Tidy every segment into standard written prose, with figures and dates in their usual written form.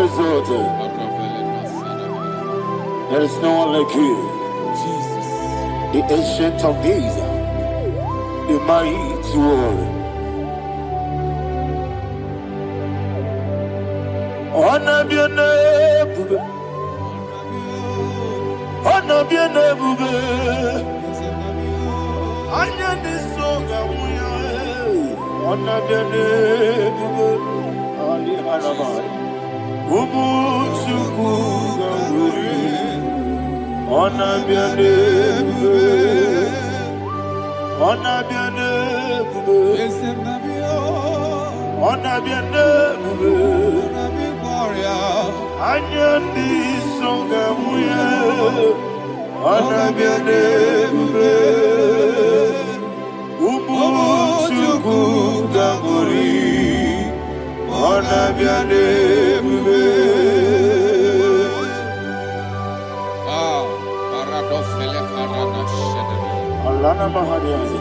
exalted. There is no one like you. Jesus. The ancient of days, the mighty warrior. Honor be your name, honor be your name, Anya ni soga muya, honor be your name, Ali Harabai, Ubu Chuku Gamburi, honor be your name, honor be your name, honor be your name. Anya ni songa muya, ona biane bube, ubu chuku gamburi, ona biane bube. Ah, paradofele karana shedebe. Allah na mahadiyazi.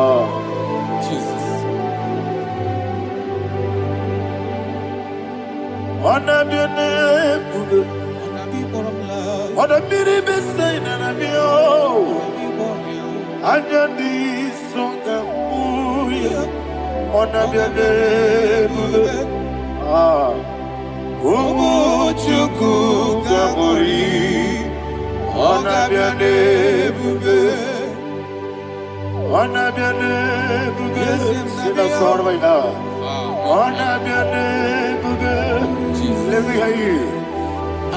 Ah. Jesus. Ona biane bube, ona biri besayna na biyo. Anya ni songa muya, ona biane bube. Ah, ubu chuku gamburi, ona biane bube. Ona biane bube, sina sorvai na. Ona biane bube, let me hear you.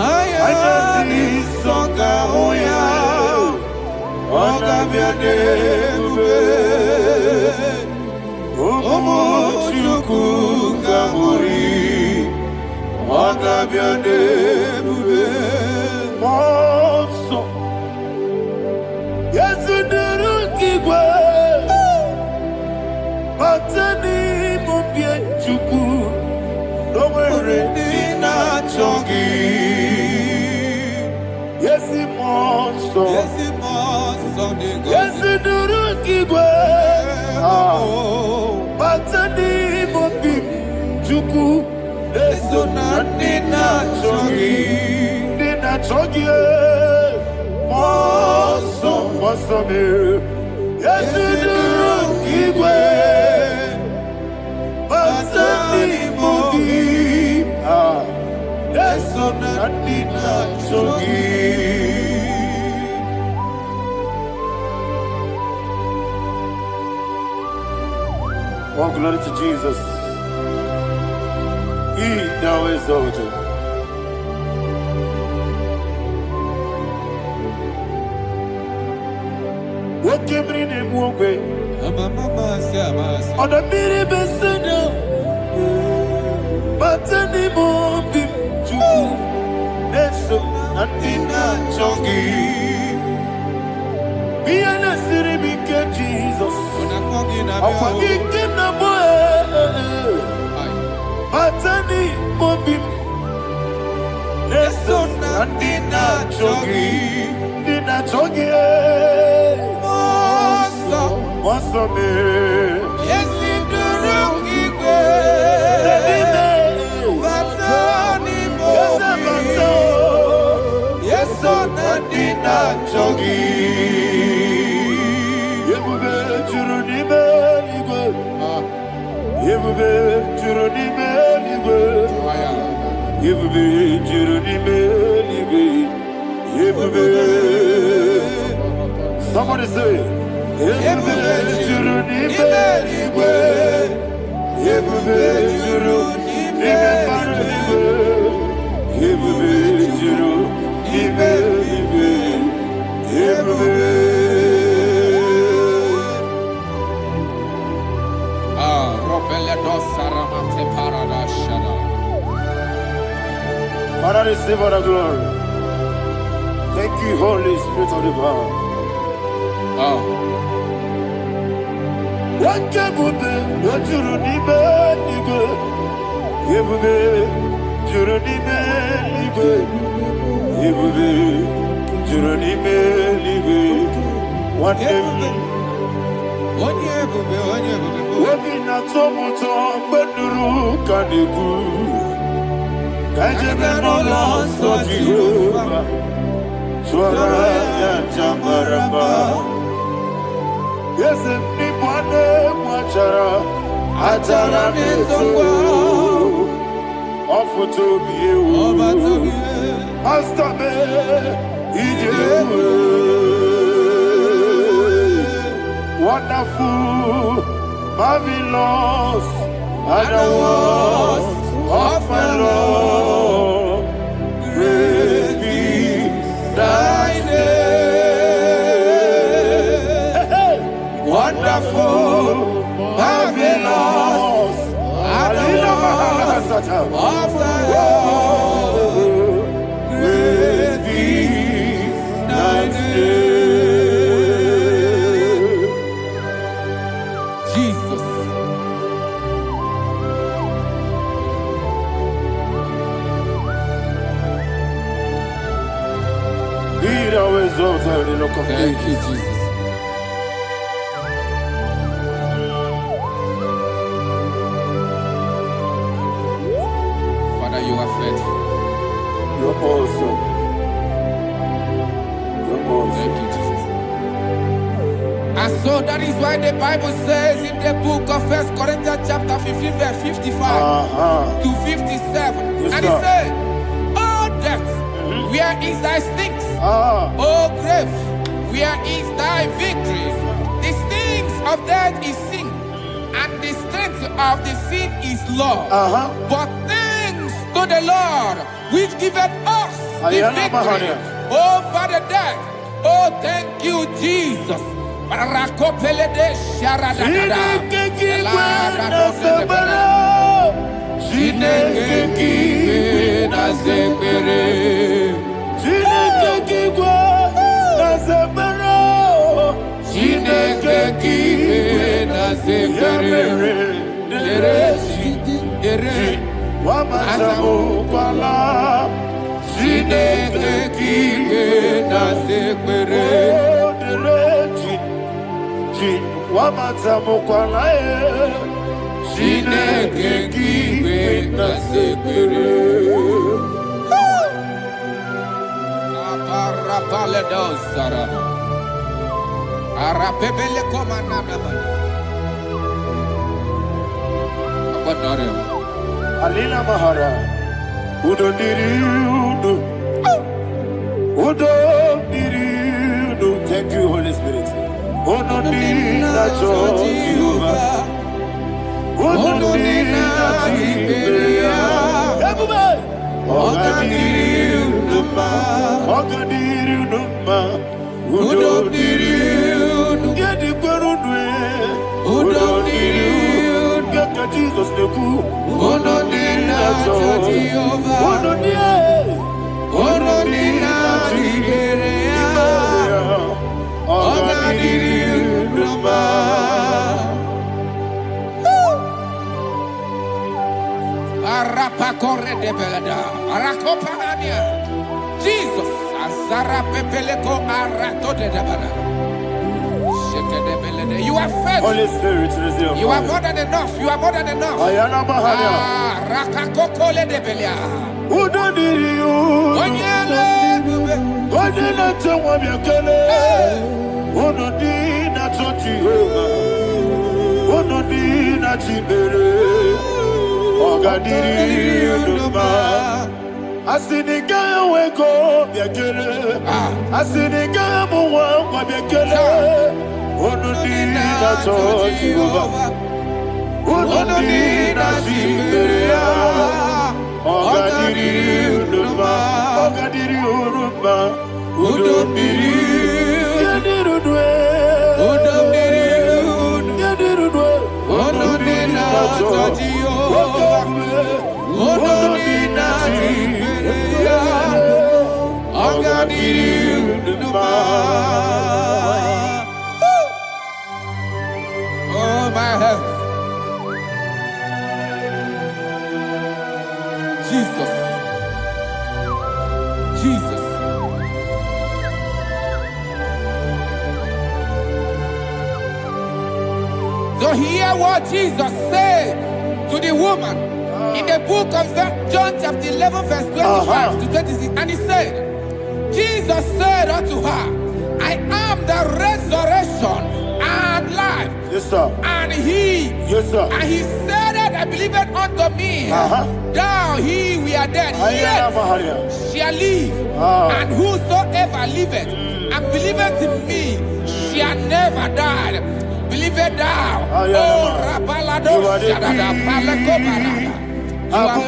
Anya ni songa muya, ona biane bube. Ubu chuku gamburi, ona biane bube. Monso, yesu duru kigwe, batani mubye chuku, nomere nina chongi. Yesi monso, yesu duru kigwe, batani mubye chuku, eso na nina chongi, nina chongi. Monso, monso me, yesu duru kigwe, batani mubye, eso na nina chongi. Oh, glory to Jesus. He now exalted. What came in him one way? On the mini besena, but any more big Jew. That's so Nina Chongi. Be an city became Jesus. I'm forgetting the boy. But any more big. That's so Nina Chongi. Nina Chongi. Monso me, Yes, in the rocky Batani mo, yes, so Nadina Chogi. Yebube Juruni Beligwe, Yebube Juruni Beligwe, Yebube Juruni Beligwe, Yebube. Somebody say. Yebube juruni beligwe, yebube juruni beligwe, yebube juruni beligwe, yebube. Ah, Robele dosaramate paradashada. Father, receive all the glory. Thank you, Holy Spirit of the Father. Ah. Wakebube, wajuruni beligwe, yebube juruni beligwe, yebube juruni beligwe. One day, Wabina tomuto beduru kaniku. Kajebe no loso Jehovah. Swara ya jamaraba. Yese ni bwane mwachara. Atara neto. Ofuto biyewu. Astabe ijewu. Wonderful, marvelous, are the words of my Lord. Praise be thy name. Wonderful, marvelous, are the words of thy Lord. Praise be thy name. Thank you, Jesus. Father, you are faithful. You're awesome. You're awesome. Thank you, Jesus. And so that is why the Bible says in the book of 1 Corinthians chapter 15, verse 55 to 57. Yes, and it says, "Oh death, where is thy stings? Oh grave, where is thy victory? The stings of death is sin, and the strength of the sin is law. But thanks to the Lord, which giveth us the victory over the death. Oh, thank you, Jesus." Alina Mahara, Udo Diriudu, Udo Diriudu. Thank you, Holy Spirit. Udo Diriudu, Udo Diriudu, Ogadiriudu, Udo Diriudu, Udo Diriudu, Jesus the good. Udo Jesus, you are faithful. Holy Spirit, you are more than enough. You are more than enough. Rakakokole de Belia. Udo Diriudu, Asinika weko biakele, asinika muwa biakele. Onodina Jehovah, onodina Jiberia, ogadiriuduba, ogadiriuduba, yadirudwe, onodina Jehovah, onodina Jiberia, ogadiriuduba. Oh, my health. Jesus. Jesus. So hear what Jesus said to the woman in the book of John chapter 11 verse 25 to 26. And he said, Jesus said unto her, I am the resurrection and life. Yes, sir. And he, yes, sir. And he said that I believed unto me, thou he we are dead, yet shall live. And whosoever liveth and believeth in me shall never die. Believe it thou. Oh, Rabalado, Shadada, Palako Barada. You are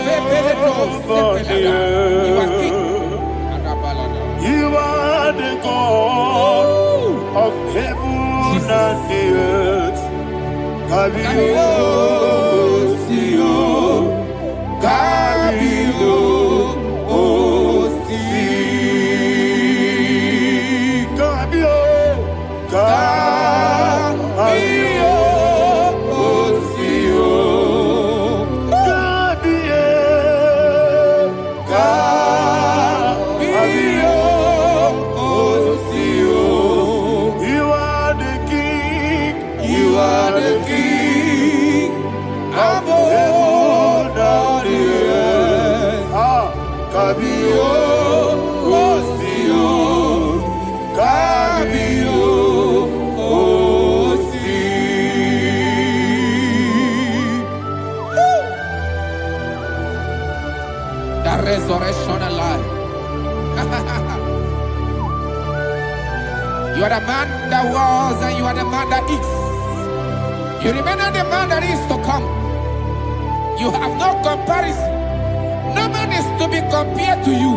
You are king. You are the God of heaven and the earth. Kabio, Sio, Kabio, Osi, Kabio, Kabio, Osio, Kabio, Kabio, Osio. You are the king. You are the king of heaven and the earth. Kabio, Osio, Kabio, Osi. The resurrection and life. You are the man that was and you are the man that is. You remain the man that is to come. You have no comparison. No man is to be compared to you.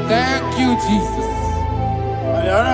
Thank you, Jesus. Thank you,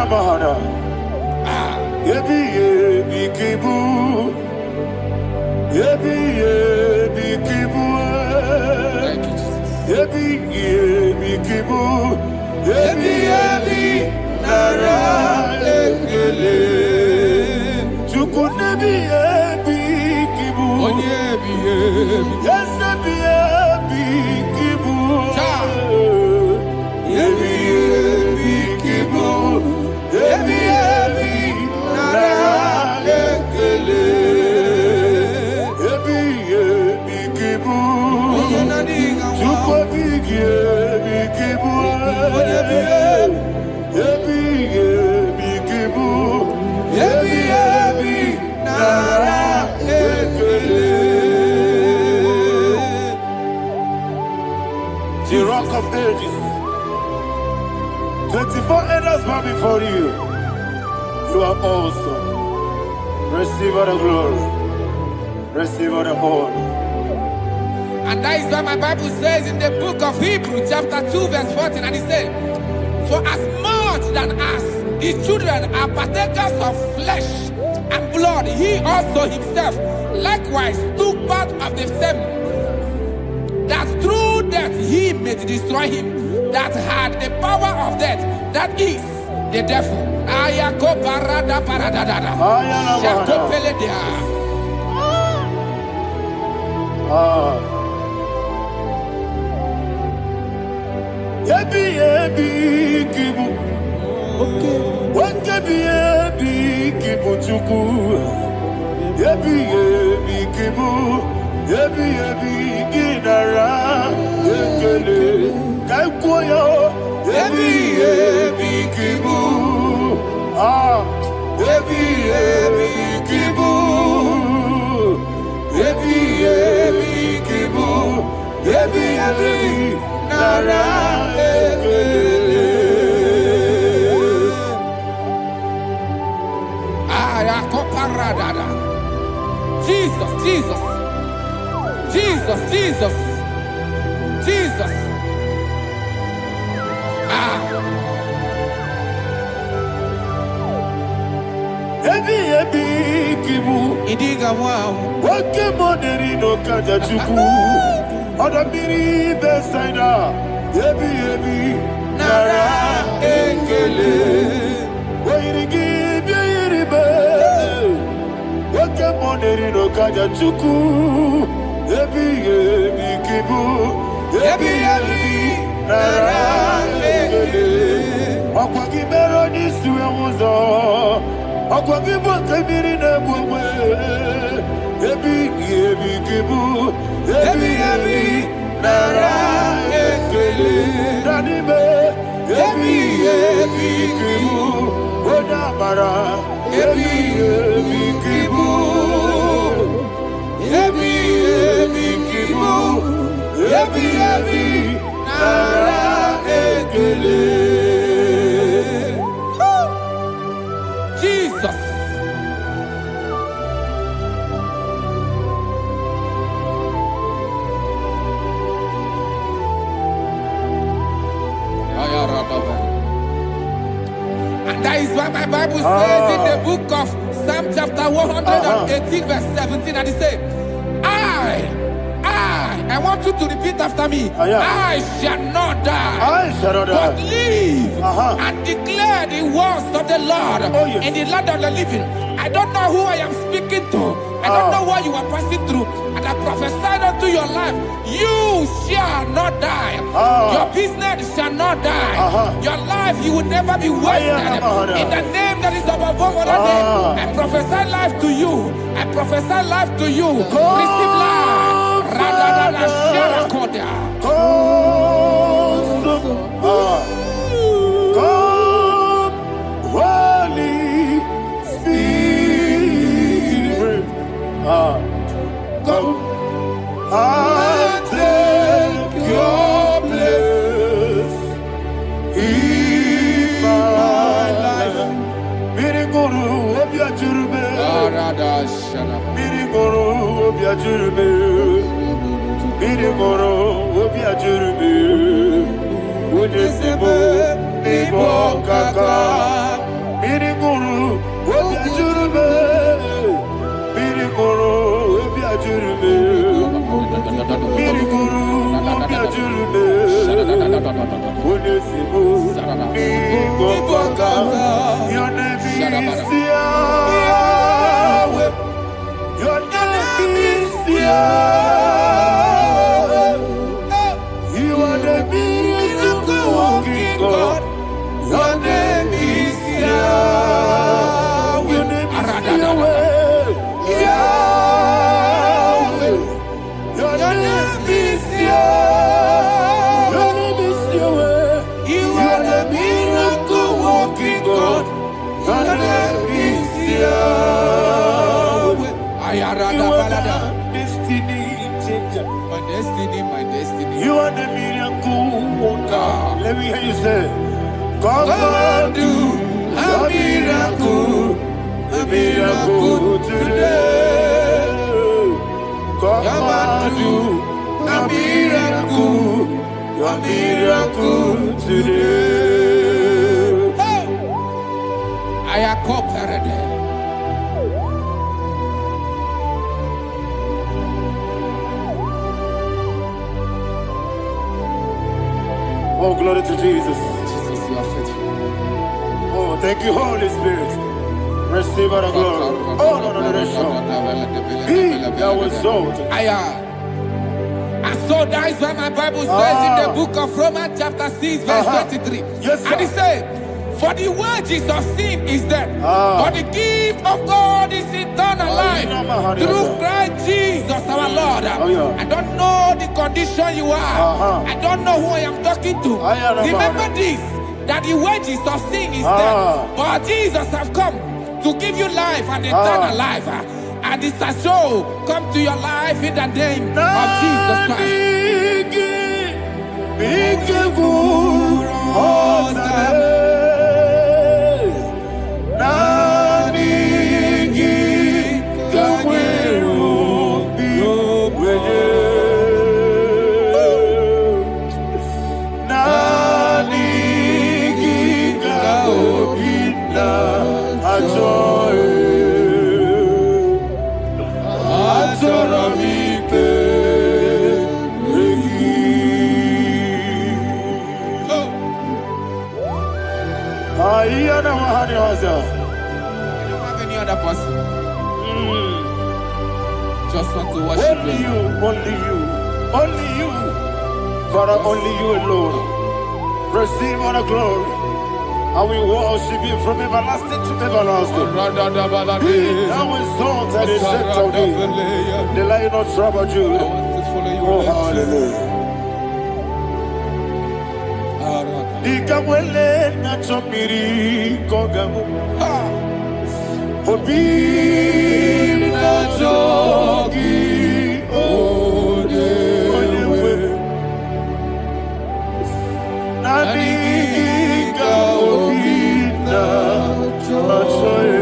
The rock of ages. 24 elders bow before you. You are awesome. Receive all the glory. Receive all the honor. And that is what my Bible says in the book of Hebrews chapter 2 verse 14. And it said, for as much than as the children are partakers of flesh and blood, he also himself likewise took part of the same, that through death he may destroy him that had the power of death, that is the devil. Ayako parada paradada. Shako peledea. Ebi kibu. Ebi kibu chuku. Ebi kibu. Ebi ginara. Ekele kaikoyo. Ebi kibu. Ebi kibu. Ebi kibu. Ebi nara. Jesus, Jesus, Jesus, Jesus, Jesus. Ebi kibu. Idiga wow. Wake money no kaja chuku. Oda miri besaida. Ebi nara ekele. Wairigi biiribe. Wake money no kaja chuku. Ebi kibu. Ebi nara ekele. Okwagi mero ni suwe Namuzo, Aquagibo, Kabirina, Ebi, Kibu, Ebi, Nara, Ekele, Nanibe, Ebi, Kibu, Odamara, Ebi, Kibu, Ebi, Kibu, Ebi, Nara, Ekele. Jesus. And that is why my Bible says in the book of Psalm chapter 118 verse 17, and it says, I want you to repeat after me. I shall not die, but live and declare the words of the Lord in the land of the living. I don't know who I am speaking to. I don't know what you are passing through. And I prophesied unto your life, you shall not die. Your business shall not die. Your life, you will never be wasted. In the name that is above all other name, I prophesy life to you. I prophesy life to you. Receive life. Radadada Sharakoda. Come, Holy Spirit. Come and take your place in my life. Miriguru Obiajurbe. Miriguru Obiajurbe. Miriguru Obiajurbe. Udesibo Ibo Kaka. Miriguru Obiajurbe. Miriguru Obiajurbe. Miriguru Obiajurbe. Udesibo Ibo Kaka. Your name is Yahweh. Your name is Yahweh. You are the miracle working God. Your name is Yahweh. Your name is Yahweh. Yahweh. Your name is Yahweh. Your name is Yahweh. You are the miracle working God. Your name is Yahweh. You are the destiny changer. My destiny. You are the miracle worker. Let me hear you say, come and do a miracle today. Come and do a miracle today. I am cooperative. Oh, glory to Jesus. Jesus, you are faithful. Oh, thank you, Holy Spirit. Receive our glory. Oh, no. Be thou exalted. And so that is why my Bible says in the book of Romans chapter 6 verse 23. Yes, sir. And it says, for the wages of sin is death, but the gift of God is eternal life through Christ Jesus our Lord. I don't know the condition you are. I don't know who I am talking to. Remember this, that the wages of sin is death, but Jesus has come to give you life and eternal life. And this shall so come to your life in the name of Jesus Christ. You don't have any other person. Just want to worship only you, only you, Father, only you alone. Receive all the glory, I will worship you from everlasting to everlasting. Be thou exalted and set of thee. The Lion of Tribe of Judah. Oh, hallelujah. Ikamwele na chomiri kogamu. Obi na jogi onewe. Nani ka obi na jogi.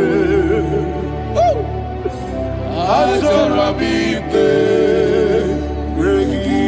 Azorabipe regi.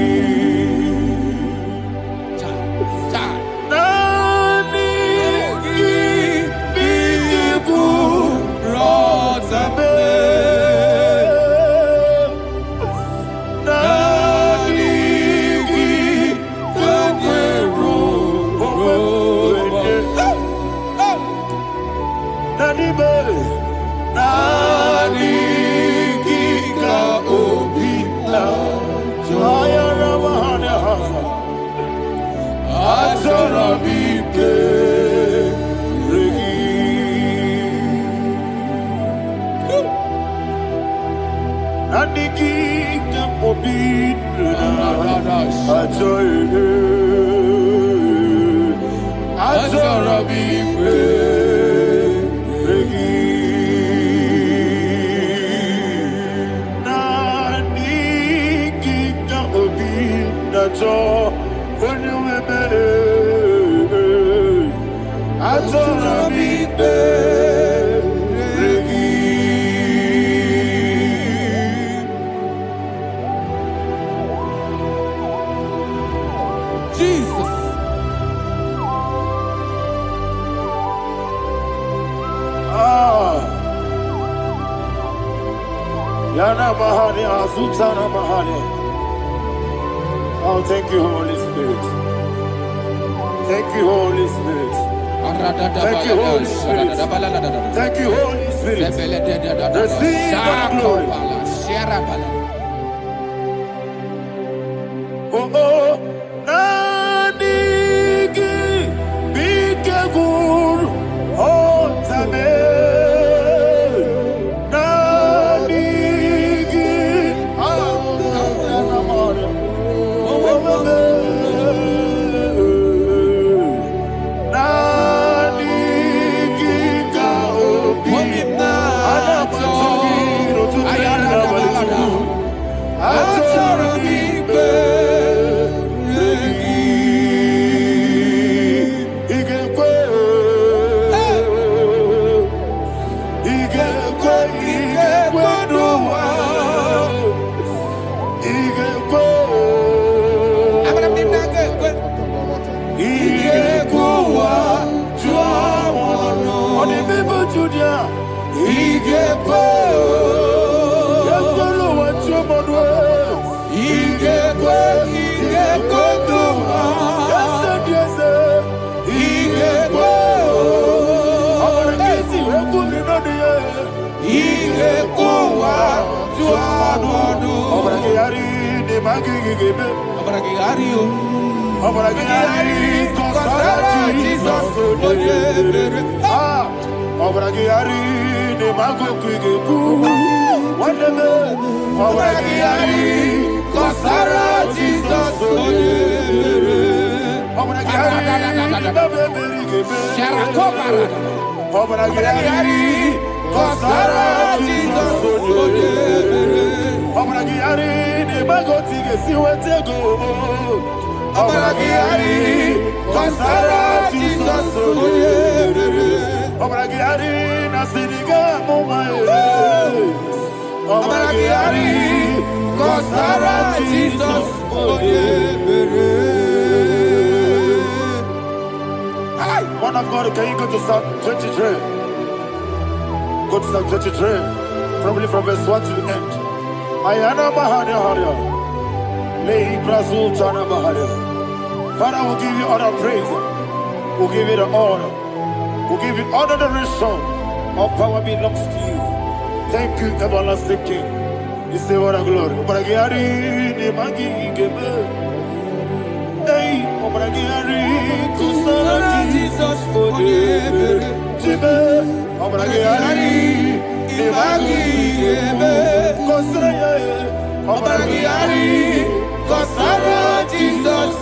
Oh, thank you, Holy Spirit. Thank you, Holy Spirit. Thank you, Holy Spirit. Thank you, Holy Spirit. Receive the glory. Oh, oh, Nanigi, Bigagul, oh, Tame. Man of God, can you go to Psalm 23? Go to Psalm 23, probably from verse 1 to the end. Ayana Mahania Haria. Lay Brazil Tana Mahania. Father, we'll give you all the praise. We'll give you the honor. We'll give you all the adoration. All power belongs to you. Thank you, everlasting King. You say what a glory. Obragiari, the Magi, Hey, Obragiari, Kusara, Jesus, for you. Shibe, Obragiari, Ibagi, Kosraya, Obragiari, Kosara, Jesus,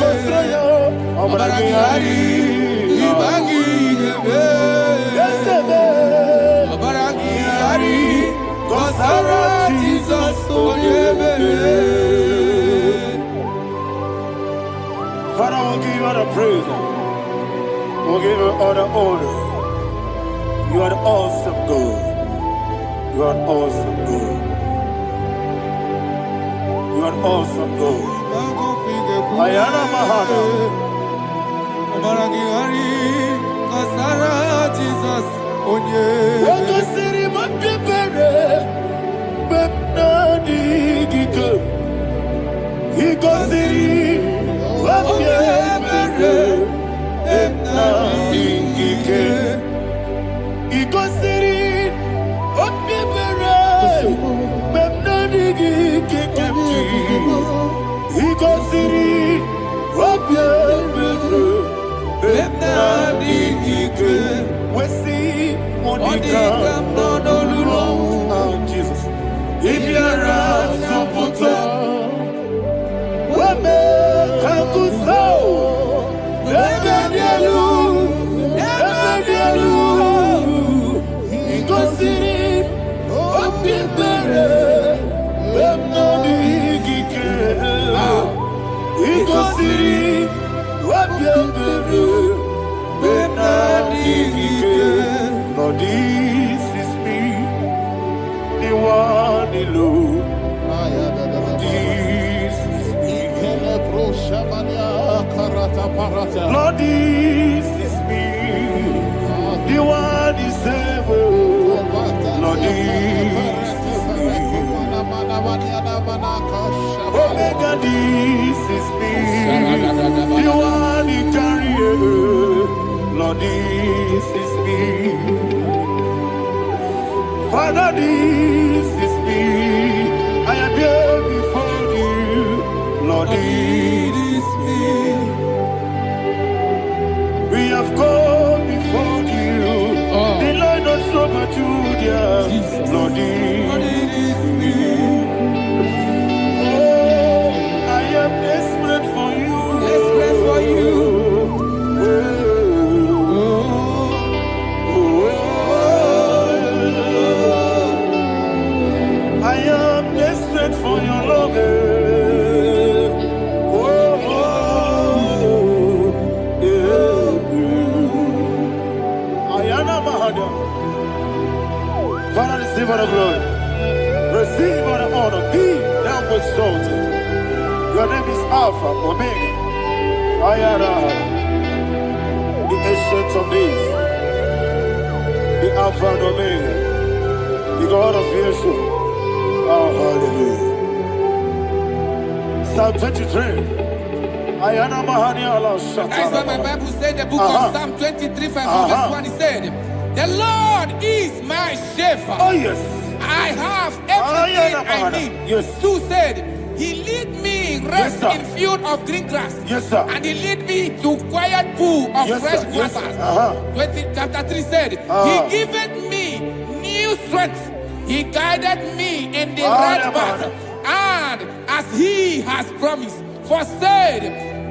Kosraya, Obragiari, Ibagi, Obragiari, Kosara, Jesus, Father, we'll give you all the praise. We'll give you all the honor. You are the awesome God. You are awesome God. You are awesome God. Ayana Mahana. Jesus. Waka siri mapipere. Bepnani giko. Iko siri. Wapipere. Bepnani gike. Iko siri. Wapipere. Bepnani gike. Iko siri. Wapipere. Bepnani gike. Wesi Monica. Oh, Jesus. Ibiara Sopoto. Wame Kakuso. Ebedielu. Ebedielu. Ikosiri. Opipere. Bemnodi Gike. Ikosiri. Opipere. Bemnodi Gike. Lord, this is me. The one alone. This is me. Lord, this is me. The one is able. Lord, this is me. Omega, this is me. The one he carries. Lord, this is me. Father, this is me. I am here before you. Lord, this is me. We have come before you. The Lord not so much Judah. Lord, this is me. Oh, I am desperate for you. Desperate for you. I am desperate for your love. Ayana Mahada. Father, receive all the glory. Receive all the honor. Be thou exalted. Your name is Alpha, Omega. Ayana. The ancient of days. The Alpha and Omega. The God of Yeshua. Oh, hallelujah. Psalm 23. Ayana Mahani Allah Shata. That's what my Bible said, the book of Psalm 23, verse 1, he said, the Lord is my shepherd. Oh, yes. I have everything I need. Yes. 2 said, he lead me rest in field of green grass. Yes, sir. And he lead me to quiet pool of fresh waters. Chapter 3 said, he giveth me new strength. He guided me in the right path, and as he has promised, for said,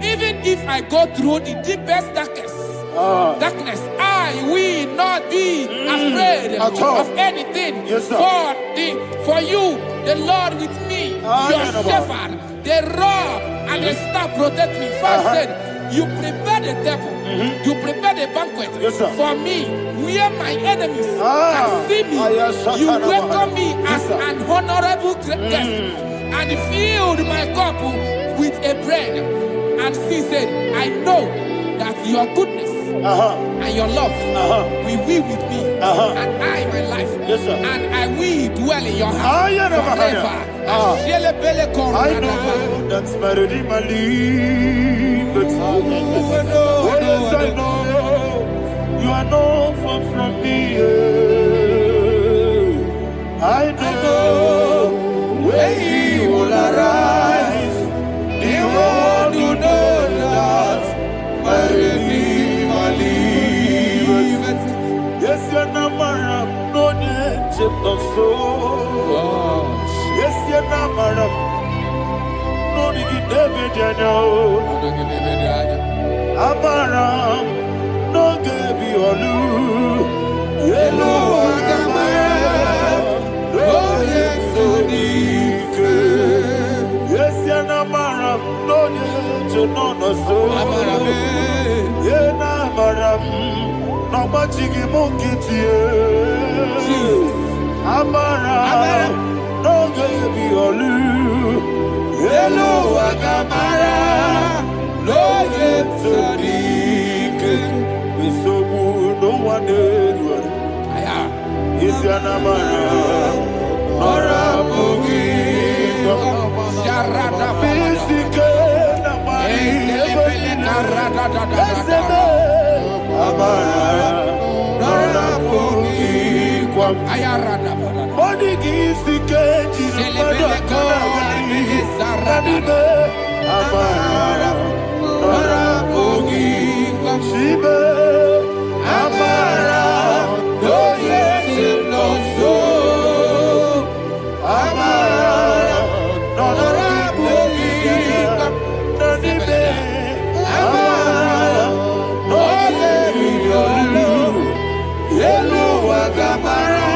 even if I go through the deepest darkness, I will not be afraid of anything. Yes, for you, the Lord with me, your shepherd, the rod and the staff protect me. First said, you prepare the table, you prepare the banquet for me, where my enemies can see me. You welcome me as an honorable guest, and filled my cup with a bread. And she said, I know that your goodness and your love will be with me, and I, my life, and I will dwell in your house forever. I know that's better than my life. Yes, I know you are not far from me. I know when he will arise, the world will know that my Redeemer lives. so. Yes, you're not madam. No, you David, you know. Amaram, no, give you a loo. Yellow, oh, yes, so deep. Yes, you're not madam. No, you know, so. Yeah, Amaram. No machigi mukiti Amara no gebi olu Hello agamara no yetsodik Bisobu no one aya Isianamara Nora Bogi Sharada Bisike Namari Amara Nora Bogi Kwam Ayarada Bodigi Sikeji Madakari Saradibe Amara Nora Bogi Kwam Shibe Amara Doye Chinoso Amara Nora Bogi Kwam Nadibe Amara Hello, Agamara,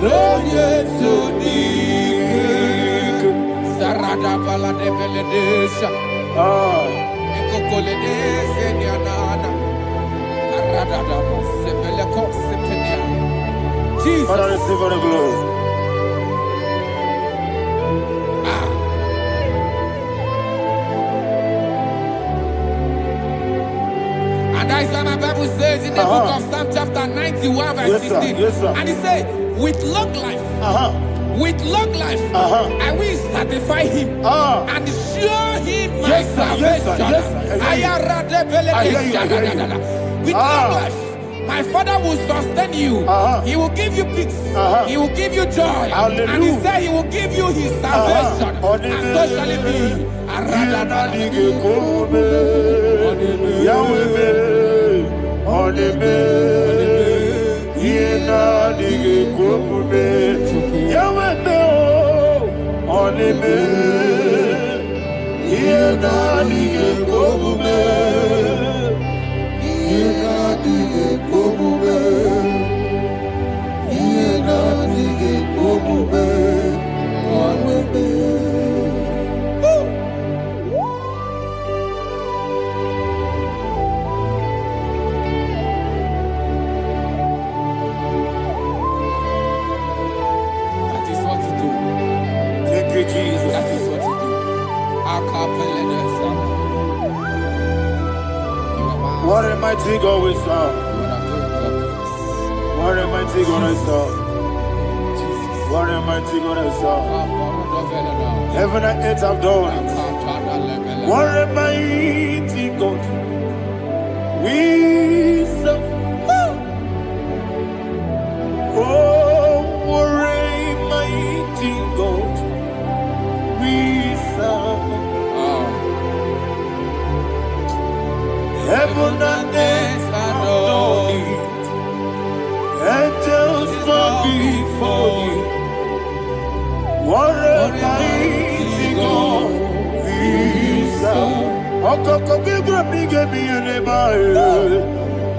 Roye Sodik, Sarada Bala de Beledesha, Ecocoledes, Nianana, Arada, Sebeleco, Sepenia. Jesus, Father, receive the glory. And that's what my Bible says in the book of Psalm chapter 91 verse 16. Yes, sir. And he said, with long life, I will satisfy him and show him my salvation. With long life, my Father will sustain you. He will give you peace. He will give you joy. Hallelujah. And he said he will give you his salvation. And so shall it be. Jesus. That is what you do. What a mighty God we serve. What a mighty God I serve. What a mighty God I serve. Heaven and earth have done it. What a mighty God we serve. Oh, what a mighty God we serve. Heaven and earth adore it. Angels bow before you. What a mighty God we serve. Okoko bigro bige bi eleba.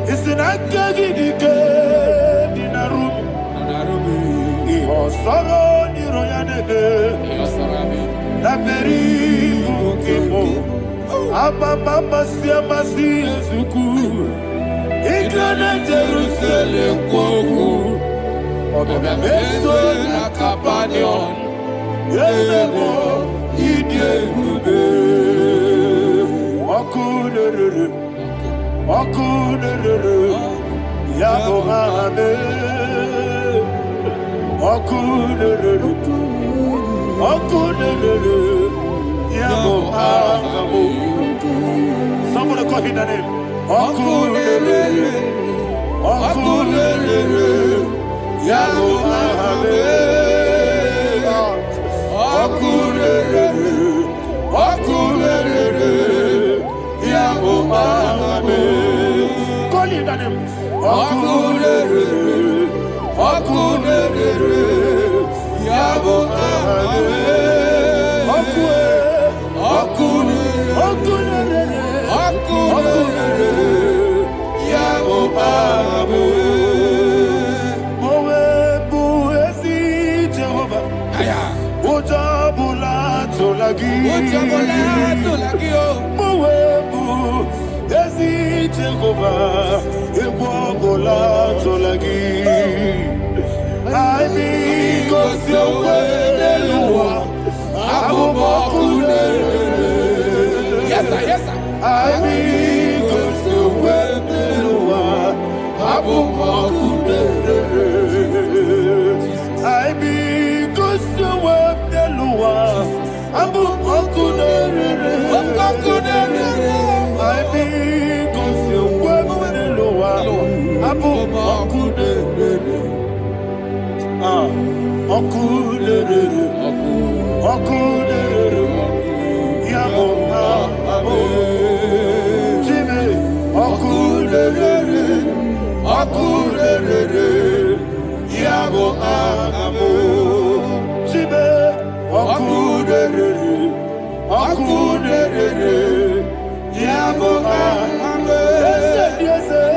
It's an akagi dike dinarubi. Iho soro ni royanebe. La peri bukemo. Ababa siama si ezuku. Igrana Jerusalem kwoku. Obebe meso na kapanion. Yelebo idie gube. Okunere. Okunere. Yago hame. Okunere. Okunere. Yago hame. Somebody call him the name. Okunere. Okunere. Yago hame. Okunere. Okunere. Yago hame. Call him the name. Okunere. Okunere, Yabo Abe. Okunere, Yabo Abe. Mowebu ezi Jehovah. Ojabula tolagi. Mowebu ezi Jehovah. Egwabola tolagi. I mean, go your way, yes, sir, yes, sir. I mean, go your way, I mean, go your way, yes, sir, yes, sir.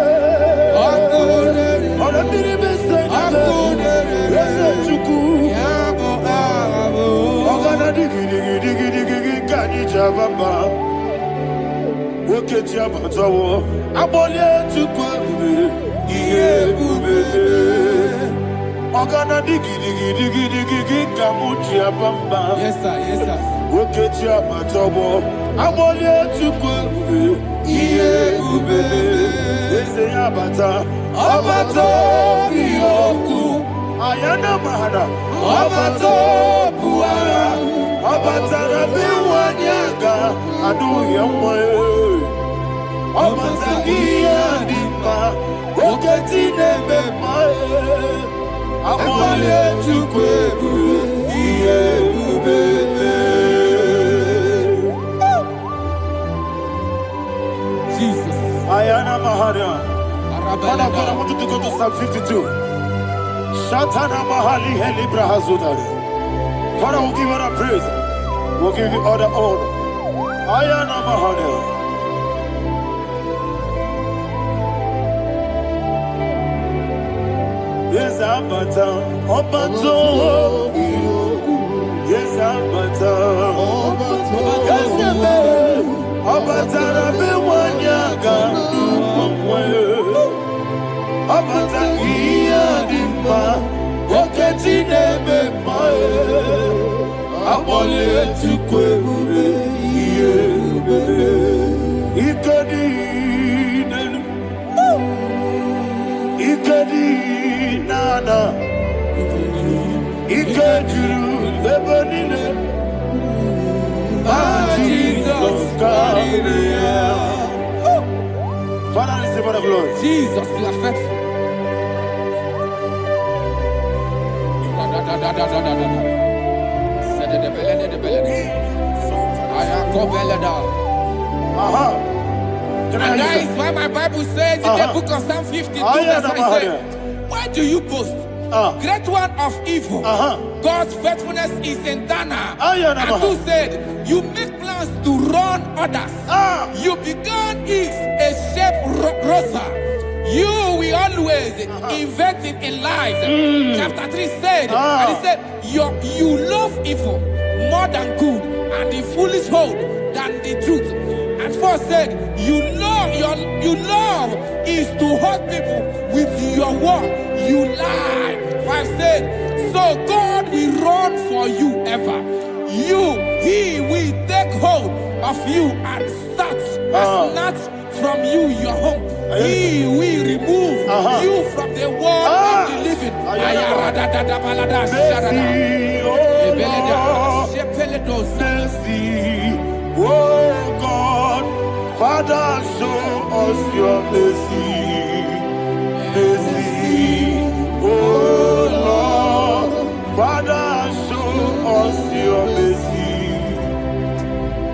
Ayana mahana, abato buara, abatara biwanyaga, adu yamwe, abatagia dimba, oketi nebe mae, amale chukwebu, iye ubebe. Jesus. Ayana mahana. Father, I want you to go to Psalm 52. Shatana Mahali Helibra Hazudari. Father, we'll give you the praise. We'll give you all the honor. Ayana Mahali. Yes, Abata. Obato. Yes, Abata. Yes, Abata. Rabi Wanyaga. Abata iya dimba, oketi nebe mae, abole tukweure iye ubebe. Ikedi nana, ikediru lebanine, Jesus God. Father, receive all the glory. Jesus, you are faithful. And that is why my Bible says in the book of Psalm 52, verse 9, why do you boast? Great one of evil. God's faithfulness is eternal. And who said, you make plans to run others. You began is a shape rosa. You will always invent it in lies. Chapter 3 said, and he said, you love evil more than good, and the foolish hold than the truth. And 4 said, you love is to hurt people with your word. You lie. 5 said, so God will run for you ever. He will take hold of you and snatch from you your home. He will remove you from the world of the living. Oh God, Father, show us your mercy. Mercy, oh Lord, Father, show us your mercy.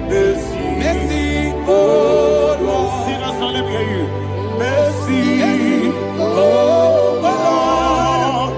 Mercy, mercy, oh Lord. Sinners, let me hear you. Mercy, oh Lord,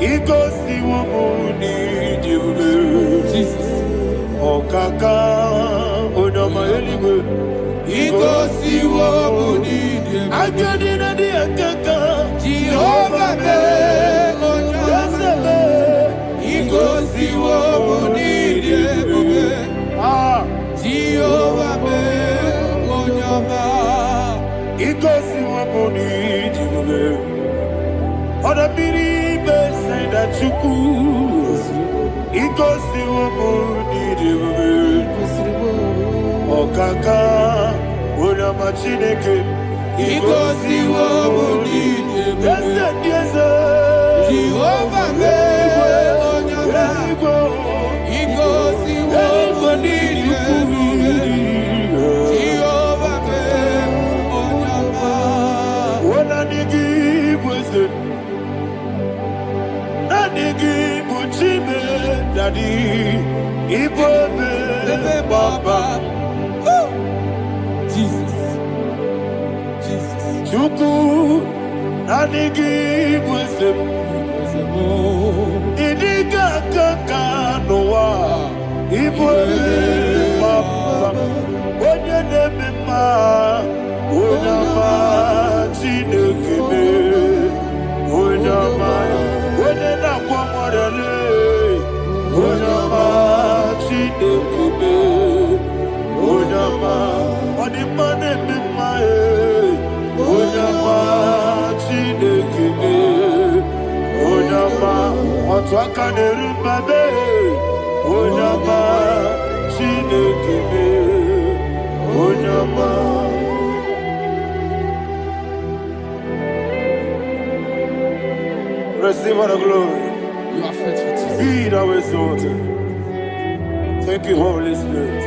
Igosi wamuni diwe. Jesus. Okaka onama eligwe. Igosi wamuni diwe. Agadina di akaka. Jehovah be onyama. Igosi wamuni diwe. Jehovah be onyama. Igosi wamuni diwe. Oda biri be say that you could. Igosi wamuni diwe. Okaka onama chineke. Igosi wamuni diwe. Yes. Jehovah be onyama. Igosi wamuni diwe. Jehovah be onyama. Wona nigi bwese. Na nigi buchime dadi. Ibobe baba. Jesus. Chuku na nigi bwese. Idiga kaka noa. Ibobe baba. Onye nemema. Onyama chinekebe. Onyama. Onye nakwa mwarele. Onyama chinekebe. Onyama. Odimane memae. Onyama chinekebe. Onyama. Otwaka nerubabe. Onyama chinekebe. Onyama. Receive all the glory. You are faithful, Jesus. Be thou exalted. Thank you, Holy Spirit.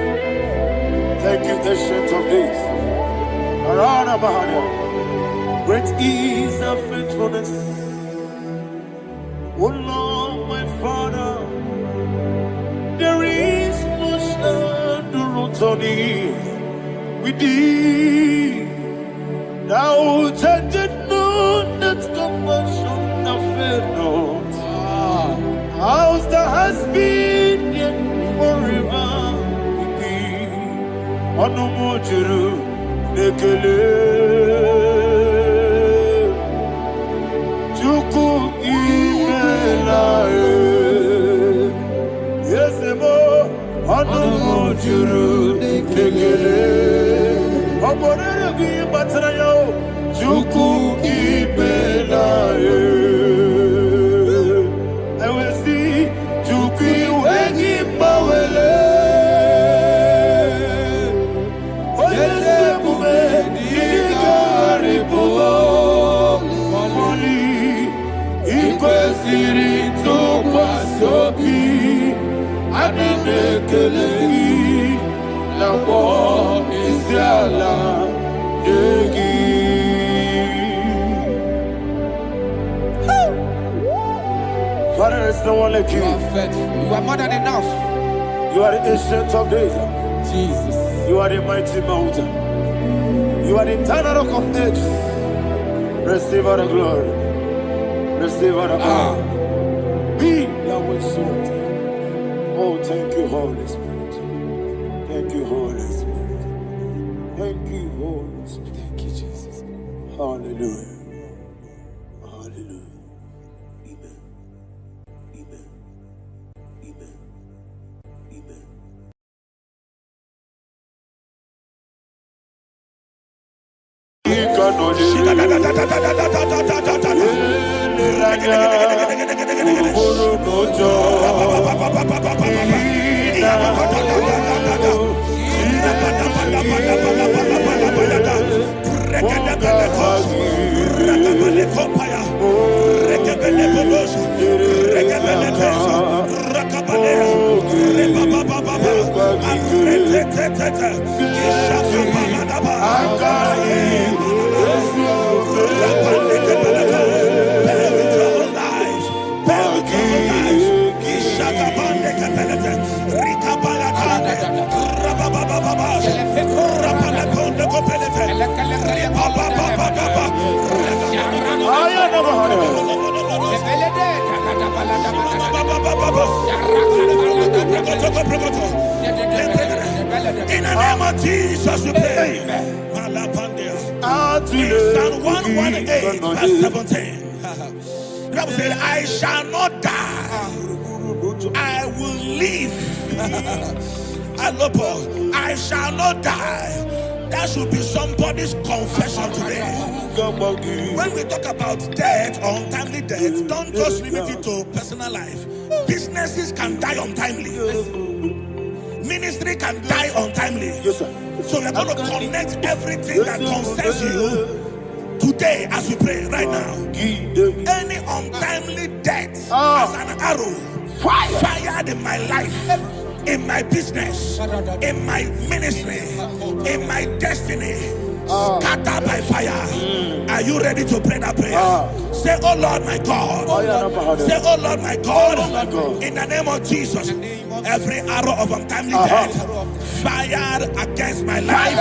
Thank you, Ancient of Days. Arana Bahania. Great is thy faithfulness. O Lord, my Father, there is much endurance on thee. With thee, thou changest not that compassion of faith not. How's the has been yet forever with thee? Onomojuru nekele. Chuku imelae. Yesemo onomojuru nekele. Oborere gi batrayo. Chuku imelae. Father, there's no one like you. You are faithful. You are more than enough. You are the Ancient of Days. Jesus. You are the mighty mountain. You are the eternal rock of ages. Receive all the glory. Receive all the honor. Be thou exalted. Oh, thank you, Holy Spirit. Thank you, Holy Spirit. Thank you, Holy Spirit. Thank you, Jesus. Hallelujah. Hallelujah. Amen. Amen. Amen. Amen. In the name of Jesus, we pray. In Psalm 118, verse 17. The Bible said, I shall not die, I will live. I shall not die. That should be somebody's confession today. When we talk about death or untimely death, don't just limit it to personal life. Businesses can die untimely. Ministry can die untimely. So we're going to connect everything that concerns you today as we pray right now. Any untimely death as an arrow fired in my life, in my business, in my ministry, in my destiny, scattered by fire. Are you ready to pray that prayer? Say, oh Lord my God. Say, oh Lord my God. In the name of Jesus, every arrow of untimely death fired against my life,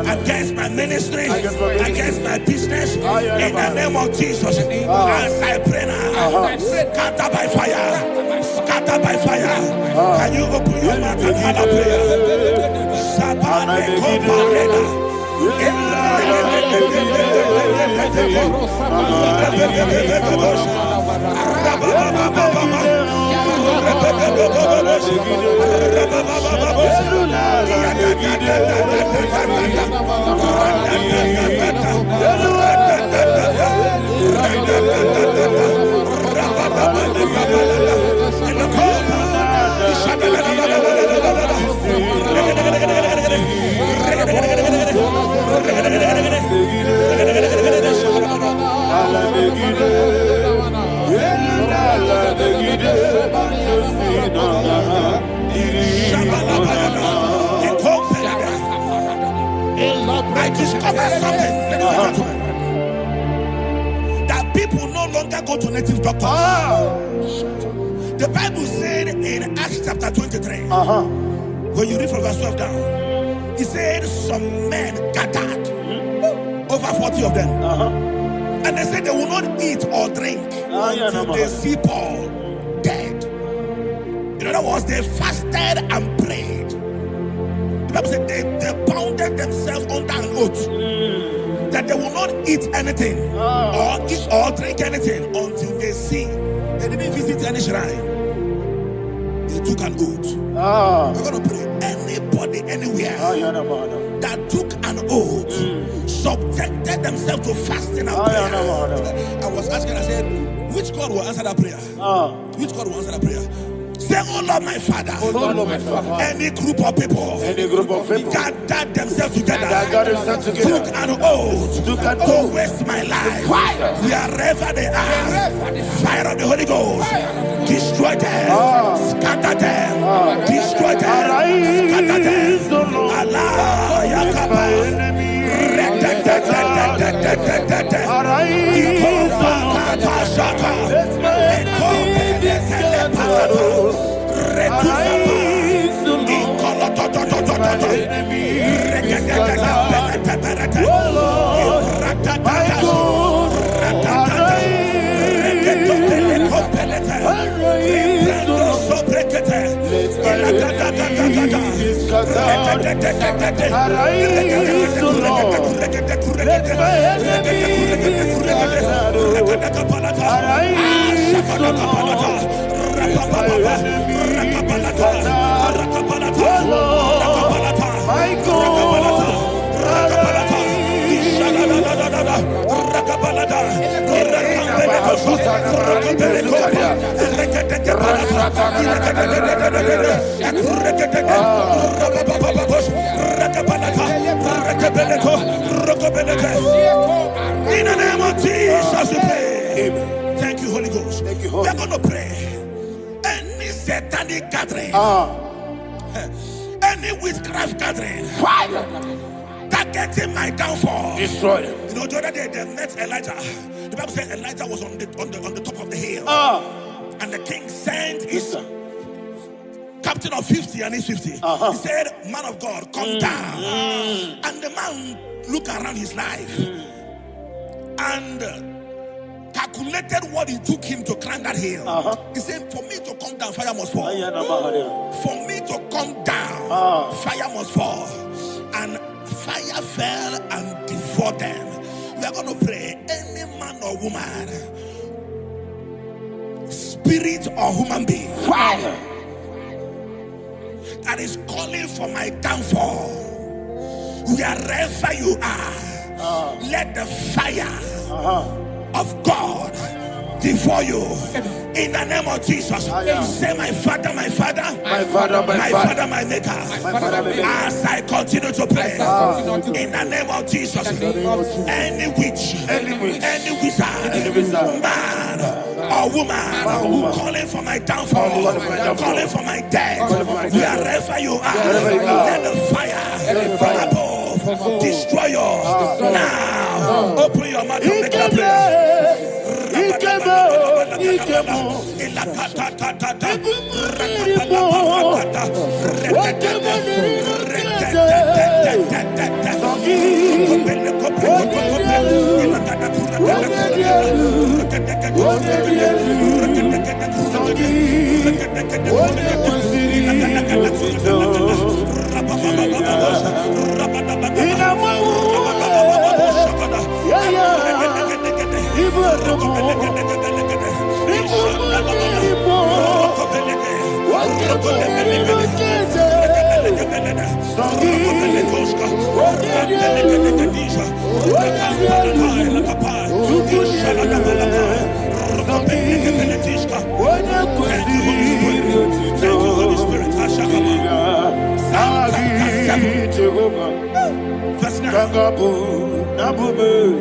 against my ministry, against my business, in the name of Jesus, as I pray now, scattered by fire, scattered by fire. Can you open your mouth and have a prayer? I discovered something, ladies and gentlemen, that people no longer go to native doctors. The Bible said in Acts chapter 23, when you read from verse 12 down, it said some men gathered, over 40 of them, and they said they will not eat or drink until they see Paul dead. In other words, they fasted and prayed. The Bible said they bounded themselves under an oath that they will not eat anything or drink anything until they see. They didn't visit any shrine. They took an oath. We're going to pray. Anybody, anywhere that took an oath, subjected themselves to fasting and prayer. I was asking, I said, which God will answer that prayer? Which God will answer that prayer? Say, oh Lord my Father, any group of people gathered themselves together, took an oath to waste my life. Wherever they are, fire of the Holy Ghost, destroy them, scatter them, destroy them, scatter them. Allah, Yakaba, In the name of Jesus, we pray. Thank you, Holy Ghost. We're going to pray. Any satanic gathering, any witchcraft gathering, fire, targeting my downfall, destroy them. You know, the other day they met Elijah. The Bible said Elijah was on the top of the hill, and the king sent his captain of 50 and his 50. He said, man of God, come down. And the man looked around his life and calculated what it took him to climb that hill. He said, for me to come down, fire must fall. For me to come down, fire must fall. And fire fell and devoured them. We are going to pray. Any man or woman, spirit or human being, fire, that is calling for my downfall, wherever you are, let the fire of God devour you in the name of Jesus. Say, my Father, my Father, my Father, my Father, my Maker. As I continue to pray in the name of Jesus, any witch, any wizard, man or woman calling for my downfall, calling for my death, wherever you are, let the fire from above destroy you now. Open your mouth and make a prayer.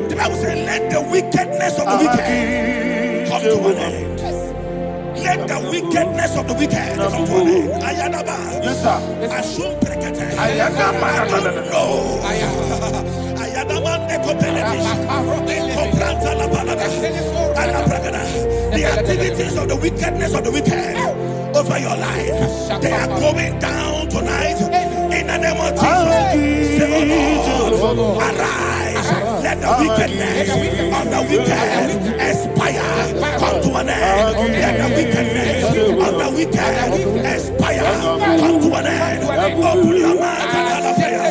The Bible says, let the wickedness of the wicked come to an end. Let the wickedness of the wicked come to an end. Ayadaba. Yes, sir. Assume prekete. Ayadaba. No. Ayadaba nekopeletis. Nekopranta la balada. Alabragada. The activities of the wickedness of the wicked over your life, they are going down tonight in the name of Jesus. Say, oh Lord, arise. Let the wickedness of the wicked expire, come to an end. Let the wickedness of the wicked expire, come to an end. Open your mouth and have a prayer.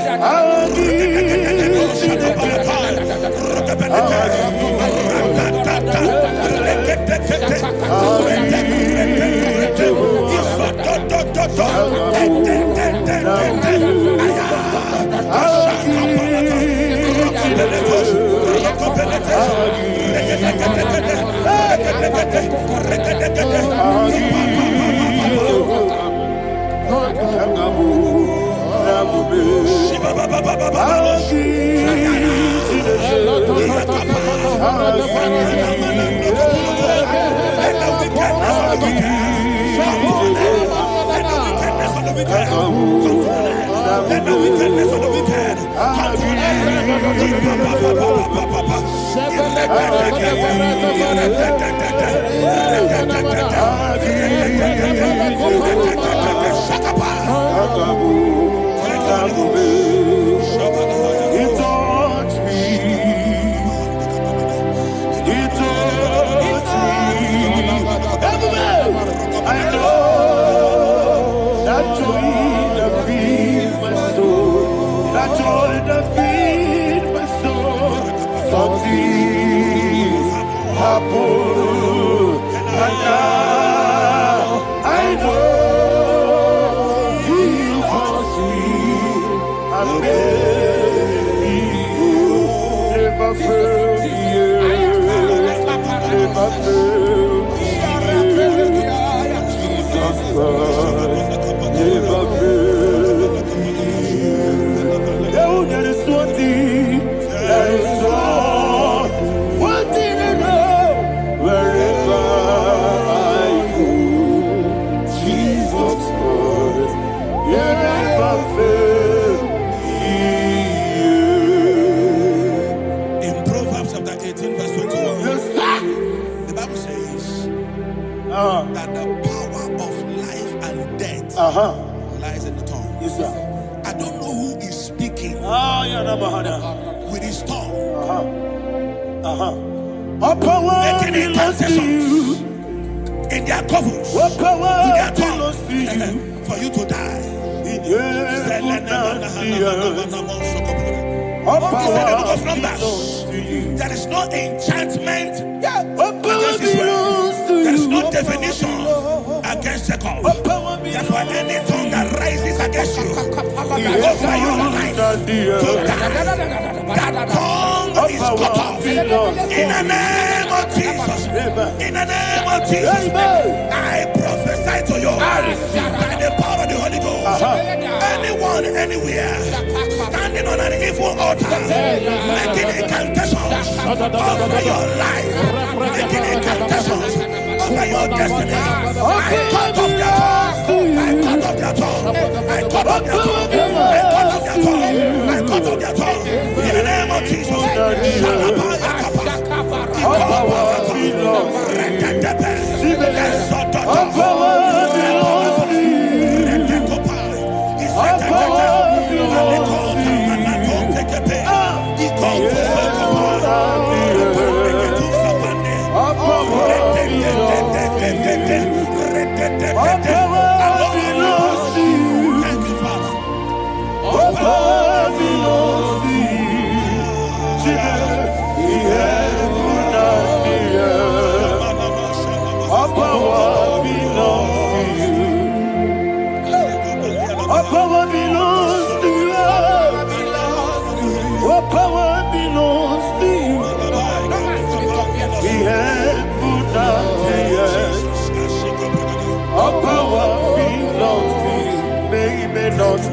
Let the wickedness of the wicked come to an that the power of life and death lies in the tongue. Yes, sir. I don't know who is speaking with his tongue. making incantations in their covens, in their tongues, for you to die. He said in the book of Numbers, there is no enchantment against Israel. There is no definition against Jacob. Therefore, any tongue that rises against you over your life to die, that tongue is cut off. In the name of Jesus. In the name of Jesus. I prophesy to you by the power of the Holy Ghost. Anyone, anywhere, standing on an evil altar, making incantations over your life, making incantations over your destiny, I cut off their tongue. I cut off their tongue. I cut off their tongue. I cut off their tongue. I cut off their tongue. In the name of Jesus.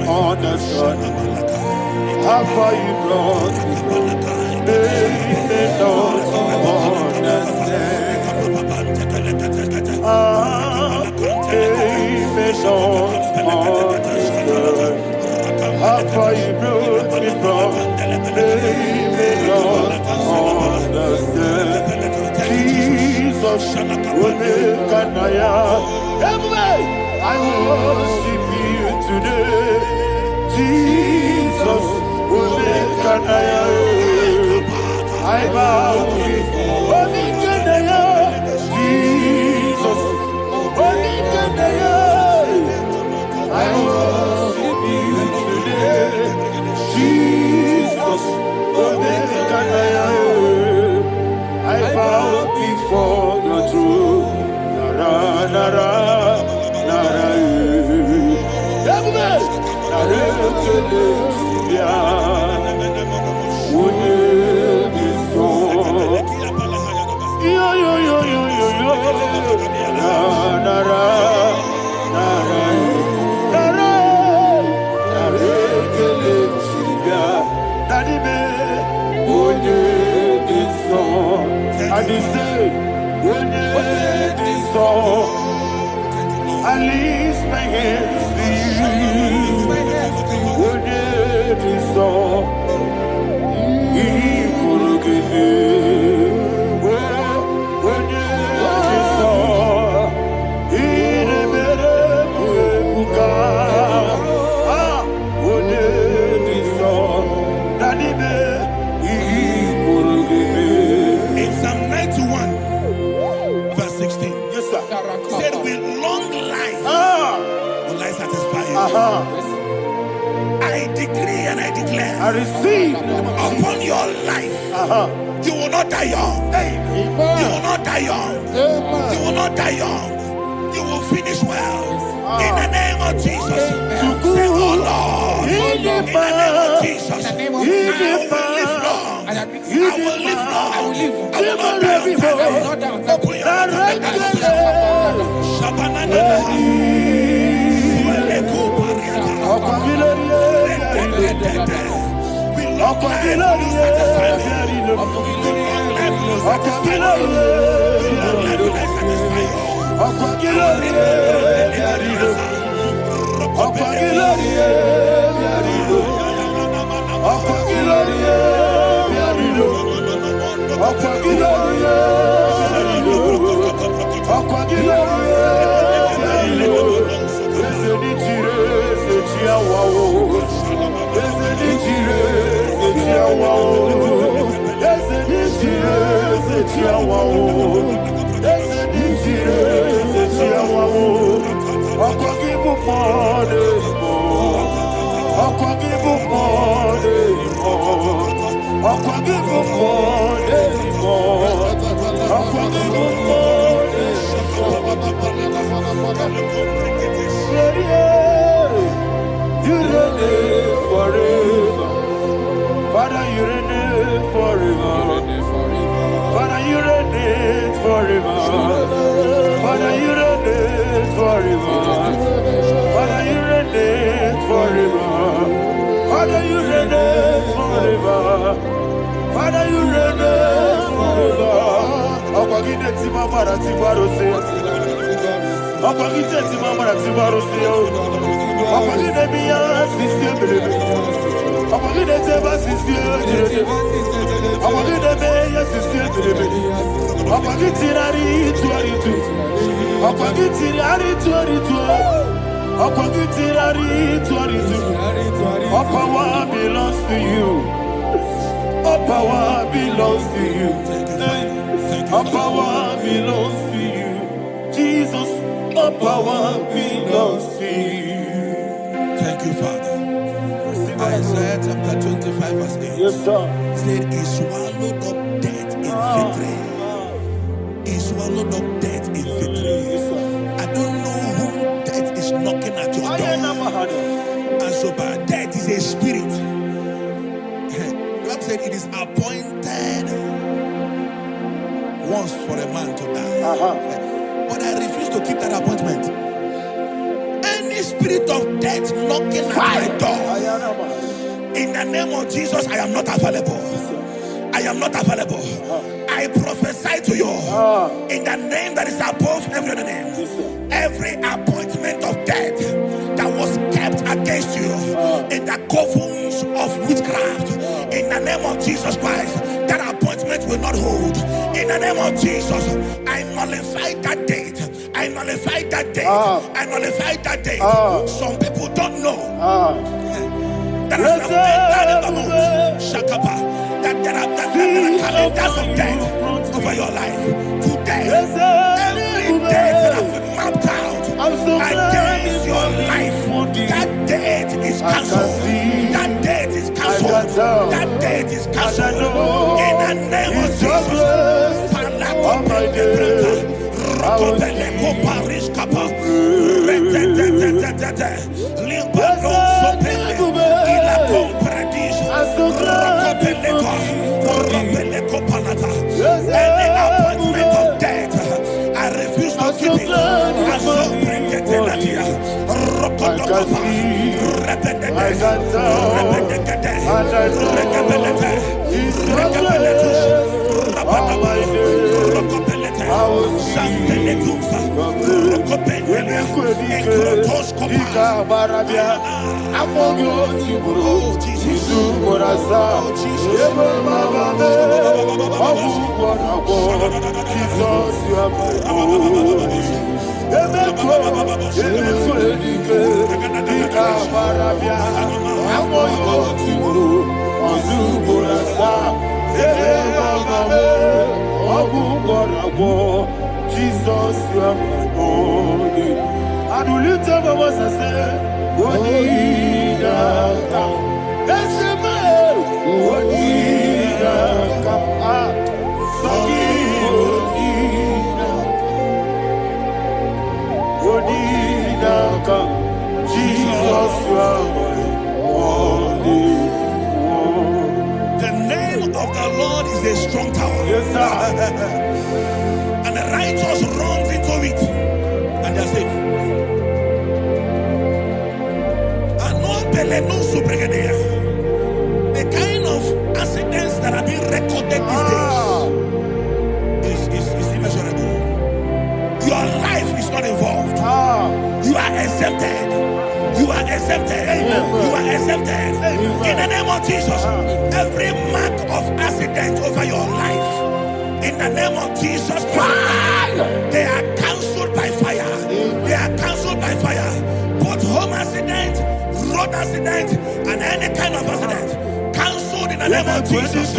Understand how far you brought me from. They don't understand. They don't understand how far you brought me from. They don't understand. Jesus, will make an I worship you today. Jesus, will make an I bow before Jesus, will make an I worship you today. Jesus, will make an I bow before your throne. Nara, nara. I lift my hands to you. Would it be so? He could give me. Would it be so? He never would would it be so? Daddy, he could give me. In Psalm 91, verse 16. Yes, sir. Said with long life will I satisfy you. I decree and I declare, I receive upon your life, you will not die young. You will not die young. You will not die young. You will finish well. In the name of Jesus. Say, oh Lord, in the name of Jesus, I will live long. I will live long. I will not die young. I will not die Wow. Akwagibu mone mo. Akwagibu mone mo. Akwagibu mone mo. Akwagibu mone mo. You reign forever. Father, you reign forever. Father, you reign forever. Father, you reign forever. Father, you reign forever. Father, you reign forever. Father, you reign forever. Akwagide ti mama na ti barose. Akwagide ti mama na ti barose. Akwagide biya sisi belebe. Akwagide te ba sisi belebe. Akwagide biya sisi belebe. Akwagide rari tuaritu. Akwagide rari tuaritu. Akwagide rari tuaritu. All power belongs to you. All power belongs to you. All power belongs to you. Jesus, all power belongs to you. Thank you, Father. Isaiah chapter 25 verse 8. Yes, sir. Said he swallowed up death in victory. He swallowed up death in victory. I don't know who death is knocking at your door. And so but death is a spirit. God said it is appointed once for a man to die. But I refuse to keep that appointment. Any spirit of death knocking at my door, in the name of Jesus, I am not available. I am not available. I prophesy to you in the name that is above every other name. Every appointment of death that was kept against you in the covens of witchcraft, in the name of Jesus Christ, that appointment will not hold. In the name of Jesus, I nullify that date. I nullify that date. I nullify that date. Some people don't know that as of Shakapa, that there are calendars of death over your life. Today, every date that has been mapped out against your life, that date is cancelled. That date is cancelled. That date is cancelled. In the name of Jesus. Any appointment of death, I refuse to keep it. I so bring it in here. Jesus, you are my only. And we lift up our voice and say, Wodinaka. Let's say, Wodinaka. Wodinaka. Jesus, you are my only. The name of the Lord is a strong tower. Yes, sir. And the righteous runs into it and they are safe. The kind of accidents that are being recorded these days is immeasurable. Your life is not involved. You are exempted. You are exempted. You are exempted. In the name of Jesus, every mark of accident over your life, in the name of Jesus Christ, they are cancelled by fire. They are cancelled by fire. Both home accident, road accident, and any kind of accident, cancelled in the name of Jesus.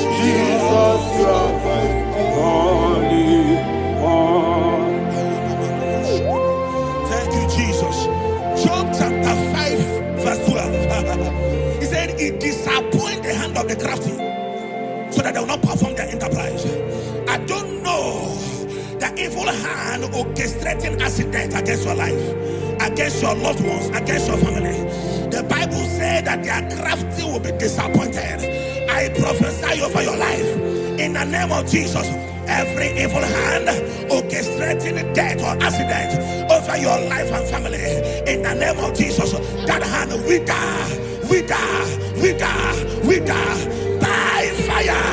Jesus, you are my only one. Thank you, Jesus. Job chapter 5, verse 12. He said, it disappoints the hand of the crafty, so that they will not perform their enterprise. I don't know the evil hand orchestrating accident against your life, against your loved ones, against your family. The Bible said that their crafty will be disappointed. I prophesy over your life in the name of Jesus. Every evil hand orchestrating death or accident over your life and family, in the name of Jesus, that hand wither by fire.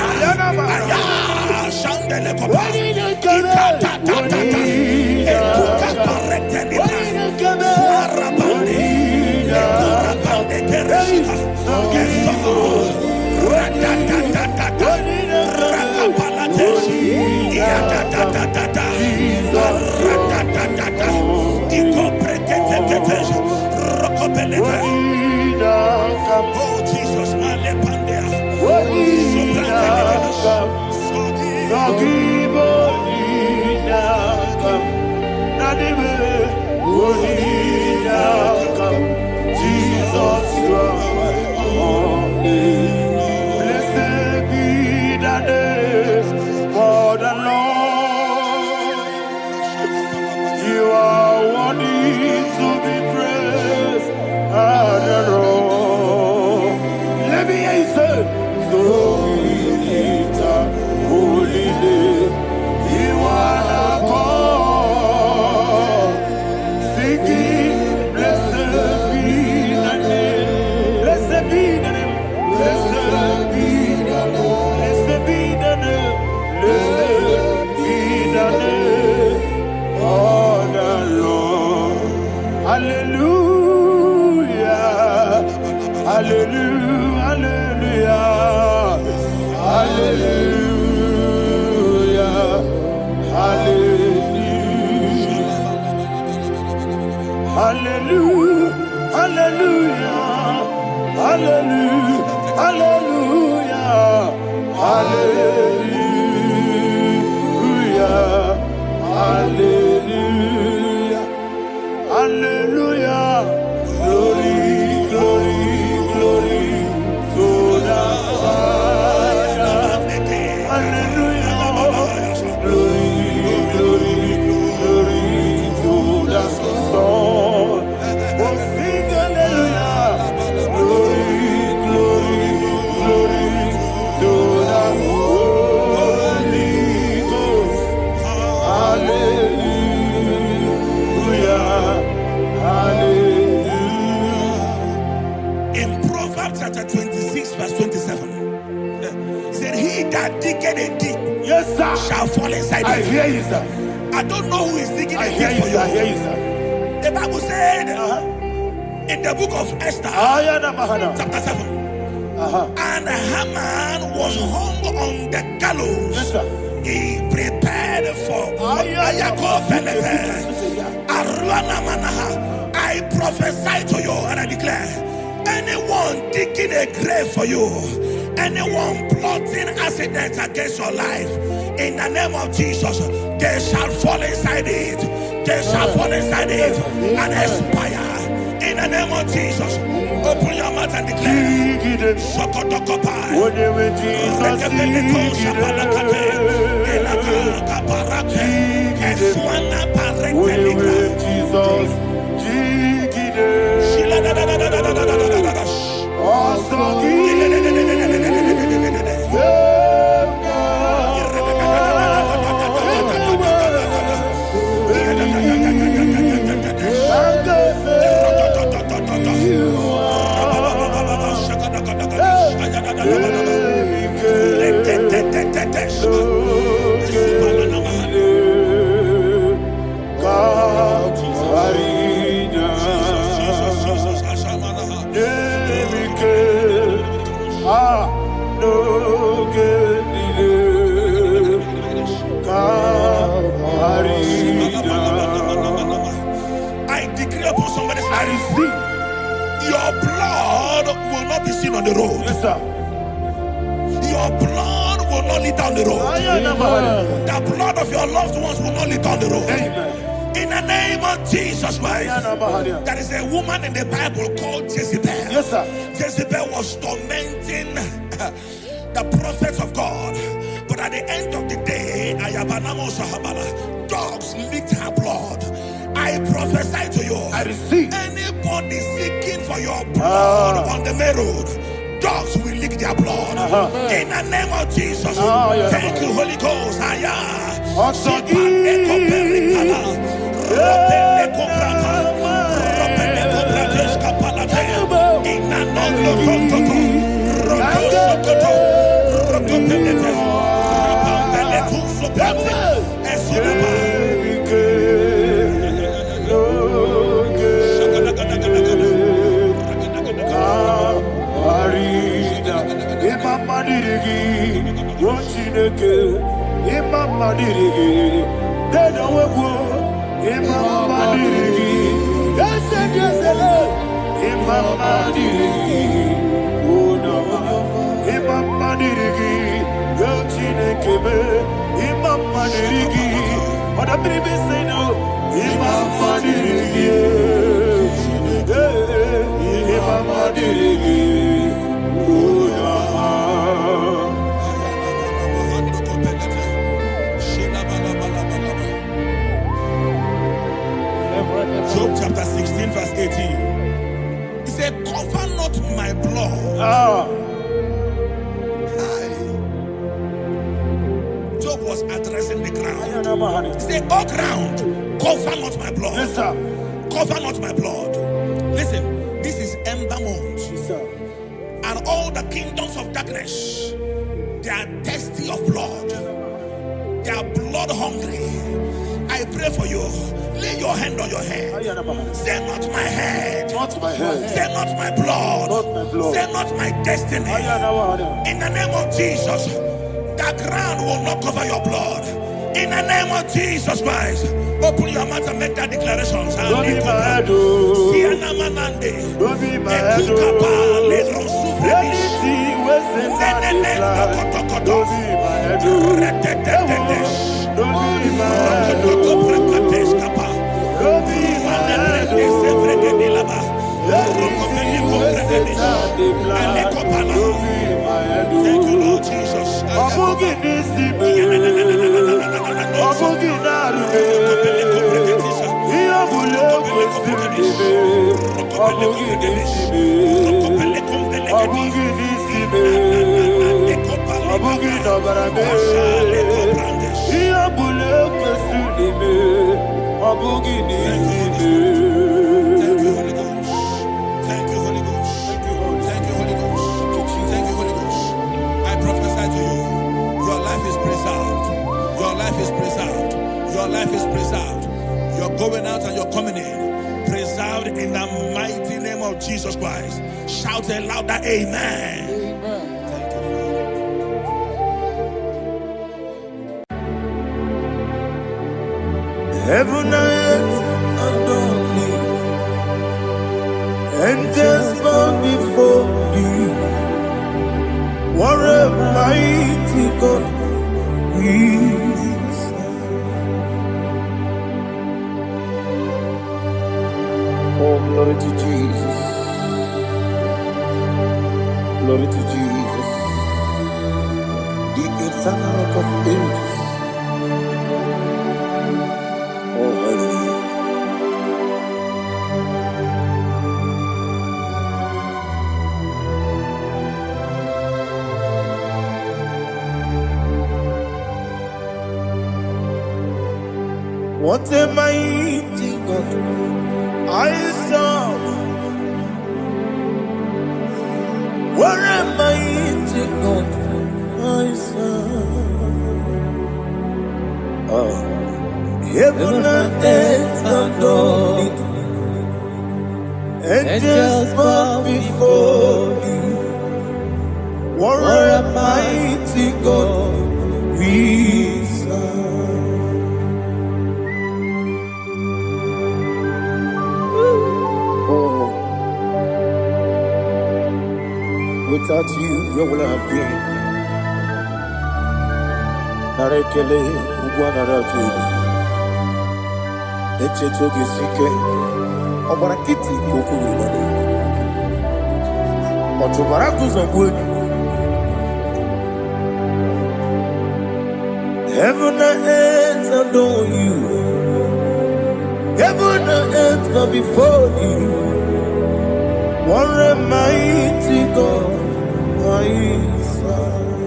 Oh Jesus, Jesus, you are my only. Blessed be the name for the Lord. You are worthy to be praised and adored. Let me hear you say, so we lift up holy name. You are the God. Singing, blessed be the name. Blessed be the name. Blessed be the name. Blessed be the name. Blessed be the name of the Lord. Hallelujah. Hallelujah. Hallelujah. Hallelujah. Hallelujah. Hallelujah. Hallelujah. Hallelujah. Hallelujah. Hallelujah. Hallelujah. Glory, glory, glory to the Father. Hallelujah. Glory, glory, glory to the Son. Oh, sing hallelujah. Glory, glory, glory to the Holy Ghost. Hallelujah. Hallelujah. In Proverbs chapter 26, verse 27, he said, he that diggeth a deep, Yes, sir, shall fall inside I it. hear you, sir. I don't know who is digging I a hear deep you, for sir. I hear you. you, sir. The Bible said in the book of Esther, chapter 7, and Haman was hung on the gallows. Yes, sir. He prepared for I prophesy to you and I declare, anyone digging a grave for you, anyone plotting accidents against your life, in the name of Jesus, they shall fall inside it. They shall fall inside it and expire. In the name of Jesus, open your mouth and declare. Shokotokopai. receive. Your blood will not be seen on the road. Yes, sir. Your blood will not lead down the road. The blood of your loved ones will not lead down the road. Amen. In the name of Jesus Christ. There is a woman in the Bible called Jezebel. Yes, sir. Jezebel was tormenting the prophets of God. But at the end of the day, dogs licked her blood. I prophesy to you. I receive. Anybody seeking for your blood on the main road, dogs will lick their blood. In the name of Jesus. Thank you, Holy Ghost. Job chapter 16 verse 18. He said, cover not my blood. Job was addressing the ground. He said, oh ground, cover not my blood. Yes, sir. Cover not my blood. Listen, this is ember month. Yes, sir. And all the kingdoms of darkness, they are thirsty of blood. They are blood hungry. I pray for you. Lay your hand on your head. Say not my head. Not my head. Say not my blood. Not my blood. Say not my destiny. In the name of Jesus, the ground will not cover your blood. In the name of Jesus Christ, open your mouth and make that declaration. Don't be mad, oh. Don't be mad, oh. Anything was in that decline. Don't be mad, oh. Don't be mad, oh. Don't be mad, oh. Anything was in that decline. Don't be mad, oh. Thank you, Lord Jesus. Your life is preserved. You're going out and you're coming in. Preserved in the mighty name of Jesus Christ. Shout a louder amen. Amen. Thank you, Father. Heaven and earth adore me, angels bow before thee. What a mighty God we Oh, glory to Jesus. Glory to Jesus. The eternal rock of ages. Oh, hallelujah. What a mighty God I serve. What a mighty God I serve. Heaven and earth adore it. Angels bow before you. What a mighty God we serve. Oh, Without you, where would I have been? Narekele, Ugwanaratu. Echetoge Sike. Obarakiti, Kokuru. Otobaraku Zangwe. Heaven and earth adore you. Heaven and earth bow before you. What a mighty God I serve.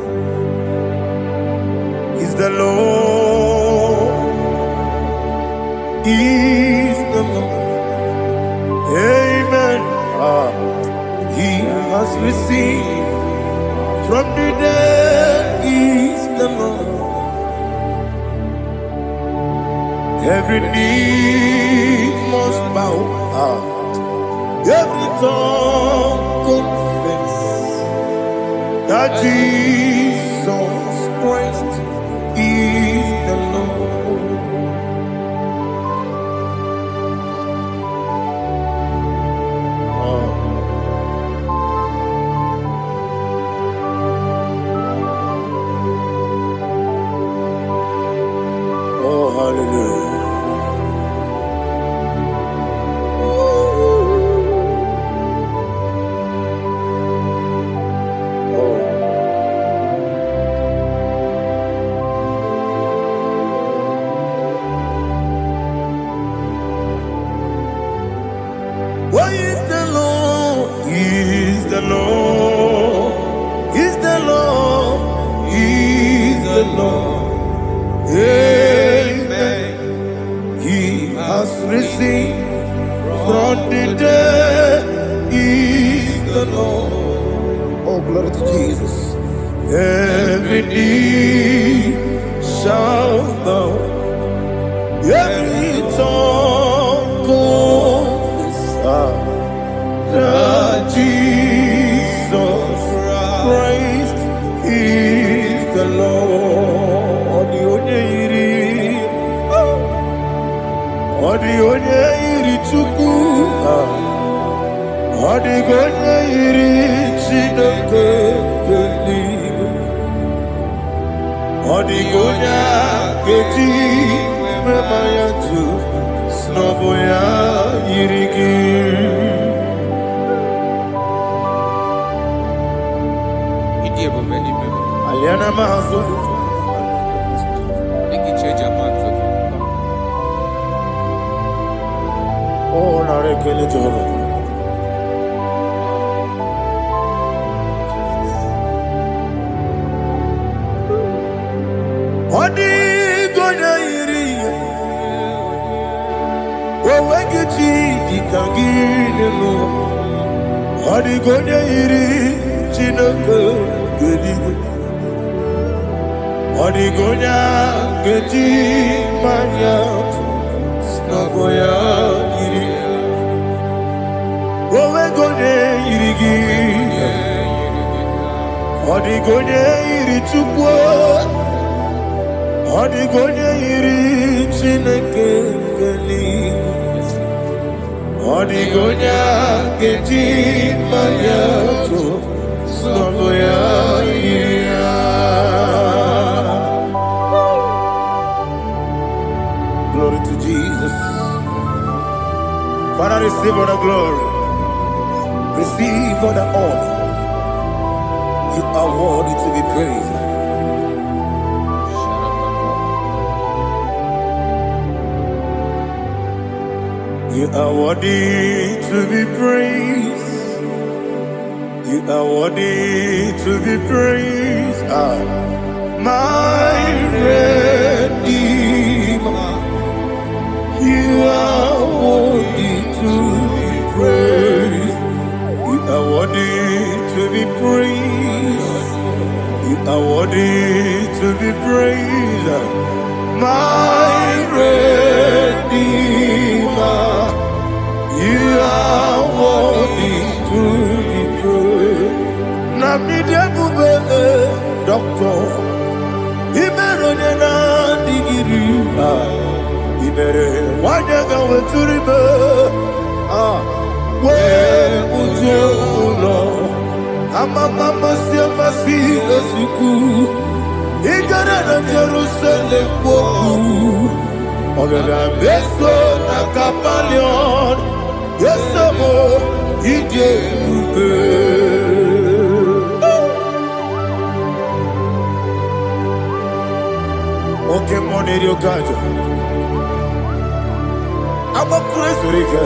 Is the Lord. Is the Lord. Amen. He has received from the dead. Is the Lord. Every knee must bow. Every tongue confess that Jesus Christ is the Lord. Oh, hallelujah. Why is the Lord? Is the Lord? Is the Lord? Is the Lord? Amen. He has risen from the dead. Is the Lord? Oh, glory to Jesus. Every knee shall bow. Every tongue confess that Jesus Christ is the Lord. The onye iri Chukwu, the onye iri Chineke eluigwe, the onye keji mema ya tu snobo ya iri gị. Aliana mazo. Oh, narekele Jehovah. Odi gonya iri. Owegi chi dikagine mo. Odi gonya iri Chineke eluigwe. Odi gonya keji manya snogo ya iri. Owe gonya iri gi. Odi gonya iri Chukwu. Odi gonya iri Chineke eluigwe. Odi gonya keji manya snogo ya iri. Glory to Jesus. Father, receive all the glory. Receive all the honor. You are worthy to be praised. You are worthy to be praised. You are worthy to be praised. My Redeemer. You are worthy to be praised. You are worthy to be praised. You are worthy to be praised. My Redeemer. You are worthy to be praised. Namidebube, Doctor. Imeronena digiri. Ibere wanyaga weturibe we ujo ulo Amama siamasi esuku. Igara na Jerusalem poku. Ogada beso na kapalion. Yesamo ije ube. Oke moneri okaja. Aba praise rike.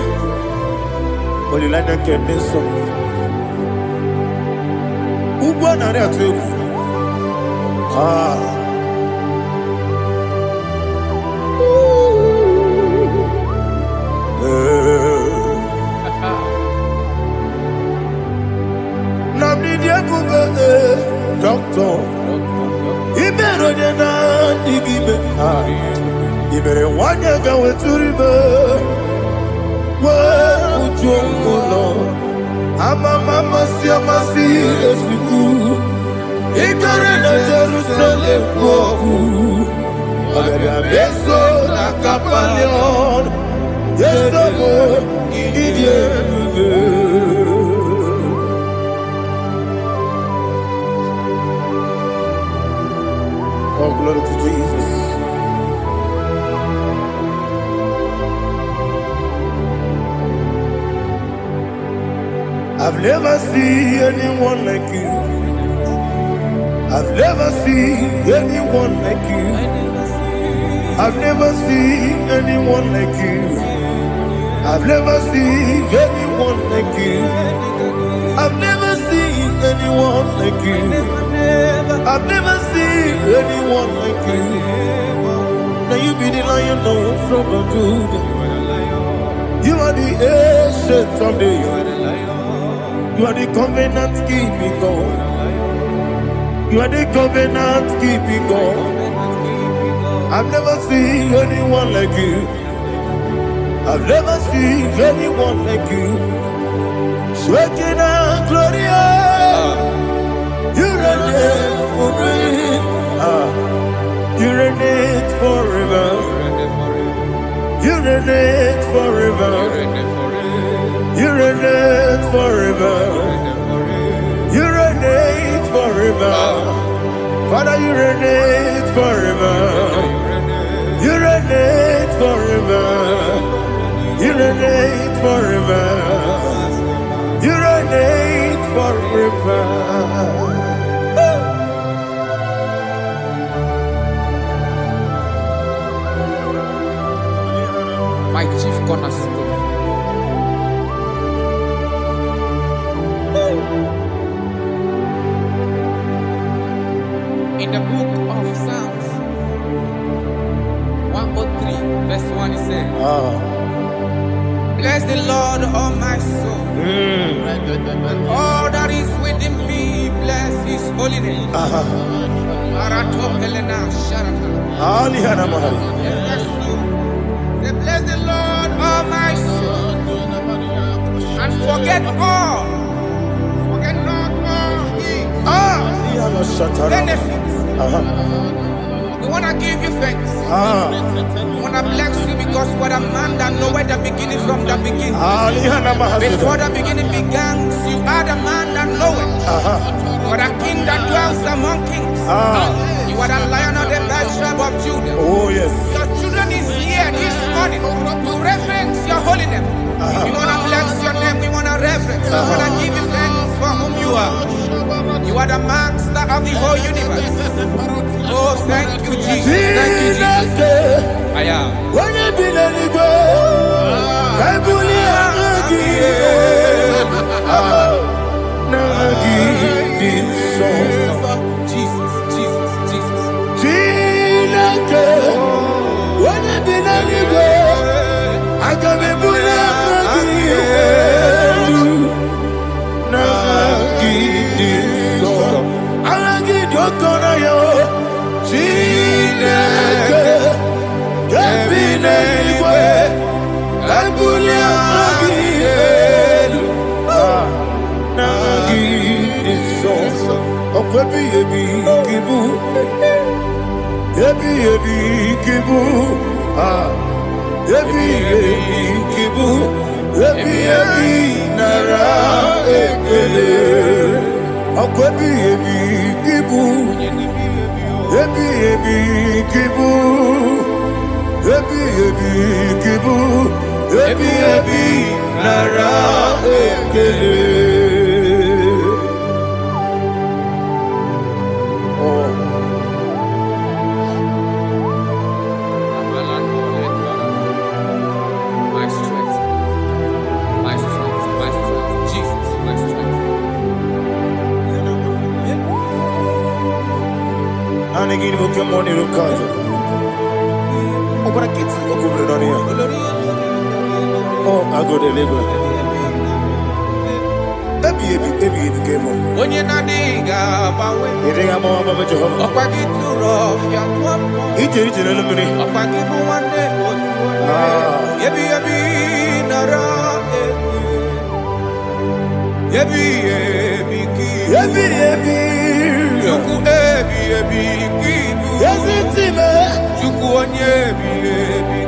Olilana keneso. Ugbo na re ategu. Doctor, Ibero de na digibe. Ibere wanya gawe turibe. Wa ujongo. Amama siamasi esuku. Igara na Jerusalem poku. Ogada beso na kapalion. Yesamo idie ube. Oh, glory to Jesus. I've never seen anyone like you. I've never seen anyone like you. I've never seen anyone like you. I've never seen anyone like you. I've never seen anyone like you. I've never seen anyone like you. Now you be the lion from the Judah. You are the ancient of days. You are the covenant keeping God. You are the covenant keeping God. I've never seen anyone like you. I've never seen anyone like you. Shaking and glorious. You reign for me. You reign forever. You reign forever. You reign forever. You reign forever. Father, you reign forever. You reign forever. You reign forever. You reign forever. My chief cornerstone. In the book of Psalms 103, verse 1, it says, bless the Lord, all my soul, and all that is within me, bless his holy name. Bless the Lord, all my soul, and forget not all his benefits. We want to give you thanks. We want to bless you because what a man that knoweth the beginning from the beginning. Before the beginning began, you are the man that knoweth. You are the king that dwells among kings. You are the lion of the tribe of Judah. Oh yes. Your children is here this morning to reverence your holy name. We want to bless your name. We want to reverence. We want to give you thanks for whom you are. You are the master of the whole universe. Oh, thank you, Jesus. Thank you, Jesus. I am. Jesus, Jesus, Jesus. Akwebi ebi kibu, ebi kibu, ebi kibu, ebi nara ekele. Anegini Pokemon Rukaja. Open a kit, Okubri on here. Oh, I go to Lego. Baby, came on. When you're not diga, Bawe, Eating a mama of Jehovah. Opaki to rough, Yakwam, Each eliminate. Opaki one day, Yebi, Nara, Yebi, Juku ebi kibu. Yes, it's him. Juku onyebi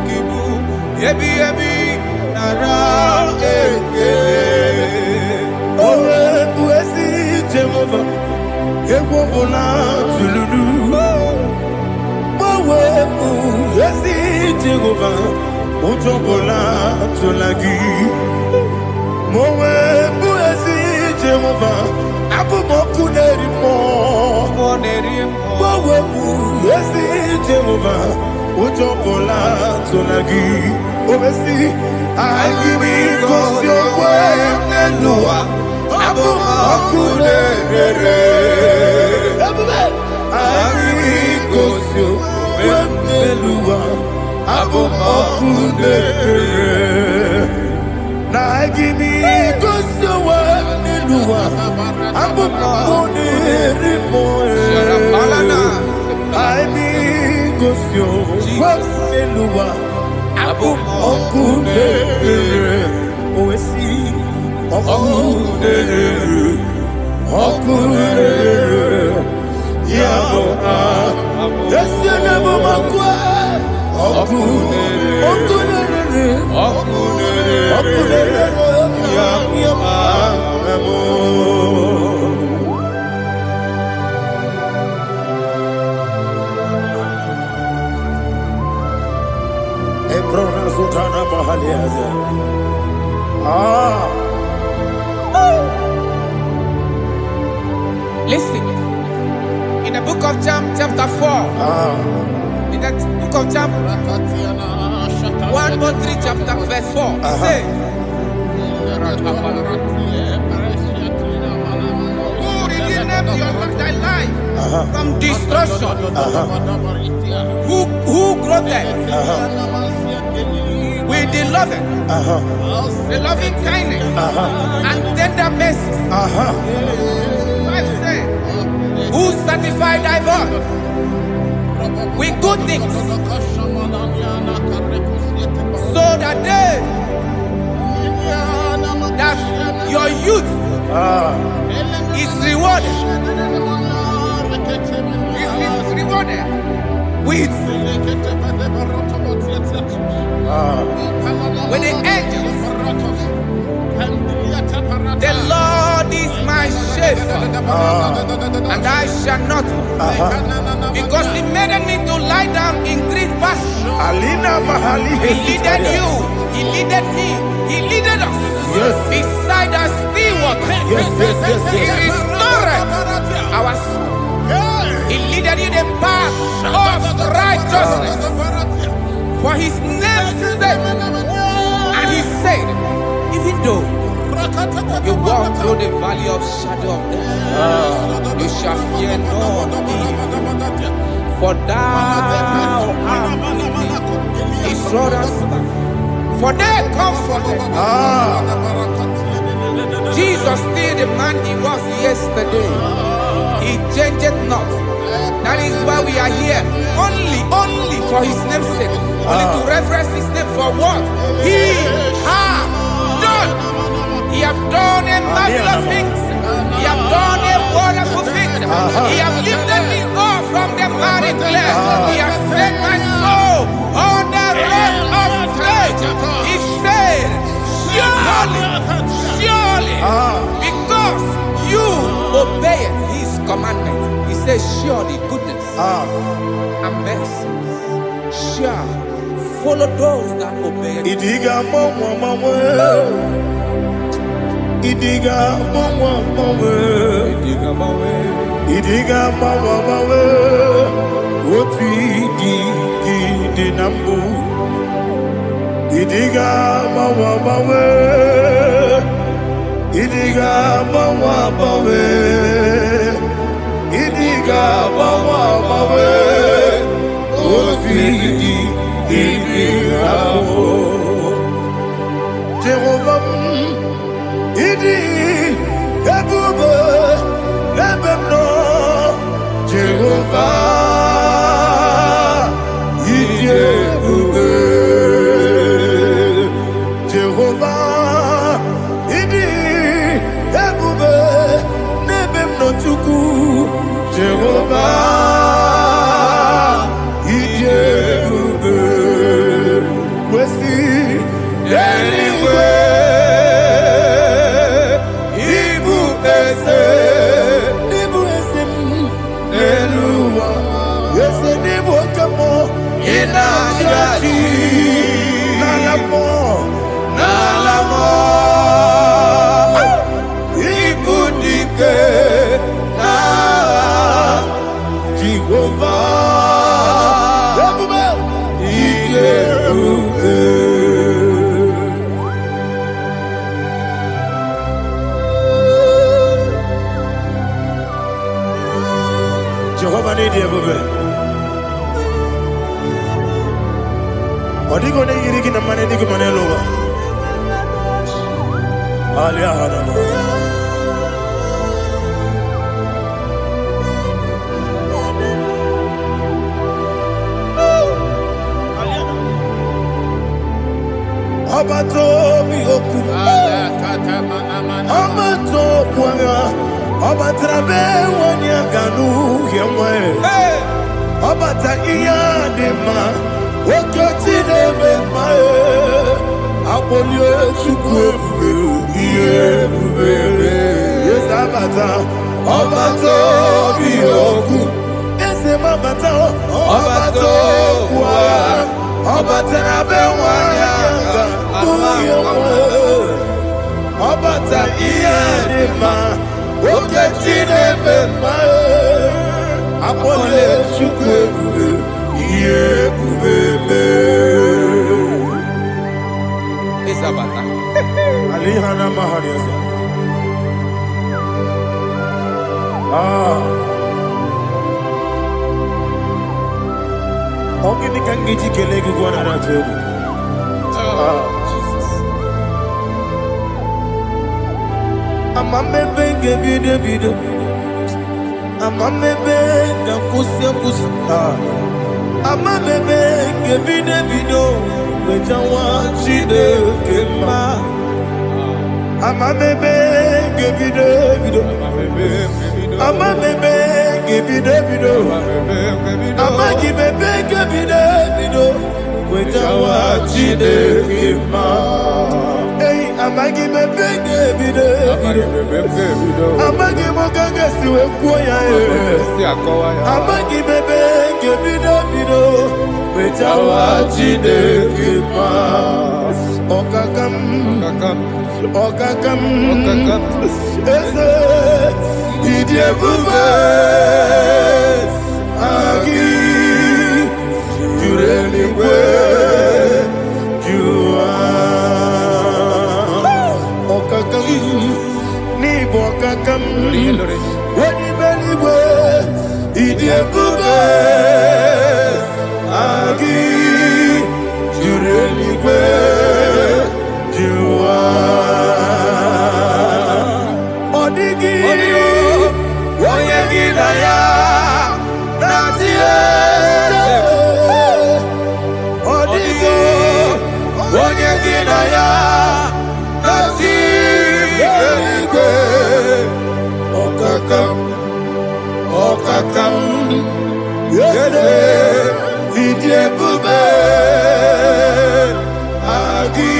kibu. Ebi nara ekele. Owe buesi Jehovah. Ewobola tululu. Owe buesi Jehovah. Ojobola tulagi. Owe buesi Jehovah. Abumoku nerimo. Bawebu esi Jehovah. Ojobola tolagi. Obesi agimi kosyo wenelua. Abumoku nerere. Agimi kosyo wenelua. Abumoku nerere. Na agimi kosyo wenelua. Abumoku nerimo. Aibi gosyo waselua abu okune oesi okune yabo yesene bomakwa okune yabo Listen, in the book of John, chapter 4, in the book of John 1:3, chapter verse 4, it says, who redeemed thy life from destruction? Who clothed with the loving kindness and tender mercy. Who satisfied thy voice with good things, so that your youth is rewarded. Is rewarded with the angels. The Lord is my shepherd, and I shall not want, because He made me to lie down in green pastures. He leaded you, He leaded me, He leaded us beside the still waters. He restored our soul. He leaded you the path of righteousness for His name's sake. And He said, even though you walk through the valley of shadow of death, you shall fear no evil, for thou art with me. His rod and staff, for they comforted. Jesus still the man He was yesterday. He changed not. That is why we are here. Only for His name's sake. Only to reverence His name for what He has done. He has done a marvelous things. He has done a wonderful thing. He has lifted me up from the miry clay. He has set my soul on the rock of faith. He said, surely, because you obey says, surely goodness and mercy shall follow those that obey. Idiga mama, Idiga mama, Idiga mama, what we di nambu. Idiga mama, Idiga mama, Idiga mama, what we Jehovah, Idi, Ebube, Ebemno, Jehovah, Idi, Ebube, Jehovah, Idi, Ebube, Nebemno Chuku, Jehovah, Idi, Ebube, Wesi, anyway. Jehovah need you, baby. Odigo ne yirigi na mane digo mane lowa. Alia hadama. Abato mi oku. Abato kwanga. Abatrabe wanya ganu yemwe. Abata iya dema. Okoti nebe mae. Apolio chukwe iye bubere. Yes abata. Abato mi oku. Ese mabata. Abato kwa. Abatrabe wanya ganu yemwe. Abata iya dema. Okoti nebe mae. Apolio chukwe iye bubere. Isabata. Alihana mahariasa. Ogini kangiji kelegu gwana ratubu. Jesus. Amamebe ngebido. Amamebe ngakusia. Amamebe ngebido. Wejawa chide kema. Amamebe ngebido. Amamebe ngebido. Amagibebe ngebido. Wejawa chide kema. Hey, amagibebe ngebido. Amagimogaga siwe kuya. Amagibebe ngebido. Wejawa chide kema. Okakam. Ese idie bube. Agi jureni kwe jua. Okakam ni bokakam. Wadi beli kwe idie bube. Agi jureni kwe jua. Odigi oyegi na ya natie. Odigi oyegi na ya natie. Okakam yede idie bube. Agi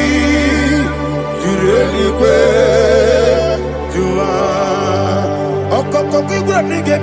jureli kwe jua. Okoko kigura nige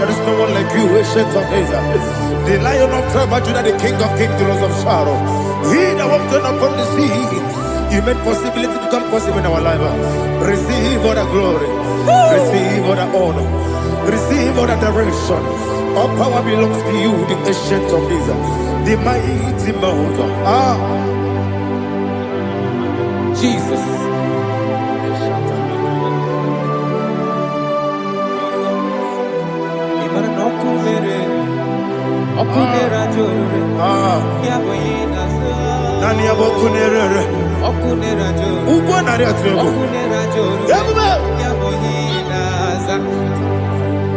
There is no one like you, ancient of days. The Lion of tribe of Judah, the King of kings, the Rose of Sharon. He that walked upon the sea. You made possibility to come possible in our life. Receive all the glory. Receive all the honor. Receive all the direction. All power belongs to you, the ancient of days, the mighty mountain. Jesus.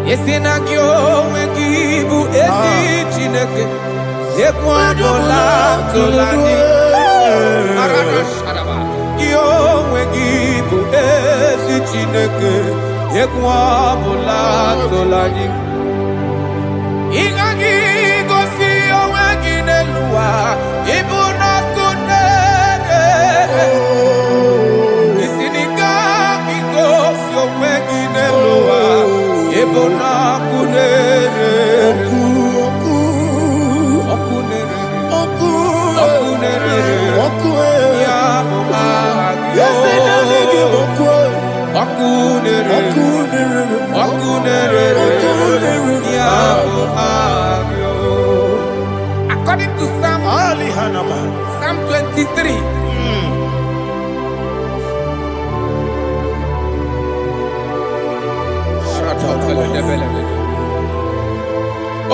Yesinagyo wekibu esi chineke yekwadola tolani arashadaba yo wekibu esi chineke yekwadola tolani ingagi gosi yo wekineluwa ibuna kunere isinika gosi yo wekineluwa ibuna kunere According to Psalm 23.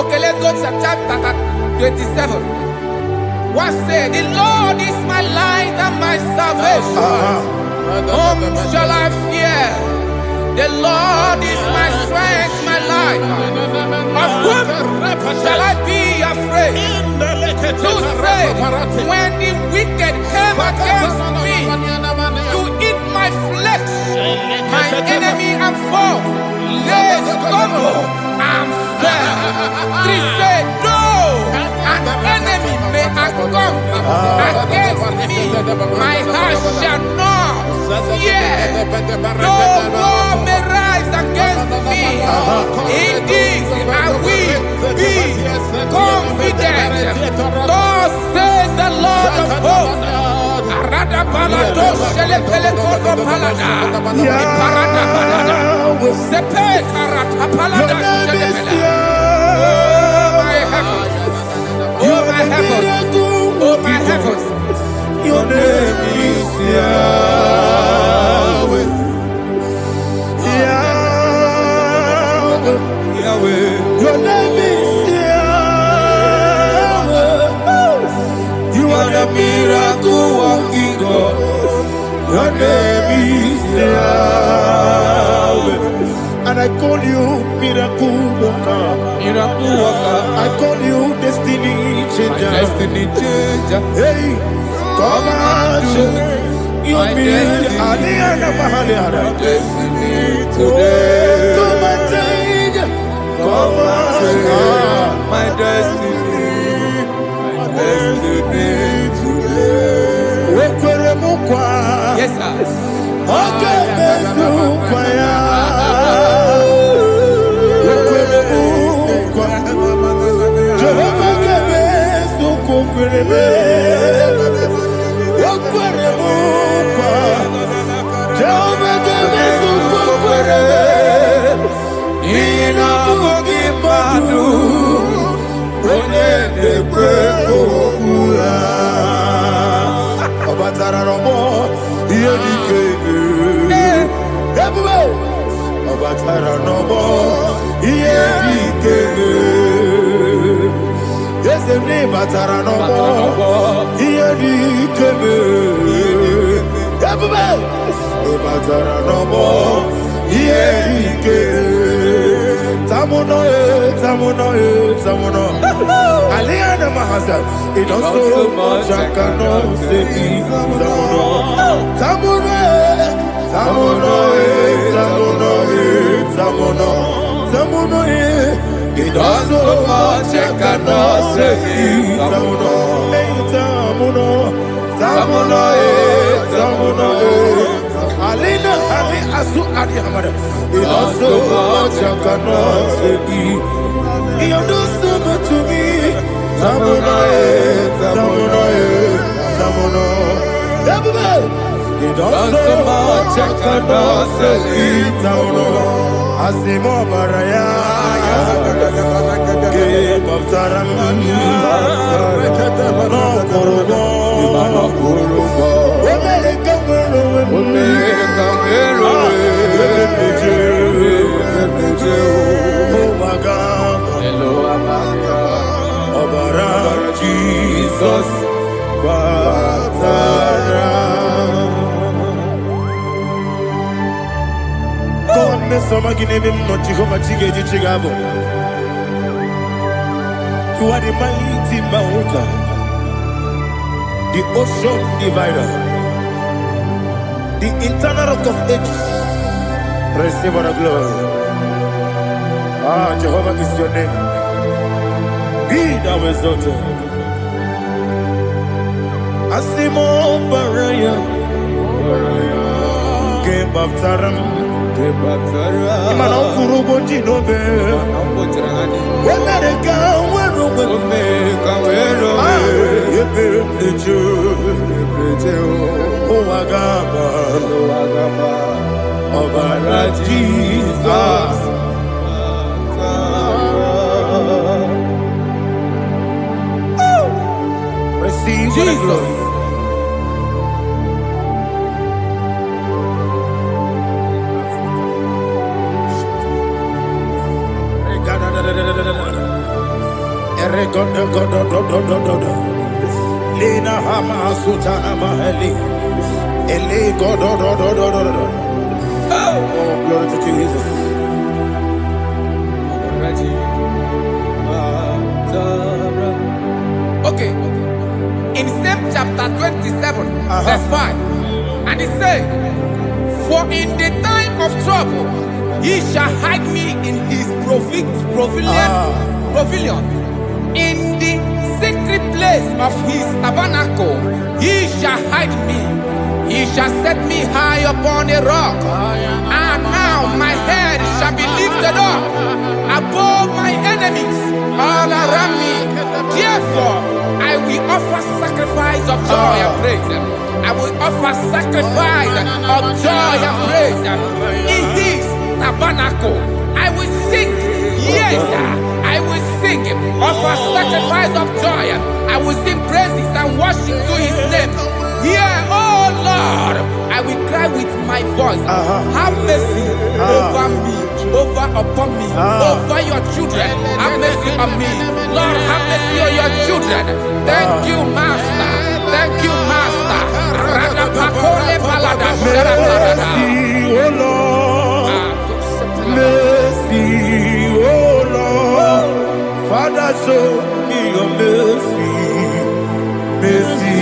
Okay, let's go to chapter 27. What said? The Lord is my light and my salvation. Whom shall I fear? The Lord is my strength, my life. Of whom shall I be afraid? To say, when the wicked came against me to eat my flesh, my enemy and foe, they stumble and fell. Three said, no, an enemy may have come against me, my heart shall not fear. No war may rise against me. In this I will be confident. Thus says the Lord of hosts. Arada palado shele pele kodo palada. Iparada palada. Sepe karata palada shele pele. Oh my heavens. Oh my heavens. Your name is Yahweh. Yahweh. Your name is Yahweh. You are the miracle working God. Your name is Yahweh. And I call you miracle worker. Miracle worker. I call you destiny changer. My destiny changer. Hey, come on, my destiny. My Destiny today. Come on, change. Come on, my destiny. My destiny today. Yes, sir. Okay, Jehovah. birime. Okwere mukwa. Jehovah gave us okwere. Ina bogi madu. Onye nekwe kokura. Obatara romo. Iye dikebe. Obatara nobo. Iye dikebe. Yesemi batara nobo. Iye dikebe. Ebube. Batara nobo. Iye dikebe. Tamuno tamuno tamuno. Aliana mahasa. It does so much I cannot say. Tamuno. Tamuno. Tamuno. Tamuno. Tamuno. Tamuno. It does so much I cannot say. Tamuno. Tamuno. Tamuno. Tamuno. Alina Ali Asu Adi Hamada. It does so much I cannot say. You do so much to me. Tamuno. Tamuno. Tamuno. It does so much I cannot say. Tamuno. Asimo Baraya. Give up Taram. No Kurugo. Jesus, God, Miss Somaginevim, not Jehovah Chigati Chigabo. You are the mighty mountain, the ocean divider, the internal rock of ages. Receive the glory. Ah, Jehovah is your name. Be thou exalted. Asimo Baraya, Game of Taram, Imano Kurubo Jinobe, America, where you build the Jew, oh Agaba, Obara Jesus. Receive Jesus. Lena Hama Sutana Maheli. Ele God. Oh, glory to Jesus. Okay. In same chapter 27, verse 5, and it says, for in the time of trouble, he shall hide me in his pavilion. In the secret place of his tabernacle, he shall hide me. He shall set me high upon a rock. And now my head shall be lifted up above my enemies all around me. Therefore, I will offer sacrifice of joy and praise. I will offer sacrifice of joy and praise. In his tabernacle, I will sing. Yes, I will sing. Offer sacrifice of joy. I will sing praises and worship to his name. Here, oh Lord, I will cry with my voice. Have mercy over me, upon me, over your children. Have mercy on me. Lord, have mercy on your children. Thank you, Master. Thank you, Master. Mercy, oh Lord. Mercy, oh Lord. Father, show me your mercy. Mercy,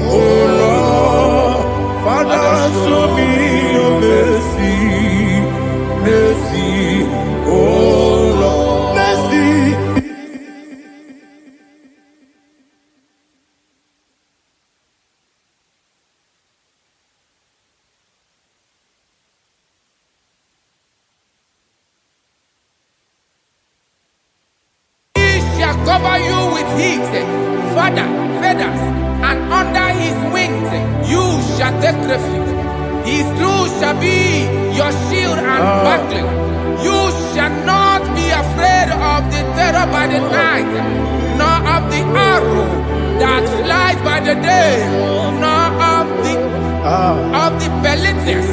oh Lord. Father, show me your mercy. Mercy, oh Lord. Mercy. He shall cover you with heat, feathers, and under his wings you shall take refuge. His truth shall be your shield and buckler. You shall not be afraid of the terror by the night, nor of the arrow that flies by the day, nor of the pestilence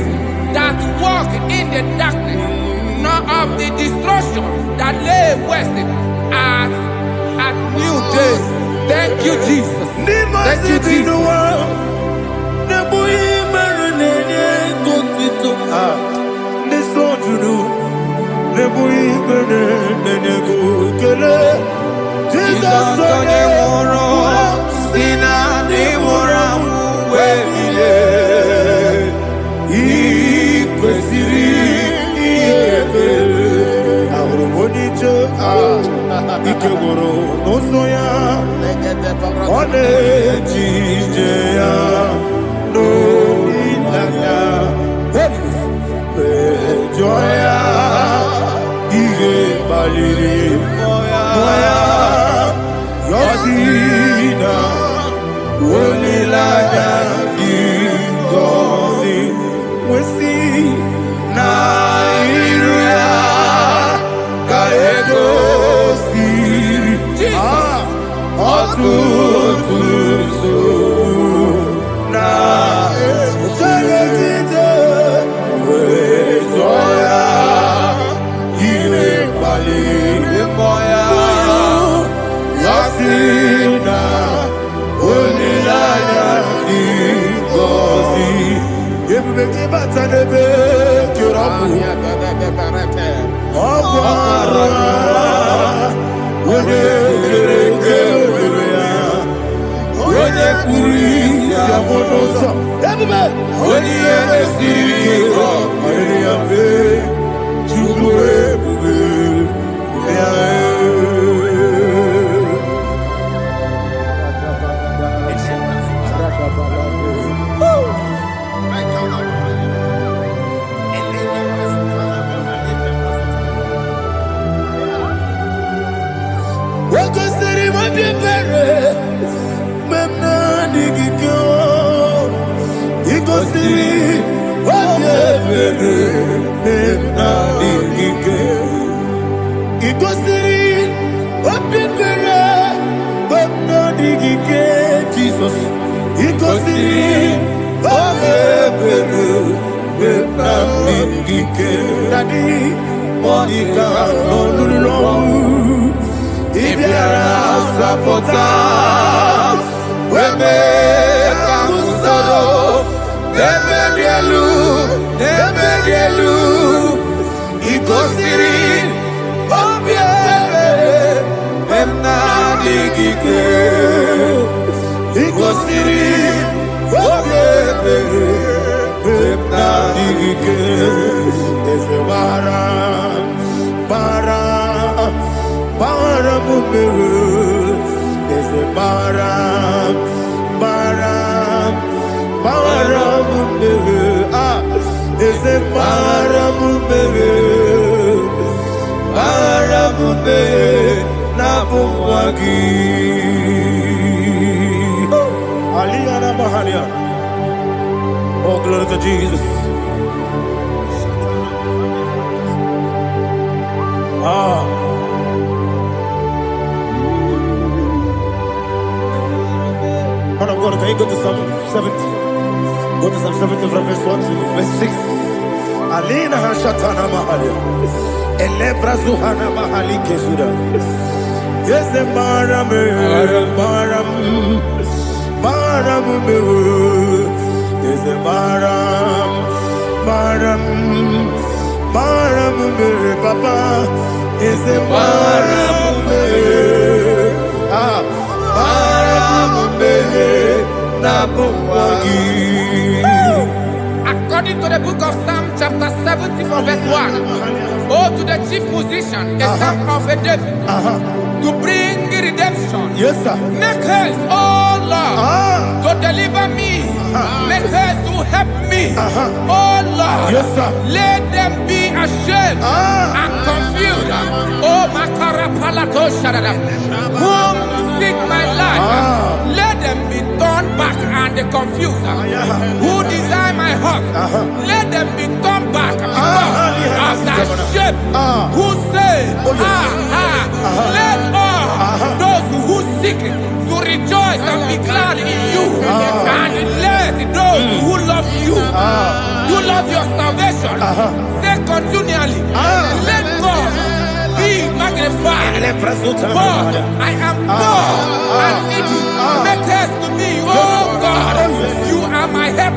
that walk in the darkness, nor of the destruction that lay waste at new day. Thank you, Jesus. Thank you, Jesus. Oh, glory to Jesus. Man of God, can you go to Psalm 70? Go to Psalm 70 from verse 1 to verse 6. Alina Hashatana Mahalia. Elebra Zuhana Mahali Kesuda. Yes, the Maram, is the Maram, Papa, is the Maram, According to the book of Psalm chapter 70 from verse 1, oh, to the chief musician, a son of a David, to bring redemption. Yes, sir. Make haste, oh Lord, to deliver me. Make haste to help me. Oh Lord, yes, sir. Let them be ashamed and confused. Oh, Makara Palato Shadada. Whom seek my life, let them be turned back and confused. Who desire my heart, let them be turned back because of that shame. Who say, let all those who seek to rejoice and be glad in you, and let those who love you, who love your salvation, say continually, let God be magnified. God, I am poor and needy. Make haste to me, oh God. You are my help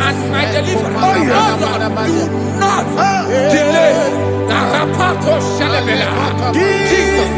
and my deliverer. Oh God, do not delay. Jesus.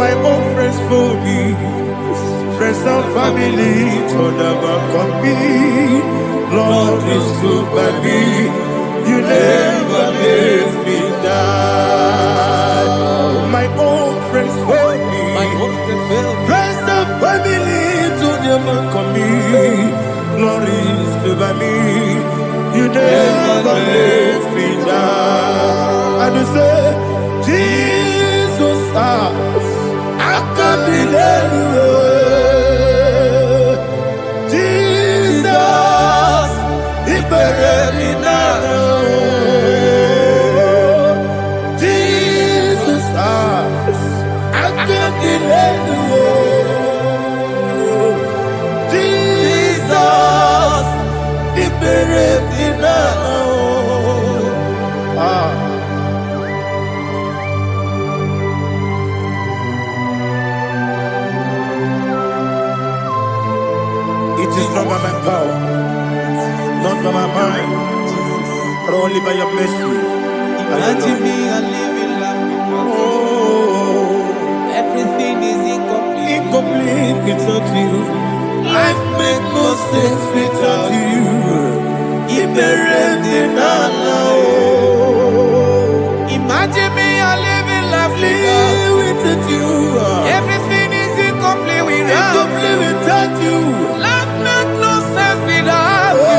My own friends for me, friends and family, told never come me. Lord is good by me, you never let me die. My own friends for me, friends and family, told never come me. Lord is good by me, you never let me die. And you say, Jesus, I can't believe you. Jesus, He buried me now. Jesus, I can't believe you. Jesus, He buried me now. It is not by my power, not by my mind, but only by your mercy. Imagine me and living life without you. Oh, Everything is incomplete. incomplete without you. Life makes no sense without you. Imagine me and living life without you. Everything is incomplete without you. Life makes no sense without you.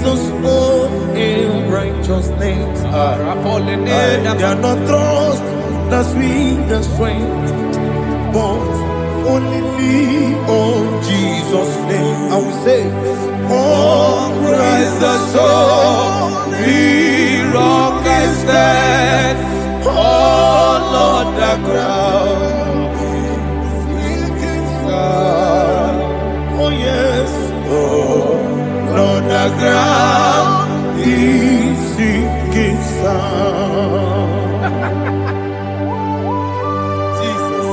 Jesus' own in righteousness. I cannot trust the sweetest strength, but only lean on Jesus' name. I will say, oh, Christ the solid rock is dead. Oh, Lord, the ground is sinking sand. Oh, yes, oh, Lord, the ground is sinking sand. Jesus,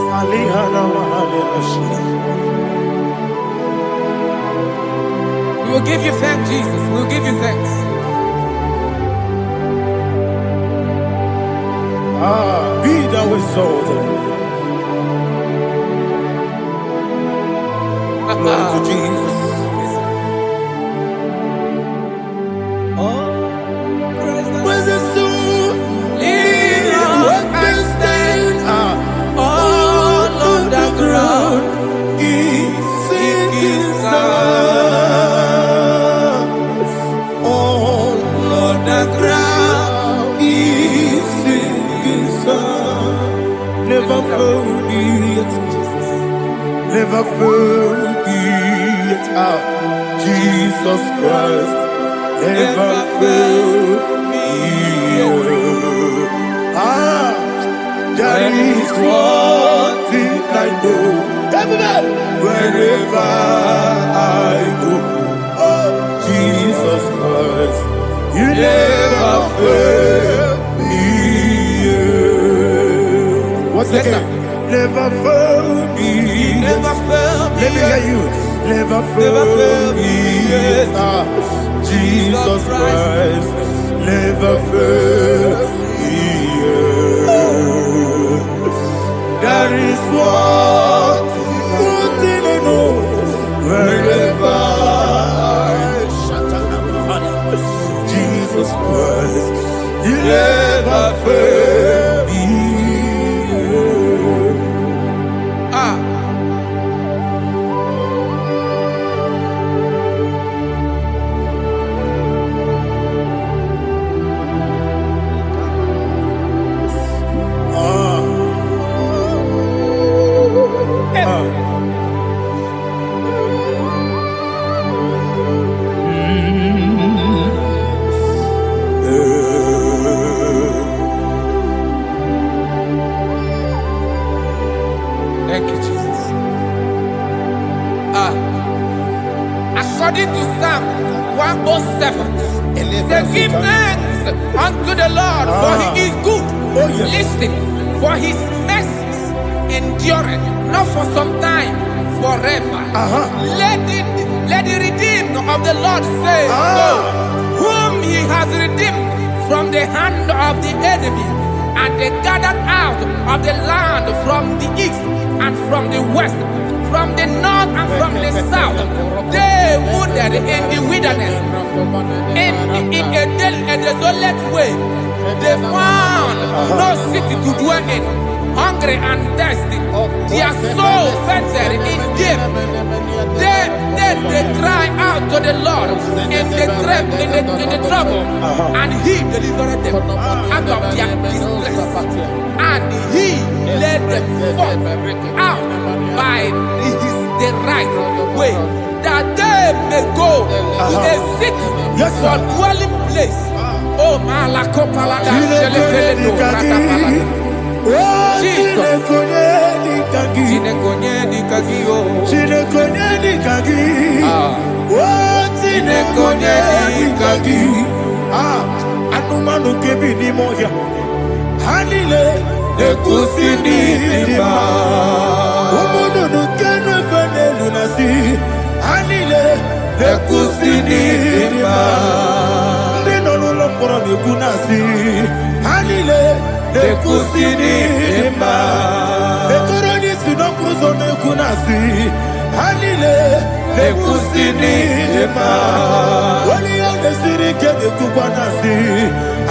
we will give you thanks, Jesus. We will give you thanks. Be thou exalted. Glory to Jesus. Where's the soul? What can stand? All on the ground is sinking sand. All on the ground is sinking sand. Never forget, never forget, Jesus Christ. Never fail me. That is one thing I know. Wherever I go, oh, Jesus Christ, you never fail me. What's again? Never fail me. Never fail me. Let me hear you. Never fail me. Jesus Christ never fails me. That is what I know. Wherever Jesus Christ, He never fails me. Thank you, Jesus. According to Psalm 107, say, give thanks unto the Lord, for He is good. Listen, for His mercies endureth, not for some time, forever. Let the redeemed of the Lord say so, whom He has redeemed from the hand of the enemy, and they gathered out of the land from the east and from the west, from the north and from the south. They wandered in the wilderness, in a desolate way. They found no city to dwell in, hungry and thirsty. Their soul fainted in death. They cry out to the Lord in the trouble, and He delivered them out of their distress, and He led them forth out by the right way, that they may go to a city for dwelling place. Oh, Malakopalada, Jesus. Anumanu kebi ni moya Hanile Ekusini nima Umudu nukenu fene lunasi Hanile Ekusini nima Nino luloporo nikunasi Hanile Ekusini nima Ekoroni sinokruzo nikunasi Hanile Ekusini nima Wali yone sirike nikubanasi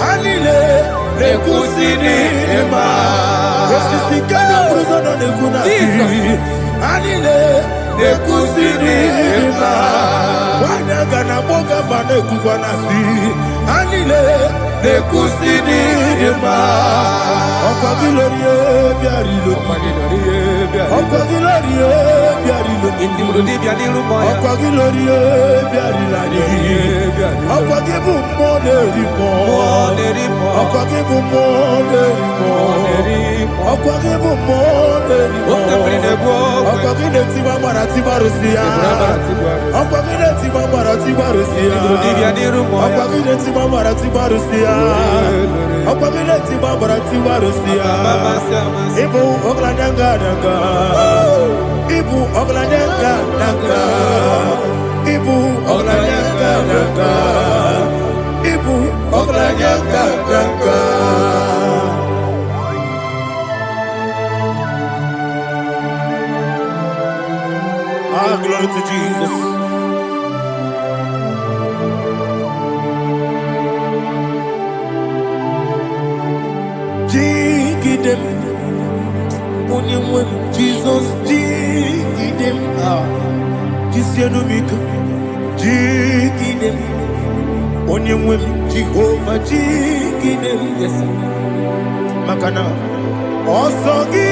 Hanile Ekusini nima Wasisikana bruzono nikunasi Hanile Ekusini nima Wanaga na boga Kubanasi, Anile, the Kusinima, Okagilorie, Biarilo, Okagilorie, Biarilo, Okagilorie, Biarilani, Okagibu Moderimo, Okagibu Moderimo, Okagibu Moderimo, Okaginetima Maratima Rusia, Okaginetima Maratima Rusia, Okaginetima Maratima Rusia, Okaginetima Maratima Rusia, Ibu Ogladanga Danga, Ibu Ogladanga Danga, Ibu Ogladanga Danga, Ibu Ogladanga Danga. Ah, glory to Jesus. Jigidem, Jesus, jigidem, Jisianumika, jigidem, Onyemwem, Jehovah, jigidem, yes, Makana, Osogi,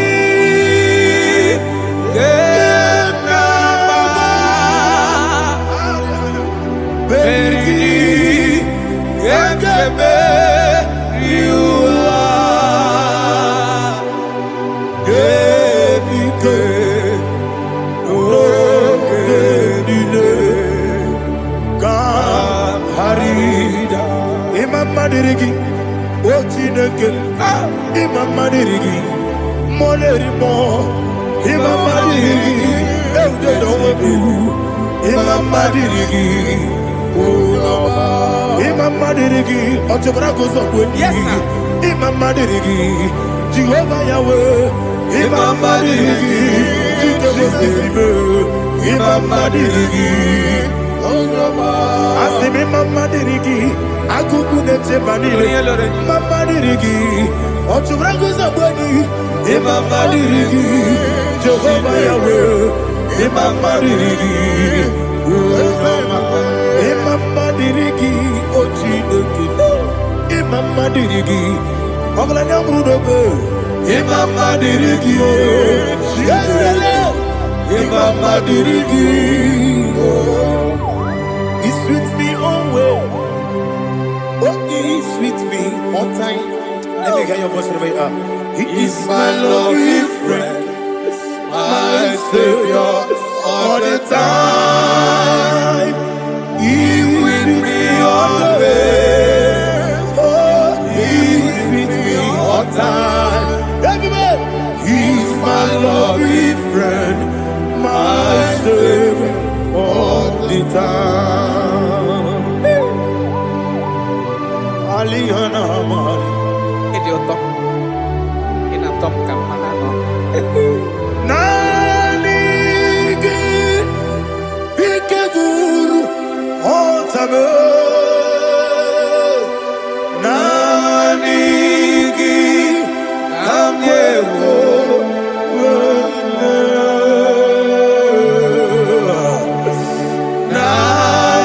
Berigi, Gekebe, Riua, Genike, Genine, Harida, Imam Madirigi, Ochineke, Imam Madirigi, Molerimo, Imam Madirigi, Eudedomu, Imam Madirigi. Imam Madirigi, Ochobragos of Winnie, Imam Madirigi, Jehovah Yahweh, Imam Madirigi, Imam Madirigi, Asim Imam Madirigi, Akukunete Manili, Imam Madirigi, Ochobragos of Winnie, Imam Madirigi, Jehovah Yahweh, Imam Madirigi, Imam Madirigi, Ochineke, Imam Madirigi, Oglanya Brudobe, Imam Madirigi, Imam Madirigi, he sweets me always, oh, he sweets me all time. Let me hear your voice wherever you are. He is my lovely friend, my Savior, all the time. He with me always. Oh, he's with me all time. Everybody, he's my lovely friend, my Savior all the time. Aliyana Mari. Idiotok. Inatok kang manano. Nanigi, Ikeguru. Otame Nanigi Kamyewo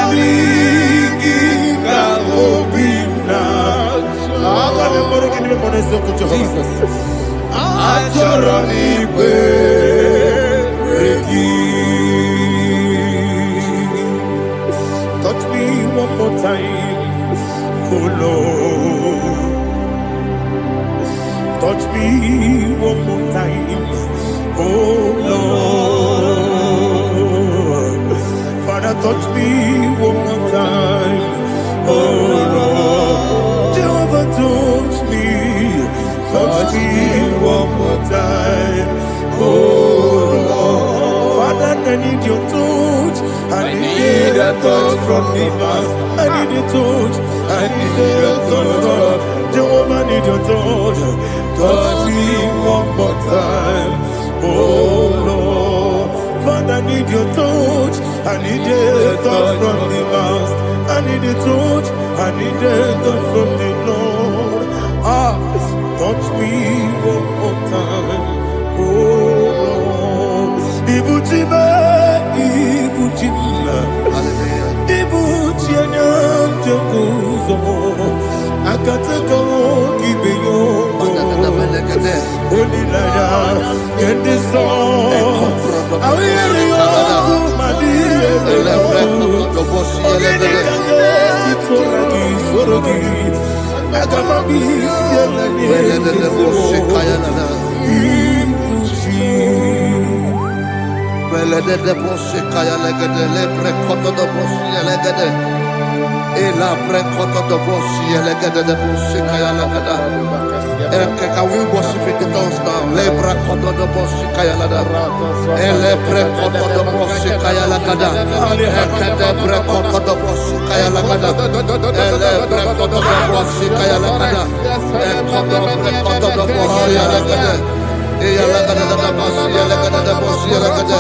Nanigi Kamobina Jesus Achoronipe touch me one more time, oh Lord. Touch me one more time, oh Lord. Father, touch me one more time, oh Lord. Jehovah, touch me one more time, oh Lord. Father, I need your touch. I need a touch from the past. I need a touch. I need a touch from Jehovah. I need your touch. Touch me one more time, oh Lord. Father, I need your touch. I need a touch from the past. I need a touch. I need a touch from the Lord. Touch me one more time, oh Lord. Ibuchime, Ibuchime, Ibuchime. kataka kibeyo onilaya kendiso awiriyo kumadiye ogene kange titoragi sorogi agamabi sielani Belede de bosse kaya legede le prekoto de bosse legede e la prekoto de bosse legede de bosse kaya legede can we worship in the tongues now? Le prekoto de bosse kaya legede e le prekoto de bosse kaya legede e de prekoto de bosse kaya legede e le prekoto de bosse kaya legede e koto prekoto de bosse legede. Ella la gana da boss, ella gana da boss, ella gana.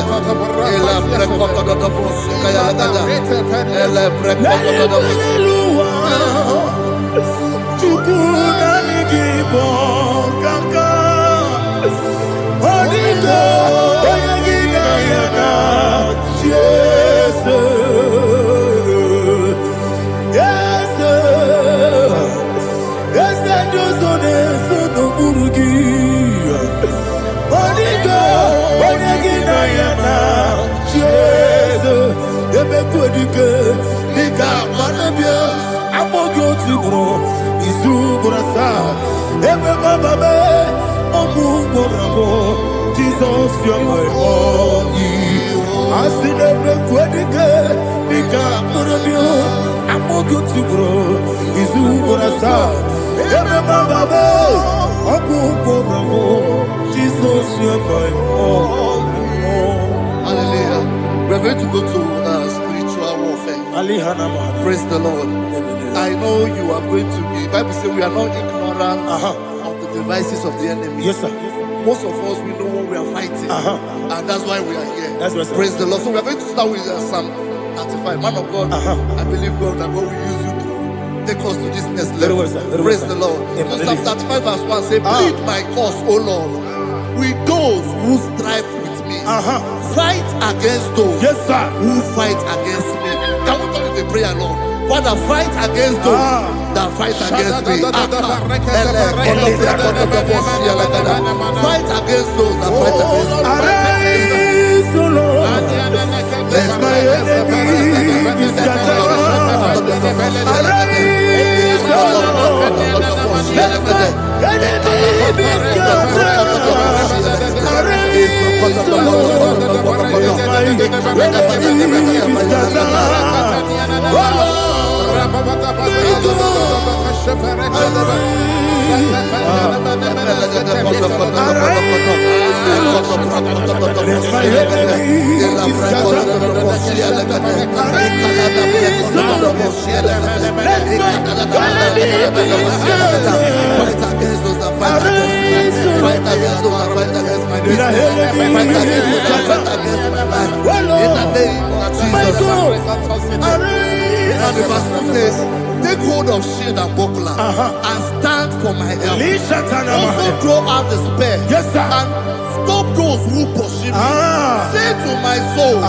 Ella precoto da boss, ella gana. Ella precoto da boss. Chukuna nigibo kaka. Onigo, oyagina yana. Yes, yes, yes. Josone sono burugi. Onigo, oyagina yana. Yes, ebe kodike, nika manabia. Amogyo tibro, izubrasa. Ebe bababe, omuborabo. Jesus, you're my only. Asinebe kodike, nika manabia. Amogyo tibro, izubrasa. Ebe bababe, omuborabo. Jesus, you're my only. Hallelujah. We're going to go to spiritual warfare. Praise the Lord. I know you are going to be. Bible says we are not ignorant of the devices of the enemy. Yes, sir. Most of us, we know what we are fighting. And that's why we are here. That's right, sir. Praise the Lord. So we are going to start with Psalm 35. Man of God, I believe God that God will use you to take us to this next level. Very well, sir. Very Praise well, the sir. Lord. Amen. So Psalm 35 verse 1 says, plead my cause, O Lord, with those who strive with me. Fight against those Yes, sir. who fight against me. Can we come with a prayer, Lord? Father, fight against those that fight against me. Fight against those that fight against me. Arise, O Lord. Let my enemy be scattered. Arise, O Lord. Let my enemy be scattered. Arise, O Lord. Let my enemy be scattered. Oh Lord. And the verse 2 says, take hold of shield and buckler and stand for my help. Also throw out the spear. Yes, sir. And stop those who pursue me. Say to my soul, I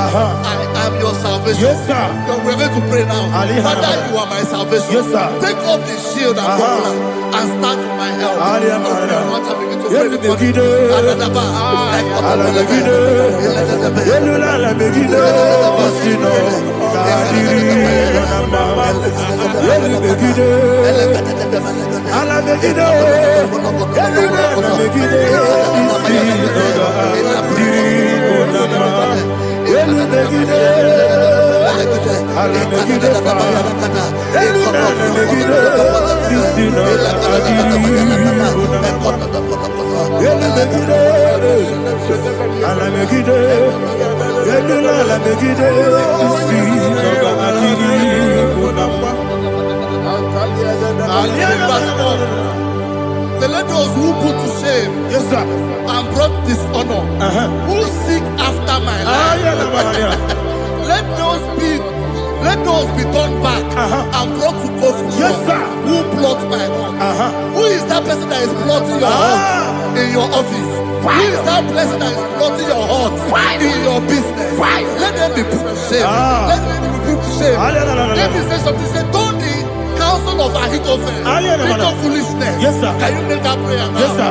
am your salvation. Yes, sir. We're going to pray now. Father, you are my salvation. Yes, sir. Take off the shield and buckler and stand for my help. Let those who put to shame, yes, sir, and brought dishonor, who seek after my life, let those be turned back and brought to confusion. Yes, sir. Who plot my hurt? Who is that person that is plotting your hurt in your office? Who is that person that is plotting your hurt in your business? Let them be put to shame. Let them be put to shame. Let me say something. Say, don't the cows son of Ahithophel, little foolishness. Yes, sir. Can you make that prayer now? Yes, sir.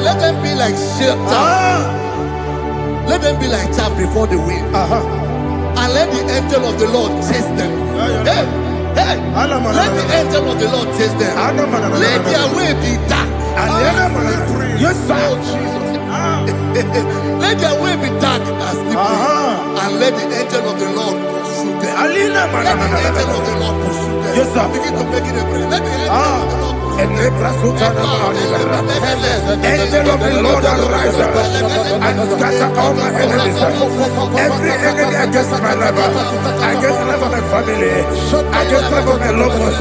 Let them be like let them be like chaff before the wind. And let the angel of the Lord chase them. Hey, let the angel of the Lord chase them. Let their way be dark. Yes, sir. Let their way be dark as slippery. And let the angel of the Lord pursue them. Let the angel of the Lord pursue them. Yes, sir. Begin to make it a prayer. Let the angel of the Lord Angel of the Lord arise and scatter all my enemies. Every enemy against my life, against the life of my family, against the life of my loved ones.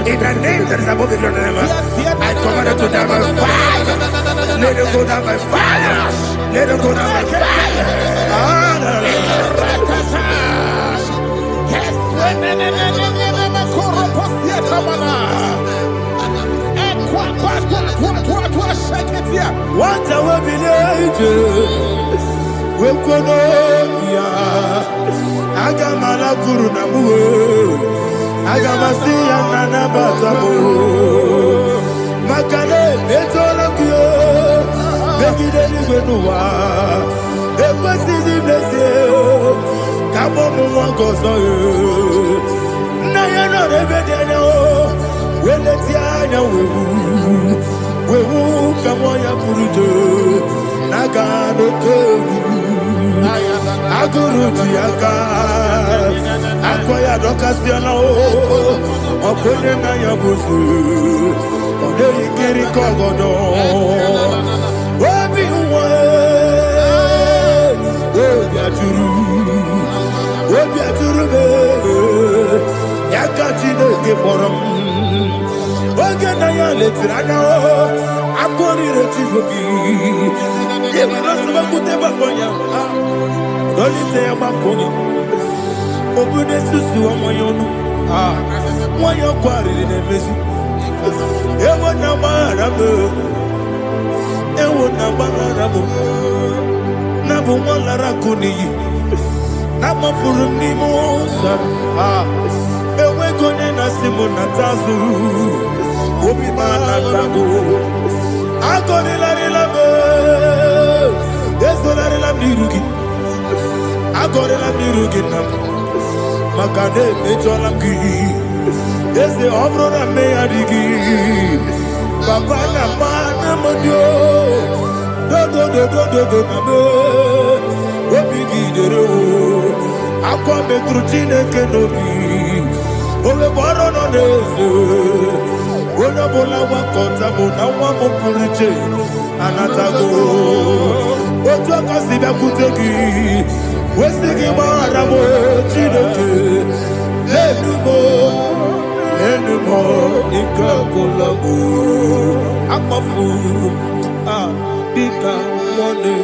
In the name that is above your name, I command it to die by fire. Let it go down by fire. Let it go down by fire. What a village, we could Agamala Guru Namu, Agamasi and Nabatamu, Makale, Betolakio, Begidani Benua, Equasi Blessio, Kabomu Gozo, Nayana Rebedano, Weletiana, Wewu kamoya purujo nagano kewu aguru jiaka akoya dokasiana o okone na yabusu ode ikiri kogodo obi uwe obi aturu be yakati no keporom oge na ya letiranya o akori retivobi yebana suba kuteba konya dolite ya makoni obude susu omoyonu moyo kwari ne mesu ewo na marabu na bu molara kuni na mafuru ni mosa ewe gone na simu na tazu obi mana tago agoni la be ezola la mirugi agoni la mirugi na makade mejola ki eze obro na me adigi papa na mana modio do na be obi gidero akwa metrutine kenobi ole boro no nezo ona bola wa kota bona wa mo purije anatago ojo akasiba kutegi wesigi mara mo chineke lenumo ikakolago akpafu bika one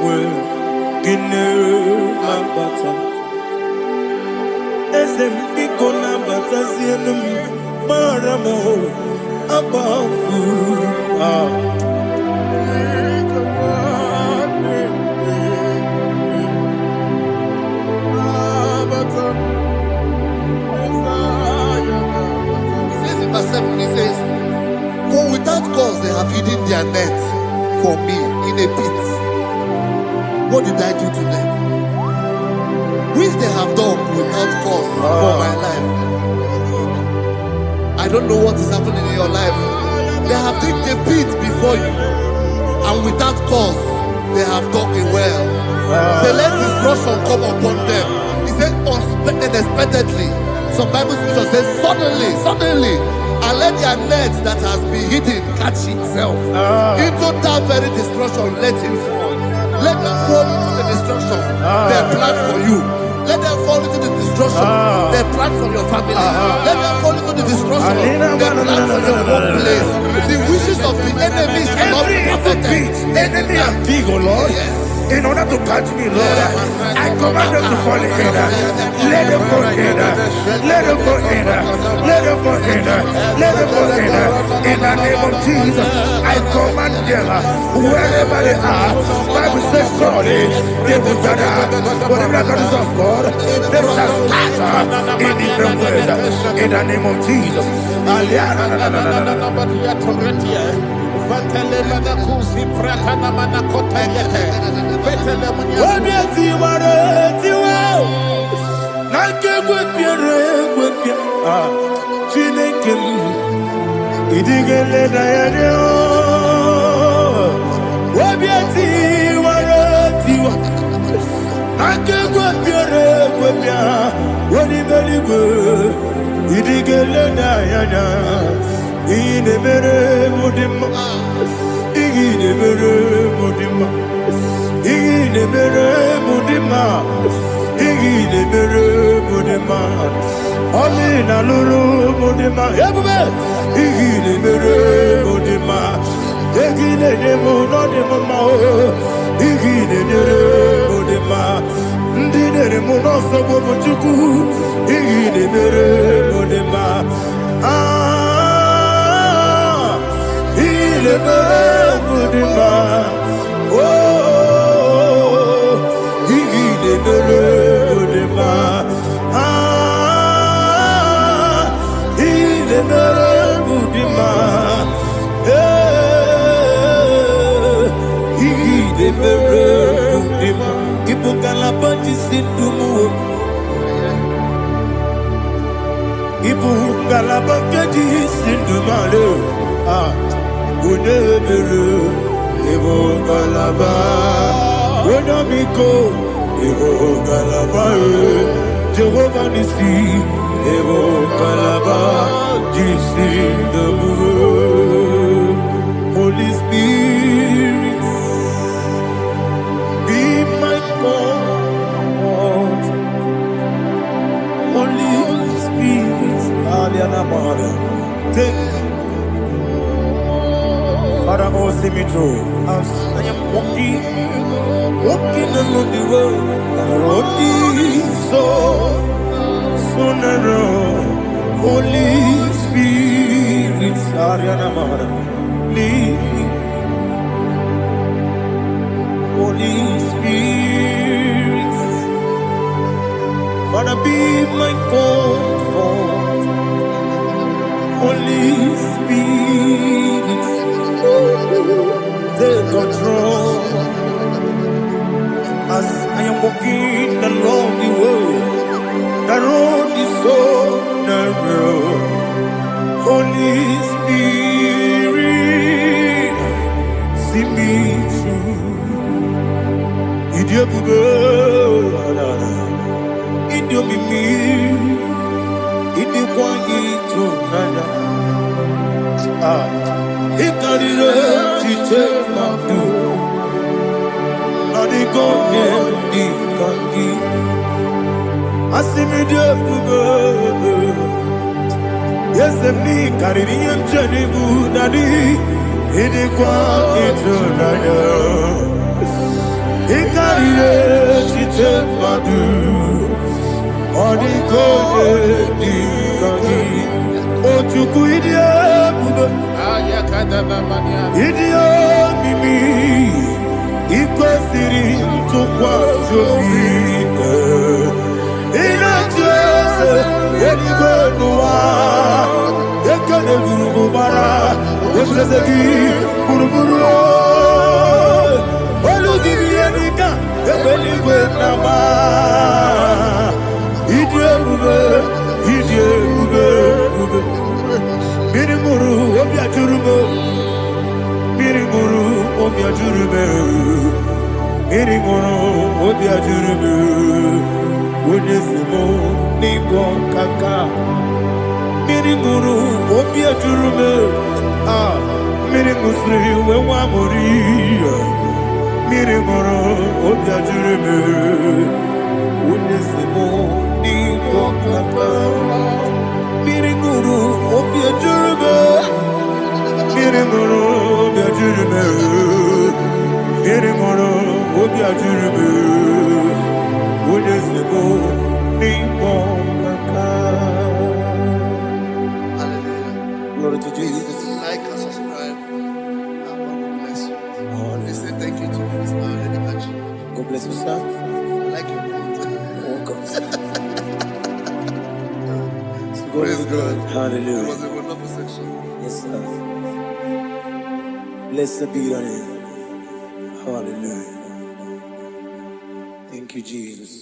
we gine mabata esem biko na bata sienum maramo abafu It says in verse 7, have hidden their net for me in a pit. What did I do to them? Which they have done without cause for my life. I don't know what is happening in your life. They have digged a pit before you, and without cause, they have dug a well. Say, let destruction come upon them. He said, unexpectedly. Some Bible scripture says, suddenly, and let their net that has been hidden catch itself. Into that very destruction, let him fall. Let them fall into the destruction they plan for you. Let them fall into the destruction they plan for your family. Let them fall into the destruction they plan for your workplace. The wishes of the enemies cannot be perfected. Enemy and big, oh Lord. Yes. In order to catch me, Lord, I command them to fall in. Let them fall in. Let them fall in. Let them fall in. Let them fall in. In the name of Jesus, I command them wherever they are. Bible says surely they will gather. Whatever that is of God, they shall scatter in different ways. In the name of Jesus. Jehovah Nissi, Evo Kalaba, Jesus the Holy Spirit, be my God. Holy Spirit, Alianamara, take Father, oh, see me through. As I am walking along the road, the road is so narrow. Holy Spirit, Arianamara, lead me. Holy Spirit, Father, be my comfort. Holy Spirit, take control. As I am walking along the road is so narrow. Holy Spirit, see me through. Idiobugo, idiomimi, idikwa itonaya. Ikarire chiche mabdu. Adigonye ikangi. Asimide bugo. Yes, me kariri emcheni budadi. Idikwa itonaya. Ikarire chiche mabdu. Adigonye ikangi. Ochuku idie bugo. Idio mimi iko siri tukwa sobi ina jese eligo nuwa ekene guru bara Ebrezeki, Buruburu, Oludivianica, Ebeligwe Nama, Idiabube, Mirimuru, Obiajurume, Mirimuru, Obiajurume, Mirimuru, Obiajurume, Unesimo, Nigo Kaka, Mirimuru, Obiajurume, Mirimusri, Wamuri, Mirimuru, Obiajurume, Unesimo, Nigo Kaka. Mirimuru, Obiajurume, Mirimuru, Obiajurume, Mirimuru, Obiajurume, Unesimo, Nigo Kaka. Hallelujah. Glory to Jesus. Like and subscribe. God bless you. They say thank you to Minister Edikachi. God bless you, sir. I like your quote. Welcome. Praise God. Hallelujah. It was a wonderful section. Yes, sir. Blessed be your name. Hallelujah. Thank you, Jesus.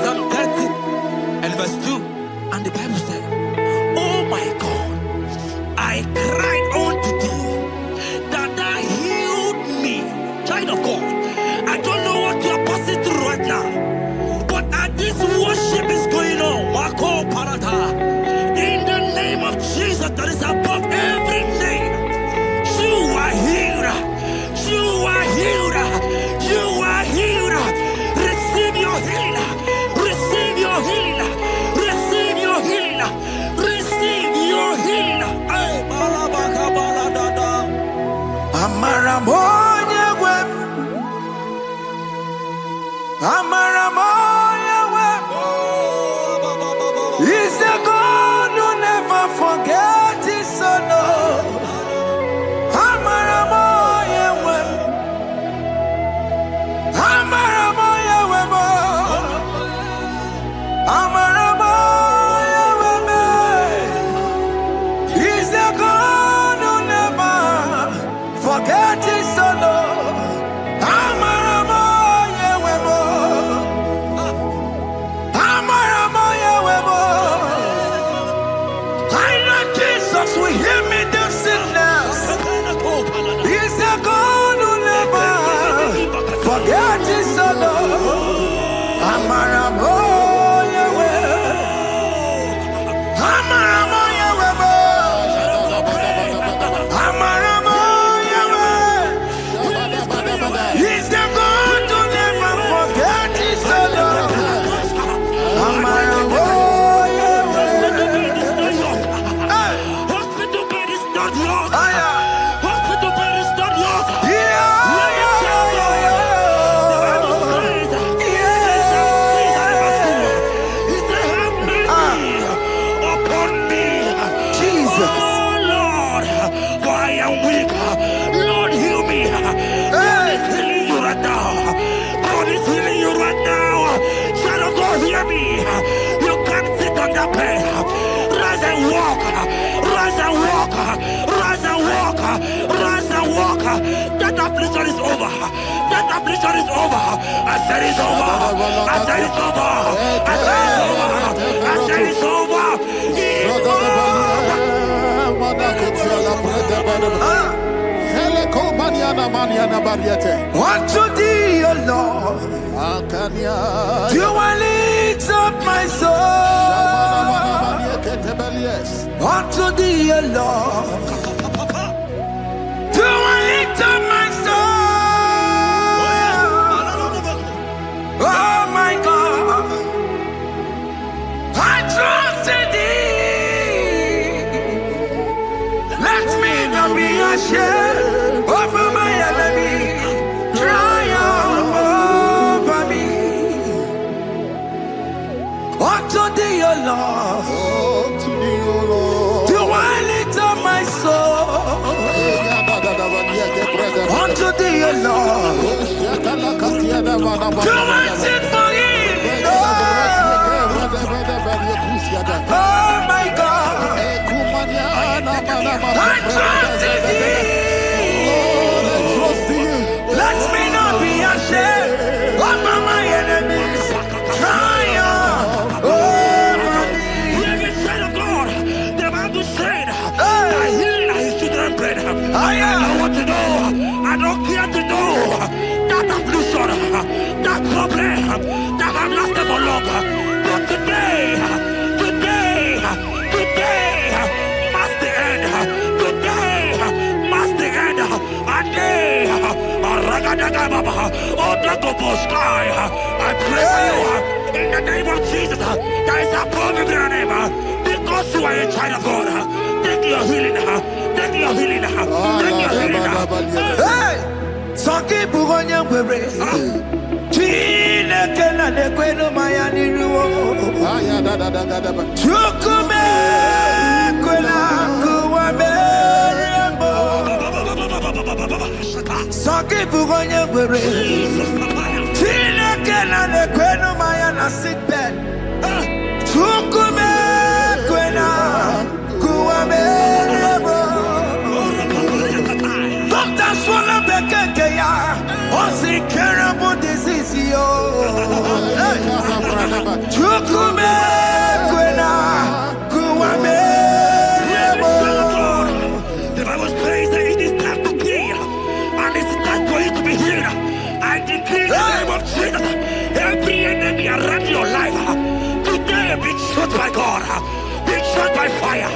Psalm 30 and verse 2. And the Bible said, oh my God, I cried unto thee that thou healed me. Child of God, I don't know what you are passing through right now, but as this worship is going on, Wako Parata, in the name of Jesus that is above every name, you are healed. You are healed. You are healed. Receive your healing. Receive your healing. Receive your healing. Receive your healing. Ay, balabaka baladada. Amaramonya web. Amaramonya web. He's a God who never forgets his son. Amaramonya web. Amaramonya web. Amaramonya web. He's the God who never forgets his son. Amaramonya web. Amaramonya web. I know Jesus will hear me this sickness. He's the God who never forgets his son. Amaramonya web. Amaramonya web. Amaramonya web. He's the God who never forgets his son. Amaramonya web. Hospital bed is not yours. Hospital bed is not yours. You can't sit on the bed. Rise and walk. Rise and walk. Rise and walk. Rise and walk. That affliction is over. That affliction is over. I said it's over. I said it's over. I said it's over. I said it's over. Unto thee, O Lord, do I lift up my soul. Unto thee, O your love. Do I lift up my soul? Oh my God, I trust in thee. Let me not be ashamed over my enemy. Triumph over me. Unto thee, your love. Do I lift up my soul? Unto thee, your love. Do I sit for him? Oh my God, I trust in thee. Let me not be ashamed over my enemies. Triumph over me. Living son of God, the Bible said, that healing his children bread. I don't want to know, I don't care to know that affliction, that problem, that have lasted for long. But today, must the end. Today, must the end. And day, I pray for you in the name of Jesus. There is a problem in your name. Because you are a child of God. Take your healing. Take your healing. Take your healing. Hey! Sanki bugonya wewe. Chine kena de kwenu mayani ruo. Chukume kwela kuwame rembo. Sanki bugonya wewe. Chine kena de kwenu mayana sickbed. Chukume kwela kuwame rembo. Doctor swallow the keke ya. Only terrible disease yo. Chukume kwena kuwame. The Bible says that it is time to heal, and it's time for you to be healed. I decree in the name of Jesus, every enemy around your life today be shot by God, be shot by fire,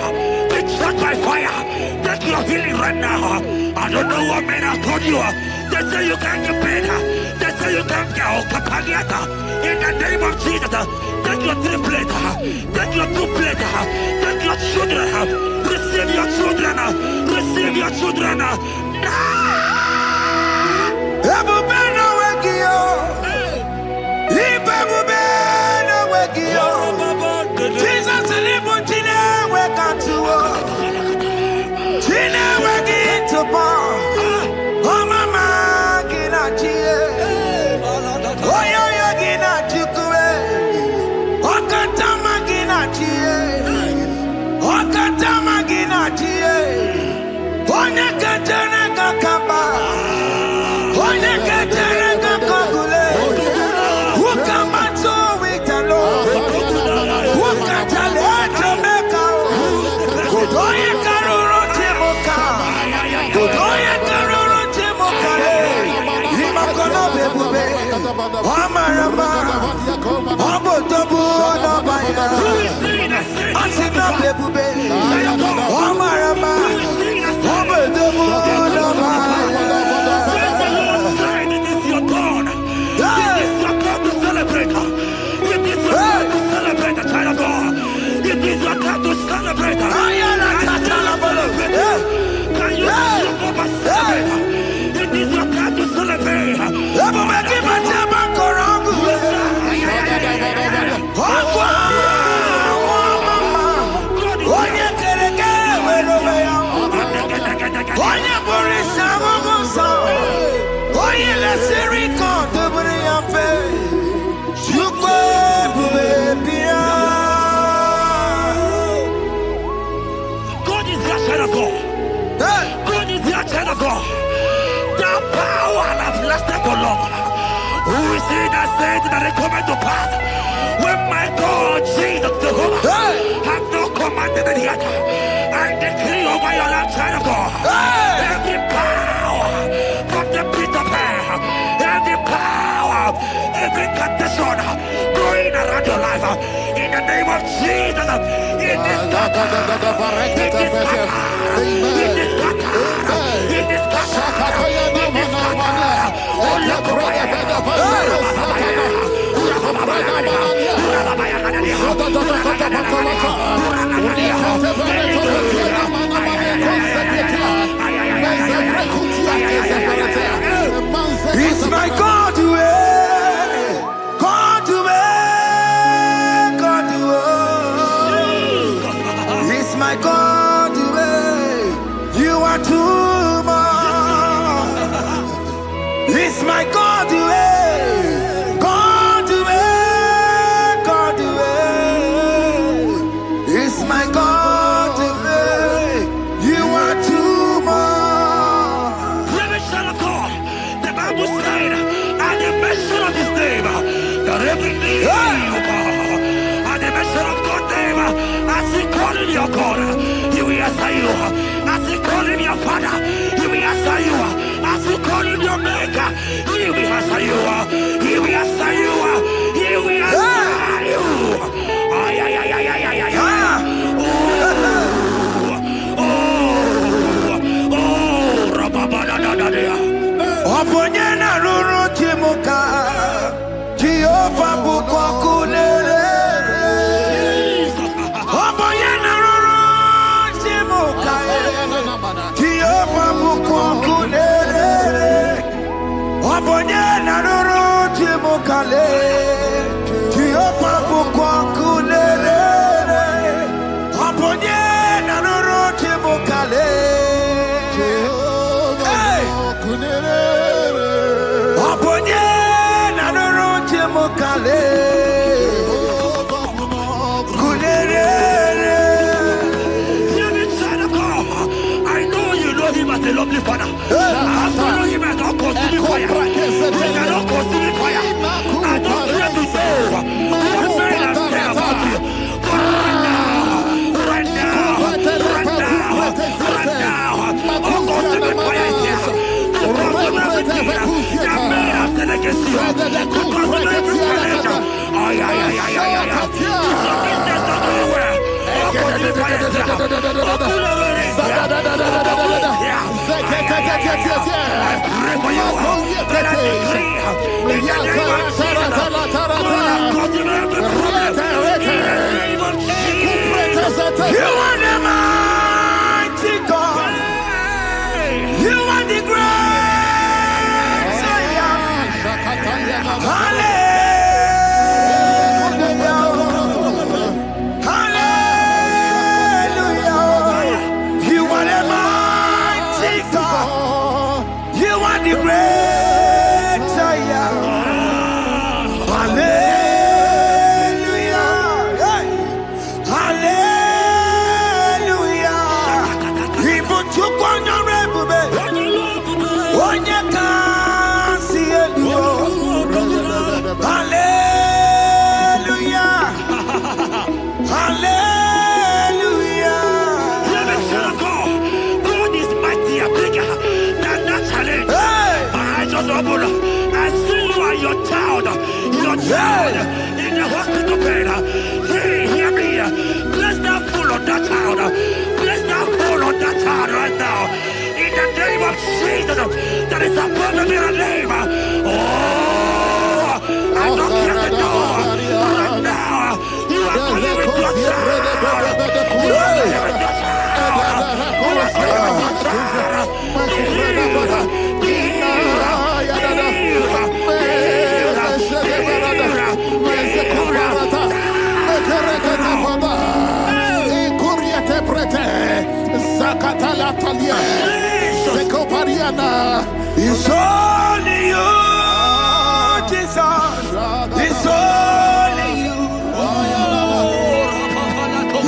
be shot by fire. Take your healing right now. I don't know what men have told you. They say you can't get paid. They say you can't get Kapagata. In the name of Jesus, take your 3 plate, take your 2 plate, take your children, receive your children, receive your children. Ebubena wekio. Ibebubena wekio. Jesus libu tine wekantuo. Tine wekito pa. Oh mama gina chie. Oh yo yo gina chukue. Oh katama gina chie. Oh katama gina chie. Oh nyekatene kakamba. Oh nyekatene kakagule. Ukamato witalo. Ukatale Jamaica. Godoye karoro timoka. Godoye karoro timokale. Imakono bebube. Amarama. Abotobu nabaya. Asina bebube. Amarama. Abotobu nabaya. It is your turn. It is your time to celebrate. It is your time to celebrate, child of God. It is your time to celebrate. Can you celebrate? It is your time to celebrate. God is your child of God. God is your child of God. The power has lasted for long. Who is he that said that it coming to pass? When my God, Jesus Jehovah, have not commanded it yet. I decree over your life, child of God. Every power from the pit of hell, every power, every condition going around your life, in the the name of Jesus. In this It's my God way, God way, God way. It's my God way. You are too much. It's my God way, God way, God way. It's my God way. You are too much. The Bible said, at the mention of his name, that every knee will bow. At the mention of God's name, as he call him your God, he will answer you. As he call him your Father, he will answer you. As you call him your Maker, he will answer you. He will answer you. He will answer you. Ay, ay, ay, ay, ay, ay, ay, ay. Oponyena ruru timuka Jehova bukwa kunere. Oponyena ruru timuka Jehova bukwa kunere. Oponyena ruru timuka le Jehova bukwa kunere. Oponyena ruru timuka le I know you know him as a lovely father. I follow him as a consuming fire. He cannot consume fire. I don't care to know what men have said about you. But right now, consuming fire is here. To consume everything that men have said against you. To consume every challenge. Ay, ay, ay, ay, ay, ay. It's your business not going well. Consuming fire is here. I pray for you. That I decree in the name of Jesus. Consume every problem. In the name of Jesus. You are the mighty God. You are the great Zion. Hallelujah. In the hospital bed, hear me. Bless that fool on that child. Bless that fool on that child right now. In the name of Jesus, that is above the middle name. Oh, I don't care the door. Right now, you are going with your child. You are going with your child. You are going with your child. It's only you, Jesus. It's only you.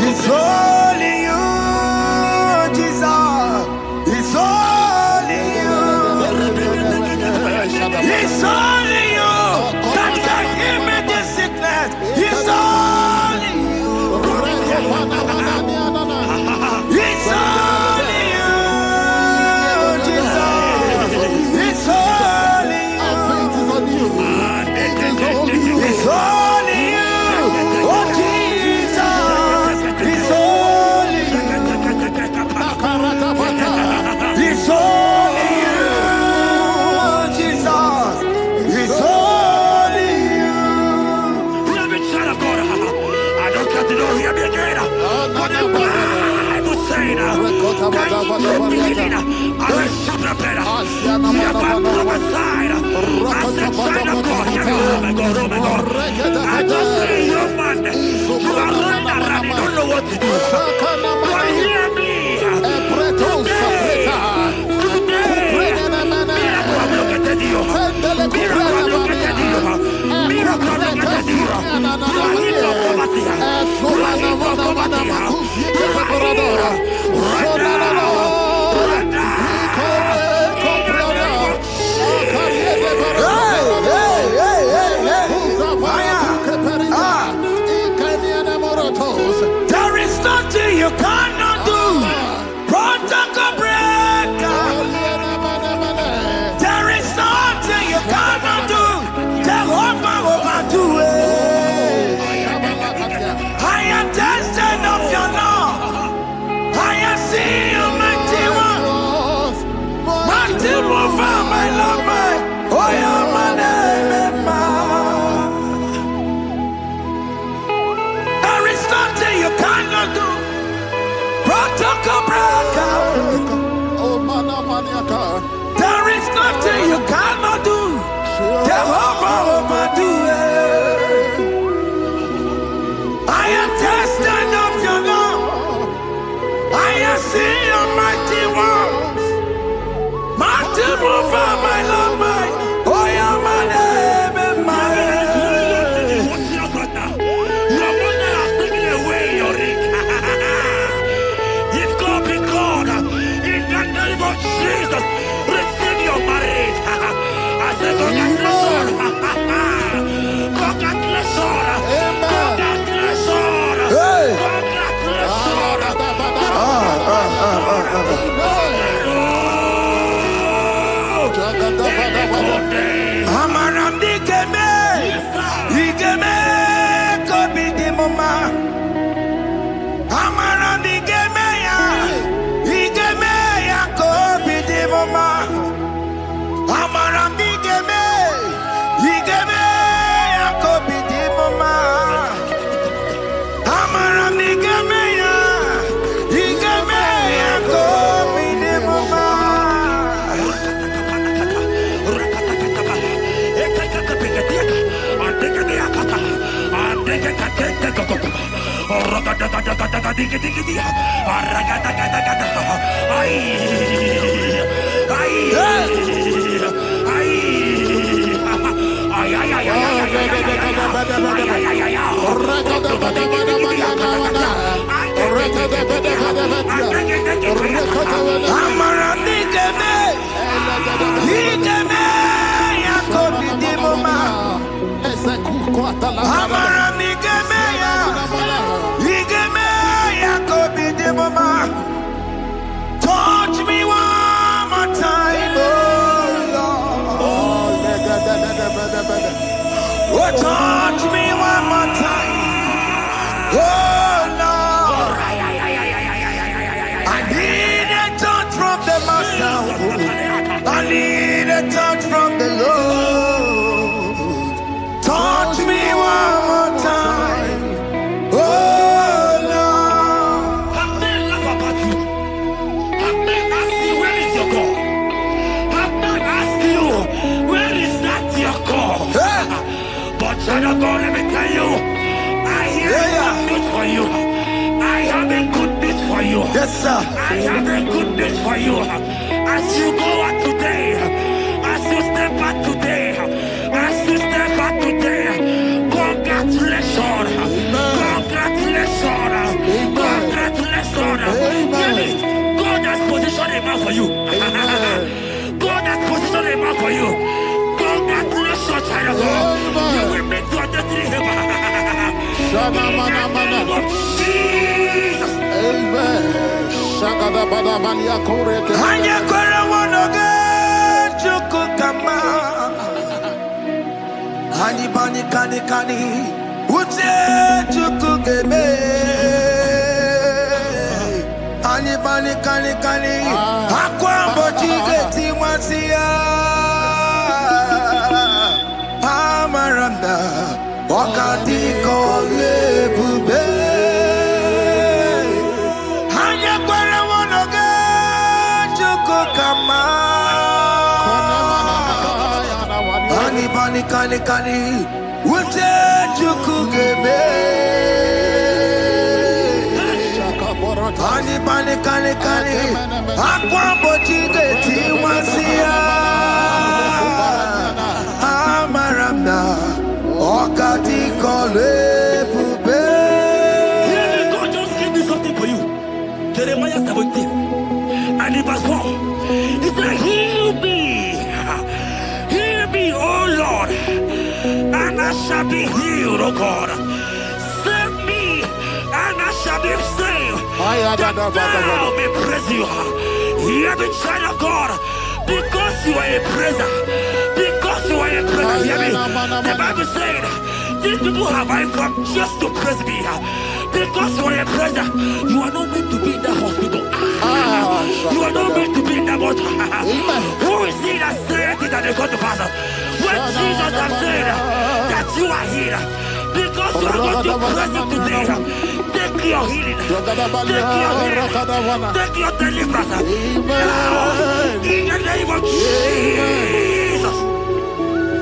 It's only you, Jesus. It's only you. It's only you that can heal me this sickness. It's only you. It's only you, Jesus. It's only you. don't hear me again. But the Bible saying, can you begin? I will shout up better. You have prophesied. I said, China God, oh my God, oh my God. I just say, young man, you are running around, you don't know what to do. But hear me. There is nothing you cannot do. Protocol breaker. There is nothing you cannot do. Jehovah overdo it. I am tested of your law. I am seeing you, mighty one. Mighty mover, my love, my. Oh, yeah, my name, there is nothing you cannot do. Protocol breaker. There is nothing you cannot do. Jehovah overdo it. I am tested of your love. I am seeing your mighty ones. Mighty mover, my love, my. Oh, yeah, my name and my. Your mother has taken away your ring. If God be God, in the name of Jesus, receive your marriage. I said, congratulations. Congratulations. Congratulations. Congratulations. Amaramdi Geme. Igeme Kobi di Mama. Amaramdi Geme ya. Igeme ya Kobi di Mama. Amaramdi Geme. Igeme ya Kobi di Mama. Amaramdi Geme ya. Igeme ya Kobi di Mama. Touch me one more time, oh Lord. Oh, touch me one more time, oh Lord. I need a touch from the Master. I need a touch from the Lord. Touch me one more time, oh Lord. I may laugh about you. I may ask you, where is your God? I may ask you, where is that your God? But child of God, let me tell you, I hear good news for you. I have a good news for you. Yes, sir. I have a good news for you. As you go out today, as you step out today, as you step out today, congratulations. Congratulations. Congratulations. God has positioned a man for you. God has positioned a man for you. Congratulations, child of God. You will meet your destiny. Jesus. Amen. Hani bani kani kani uche chukugeme. Hani bani kani kani akwambo chigeti mwasiya. Amaranda wakati kole bube. kani. Ute chukugebe. Kani. Akwa bochige tiwasia. Amaramna. Okati kole pube. God just gave me something for you. Jeremiah 17 and in verse 4. He said, heal me, O Lord, and I shall be healed, O God. Save me, and I shall be saved. That thou may praise you. Hear me, child of God, because you are a praiser. Because you are a praiser, hear me. The Bible said, these people have I come just to praise me. Because you are a praiser, you are not meant to be in the hospital. You are not meant to be in the bottle. Who is he that said it and they got to pass? When Jesus has said that you are here, because you are going to praise him today, take your healing, take your deliverance. Now, in the name of Jesus.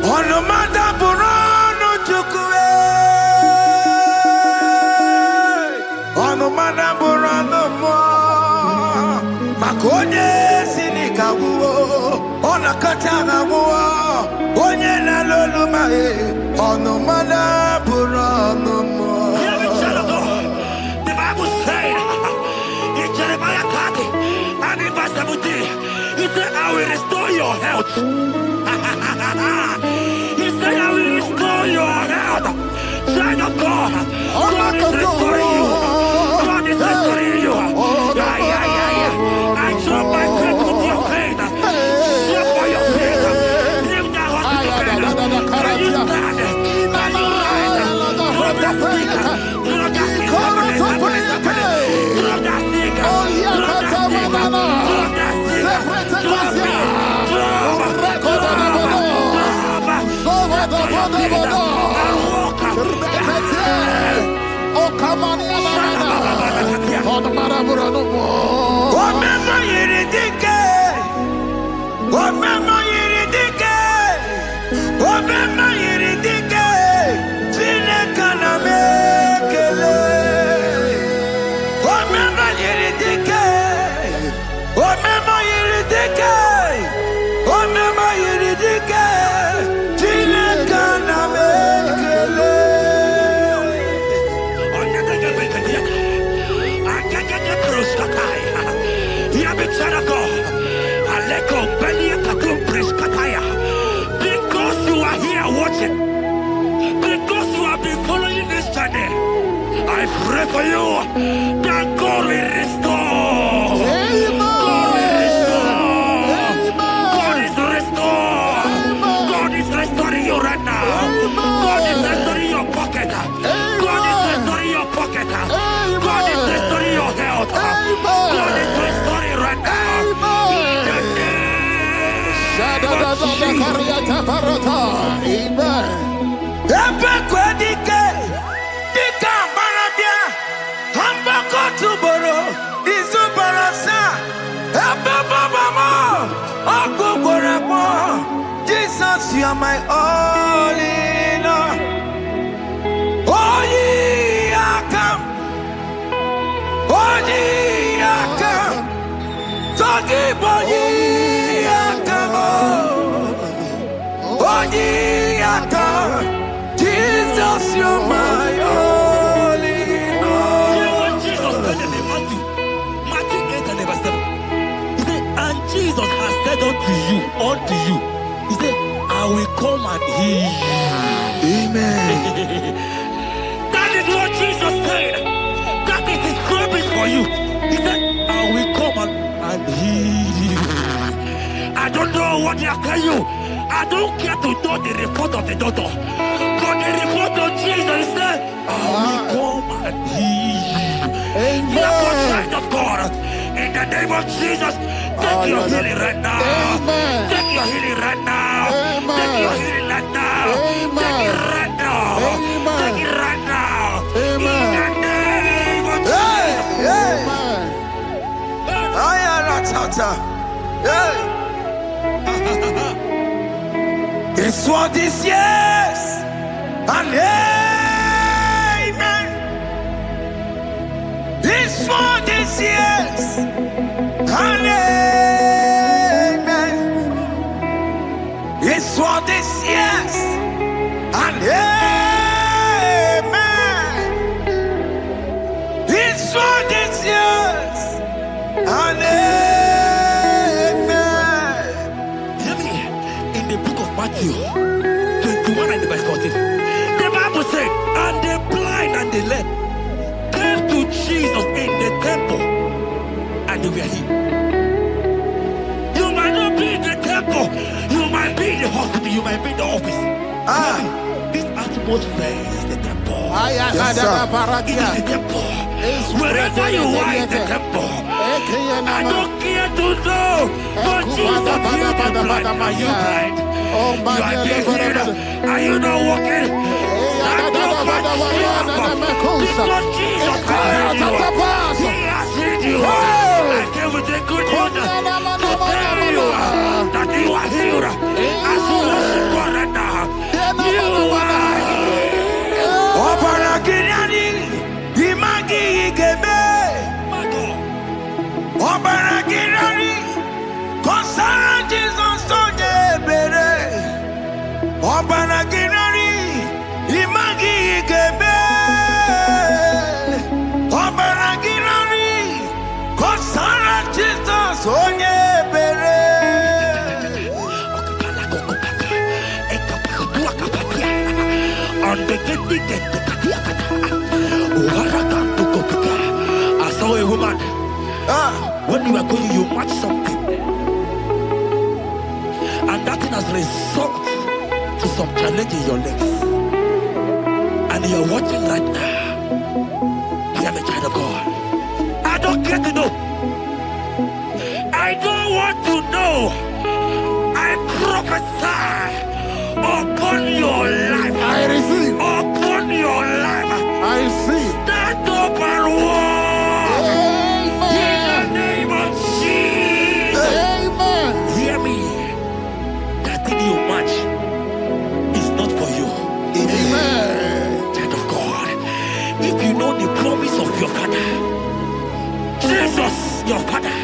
On the matter Burano Chukwe. On the matter Burano Mo. Makonye Sinikawu. On a Katana Mo. Onye na Loluma. On the matter Burano Mo. The Bible said in Jeremiah 30 and in verse 17, he said, I will restore your health. He said, I will restore your health. Child of God, God is restoring you. God is restoring you. I drop my faith with your faith. Drop for your faith. Leave that hospital bed. Can you stand? Can you rise? Drop that stick. Drop that stick. Drop that stick. Because you are here watching, because you have been following this journey, I pray for you that God will restore. God will restore. God is restoring. God is restoring you right now. God is restoring your pocket. God is restoring your pocket. God is restoring your health. God is restoring right now. Jesus, you are my all in all. Oh, ye are come. Oh, ye are come. Talking about ye are come. Oh, ye are come. Jesus, you are my all in all. You know what Jesus said in Matthew 8 and verse 7? He said, and Jesus has said unto you, he said, I will come and heal you. Amen. That is what Jesus said. That is his promise for you. He said, I will come and heal you. I don't know what they are telling you. I don't care to know the report of the doctor. But the report of Jesus, he said, I will come and heal you. Therefore, child of God, in the name of Jesus, take your healing right now. Take your healing right now. Take your healing right now. Take it right now. Take it right now. In the name of Jesus. It's This world is yes and amen. This world is yes and amen. This world is yes and amen. This world is yes and amen. Hear me. In the book of Matthew 21 and verse 14, the Bible said, and the blind and the lame came to Jesus in the temple, and they were healed. You might not be in the temple, you might be in the hospital, you might be in the office. This atmosphere is the temple. Yes, It is the temple. Wherever you are in the temple, I don't care to know, but Jesus healed the blind. Are you blind? You are being healed. Are you not walking? Stand up and because Jesus has healed you. He has healed you. I came with a good news to tell you that you are healed. As you worship God right now, you are healed. Obaragirani, Imagi Igebe. Obaragirani, Kosara Jesus Tonebere. Obaragirani, Imagi Igebe. Obaragirani, Kosara Jesus Tonebere. I saw a woman. When you are going, you match something, and that thing has resulted to some challenge in your legs. And you are watching right now. I am a child of God. I don't care to know. I don't want to know. I prophesy upon your life. I receive. Upon your life. I receive. Stand up and walk. Amen. In the name of Jesus. Amen. Hear me. That thing you match is not for you. Amen. Child of God. If you know the promise of your father, Jesus, your father,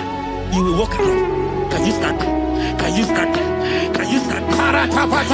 you will walk around. Can you stand? Can you stand? Can you stand? Can you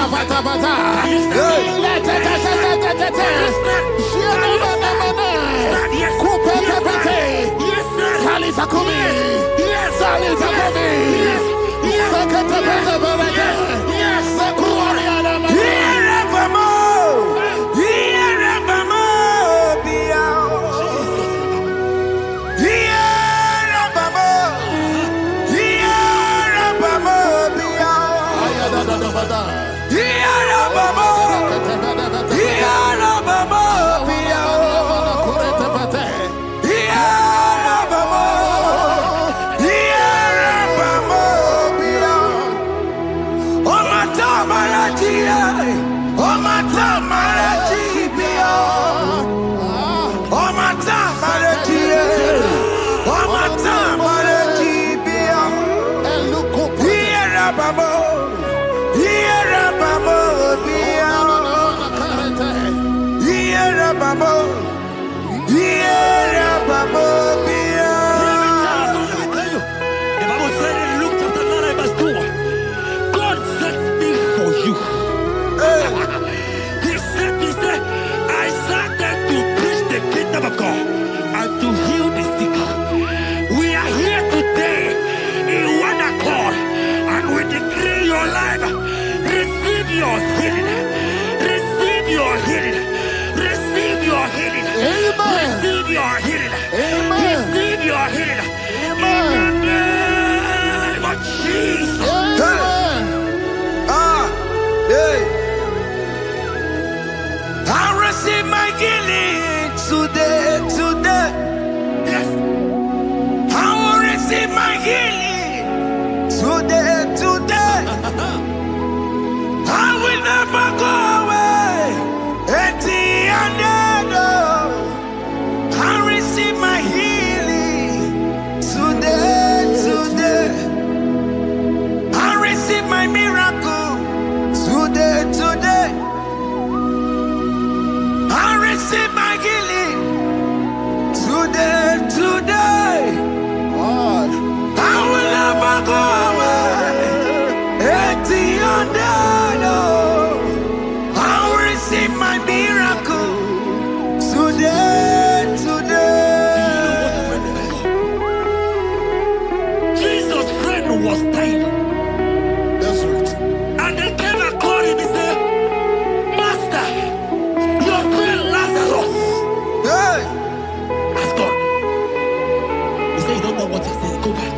what you're saying. Go back.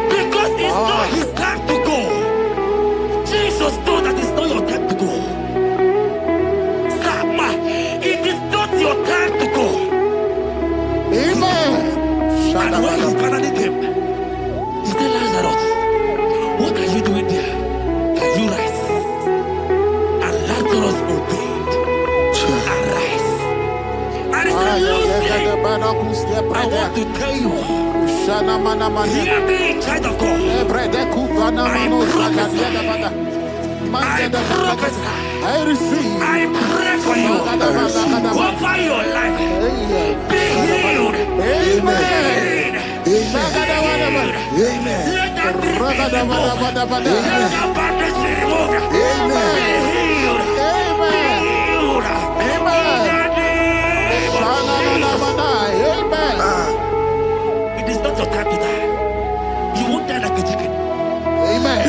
Because it's not his time to go. Jesus knows that it's not your time to go. Sama, it is not your time to go. Amen. And when he finally came, he said, Lazarus, what are you doing there? Can you rise? And Lazarus obeyed. Arise. And he said, Lucy, I want to tell you, hear me, child of God. I prophesy. I pray for you. Over your life. Be healed. Amen. Let that bondage be removed. Let that bondage be removed. Be healed. It is not your time to die. You won't die like a chicken. Amen.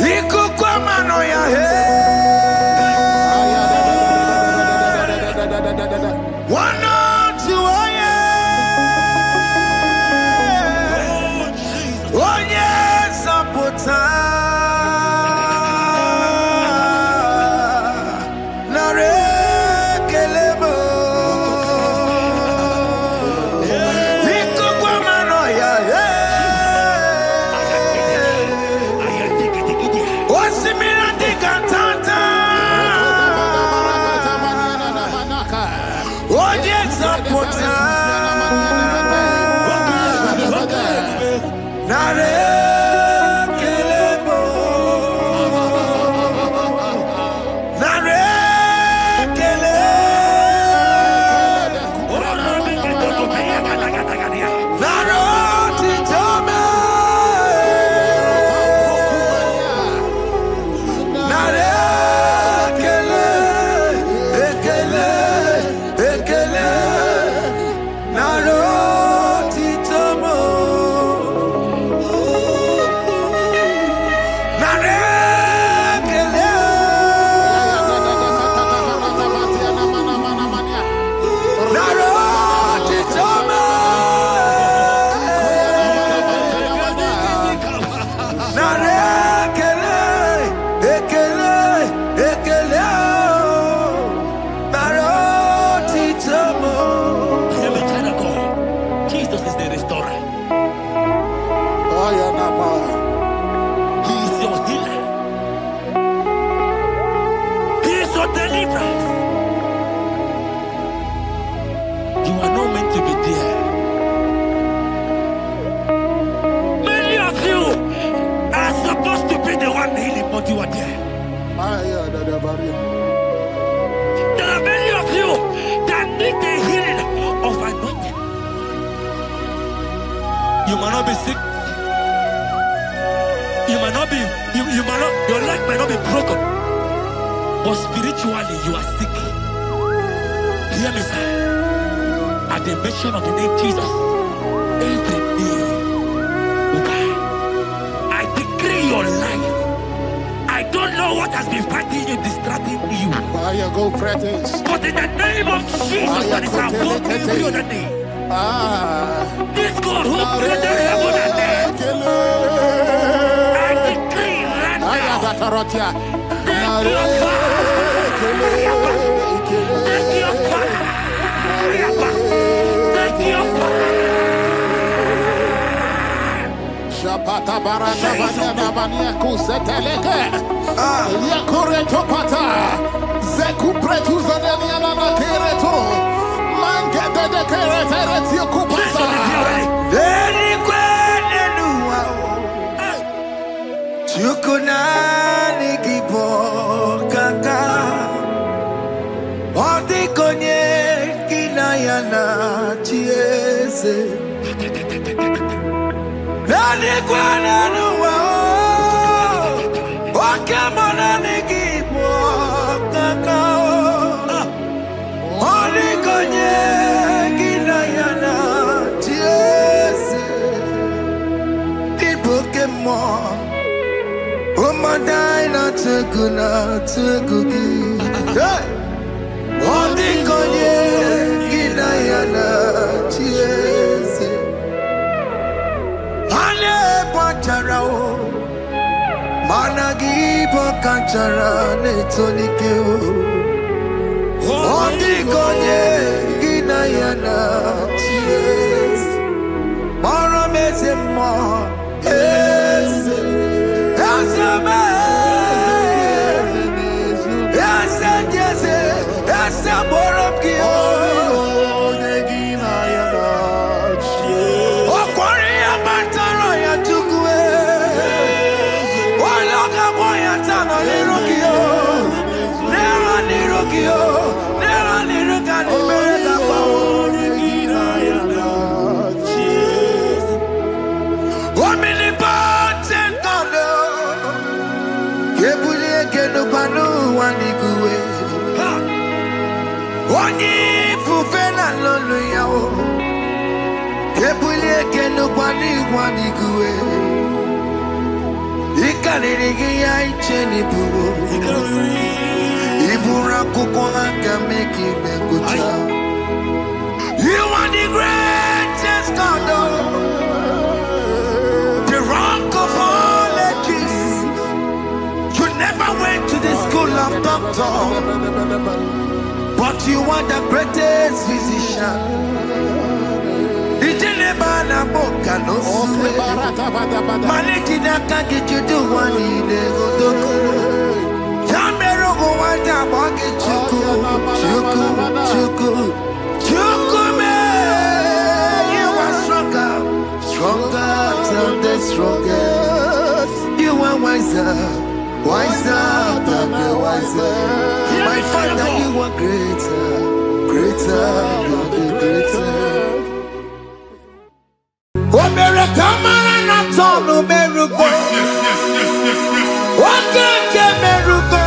There are many of you that need the healing of anointing. You might not be sick. You might not be, your leg might not be broken. But spiritually you are sick. Hear me, sir. At the mention of the name Jesus, every day will die. I decree your life. I don't know what has been fighting you, distracting you. But in the name of Jesus, that is above every other name. This God who created heaven and earth, I decree right now, take your fire. Take your fire. Take your fire. Pata barata bania kuseteleke yakore topata zeku pretu zanenia na kereto mangede de keretere ti kupasa eni kwenu chukuna ni gibo kaka odi konye kinayana chieze Nani kwana nuwa Wakamona nikipo kakao Oni konye kinayana tiesi Iboke mo Umadai na tegugi Oni konye kinayana tiesi kachara netonike Ondikonye ginayana Yes Mara meze mo Yes Yes Yes Yes Yes Borom kiyo You are the greatest God, the rock of all ages. You never went to the school of doctor, but you are the greatest physician. You are wiser than the wiser. My Father, you are greater than the greater. Oh, Merekamara na tonu meruko. Oh, Keke meruko.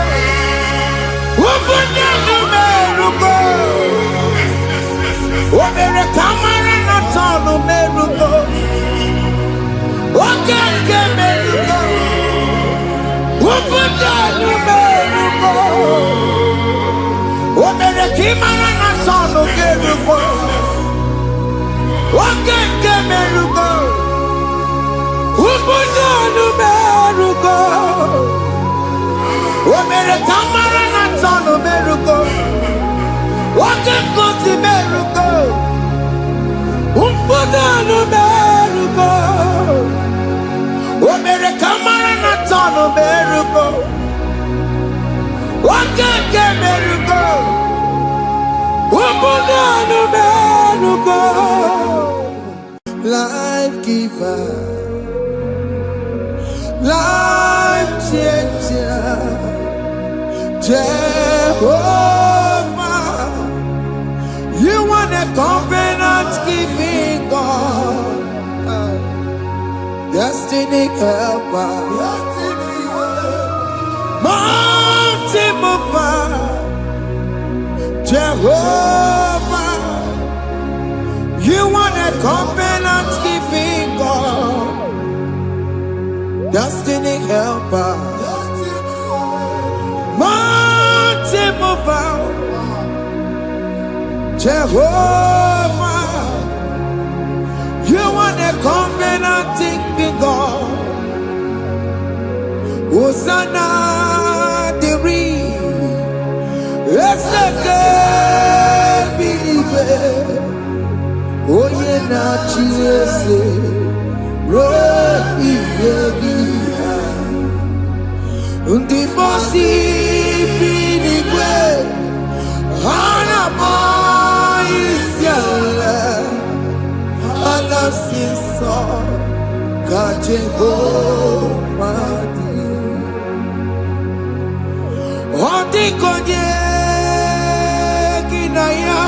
Oh, Bunyanu meruko. Oh, Merekamara na tonu meruko. Oh, Keke meruko. Oh, Bunyanu meruko. Oh, Merekamara na tonu meruko. Wakeke meruko, ubunanu meruko. Omere kamara na tonu meruko. Wakeke ti meruko, ubunanu meruko. Omere kamara na tonu meruko. Wakeke meruko, ubunanu meruko. Life giver, life changer, Jehovah, you are the covenant keeping God, destiny helper, mountain mover, Jehovah, you are the covenant keeping God, destiny helper, mountain mover, Jehovah, you are the covenant keeping God. Hosanna the believe. Oh yeah, na chiese, rohi yegia. Undi bosi binigwe, hana maisiala, ala sinso, kaje madi. Undi konye kinaya.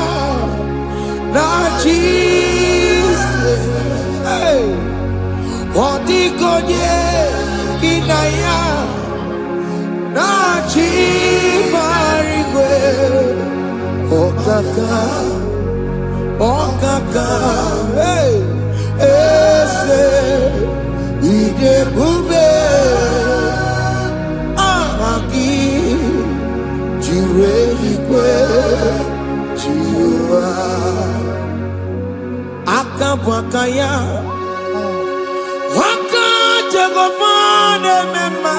Na Jesus, hey, Odigonye kinaya, na chimarigwe, okaka, hey, ese, ide bube, amaki, jireligwe, jiwa. Akabwakaya Waka Jegofane Mema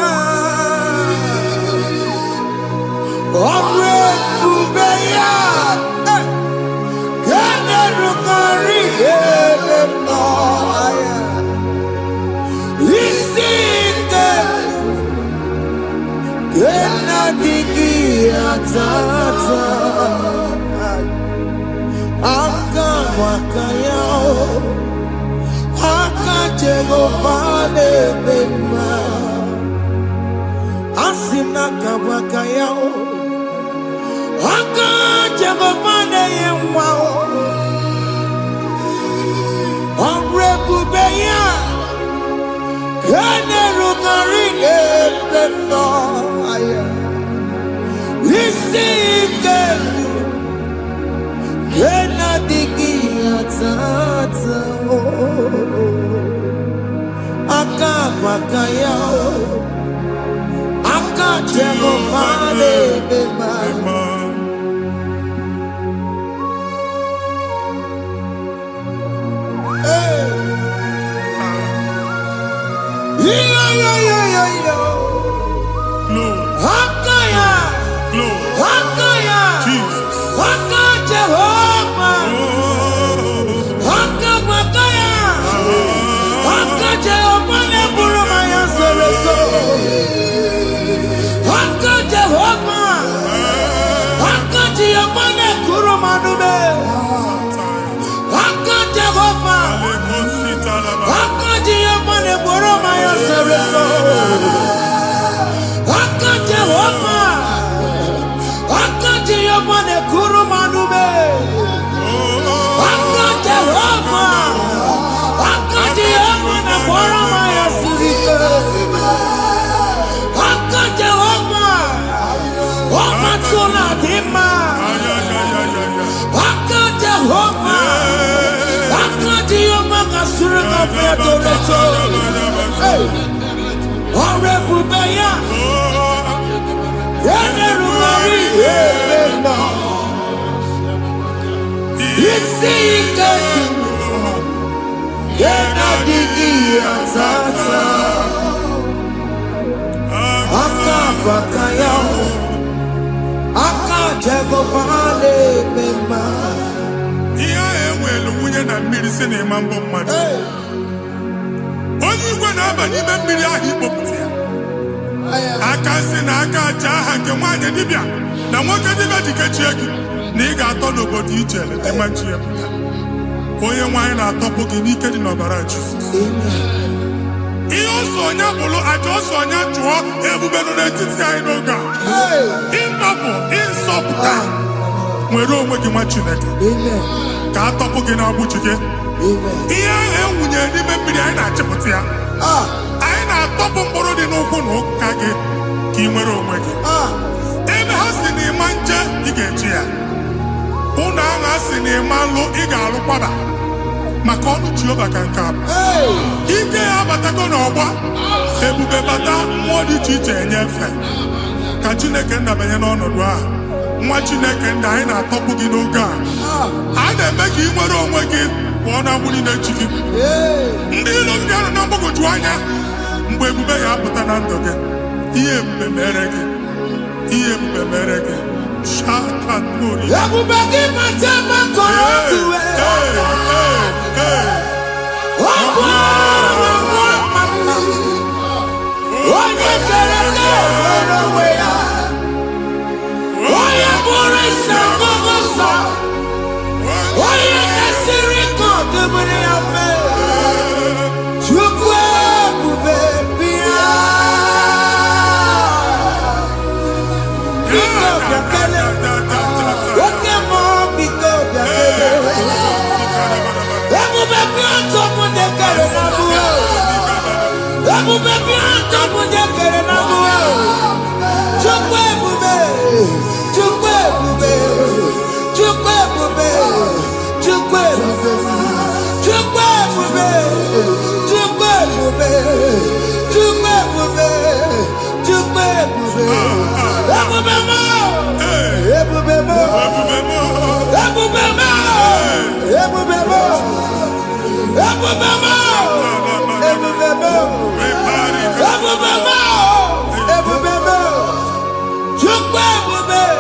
Ebube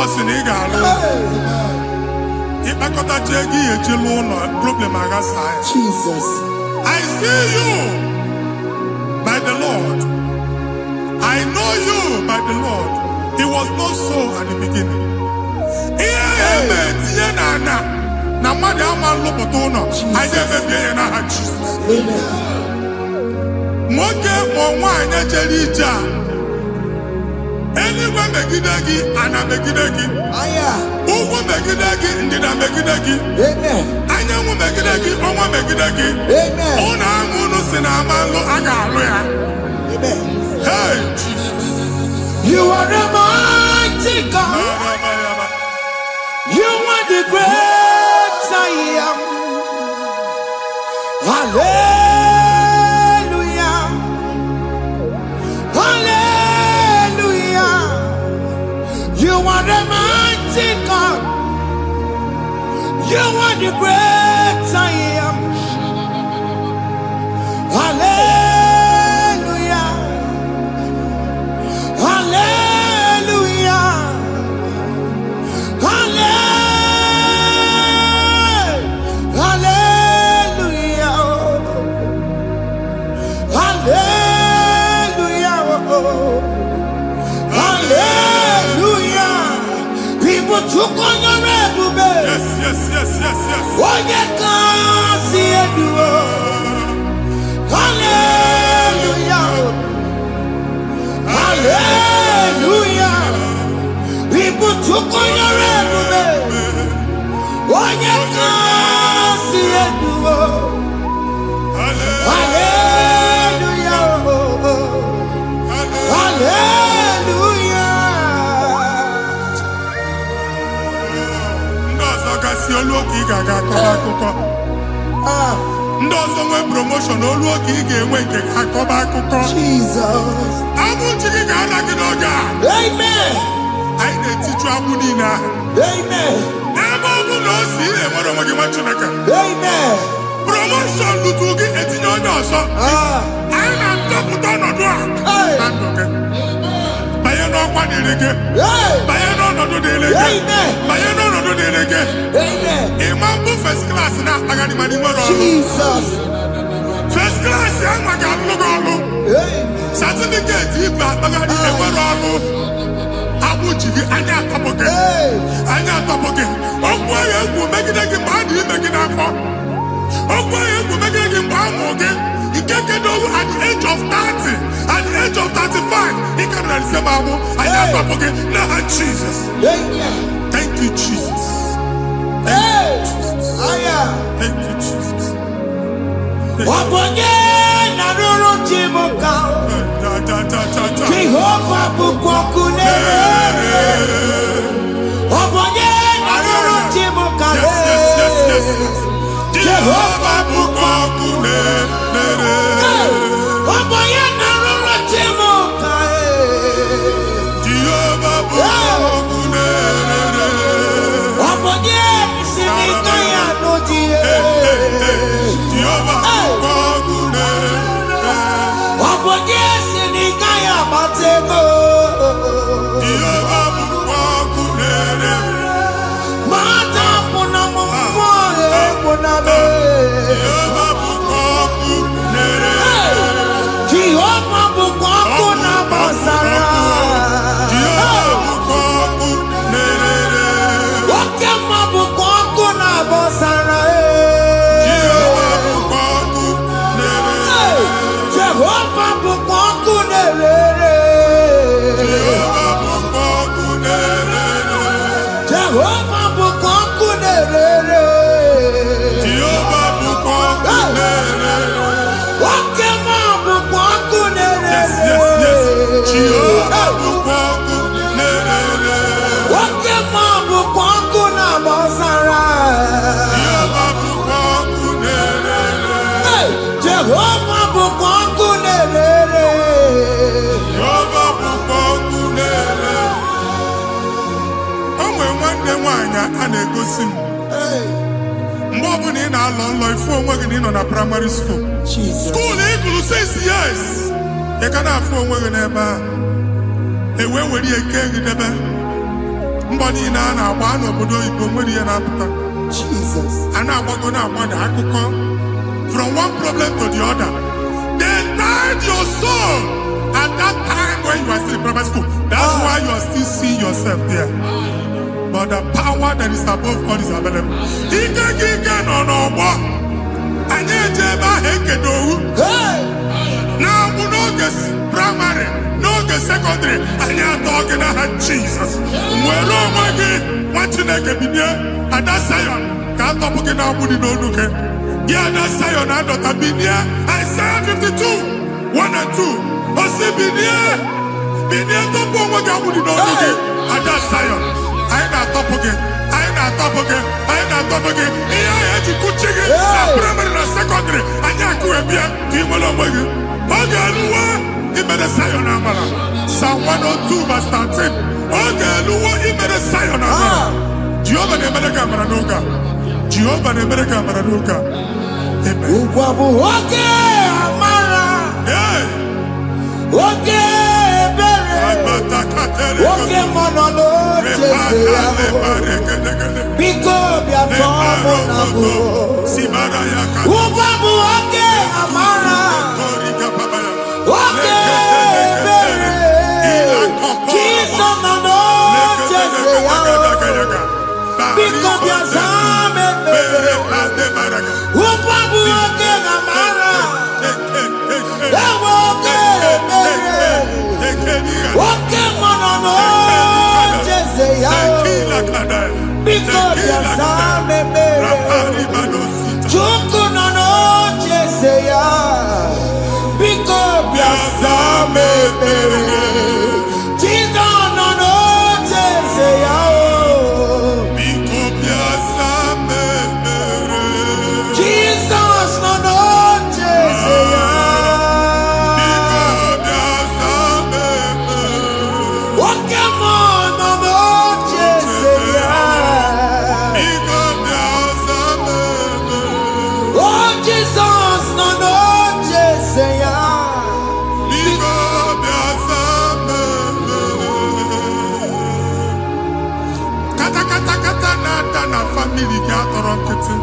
Jesus in Igalo. Problem Jesus. I see you by the Lord. I know you by the Lord. It was not so at the beginning. I never be in Jesus. Anyone megidagi and a megidagi. Uwo megidagi ndina megidagi. Amen. Anyamu megidagi onwa megidagi. Amen. Ona amunu sinamalo agalu ya. Amen. Hey Jesus. You are the mighty God. You are the great I am. Hallelujah. Hallelujah. You are the mighty God. You are the great I am. Hallelujah. Hallelujah. Hallelujah. Hallelujah. Hallelujah. People took on the red bed. Yes. Oh, you can't see it. Hallelujah. Hallelujah. People took on your red bed. Oh, you can't see it. Hallelujah. Hallelujah. Ndozo nwe promotion oluoki ige enwe nke akọba akụkọ. Jesus. Abụchi gị ga-ala gị n'oge a. Amen. Anyị na-etiju abụ niile ahụ. Amen. Ebe ọ bụ na o si enwere onwe gị nwa Chineke. Amen. Promotion lutu gị etinye onye ọzọ. Anyị na-adọpụta ọnọdụ a na ndụ gị. Banye n'ọkwa dịrị gị. Banye n'ọnọdụ dịrị gị. Banye n'ọnọdụ dịrị gị. Ịma mbụ first class na-akpagharị ma n'ime ọrụ. Jesus. First class ya nwa ga-alụ gị ọrụ. Certificate ibe akpagharị enwere ọrụ. Abụchi gị anya atọpụ gị. Anya atọpụ gị. Okwu ahụ egwu megide gị mgbe a dị ime gị n'afọ. Okwu ahụ egwu megide gị mgbe a mụ gị. Ike kedowu at the age of 30, at the age of 35. Ike nọ n'ise ma abụ. Anya atọpụ gị n'aha Jesus. Thank you, Jesus. Thank you, Jesus. Thank you, Jesus. Wabonye na ruru chimuka. Jehovah bukwakune. Wabonye na ruru chimuka. Yes. Jehovah bukwakune. Wabonye na ruru chimuka. Jehovah bukwakune. Wabonye sinika ya nojie. Jehovah bukwakune. Wabonye sinika ya matego. Jehovah bukwakune. Mata puna mumwe puna be. Jehovah bukwakune. Jehovah bukwakuna basara. Jehovah bukwakune. Wakema bukwakuna basara. Jehovah bukwakune. Jehovah bukwakune. Jehovah bukwakune. Jehovah bukwakune. Jehovah bukwakune. Wakema bukwakune. Yes. Jehovah bukwakune. Wakema bukwakuna basara. Jehovah bukwakune. Jehovah bukwakune. Jehovah bukwakune. O nwere nwanne nwaanyị a na-egosi m. Mgbe ọbụla ị na-alọ nlọ ifu onwe gị na ị nọ na primary school. School ị gụrụ 6 years. Ị ka na-afụ onwe gị n'ebe ahụ. Were ya eke gị debe. Mbani na one obodo Igbo nwere ihe na-apụta. Jesus. A na-agbago na-agbada akụkọ from one problem to the other. They tied your soul at that time when you are still in primary school. That's why you are still seeing yourself there. But the power that is above God is available. Ike no. Anye jeba hekedowu. Now we no get primary, no get secondary. Anye talking about Jesus. Mwelo mwagi wachineke binye ada Zion. Kanto puke na mudi no nuke. Ada Zion adota binye. Isaiah 52, 1 and 2. Osi binye topo mwagi mudi no nuke. Ada Zion. Aina topo ge. Iya eji kuchigi na primary na secondary. Anya kuwebia kimolo mwagi. Oge aluwa imede Zion amala. Psalm 102 verse 13. Oge aluwa imede Zion amala. Jehovah nemede kamera nuka. Jehovah nemede kamera nuka. Amen. Ukwabu oge amara. Oge bere. Oge monolo jese yao. Biko biatomo nabu. Ukwabu oge amara. Oge bere. Jesus monolo jese yao. Biko biazame bere. Ukwabu oge amara. Oge bere. Oge monolo jese yao. Biko biazame bere. Chuku nono jese yao. Biko biazame bere. Jesus nono jese yao. Jesus nono jese yao. Oke mono jese yao. Oh Jesus nono jese yao. Kata na family ga atọrọ nkịtị.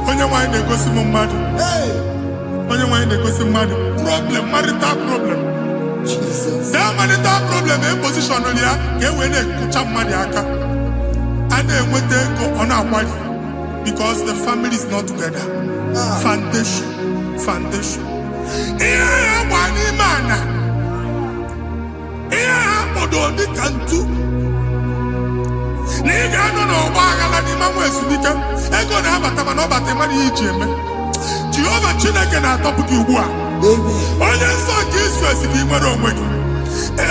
Onye nwanyị na-egosi m mmadụ. Onye nwanyị na-egosi mmadụ. Problem, marital problem. Jesus. That marital problem e position ya ka e wee na-ekucha mmadụ aka. A na-enweta ego ọ na-akwali because the family is not together. Foundation. Ihe ya gba n'ime ana. Ihe ha kpọdo dịka ntu. Na ị ga-anọ n'ọgba aghara n'ime nwa ezumike. Ego na-abata mana ọ bata mmadụ ihe iji eme. Jehova Chineke na-atọpụ gị ugbu a. Onye nsọ nke Israel gị nwere onwe gị.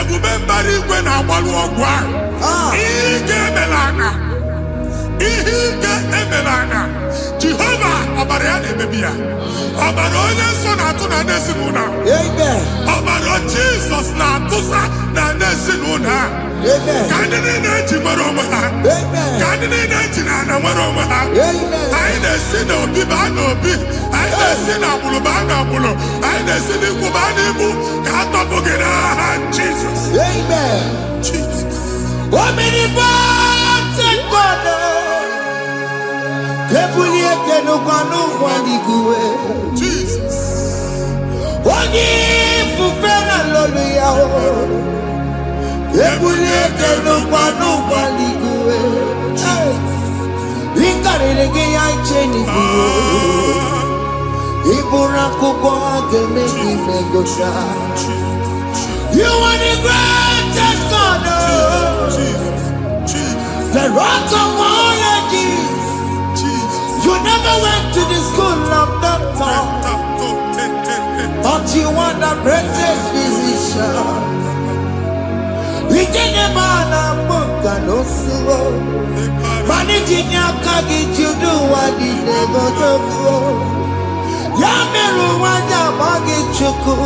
Ebube mbara igwe na-agbalụ ọgwụ ahụ. Ihe ike emela anya. Jehova ọbara ya na-emebi ya. Ọbara onye nsọ na-atụ na ndị ezinụlọ ahụ. Ọbara Jizọs na-atụsa na ndị ezinụlọ ahụ. Ka ndị niile eji nwere onwe ha. Ka ndị niile eji na ana nwere onwe ha. Anyị na-esi n'obi baa n'obi. Anyị na-esi n'agbụrụ baa n'agbụrụ. Anyị na-esi n'ikwu baa n'ikwu. Ka a tọpụ gị n'aha Jizọs. Jesus. Omnipotent God. Kebulie kenukwanu kwaliguwe. Jesus. Onye fufena lolu ya o. Kebulie kenukwanu kwaliguwe. Ikarele ge ya cheni buo. Ibura kubwa geme kimegosha. You are the greatest God. The rock of all ages. You never went to the school of doctor, but you are the greatest physician. We didn't man a book and no slow. Managing your kagi to do what he never do. Yameru wanja bagi chuku.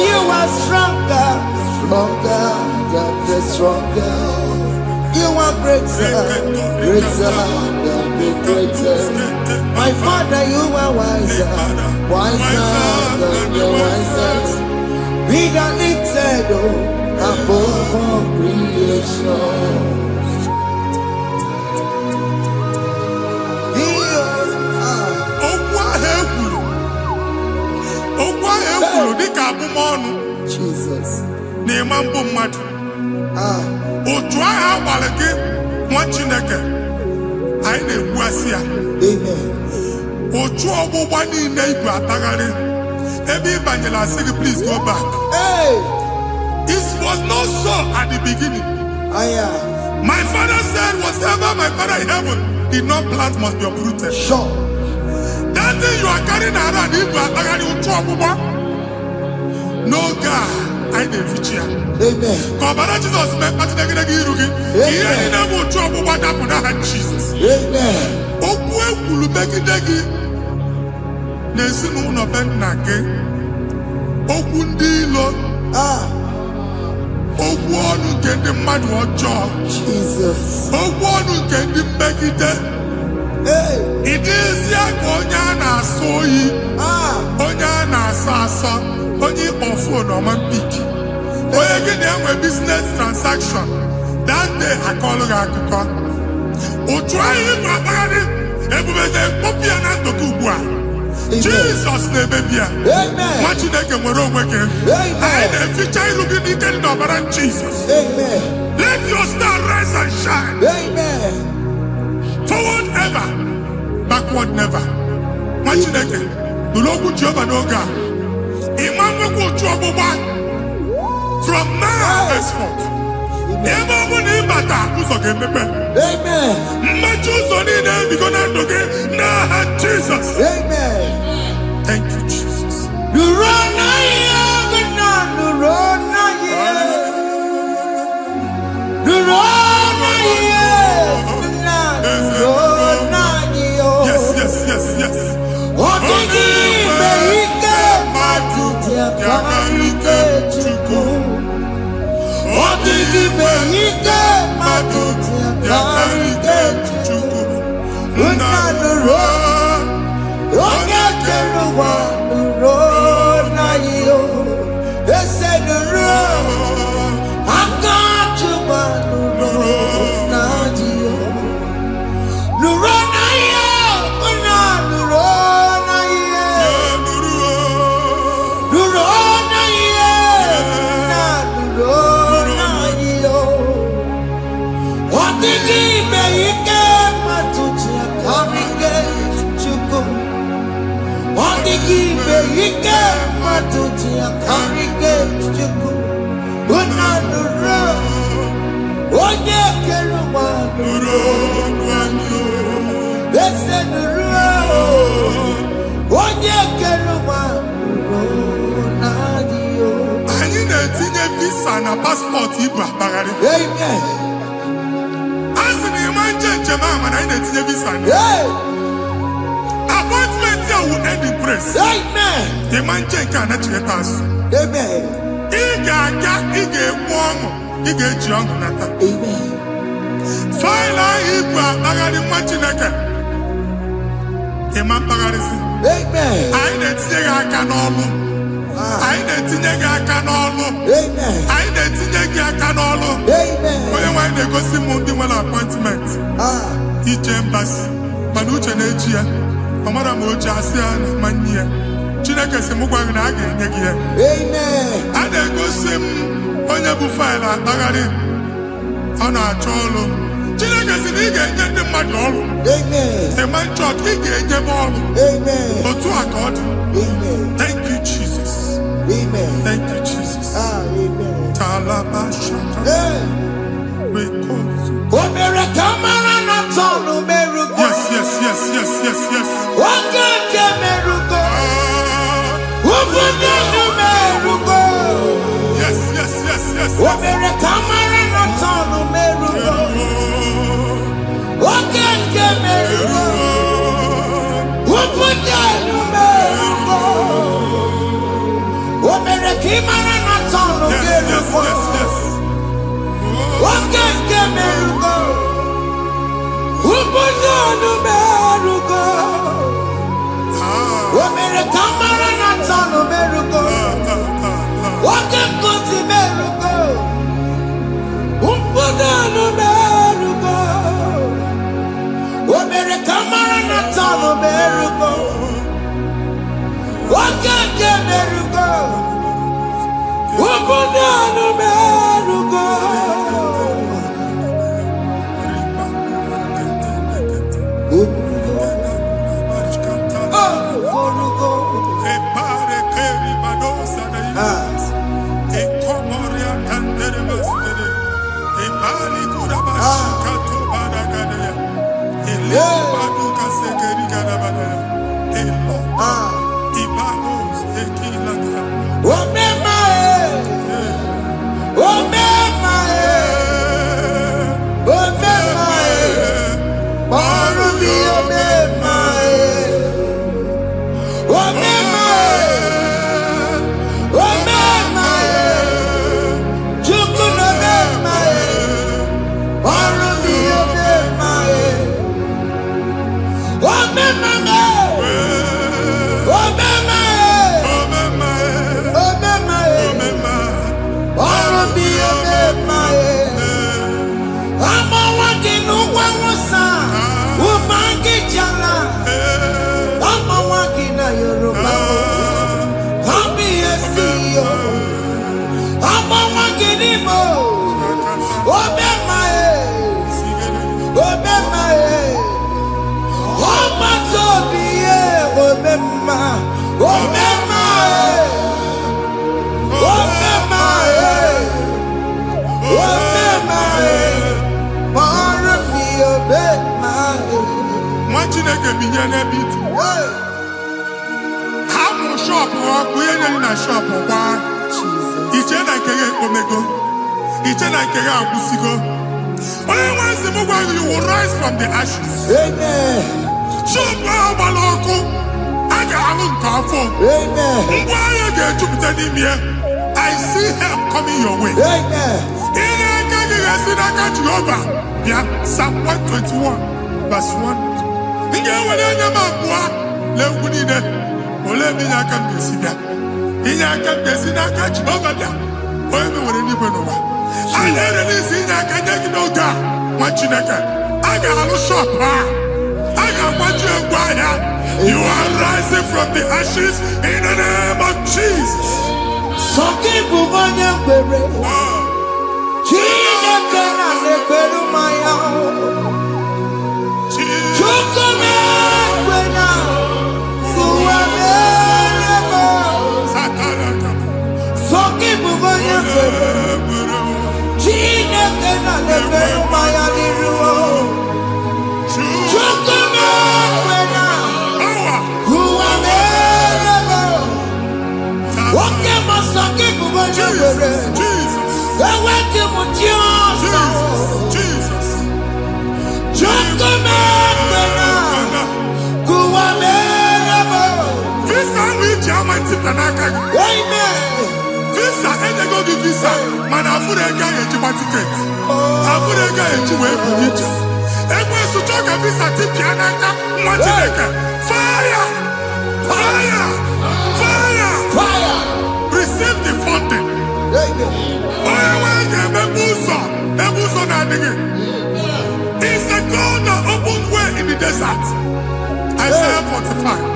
You are stronger than the stronger. You are greater than the greatest. My Father, you are wiser than the wisest. be thou lifted above all creation. Jesus. Nemambo mmadụ. Otu ahụ agbalị gị nwa Chineke anyị na-egbu asị ya. Amen. Otu ọgbụgba niile igwe atagharị ebe ị banyere asị gị please go back. Hey. It was not so at the beginning. My father said whatever my father in heaven did not plant must be uprooted. Sure. That thing you are carrying around igwe atagharị otu ọgbụgba. No God, I never feature. Amen. Kọbara Jesus mee kpatụ negedege iru gị. Ihe anyị na-eme otu ọgbụgba dapụ n'aha Jesus. Amen. Okwu ekwuru megide gị n'ezinụlọ be nna gị. Okwu ndị ilo. Okwu ọnụ nke ndị mmadụ ọjọọ. Jesus. Okwu ọnụ nke ndị mmegide. Ịdịzi ka onye a na-asọ oyi. Onye a na-asọ asọ. Onye ọfụ na ọma mpiki. Onye gị na-enwe business transaction. That day akọlụ gị akụkọ. Otu anyị bụ akpagharị ebubeze mkpọpụ ya na ndụkọ ugbu a. Jesus na-emebi ya. Nwa Chineke nwere onwe gị. Anyị na-eficha ilu gị n'ike dị n'ọbara Jesus. Let your star rise and shine. Forward ever, backward never. Nwa Chineke nụrụ okwu Jehova n'oge a. From now henceforth, ebe ọ bụ na ịbata ụzọ ga-emepe. Mmechi ụzọ niile ebigo na ndụ gị n'aha Jesus. Thank you, Jesus. Yes, yes, yes, yes. Yakarike Chukwu. Odigbe ike mmadụ yakarike Chukwu. Nna nụrụ onye kere ụwa nụrụ na ya. Ese nụrụ aka Chukwu nụrụ na ya. Nụrụ na ya. Nna nụrụ na ya. Anyị na-etinye visa na paspọtụ igwe akpagharị. A sị na ịma njem ahụ mana anyị na-etinye visa na appointment ya will end in praise. Ịma nke a na-echeta azụ. Ị ga-aga, ị ga-ekwu ọṅụ, ị ga-eji ọṅụ nata. Faịlụ ahụ igwe akpagharị nwa Chineke. Ịma mkpagharịsị. Anyị na-etinye gị aka n'ọlụ. Anyị na-etinye gị aka n'ọlụ. Anyị na-etinye gị aka n'ọlụ. Onye nwaanyị na-egosi m ndị nwere appointment. Ije mbasi mana uche na-eji ya. Ọ mara ma o ji asị ya na manye ya. Chineke sị m gwa gị na a ga-enye gị ya. A na-egosi m onye bụ faịlụ akpagharị. Ọ na-achọ ọrụ. Chineke sị na ị ga-enye ndị mmadụ ọrụ. Ịma chọọchị ị ga-enye m ọrụ. Otu a ka ọ dị. Thank you, Jesus. Thank you, Jesus. Talabasha. Yes, yes, yes, yes, yes, yes. Yes, yes, yes, yes. What You will rise from the ashes. Amen. I see help coming your way. Amen. Psalm 121, verse 1. You are rising from the ashes in the name of Jesus. Receive the funding. It's the God that opens way in the desert. Isaiah 45.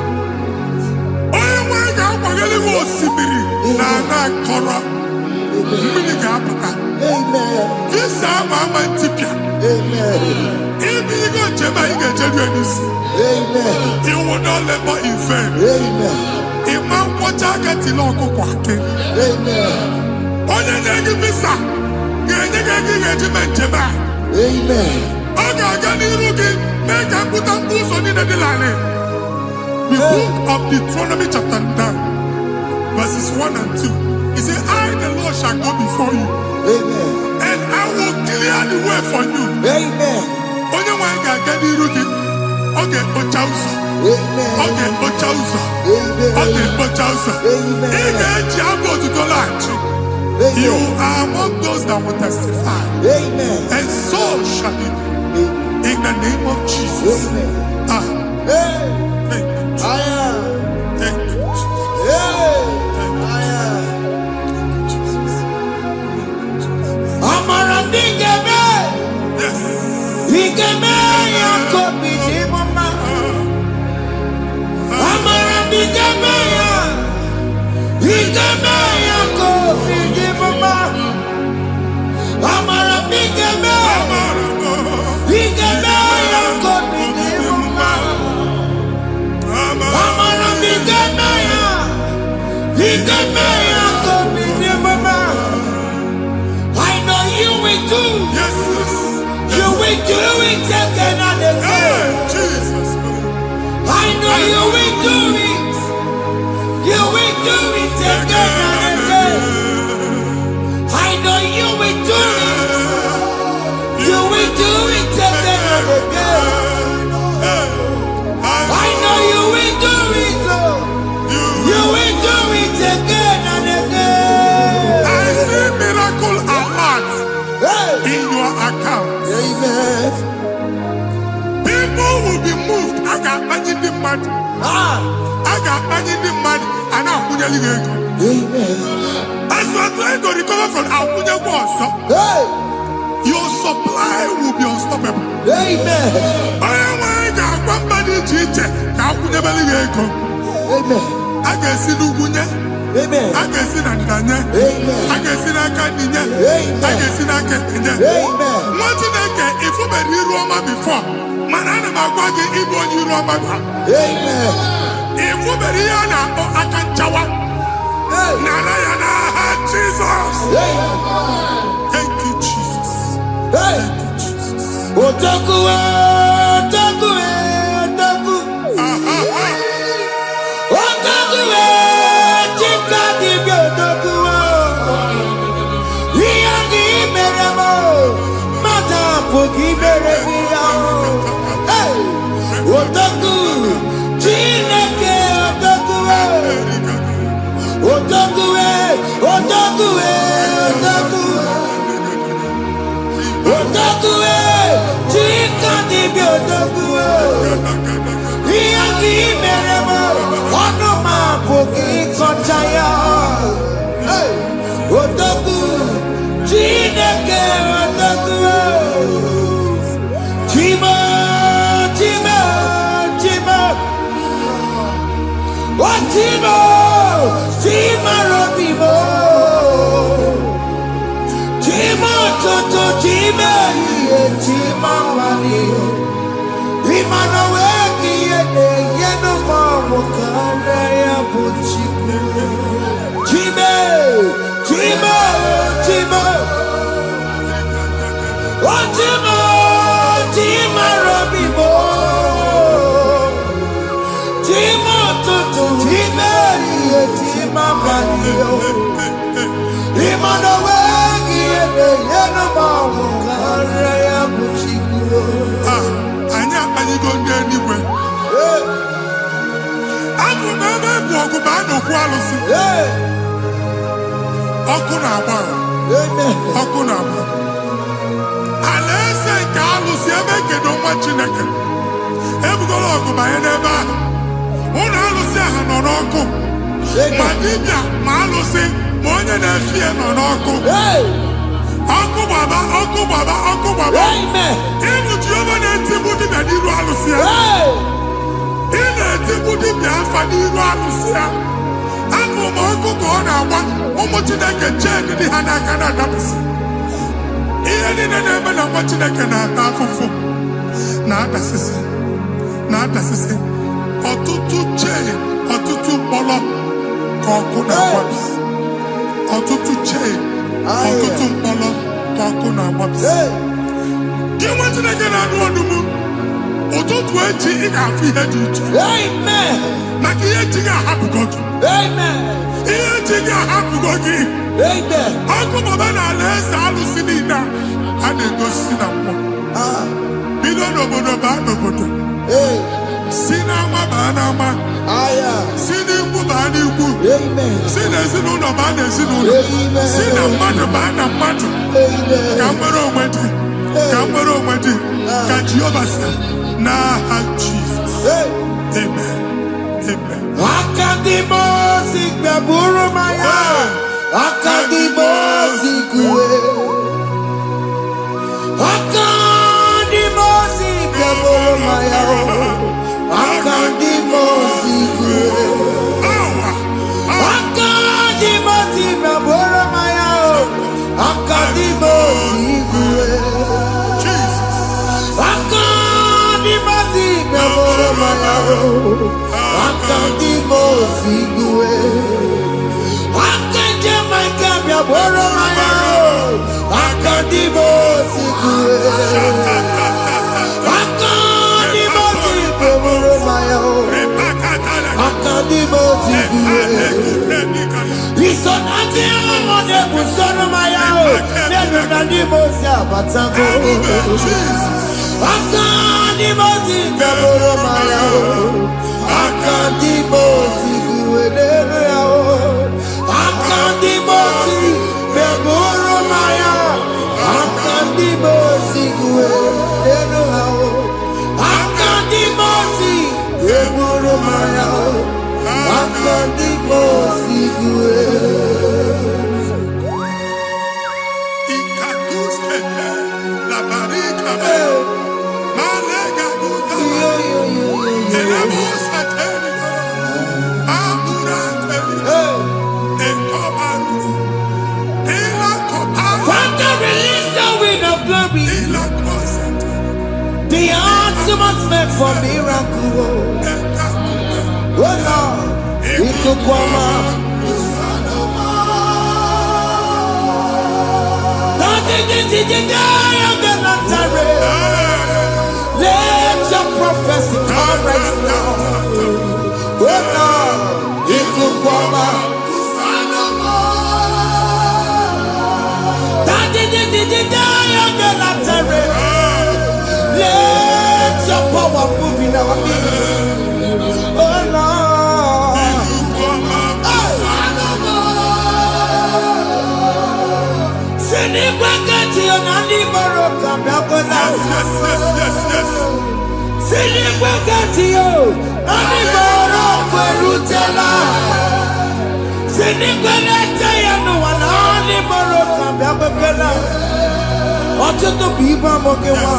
You will not labor in vain. Amen. The book of Deuteronomy chapter 9, verses 1 and 2. He said, I, the Lord, shall go before you. Amen. And I will clear the way for you. Amen. Okay, Ochausa. Amen. Okay, Ochausa. Amen. Okay, Ochausa. Amen. You are among those that will testify. Amen. And so shall it be. In the name of Jesus. Amen. Thank you. Thank you, Jesus. Thank you, Jesus. Igemeya kobi di mama. Amara Igemeya. Igemeya kobi di mama. Amara Igemeya. Igemeya kobi di mama. Amara Igemeya. Igemeya kobi di mama. I know you will do. Yes. You will do it again and again. Jesus. I know you will do it. You will do it again and again. I know you will do it. You will do it again and again. I know you will do it, Lord. You will do it again and again. I see miracle alert in your account. Amen. People will be moved. I got money in the mud. I got money in the mud. And I'm going to leave. Amen. As you are trying to recover from Abuja was, your supply will be unstoppable. Amen. I got one body teacher. Abuja believe. Amen. I can see Lugunya. Amen. I can see Nadanya. Amen. I can see Nakaninya. Amen. I can see Nakaninya. Amen. What you think if you were in Roma before? Manana Magwagi, Igbo, you Roma. Amen. If you were here now, I can jawa. Narayana, Jesus. Thank you, Jesus. Thank you, Jesus. Otaku, otaku, otaku. Otaku, chika di bi otaku. Iyagi meremo, mata pogi meremia. Otaku, chineke otaku. Otaku, otaku, otaku. Otaku, chika di bi otaku. Iyagi meremo, onuma pogi kochaya. Otaku, chineke otaku. Chima, chima, chima. Oh, chima, chima robimo. Chima toto, chima iye, chima wani. Imano weki yene, yeno mamu kare ya buchiku. Chime, chima, chima. Oh, chima, chima robimo. Chima toto, chima iye, chima wani. Imano weki yene, yeno mamu kare ya buchiku. Anya go anywhere. I'm remember walk by no quality. Okuna bar. Okuna bar. Alese Carlos Yemeke no machineke. Ebugo walk by never. Una alusi hanoroko. Madibia malusi monye na fie nonoko. Oku baba. Amen. Ibu Jehova na etibu di na diru alusia. Ina etibu di bi afa diru alusia. Aku mo oku ko na agba. Umu Chineke chen di ha n'aka na adapụsị. Ihe niile na-eme na nwa Chineke na-ata afụfụ. Na-adasịsị. Ọtụtụ chen, ọtụtụ mkpọrọ ka ọkụ na-agbapụsị. Ọtụtụ chen, ọtụtụ mkpọrọ ka ọkụ na-agbapụsị. Gị nwa Chineke na-anụ ọdụmụ. Ụtụtụ echi ị ga-afụ ihe dị iche. Amen. Maka ihe echi ga-ahapụgo gị. Amen. Ihe echi ga-ahapụgo gị. Amen. Ọkụ baba na alaeze alụsị niile a na-egosi na mmụọ. Bido n'obodo baa n'obodo. Si n'ama baa n'ama. Si n'ikwu baa n'ikwu. Si n'ezinụlọ baa n'ezinụlọ. Si na mmadụ baa na mmadụ. Ka nwere onwe dị. Ka nwere onwe dị. Ka Jehova sị n'aha Jizọs. Amen. Amen. Akadimosi gbaburu maya. Akadimosi kuwe. Akadimosi. Akandimo Sigwe. Akanje Maikabia Boromaya. Akandimo Sigwe. Akandimo Sigwe Boromaya. Akandimo Sigwe. Isonati Amone Busoromaya. Akandimo Siabatango. Akandimo Sigwe Boromaya. Akandimo Sigwe Boromaya. Akandimo Sigwe Boromaya. Akandimo Sigwe Boromaya. Akandimo Sigwe Boromaya. Akandimo Sigwe. La barika malega buta Father, release the wind of glory, the ultimate meant for miracle. Oh Lord, it could come out. Let your prophecy come right now. Oh Lord, it could come out. Let your power move in our midst. Oh Lord. Ọtụtụ bụ ibe amụghị nwa,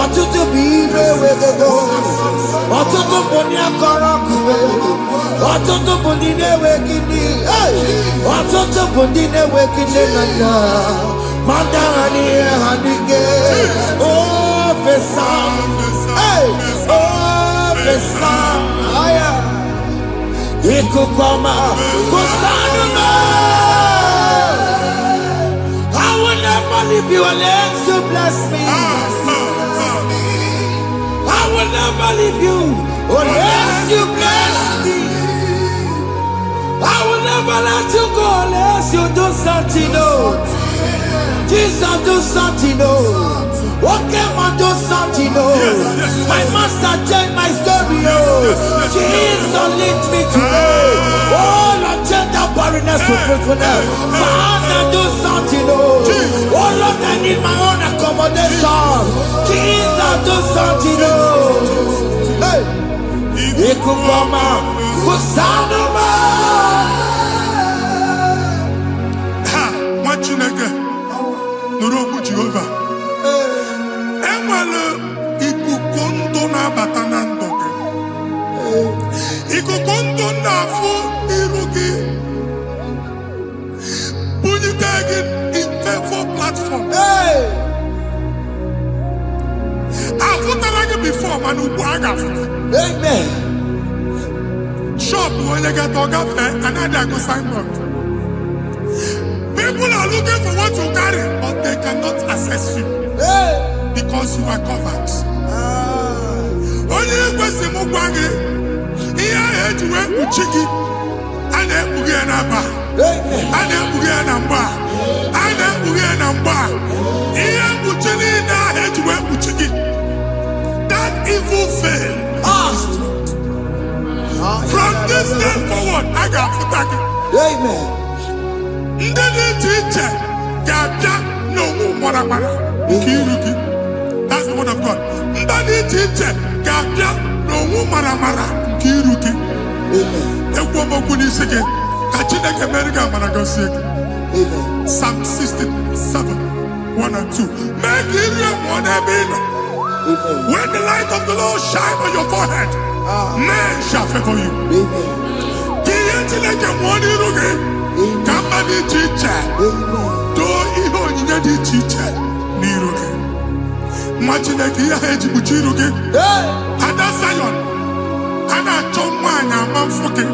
ọtụtụ bụ ire ewegego, ọtụtụ bụ ndị akọrọ ọkụwe, ọtụtụ bụ ndị na-enweghị nne, ọtụtụ bụ ndị na-enweghị nne na nna, ma ndị agha n'ihe ha dịke, ofesa, ofesa, aya, ikuku ọma, kwụsanụ m. If you will let you bless me, I will never leave you unless you bless me. I will never let you go unless you do something. No, Jesus, do something. No, okay, man, do something. No, my master changed my story. Oh, Jesus, lead me today. Oh, Lord, change that barrenness to fruitfulness. Father, do something. Oh, Lord, I need my own accommodation. Jesus, do something. Hey, Ikukoma, Kusanuma. Ha, Machineke, Nurobu Jehovah. Emwale ikukondo na batanando. Ikukondo na fu irugi. Bunitagin in for platform. Hey, I've put before, man. amen. Shop when you get dog fair, another go signboard. People are looking for what you carry, but they cannot access you Hey, because you are covered. Only question Mugwagi, here I had to wear Uchiki, and then Uganaba, amen. and then Uganamba, and then Uganamba. Here Uchini, I had to wear Uchiki. That evil fail. From this day forward, I got Futaki. Amen. Ndede teacher, Gada, no Maramara, Kiruki. That's the word of God. Ndede teacher, Gada, no Maramara, Kiruki. Amen. The woman could say, Kachina America, Managosik. Amen. Psalm 67, 1 and 2. Make it one Amen. when the light of the Lord shine on your forehead, men shall favor you. Amen. Somebody teacher, do even in the teacher, Niruke. Imagine that he had to Buchiruke. Hey, And that's Zion. Ana chomanya mamfuki.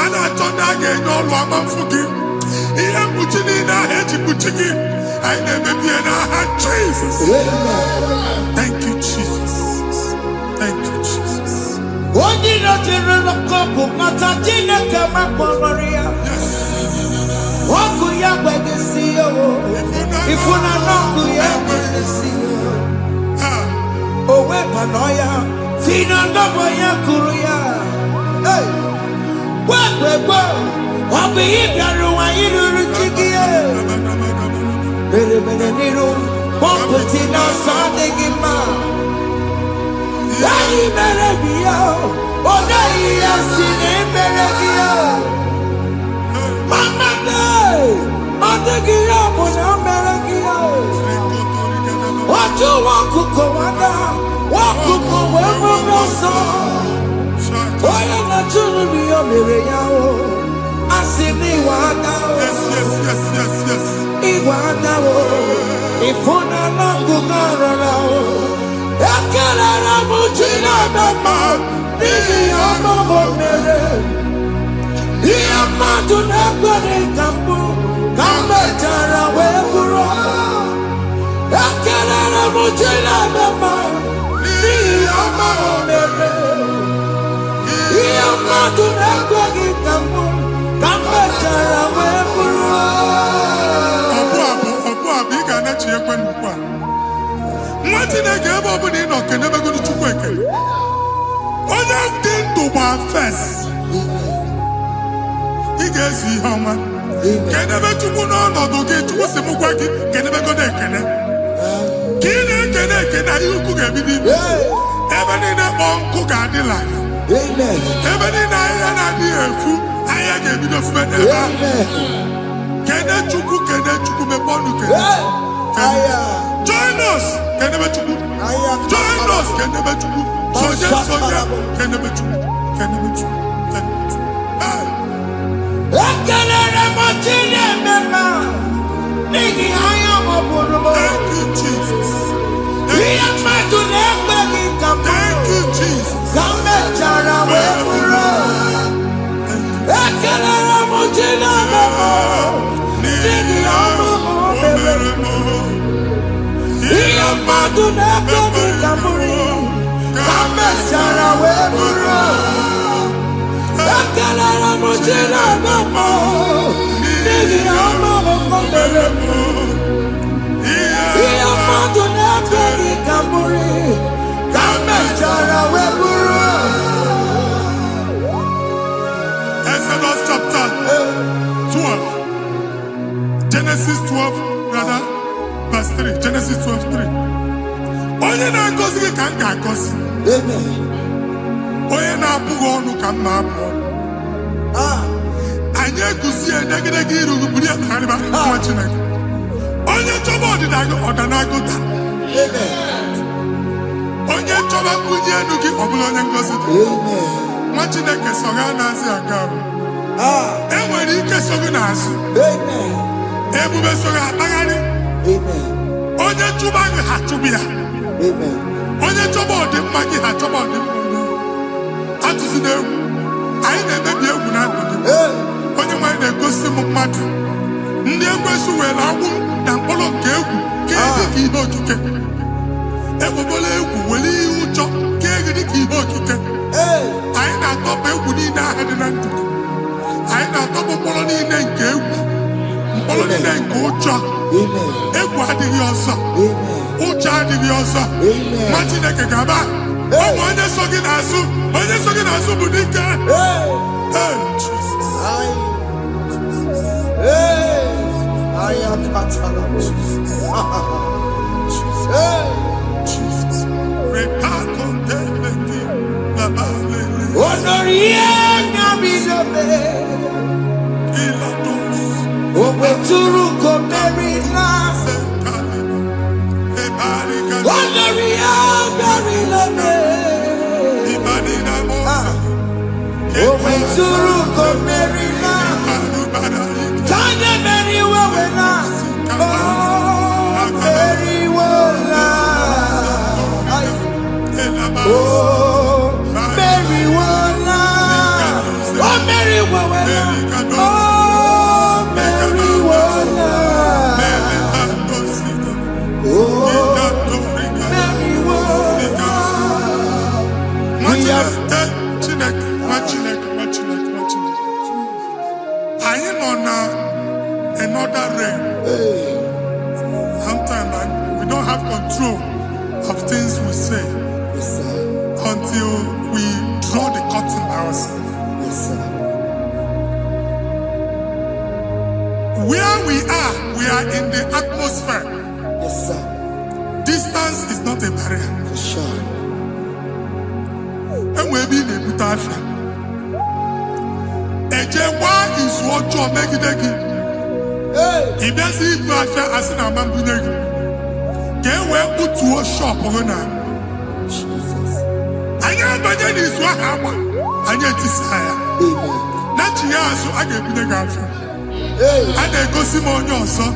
Ana chonda ge nyolu mamfuki. Iya muchini na heji muchiki. I never be in Jesus. Thank you, Jesus. Thank you, Jesus. Odi no tiro no kopu matajine kama pomaria. Waku ya kwegesiyo. Ifuna noku ya kwegesiyo. Owe panoya. Fina ndobo ya kuruya. Hey. Wekwe. Wabi ibiaru wa iruru chigiye. Mere niru. Pomputi no sadegima. Yayi mere biyo. Oda iya sine mere biyo. Mama day. Adegiya muna mere biyo. Watu wakuko wada. Wakuko wemo noso. Oya na chunu biyo mere yao. Asini wada. Yes. Iwada wo. Ifuna na kukarara wo. Ekele na mujina mama. Nini amamo mere. Iya madu nekwere kambu. Kambe tara weburo. Ekele na mujina mama. Nini amamo mere. Iya madu nekwere kambu. Kambe tara weburo. Biga na chi ekwe nkwa. Nwati na ga ebe obu ni no kene be gudu chukwu ekele. Onye dị ndụ gba first. Ị ga-esi ihe ọma. Kenebe chukwu n'ọnọdụ gị chukwu si mụ gwa gị kenebe godo ekele. Ka ị na-ekele ekele ihe ukwu ga-ebido ibi. Ebe niile kpọ nkụ ga-adịla. Ebe niile ahịhịa na-adịghị efu ahịhịa ga-ebido fube n'ebe ahụ. Kene chukwu mepe ọnụ kene. Join us kenebe chukwu. Join us kenebe chukwu. Soja kenebe chukwu. Ekelere mochine mema. Nigi aya moburumo. Thank you, Jesus. Iya madu nekwegi kambu. Thank you, Jesus. Kambe chara weburo. Ekelere mochine mema. Nigi aya moburumo. Iya madu nekwegi kambu. Kambe chara weburo. Ekelere mochine mema. Nigi aya moburumo. Iya madu nekwegi kambu. Kambe chara weburo. Exodus chapter 12. Genesis 12, rather, verse 3. Genesis 12:3. Onye na-agọzi gị ka m ga-agọzi. Onye na-abụghị ọnụ ka m na-abụ ọnụ. Anyị eguzi ya negedege iru gị buru ya karịba nwa Chineke. Onye chọba ọdịda gị ọdanagoda. Onye chọba mbunye elu gị ọ bụla onye ngọzi dị. Nwa Chineke so gị na-azị aga arụ. E nwere ike so gị n'azụ. Ebube so gị akpagharị. Onye chụba gị ha chụba ya. Onye chọba ọdịmma gị ha chọba ọdịmma. Atụzi n'egwu. Anyị na-emebi egwu na ndụ gị. Onye nwanyị na-egosi m mmadụ. Ndị ekwesu were agwụ na mkpụrụ nke egwu kee dị ka ihe okike. Egbebola egwu were ihe ụjọ kee gị dị ka ihe okike. Anyị na-atọpụ egwu niile ahụ dị na ndụ gị. Anyị na-atọpụ mkpụrụ niile nke egwu. Mkpụrụ niile nke ụjọ. Egwu adịghị ọzọ. Ụjọ adịghị ọzọ. Nwa Chineke ga-aba. Ọ bụ onye so gị n'azụ. Onye so gị n'azụ bụ dike. Jesus. Jesus. Repako temeti la balele. Onorie nyabilobe. Ilados. Obeturu komerina. Onorie nyabilobe. Imanina mosa. Obeturu komerina. Kanye meri wawena. Oh, meri wawena. Oh, Mary, bi ne butafa. Eje wa isu ojo megidegi. Ibesi ibu afa asina mambunegi. Ke we utu shop hona. Jesus. Anya banye ni isu ahama. Anya tisaya. Amen. Na chiya aso aga ebunegi afa. Ana egosi mo onye ọsọ.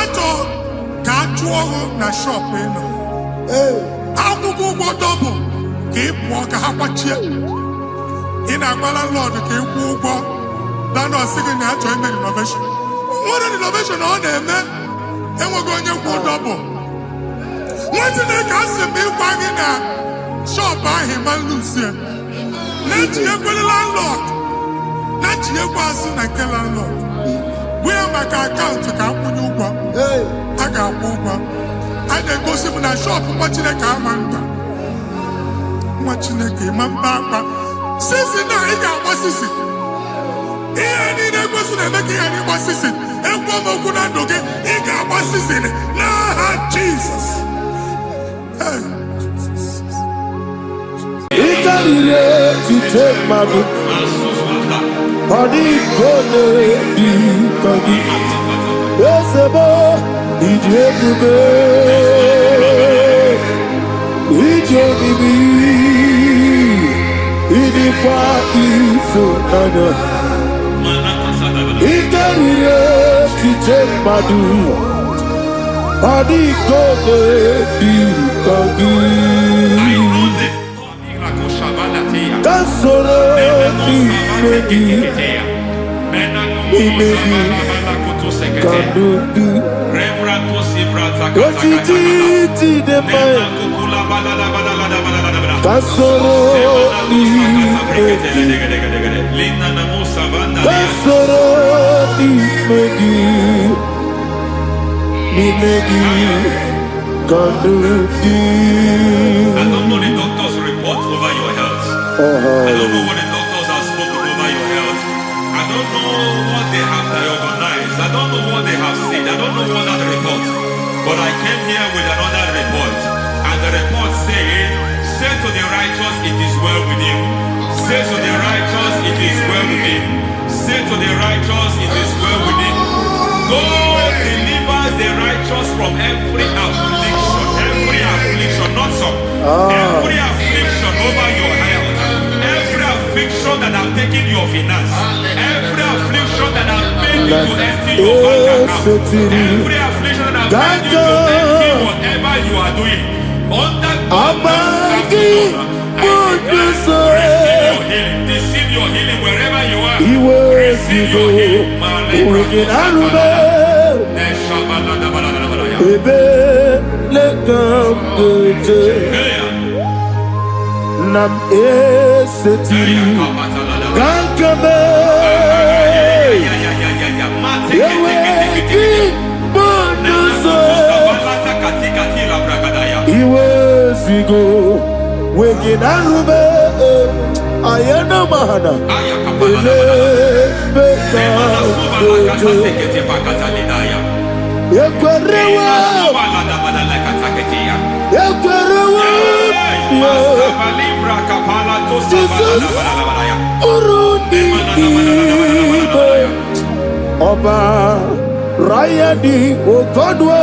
Ato ka atụọ na shop eno. Akwụkwọ ụgwọ dọbụ ka ị pụọ ka ha kwachie. Ị na-agbala lọdụ ka ị kwụọ ụgwọ na nọọsị gị na-achọ ime renovation. Nwere renovation ọ na-eme enweghị onye kwụọ dọbụ. Nwetị ka asị m ịgwa gị na shop ahụ ma lusie. Na-etinyekwele landlord. Na-echinyekwa azụ na nke landlord. Bụ ya maka akaụntụ ka akwụnye ụgwọ. A ga-akwụ ụgwọ. A na-egosi m na shop nwa Chineke ama mba. Nwa Chineke ma mba akpa. Sisi na ị ga-agba sisi. Ihe niile egosi na-eme ka ihe n'ịgba sisi. Ekwu m okwu na ndụ gị, ị ga-agba sisi n'aha Jizọs. Ị karịrị echiche mmadụ. Ọ dịghị onye dị ka gị. Ezebo iji ebube, iji obibi, ịdịkwa ịfụnanya. Ị karịrị echiche mmadụ. Ọ dịghị onye dị ka gị. Ka soro n'ime gị, n'ime gị ka ndụ. Ojiji dị mma ka soro n'ime gị, ka soro n'ime gị, n'ime gị ka ndụ. I don't know the doctor's report over your health. I don't know what the doctors have spoken over your health. I don't know what they have diagnosed. I don't know what they have said. I don't know what that report. But I came here with another report. And the report said, say to the righteous, it is well with him. Say to the righteous, it is well with him. Say to the righteous, it is well with him. God delivers the righteous from every affliction. Every affliction, not some. Every affliction over your health. Every affliction that have taken your finance. Every affliction that have made you to empty your bank account. Every affliction that have made you to empty whatever you are doing. Under God, receive your healing wherever you are. Receive your healing. Nam eseti gankame yeweki bonuso iwezigo weginarube ayana mahana ele beka yekwerewa Jesus urudi ibe ọba rayadi ogodwe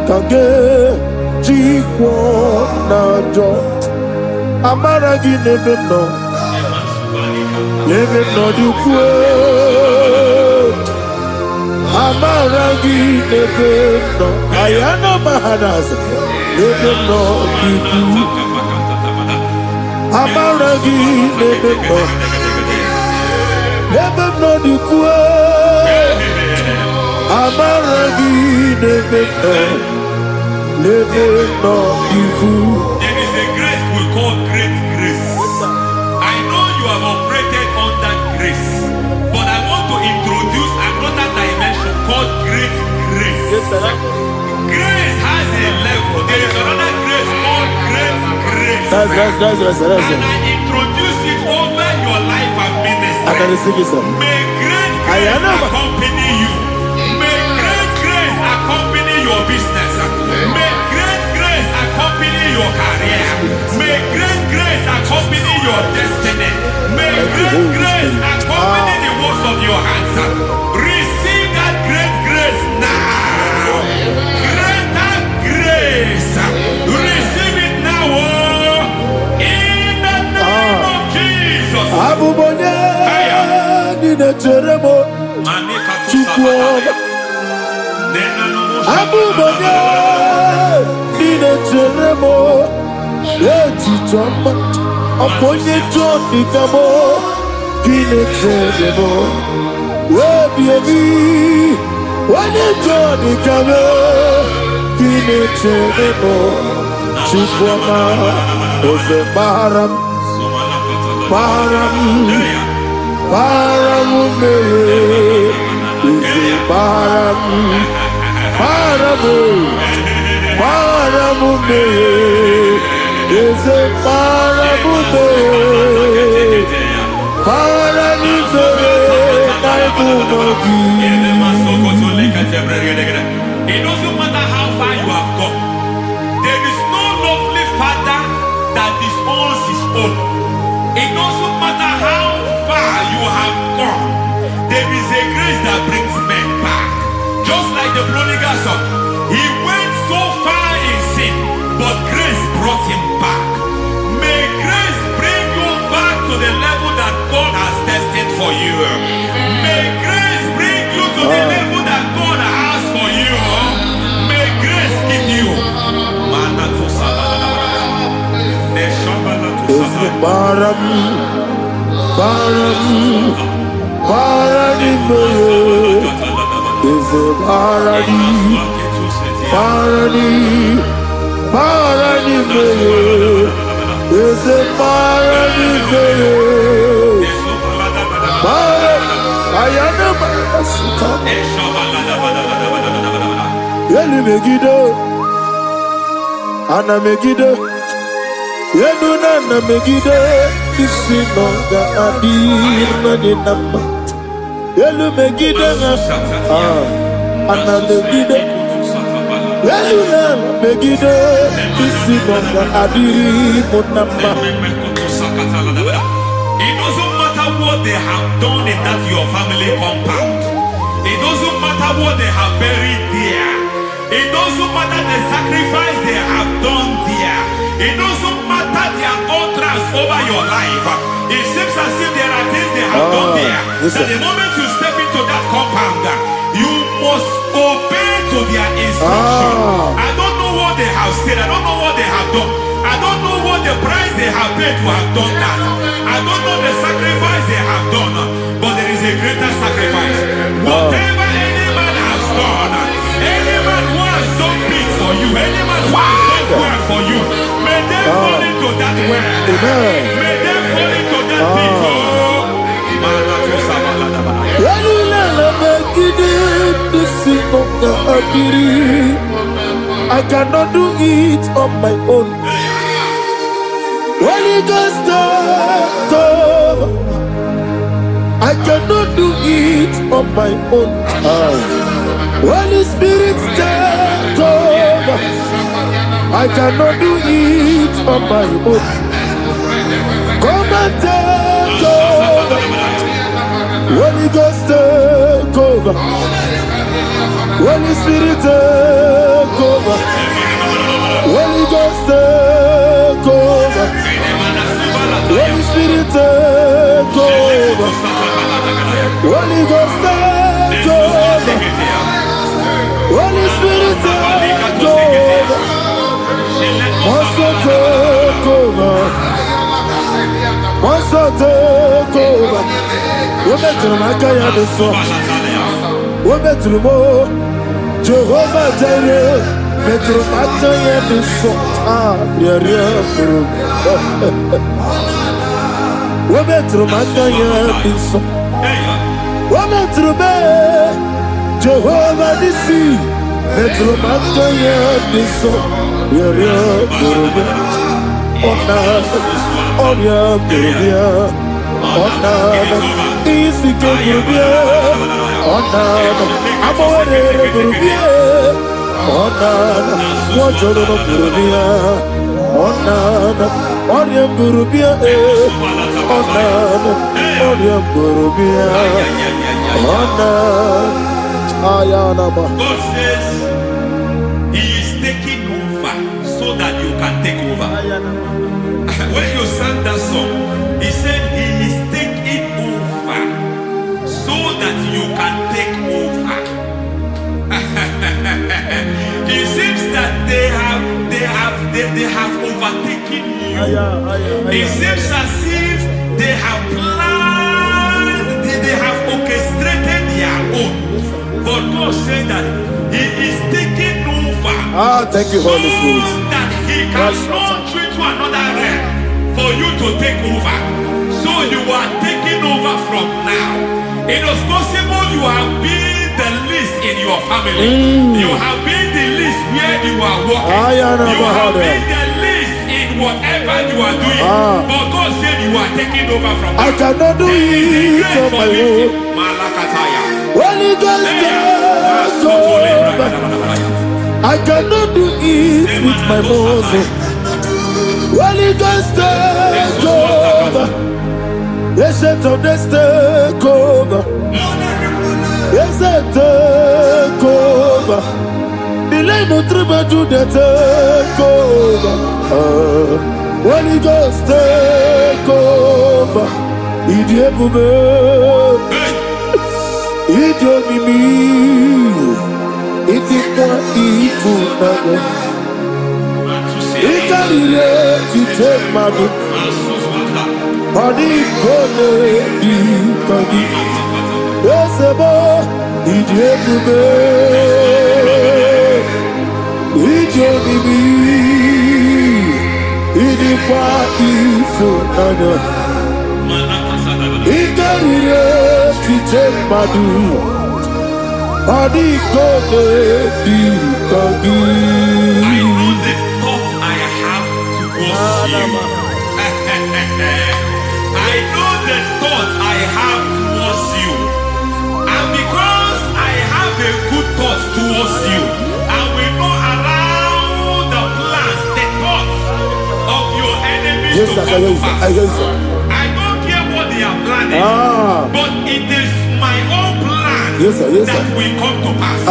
kage jikwo najo amara gị n'ebe m nọ dịkwe amara gị n'ebe m nọ ayana mahanas n'ebe m nọ dịkwu amara gị n'ebe m nọ dịkwe amara gị n'ebe m nọ dịkwu. There is a grace we call great grace. I know you have operated under grace, but I want to introduce another dimension called great grace. Grace has a level. There is another grace called great grace. That's and I introduce it over your life and ministry. I can receive it, sir. May great grace accompany you. May great grace accompany your business. May great grace accompany accompany the works of your hands. Receive that great grace now. Greater grace. Receive it now. In the name of Jesus. Aponye Johnny Kamo, Kine Telemo, Baby, when you Johnny Kamo, Kine Telemo, Chipwama, Ose Baram, Baram, Baramume, Ose Baram, Baramume, is a parabude, parabude, it doesn't matter how far you have come. There is no lovely father that disowns his own. It doesn't matter how far you have gone. There is a grace that brings men back. Just like the prodigal son, he went so far in sin, but grace brought him back. May grace bring you back to the level that God has destined for you. May grace bring you to the level that God has for you. May grace give you. Ana Megiddo, Yenuna Megiddo, Isinonga Adina de Nama, Yelu Megiddo, Ana Megiddo, Yenuna Megiddo, Isinonga Adina Nama. It doesn't matter what they have done in that your family compound. It doesn't matter what they have buried there. It doesn't matter the sacrifice they have done there. It doesn't matter their utterance over your life. It seems as if there are things they have done there. That the moment you step into that compound, you must obey to their instruction. I don't know what they have said. I don't know what they have done. I don't know what the price they have paid to have done that. I don't know the sacrifice they have done. But there is a greater sacrifice. Whatever any man has done, any man who has done big for you, any man who has done well for you, may they fall into that well. May they fall into that pit. I cannot do it on my own. Holy Ghost, come. I cannot do it on my own. Holy Spirit, come. I cannot do it on my own. Come and take over. Holy Ghost, come. Holy Spirit, come. Holy Ghost, come. Holy Spirit, come. Holy Ghost, come. Holy Spirit, come. Monster, take over. Monster, take over. We're better than I can have this song. We're better than more. Jehovah Jireh. Better than I can have this song. Yeah. We're better than I can have this song. We're better than Jehovah Nissi. Better than I can have this song. Yeah. Easy can be I'm already going to be Onana, Oriam Burubia, Onana, Oriam Burubia, Onana, Ayanaba. God says He is taking over so that you can take over. When you sang that song, He said He is taking over so that you can take over. It seems that they have overtaken you. It seems as if they have planned, they have orchestrated their own. But God said that He is taking over. Thank you, Holy Spirit. So that He can launch you to another realm for you to take over. So you are taking over from now. It is possible you have been the least in your family. You have been the least where you are working. You have been the least in whatever you are doing. But God said you are taking over from now. I cannot do it on my own. Holy Ghost, take over. I cannot do it with my muscles. Holy Ghost, take over. Yes, of this take over. Yes, take over. Delay no trouble to the take over. Holy Ghost, take over. Idiabube, Idiomimi, Idikwa Ifunabo. Ikarire Titemadu. Body gone di body. Esebo Idiabube, Idiomimi, Idikwa Ifunabo. Ikarire Titemadu. Body gone di body. I know the thoughts I have towards you. I know the thoughts I have towards you. And because I have a good thought towards you, I will not allow the plans, the thoughts of your enemies to come to pass. I don't care what they are planning, but it is my own plan that will come to pass.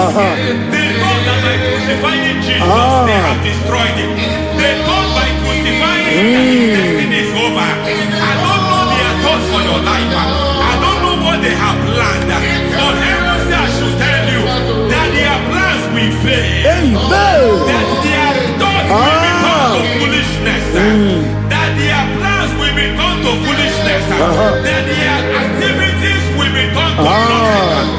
They thought that by crucifying Jesus, they have destroyed him. They thought by crucifying him that his destiny is over. I don't know their thoughts for your life. I don't know what they have planned. But heaven says I should tell you that their plans will fail. That their thoughts will become to foolishness. That their plans will become to foolishness. That their activities will become to nothing.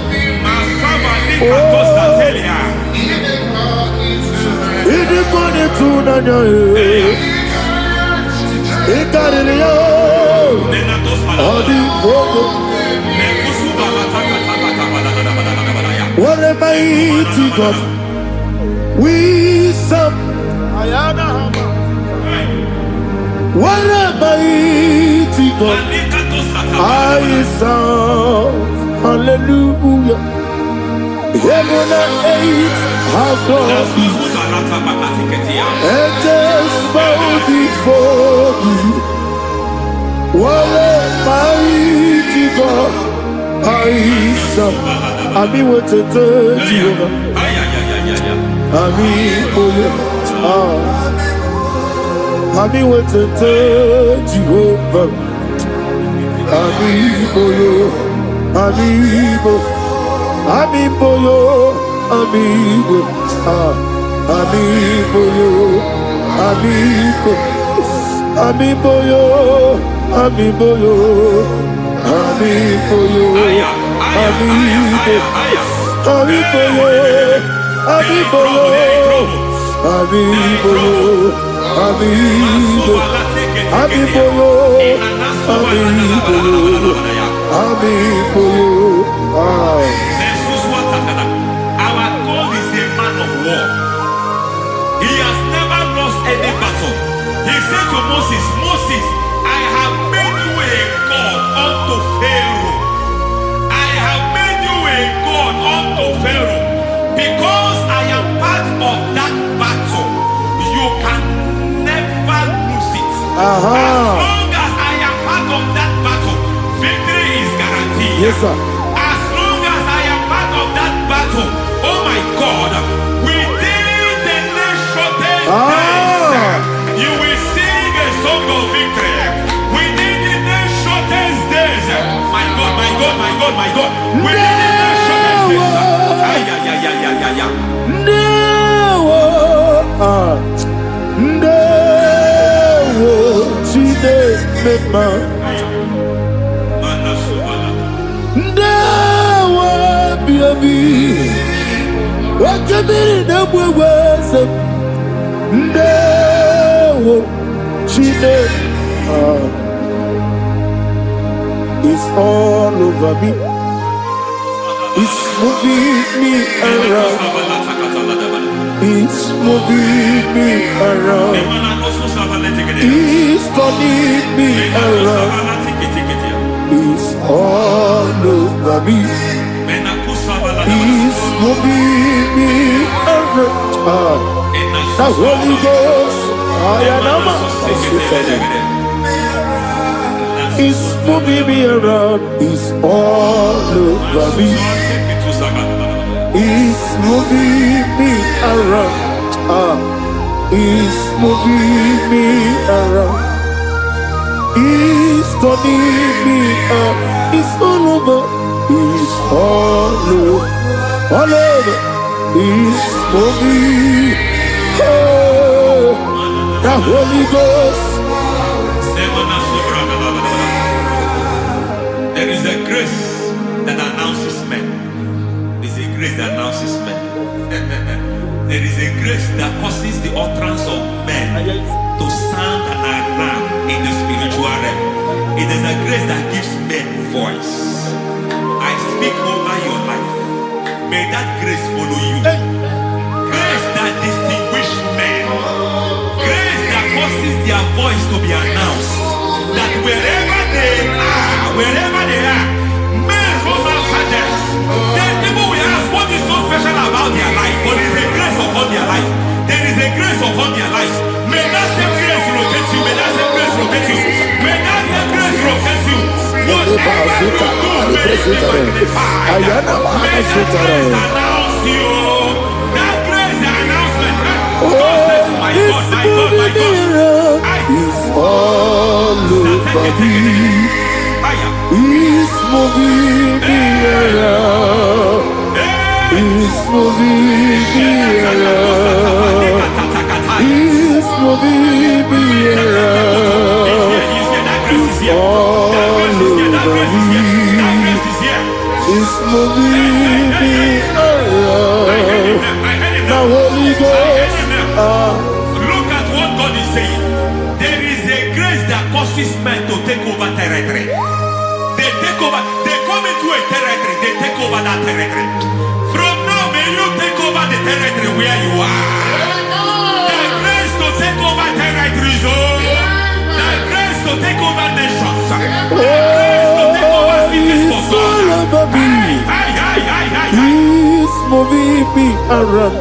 What a mighty God we serve. What a mighty God I serve. Hallelujah. Heaven and earth have gone and just bow before you. What a mighty God I serve. I mean what to tell you. I mean what to tell you. Amigo, amigo, amigo, amigo, amigo, amigo, Our God is a man of war. He has never lost any battle. He said to Moses, Moses, I have made you a God unto Pharaoh. I have made you a God unto Pharaoh. Because I am part of that battle, you can never long as I am part of that battle, victory is guaranteed. Yes, sir. As long as I am part of that battle, oh my God, within the next shortest days, you will sing a song of victory. Within the next shortest days, my God, my God, my God, my God, within the next shortest days, it's all over me. It's moving me around. It's moving me around. It's turning me around. It's all over me. It's moving me around. The Holy Ghost, it's moving me around. It's all over me. It's moving me around. It's moving me around. It's turning me up. It's all over. It's all over. All over. It's moving. Oh, the Holy Ghost. There is a grace that announces men. There's a grace that announces men. There is a grace that causes the utterance of men to sound an alarm in the spiritual realm. It is a grace that gives men voice. I speak over your life. May that grace follow you. Grace that distinguishes men. Grace that causes their voice to be announced. That wherever they are, men from outside them, then people will ask what is so special about their life. But there is a grace upon their life. There is a grace upon their life. May that same grace locate you. May that same grace locate you. May that same grace locate you. Whatever you do, may it be magnified. May that grace announce you. That grace announcement. God says, my God, my God, my God. It's all over me. It's moving me around. It's moving me around. It's moving me around. It's all over me. It's moving me around. The Holy Ghost. Look at what God is saying. There is a grace that causes men to take over territory. They take over, they come into a territory, they take over that territory. From now, may you take over the territory where you are. The grace to take over territories, the grace to take over nations, the grace to take over cities for God. He's moving me around.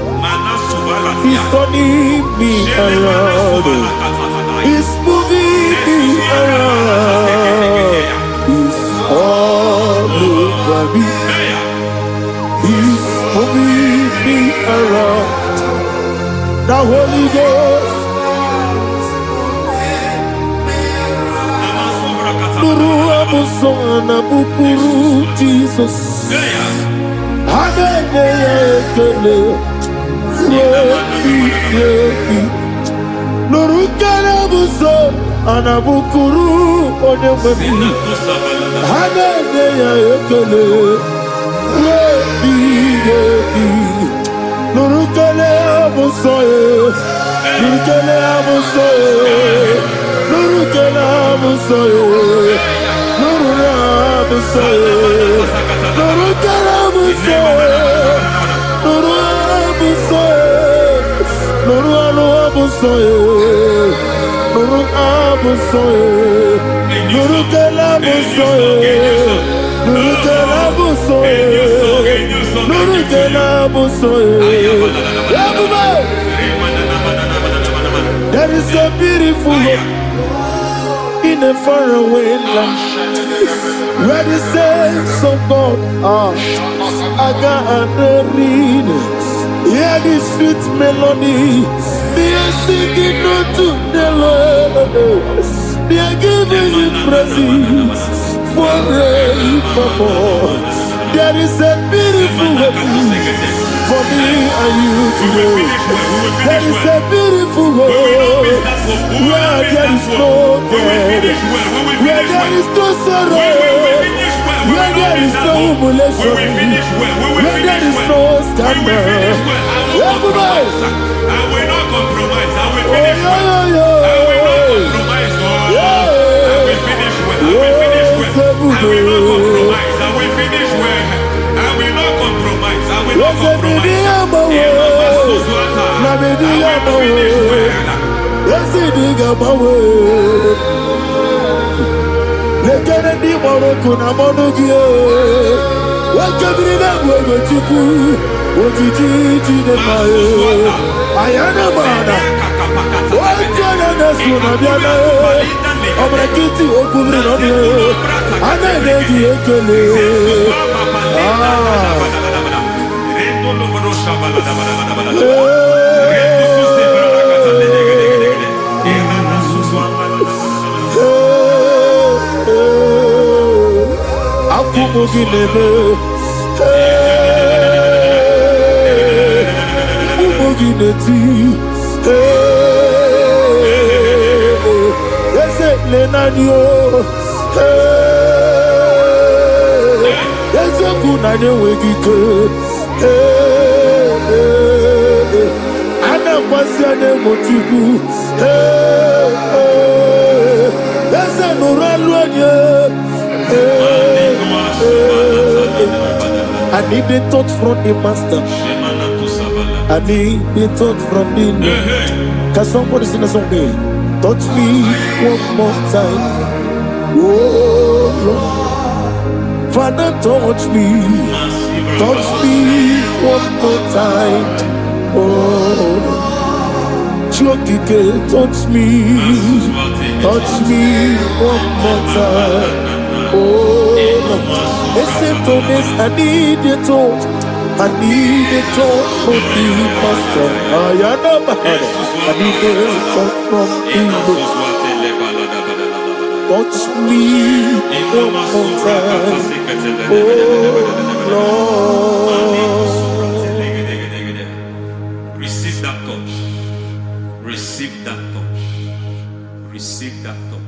He's turning me around. He's moving me around. He's all over me. He's moving me around. The Holy Ghost. Nuru amusona bukuru Jesus. Hallelujah. Nurukana buso anabukuru onemami Hallelujah ekele Rebi Nurukana buso Nurukana buso Nurukana buso Nurukana buso Nurukana buso Nuru abusoye, nuru abusoye, nuru kelabusoye, nuru kelabusoye, nuru kelabusoye. There is a beautiful hope. in a faraway land, where the saints of God are. I got the read. Hear the sweet melody. They are singing unto the Lord. They are giving you praise forevermore. There is a beautiful way for me and you to go. There is a beautiful way where there is no death, where there is no sorrow, where there is no humiliation, where there is no scandal. Everybody, I will not compromise. I will finish well. I will not compromise. I will finish well. I will finish well. I will not compromise. I will finish well. I will not compromise. I will not compromise. I need the touch from the master. I need the touch from the Lord. Can somebody sing a song here? Touch me one more time. Oh Lord, Father, touch me. Touch me one more time. Oh, Chokike, touch me. Touch me one more time. Oh, listen to this. I need your touch. I need a touch from the master. I need a touch from the Lord. Touch me one more time. Oh Lord. Receive that touch. Receive that touch. Receive that touch.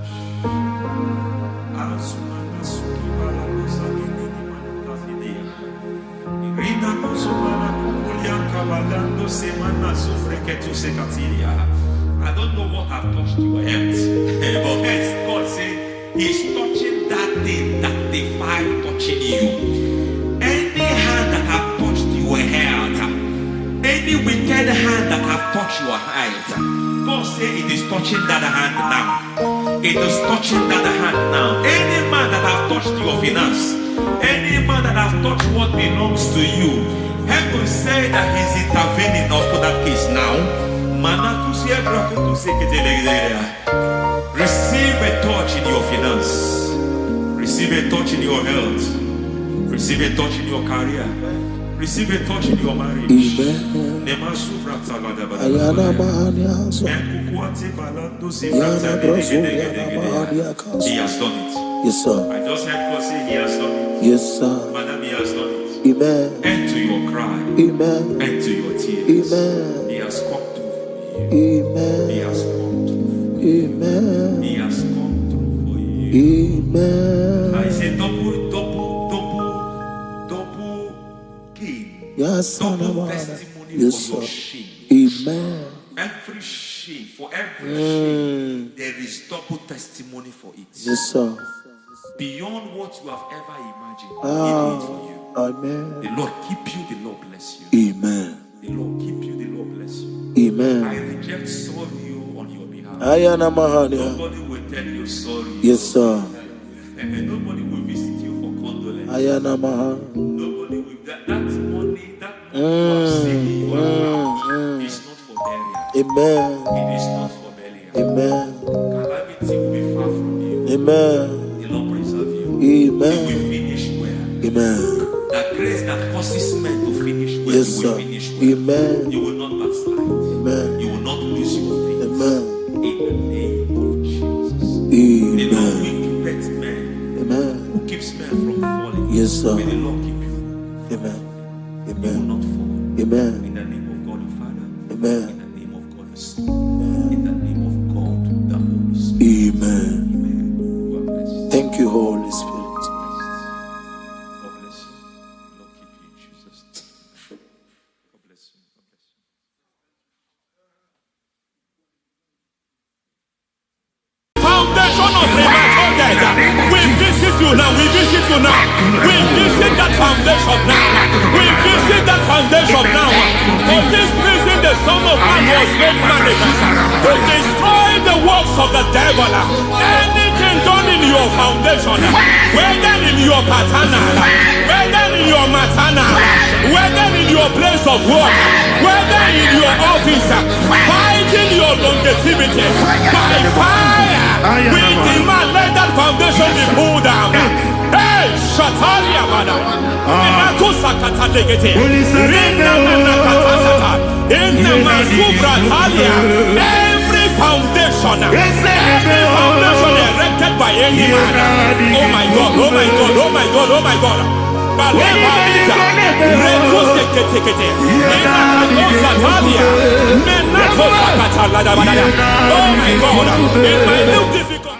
I don't know what I've touched your health, but God said He's touching that thing that defied touching you. Any hand that have touched your health, any wicked hand that have touched your health, God said it is touching that hand now. It is touching that hand now. Any man that have touched your finance, any man that have touched what belongs to you, heaven say that He's intervening of that case now. Receive a touch in your finance. Receive a touch in your health. Receive a touch in your career. Receive a touch in your marriage. He has done it. Yes, sir. I just heard God say He has done it. Yes, sir. Madam, He has done it. Amen. End to your cry. Amen. End to your tears. Amen. He has come through for you. Amen. He has come through for you. Amen. He has come through for you. Amen. I say double gain. Yes, Double testimony yes, for your sir. shame. Amen. Every shame, for every shame, there is double testimony for it. Yes, sir. Beyond what you have ever imagined, He did it for you. Amen. The Lord keep you, the Lord bless you. Amen. The Lord keep you, the Lord bless you. Amen. I reject sorry on your behalf. Ayana Mahania. Nobody will tell you sorry. Yes, sir. And nobody will visit you for condolence. Ayana Mahania. Nobody will that money you have seen in your account is not for burial. Amen. It is not for burial. Amen. Calamity will be far from you. Amen. The Lord preserve you. Amen. You will finish well. Amen. That grace that causes men to finish well, Yes, you will sir. finish well. Amen. You will not backslide. Amen. You will not lose your faith. Amen. In the name of Jesus. Amen. The Lord will protect men. Amen. Who keeps men from falling. Yes, sir. May the Lord keep you. Amen. You will Amen. not fall. Amen. In the name of God the Father. Amen. In the name of God the Son. In the name of God the Holy Spirit. Amen. Amen. God bless you. Thank you, Holy Spirit. God bless you. Lord keep you in Jesus' name. God bless you. God bless you. Foundation of premature death. We visit you now. We visit you now. We visit that foundation now. We visit that foundation now. For this reason, the Son of Man was made manifest to destroy the works of the devil. Anything done in your foundation, whether in your paternal, whether in your maternal, whether in your place of work, whether in your office, fighting your longevity by fire. We demand let that foundation be pulled down. Hey, Shatalia Bada. Minato Sakata Legete. Rina Manakatasata. In the Masubra Talia. Every foundation erected by any man. Oh my God, oh my God, oh my God, oh my God. Baleba Lita. Reto Sekete. Minato Satalia. Minato Sakata Ladabada. Oh my God. In my new difficult.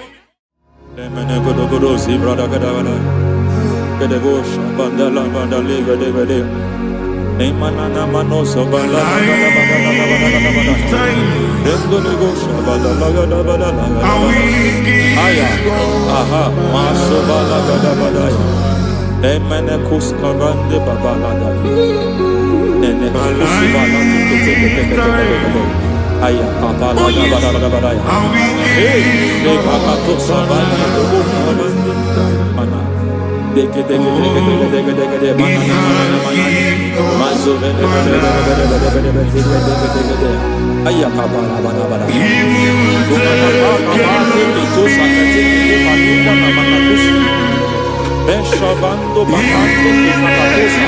Beshavando bahando kikakosa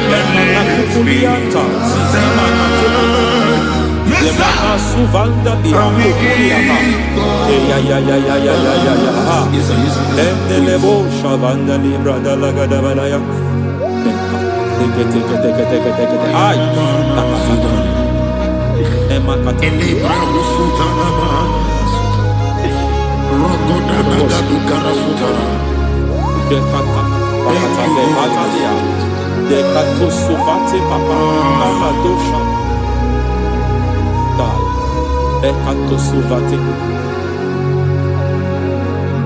Lemana kukulianta Zizimana tekuta Lemana suvanda bihango kuliata Ya Endelebo shavanda libra dalagada balaya Teke Ay Takasada Emakata Libra Usutanama Rogodana Gadukara Sutara. Dekata Bakata de Batalia Dekato Sufati Papa Amadosha Dai Dekato Sufati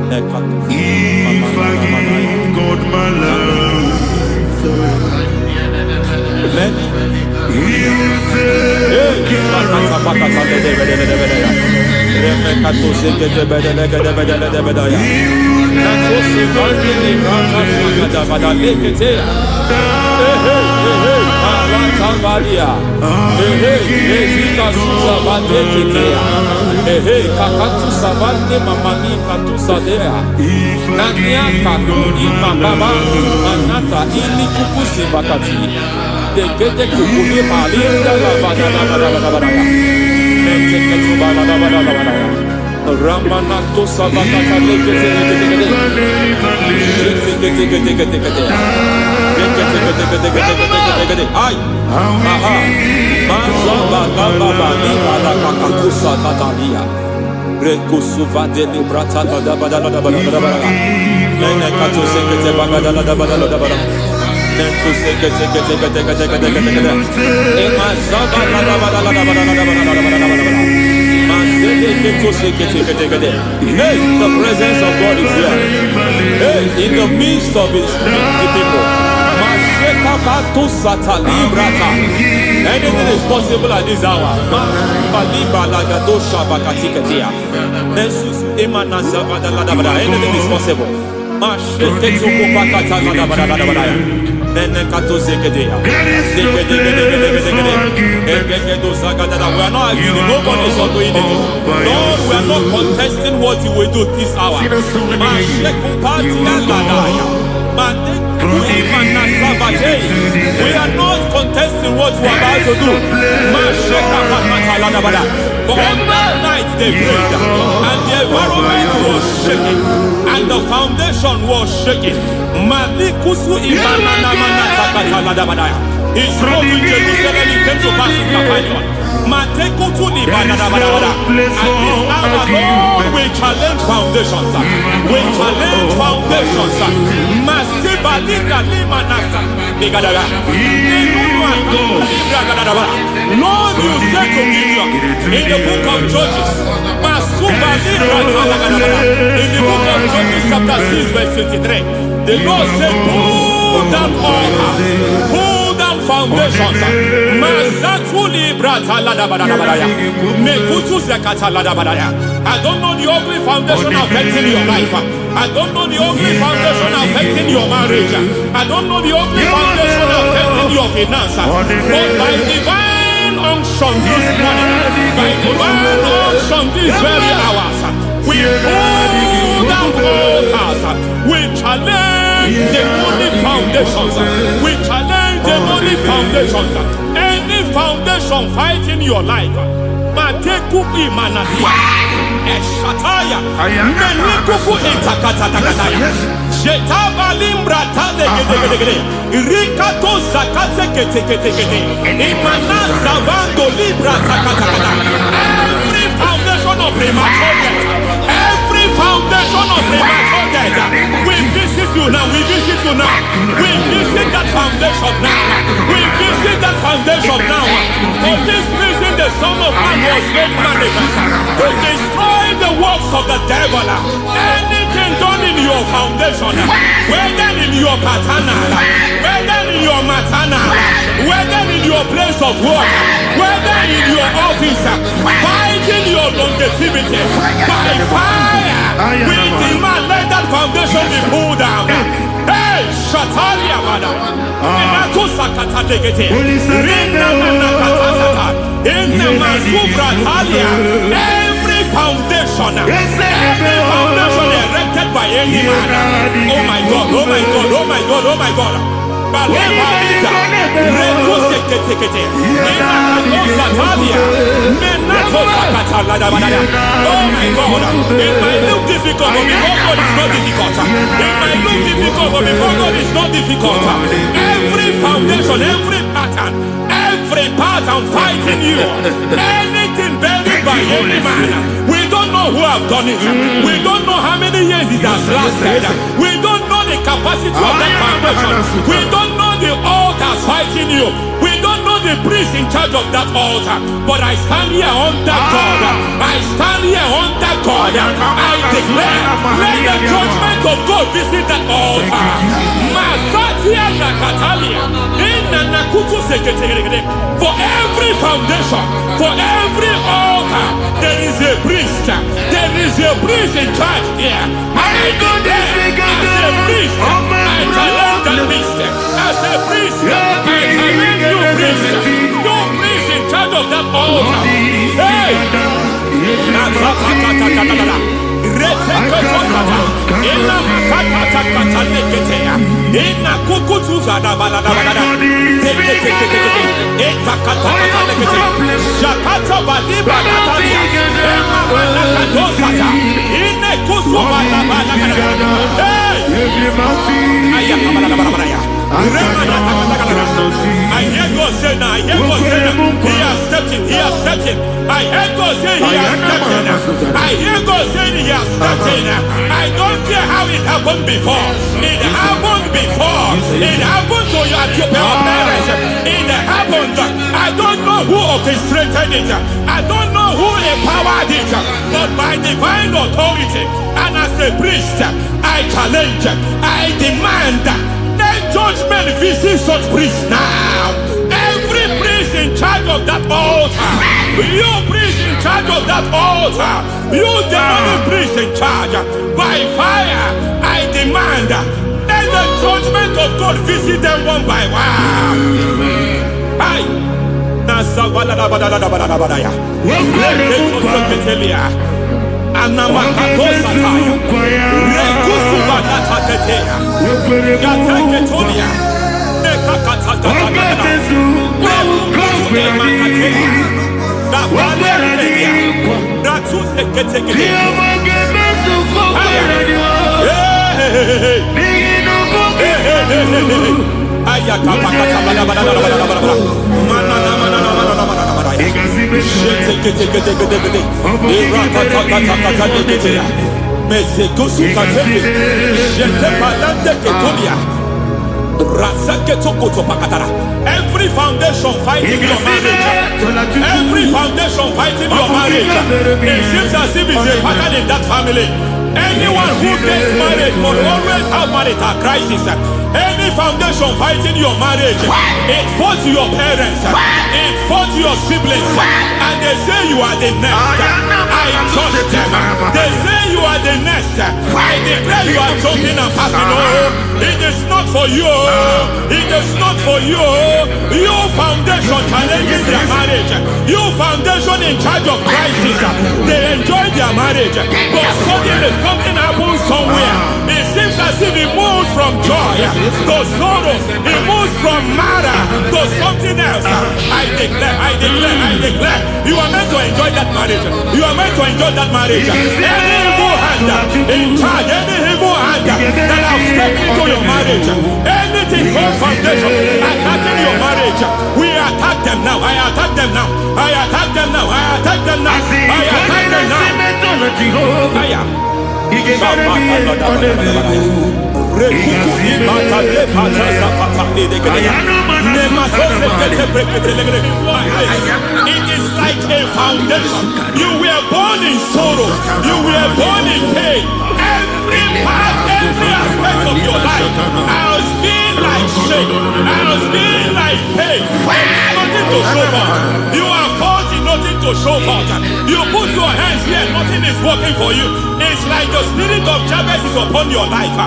Dekato If I give God my love, Many He'll take care of Bakata de Remekato Sekete Bedelegadabedaya Nato Sivandi Rata Shakada Badaleketea Alanta Valia Ezita Suza Badetea Kakatu Savande Mamani Katu Sadea Nania Kakuni Mababa Manata Ili Kukusi Bakati Dekete Kukuni Malinda Badabadabadabadabadaya Neketu Badabadabadabadaya Ramanato Savakata Lekete Ay Aha Mazaba Baba Nibala Kakakusa Tatalia Rekusuva de Librata Badabadabadabadabadabada Nenekato Sekete Bagadabadabadabadabada Nentu Sekete Emazaba Badabadabadabadabadabada Hey, the presence of God is here. Hey, in the midst of his people. Anything is possible at this hour. Anything is possible. We are not arguing. Nobody is arguing it. Lord, we are not contesting what you will do this hour. We are not contesting what you are about to do. For on that night they prayed, and the environment was shaking, and the foundation was shaking. He spoke in Jerusalem, he came to pass in Capernaum. And this hour, Lord, we challenge foundations. We challenge foundations. Lord, you said to Gideon in the book of Judges, in the book of Judges chapter 6 verse 23, the Lord said, pull down altars, pull down foundations. I don't know the ugly foundation affecting your life. I don't know the ugly foundation affecting your marriage. I don't know the ugly foundation affecting your finance. But by divine unction this morning, by divine unction these very hours, we pull down altars. We challenge demonic foundations. We challenge demonic foundations. Any foundation fighting your life, Matekuki Manasia, Eshataya, Menikuku Itakatatakataya, Shetavalimbra Tadegede, Rikato Zakate Ketekete, Imanasa Vando Libra Takatakata. Every foundation of premature death, every foundation of premature death, we visit you now, we visit you now, we visit that foundation now, we visit that foundation now. For this reason, the Son of Man was made manifest to destroy the works of the devil. Anything done in your foundation, whether in your paternal, whether in your maternal, whether in your place of work, whether in your office, fighting your longevity by fire, we demand let that foundation be pulled down. Hey, Shatalia Mada, Inato Sakata Legate, Rina Nakatasaka, Inna Masufra Talia, every foundation erected by any man. Oh my God, oh my God, oh my God, oh my God. Oh my God, it might look difficult, but before God it's not difficult. It might look difficult, but before God it's not difficult. Every foundation, every pattern fighting you, anything buried by any man, we don't know who have done it. We don't know how many years it has lasted. We don't know the capacity of that foundation. We don't know the altars fighting you. We don't know the priest in charge of that altar. But I stand here under God. I stand here under God. I declare, let the judgment of God visit that altar. For every foundation, for every altar, there is a priest. There is a priest in charge here. I declare, as a priest, I challenge that priest. As a priest, I challenge you priest. You priest in charge of that altar. Hey! I hear God say now, I hear God say now, he has stepped in, he has stepped in. I hear God say he has stepped in. I hear God say he has stepped in. I don't care how it happened before. It happened before. It happened to your parents. It happened. I don't know who orchestrated it. I don't know who empowered it. But by divine authority and as a priest, I challenge, I demand, let judgment visit such priests now. Every priest in charge of that altar, you priest in charge of that altar, you demonic priest in charge, by fire, I demand, let the the judgment of God visit them one by one. Hi. Nasa balada balada balada balada. Reketo seketelia. Anamakatosa taya. Rekusu balata tetea. Gateketolia. Nekakatakataka. Rekutu emakatea. Gabaletelia. Ratu seketeketea. Every foundation fighting your marriage, every foundation fighting your marriage, it seems as if it's a pattern in that family. Anyone who gets married will always have marital crisis. Any foundation fighting your marriage, it fought your parents, it fought your siblings, and they say you are the next. I judge them. They say you are the next. I declare you are joking and passing on. It is not for you. It is not for you. You foundation challenging their marriage. You foundation in charge of crisis. They enjoy their marriage, but suddenly something happens somewhere. It seems as if it moves from joy to sorrow. It moves from matter to something else. I declare, you are meant to enjoy that marriage. You are meant to enjoy that marriage. Any evil hand in charge, any evil hand that have stepped into your marriage, anything called foundation attacking your marriage, we attack them now. I attack them now. I attack them now. I attack them now. I attack them now. It is like a foundation. You were born in sorrow. You were born in pain. Every part, every aspect of your life has been like shame. Has been like pain. Nothing to show for. You are faulty, nothing to show for. You put your hands here, nothing is working for you. It's like the spirit of Jabez is upon your life.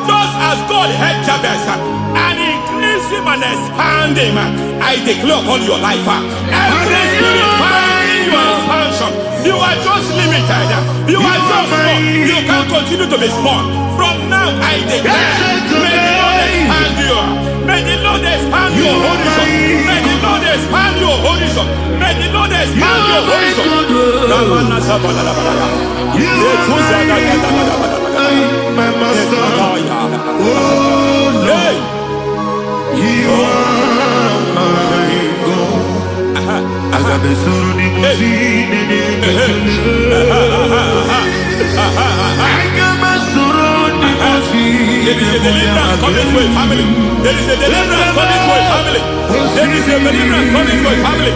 Just as God had Jabez and increased him and expanded him, I declare upon your life. Every spirit fighting your expansion, you are just limited. You are just small. You can't continue to be small. From now, I declare, may the Lord expand you. May the Lord expand your horizon. May the Lord expand your horizon. May the Lord expand your horizon. My master, oh Lord, you are my God. I got the soul in my feet, I got my soul in my feet. There is a deliverance coming to a family. There is a deliverance coming to a family. There is a deliverance coming to a family.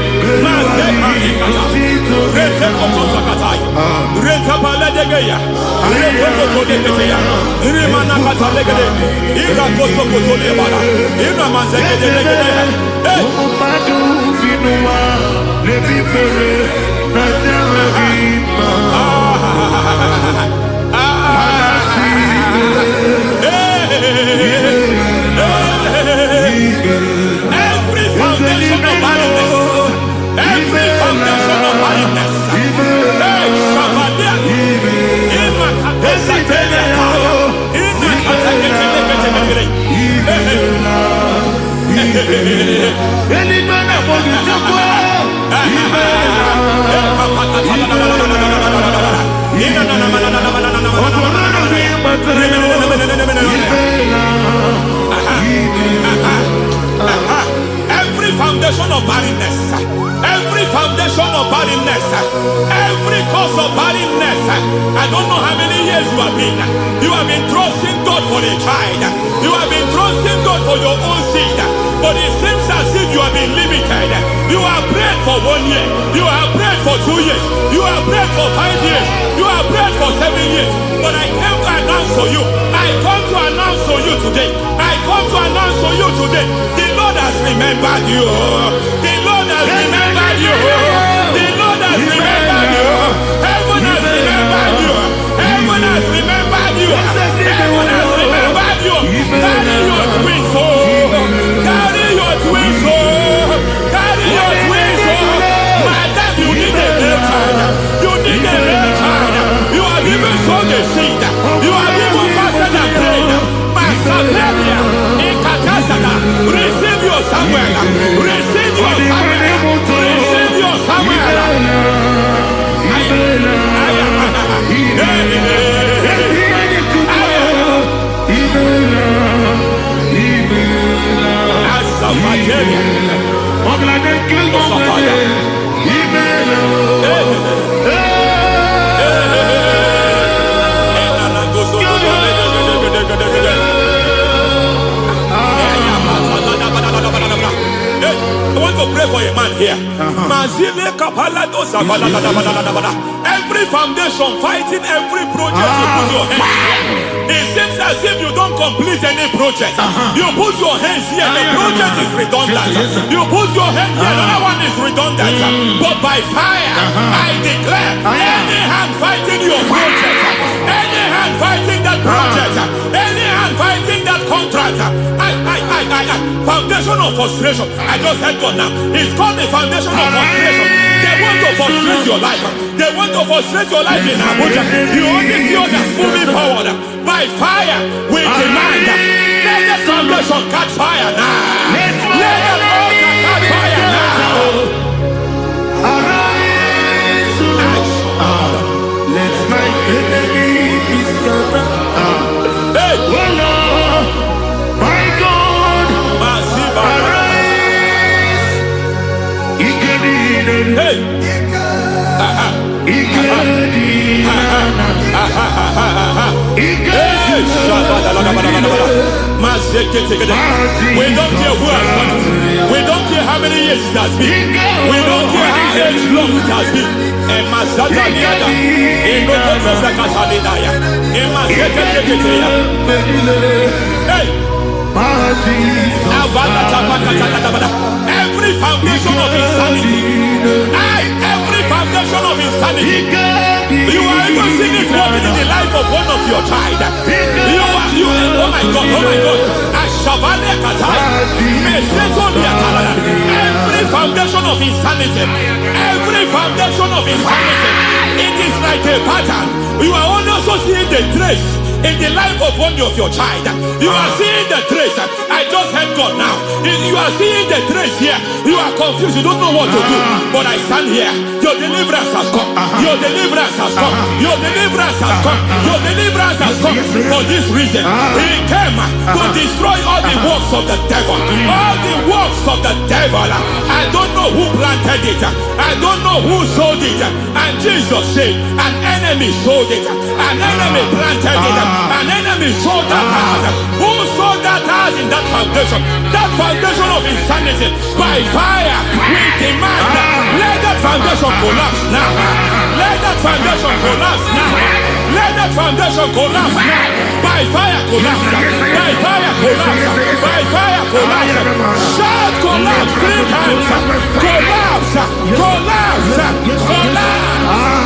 Every foundation of barrenness, every foundation of barrenness, every foundation of barrenness, every foundation of barrenness, every cause of barrenness. I don't know how many years you have been trusting God for a child. You have been trusting God for your own seed, but it seems as if you have been limited. You have prayed for 1 year, you have prayed for 2 years, you have prayed for 5 years, you have prayed for 7 years. But I came to announce for you, I come to announce for you today, I come to announce for you today, the Lord has remembered you. The Lord has remembered you. The Lord has remembered you. Heaven has remembered you. Heaven has remembered you. Heaven Every foundation fighting every project you put your hands here. It seems as if you don't complete any project. You put your hands here, the project is redundant. You put your hand here, another one is redundant. But by fire, I declare, any hand fighting your project, any hand fighting that project, any hand fighting that contract, foundation of frustration. I just heard God now. It's called the foundation of frustration. They want to frustrate your life. They want to frustrate your life in Abuja. You only see others moving forward. By fire, we demand. Let the foundation catch fire now. Let the altar catch fire now. Arise, let my enemy be scattered. Hey, Oh Lord, my God, arise. hey, we don't care who has done it. We don't care how many years it has been. We don't care how long it has been. And Masata Niada, in every foundation of insanity, every foundation of insanity, you are even seeing it working in the life of one of your child. Oh my God, every foundation of insanity, it is like a pattern. You are also seeing the trace in the life of one of your child. You are seeing the trace. I just heard God now. You are seeing the trace here. You are confused. You don't know what to do. But I stand here. Your deliverance has come. Your deliverance has come. Your deliverance has come. Your deliverance has come. For this reason, He came to destroy all the works of the devil. All the works of the devil. I don't know who planted it. I don't know who sold it. And Jesus said, an enemy sold it. An enemy planted it. An enemy sold that house. Who sold that house in that foundation? That foundation of insanity. By fire, we demand let that foundation collapse now. Let that foundation collapse now. Let that foundation collapse now. By fire collapse. By fire collapse. By fire collapse. Shout collapse 3 times. Collapse. Collapse. Collapse.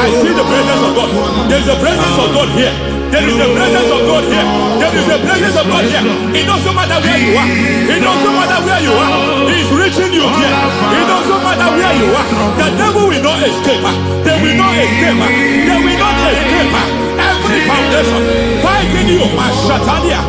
I see the presence of God. There's a presence of God here. There is a presence of God here. There is a presence of God here. It doesn't matter where you are. It doesn't matter where you are. He's reaching you here. It doesn't matter where you are. The devil will not escape. They will not escape. They will not escape. Every foundation fighting you, Mashatania.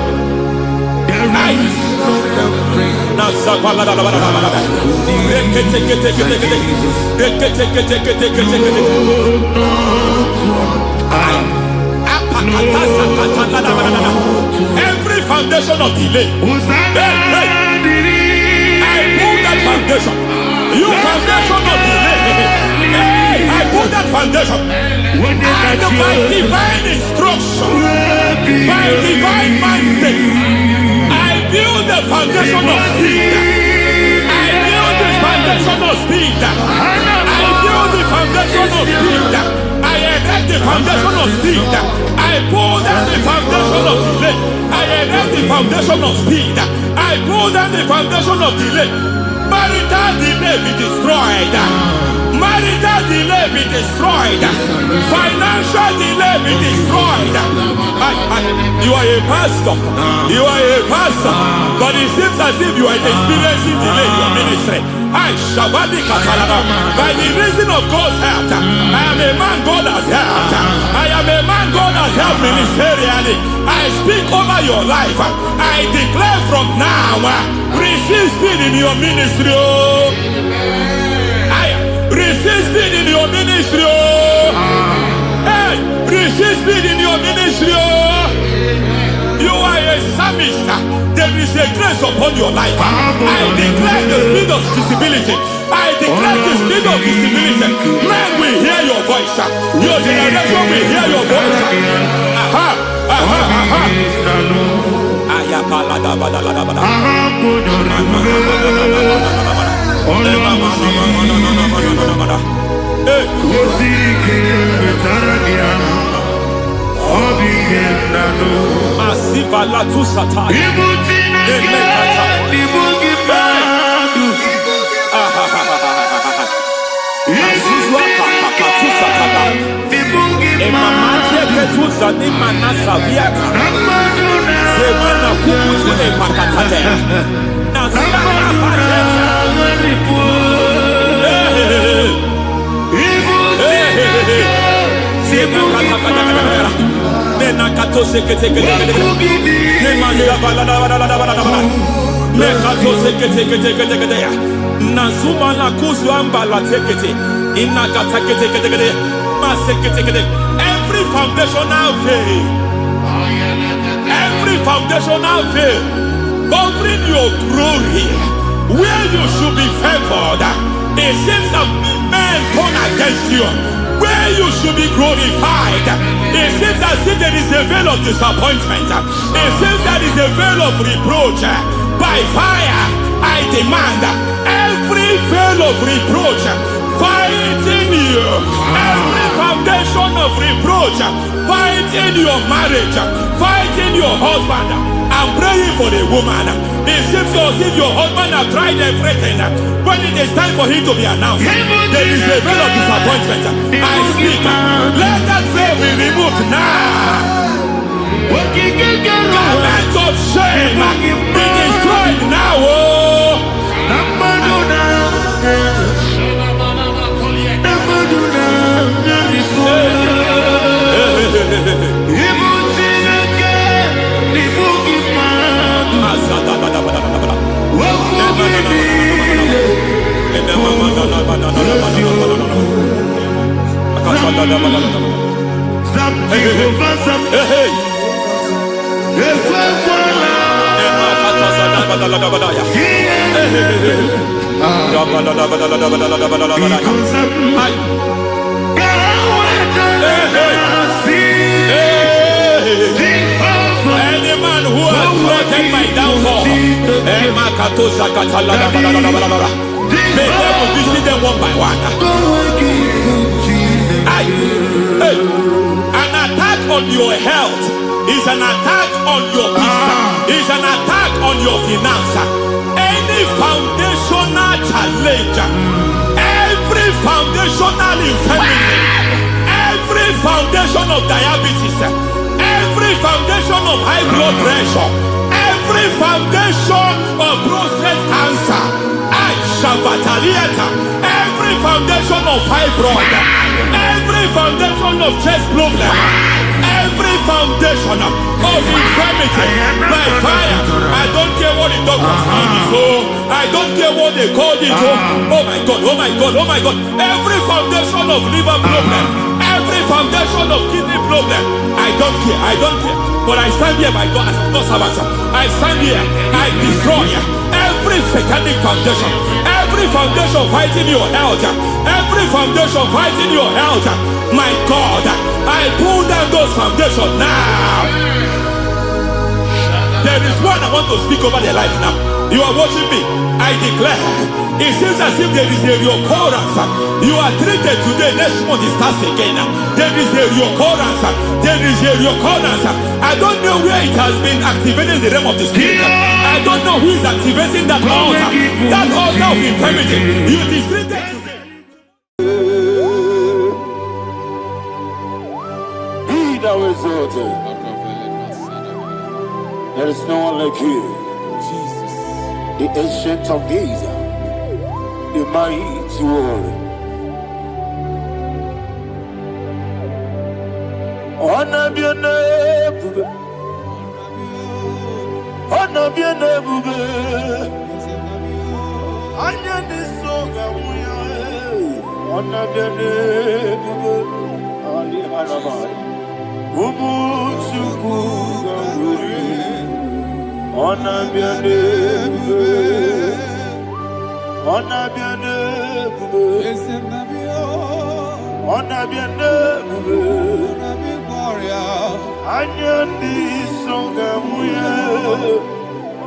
Every foundation of delay, I pull that foundation. You foundation of delay, I pull that foundation. And by divine instruction, by divine mandate, I build the foundation of speed. I build the foundation of speed. I build the foundation of speed. I erect the foundation of speed. I pull down the foundation of delay. I erect the foundation of speed. I pull down the foundation of delay. Marital delay be destroyed. Marital delay be destroyed. Financial delay be destroyed. You are a pastor. You are a pastor. But it seems as if you are experiencing delay in your ministry. By the reason of God's help, I am a man God has helped. I am a man God has helped ministerially. I speak over your life. I declare from now, receive speed in your ministry. Receive speed in your ministry. Hey, receive speed in your ministry. You are a psalmist. There is a grace upon your life. I declare the speed of visibility. I declare the speed of visibility. Men will hear your voice. Your generation will hear your voice. Masiva la tu sataya. Nazuma la kuzwamba la tekete inakata kete masekete. Every foundational veil, every foundational veil covering your glory, where you should be favored, it seems that men turn against you. Where you should be glorified, it seems as if there is a veil of disappointment. It seems there is a veil of reproach. By fire, I demand every veil of reproach fighting you, every foundation of reproach fighting your marriage, fighting your husband. I'm praying for the woman. It seems as if your husband has tried everything. When it is time for him to be announced, there is a veil of disappointment. I speak. Let that veil be removed now. Garment of shame be destroyed now. Any man who has plotted my downfall, may devil visit them one by one. An attack on your health is an attack on your peace, is an attack on your finance. Any foundational challenge, every foundational infirmity, every foundation of diabetes, every foundation of high blood pressure, every foundation of prostate cancer, every foundation of fibroid, every foundation of chest problem, every foundation of infirmity, by fire. I don't care what the doctors call it, so I don't care what they call it. Oh my God, oh my God, oh my God. Every foundation of liver problem, every foundation of kidney problem, I don't care, I don't care. But I stand here, my God, as a God servant. I stand here, I destroy every satanic foundation, every foundation fighting your health, every foundation fighting your health. My God, I pull down those foundations now. There is one I want to speak over their life now. You are watching me. I declare, it seems as if there is a reoccurrence. You are treated today, next month it starts again. There is a reoccurrence. There is a reoccurrence. I don't know where it has been activated in the realm of the spirit. I don't know who is activating that altar of infirmity. You is treated today. exalted. There is no one like you. Jesus. The ancient of days, the mighty warrior. Honor be your name, honor be your name. Anya ni soga muya, honor be your name. Ali Alabari, Ubu Chukuga Muri, honor be your name, honor be your name, honor be your name. Anya ni soga muya,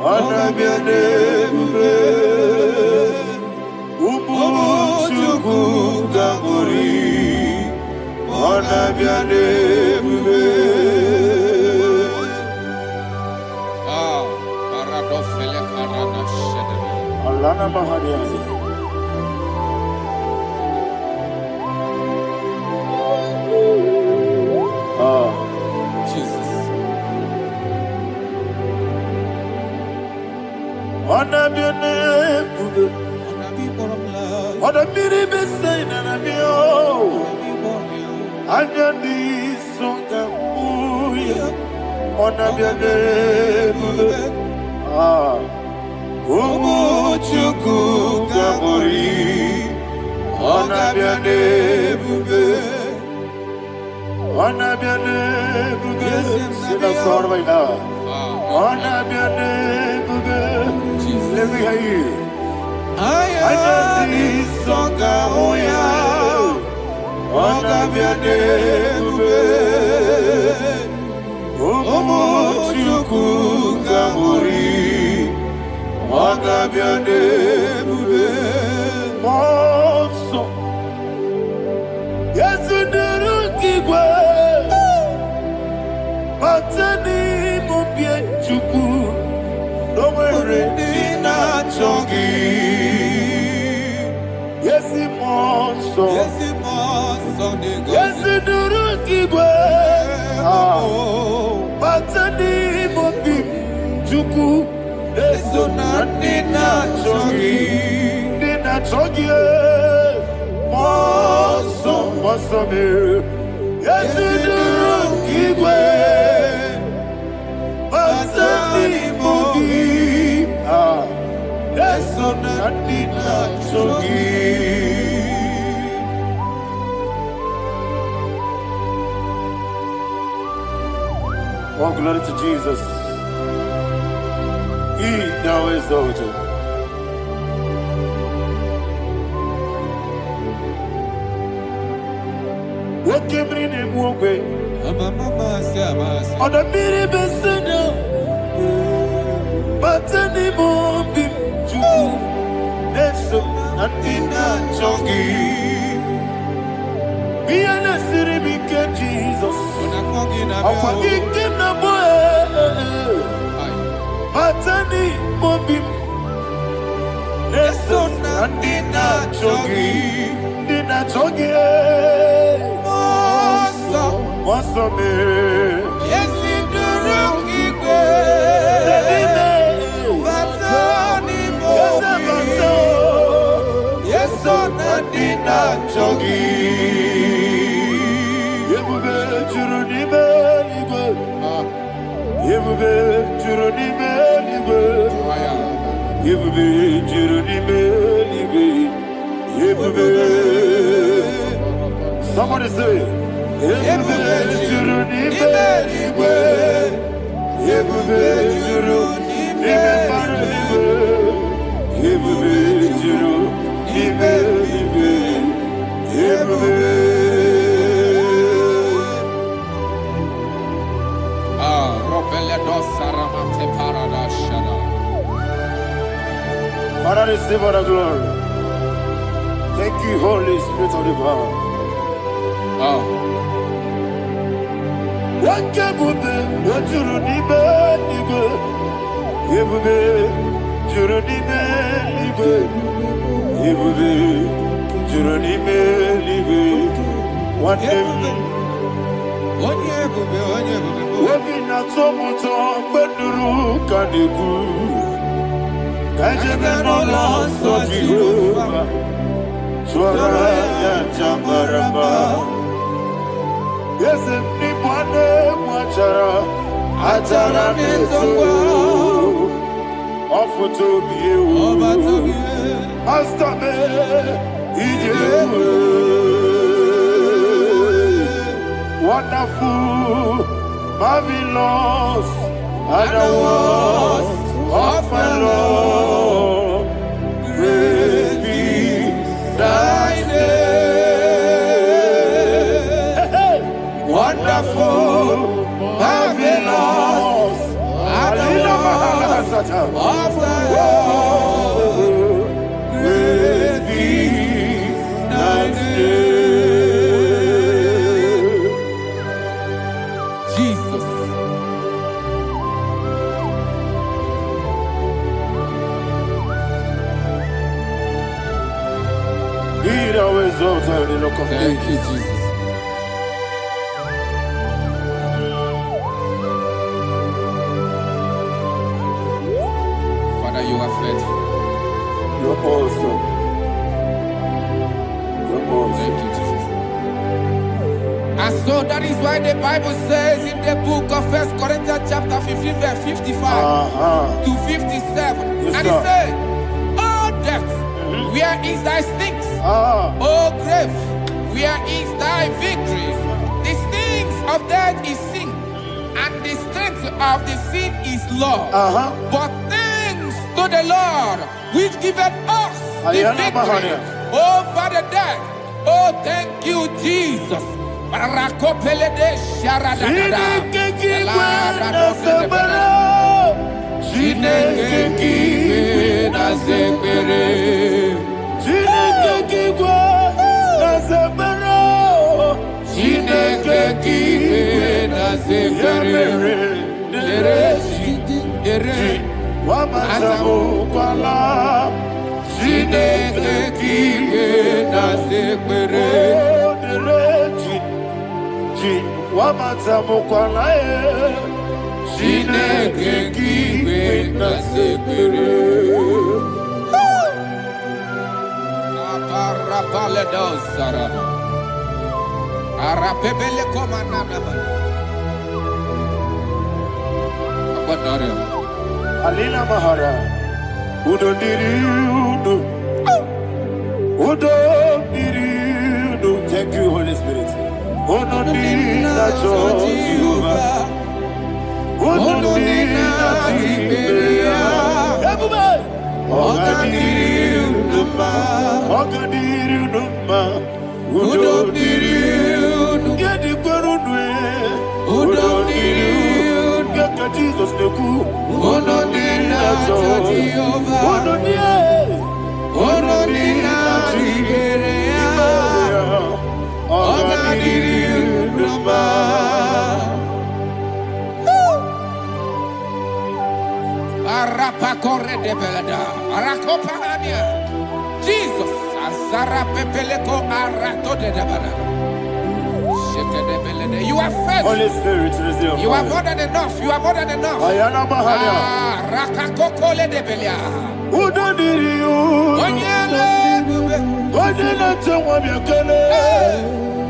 honor be your name. Ubu Chukuga Muri, honor be your name. Paradofele karana shedebe. Alana Mahariazi. Jesus. Honor be your name. Honor be the same and I be oh. Anya ni soga muya, honor be your name. Umu Chukuga Muri, honor be your name. Honor be your name. Sing a song right now. Honor be your name. Let me hear you. Anya ni soga muya, honor be your name. Umu Chukuga Muri, honor be your name. Monso, yes you do igbo, batani mubie chuku, no mere ni na chogi. Yes monso, yes you do igbo, batani mubie chuku. Eso na dina chogi, moso me. Yesu duru kigwe, basani mogi. Eso na dina chogi. Oh, glory to Jesus. He now is exalted. What came in him one way? On the mini besina, but any more big Jew. That's so not in that chongi. Be an city became Jesus. I'm forgetting the boy. Batani mobi, leso na dina chogi, moso me. Yesi duruki kwe, batani mobi, yeso na dina chogi. Yebube churuni beligwe, yebube churuni beligwe. Yebube churuni beligwe. Somebody say, Yebube churuni beligwe. Yebube churuni beligwe. Yebube churuni beligwe. Yebube. Father, receive all the glory. Thank you, Holy Spirit of the power. What can you do? What you need, Yebube, Juruni Melibe, Yebube, Juruni Melibe. What Obi na tomuto beduru kaniku. Kajebe no loso Jehovah. Swara ya chamaraba. Yese ni bwane mwachara. Achara neto. Ofuto biyewu. Astame ijewu. Wonderful, marvelous, and the words of my Lord. Praise be thy name. Wonderful, marvelous, and the words of thy Lord. Praise be thy name. Thank you, Jesus. Father, you are faithful. You're awesome. You're awesome. Thank you, Jesus. And so that is why the Bible says in the book of 1 Corinthians chapter 15, verse 55 to 57. Yes, and it says, "Oh death, where is thy stings? Oh grave, where is thy victory? The stings of death is sin, and the strength of the sin is law. But thanks to the Lord, which giveth us the victory over the death." Oh, thank you, Jesus. Alina Mahara, Udo Diriudo, Udo Diriudo. Thank you, Holy Spirit. Udo Diriudo, Udo Jesus the cool. Jesus, Azara Pepeleko Arato de Dabara. You are faithful. Holy Spirit, receive. You are more than enough. You are more than enough. Ayana Mahania. Rakakokole de Belia. Udo Diriu. Onyele tewa biakele.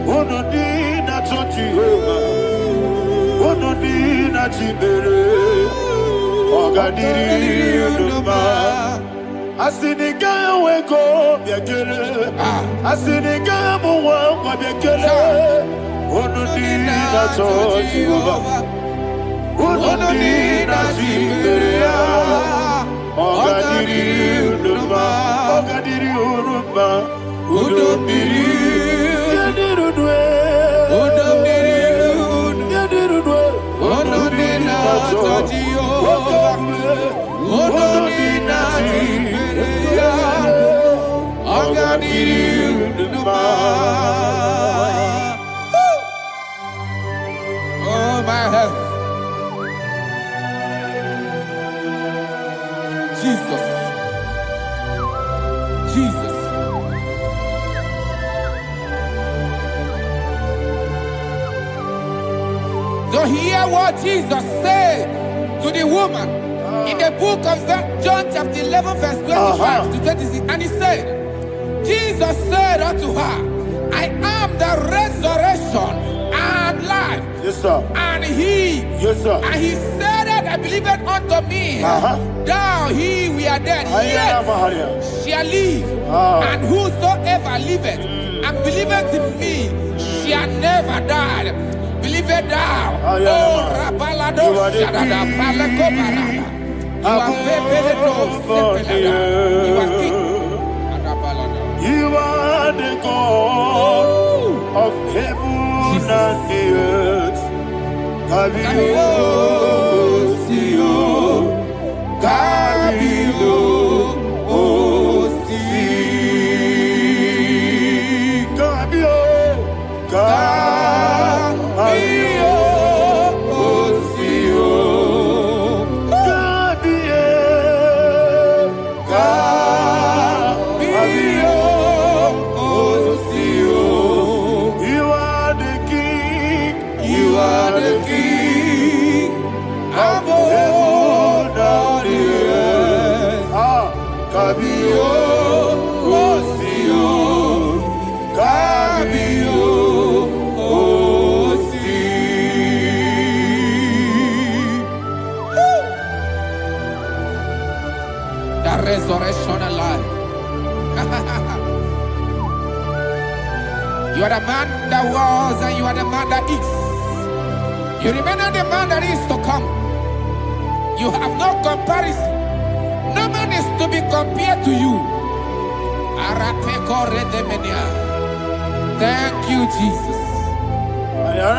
Udo Dina Jehovah. Udo Dina Chibere. Ogadiri Uduma. Asinika weko biakele. Asinika muwa biakele. Onodina Jehovah, Onodina Jiberia, Ogadiri Uduma, Ogadiri Uduma, Udomiri, Yadirudwe, Udomiri, Yadirudwe, Onodina Jehovah, Onodina Jiberia, Ogadiri Uduma. My health. Jesus. Jesus. Jesus said to the woman in the book of John chapter 11 verse 25 to 26, and he said, Jesus said unto her, I am the resurrection and life. Yes, sir. And he, Yes, sir. and he said that I believe it unto me, thou he we are dead, yet shall live, and whosoever liveth and believeth in me shall never die. Believe it thou. Oh, Rabalado Shadada, Palako Barada. You are You are king. You are the God of heaven and the earth. Kabio, Kabio, Kabio, resurrection and life. You are the man that was and you are the man that is. You remain the man that is to come. You have no comparison. No man is to be compared to you. Thank you, Jesus. Thank you,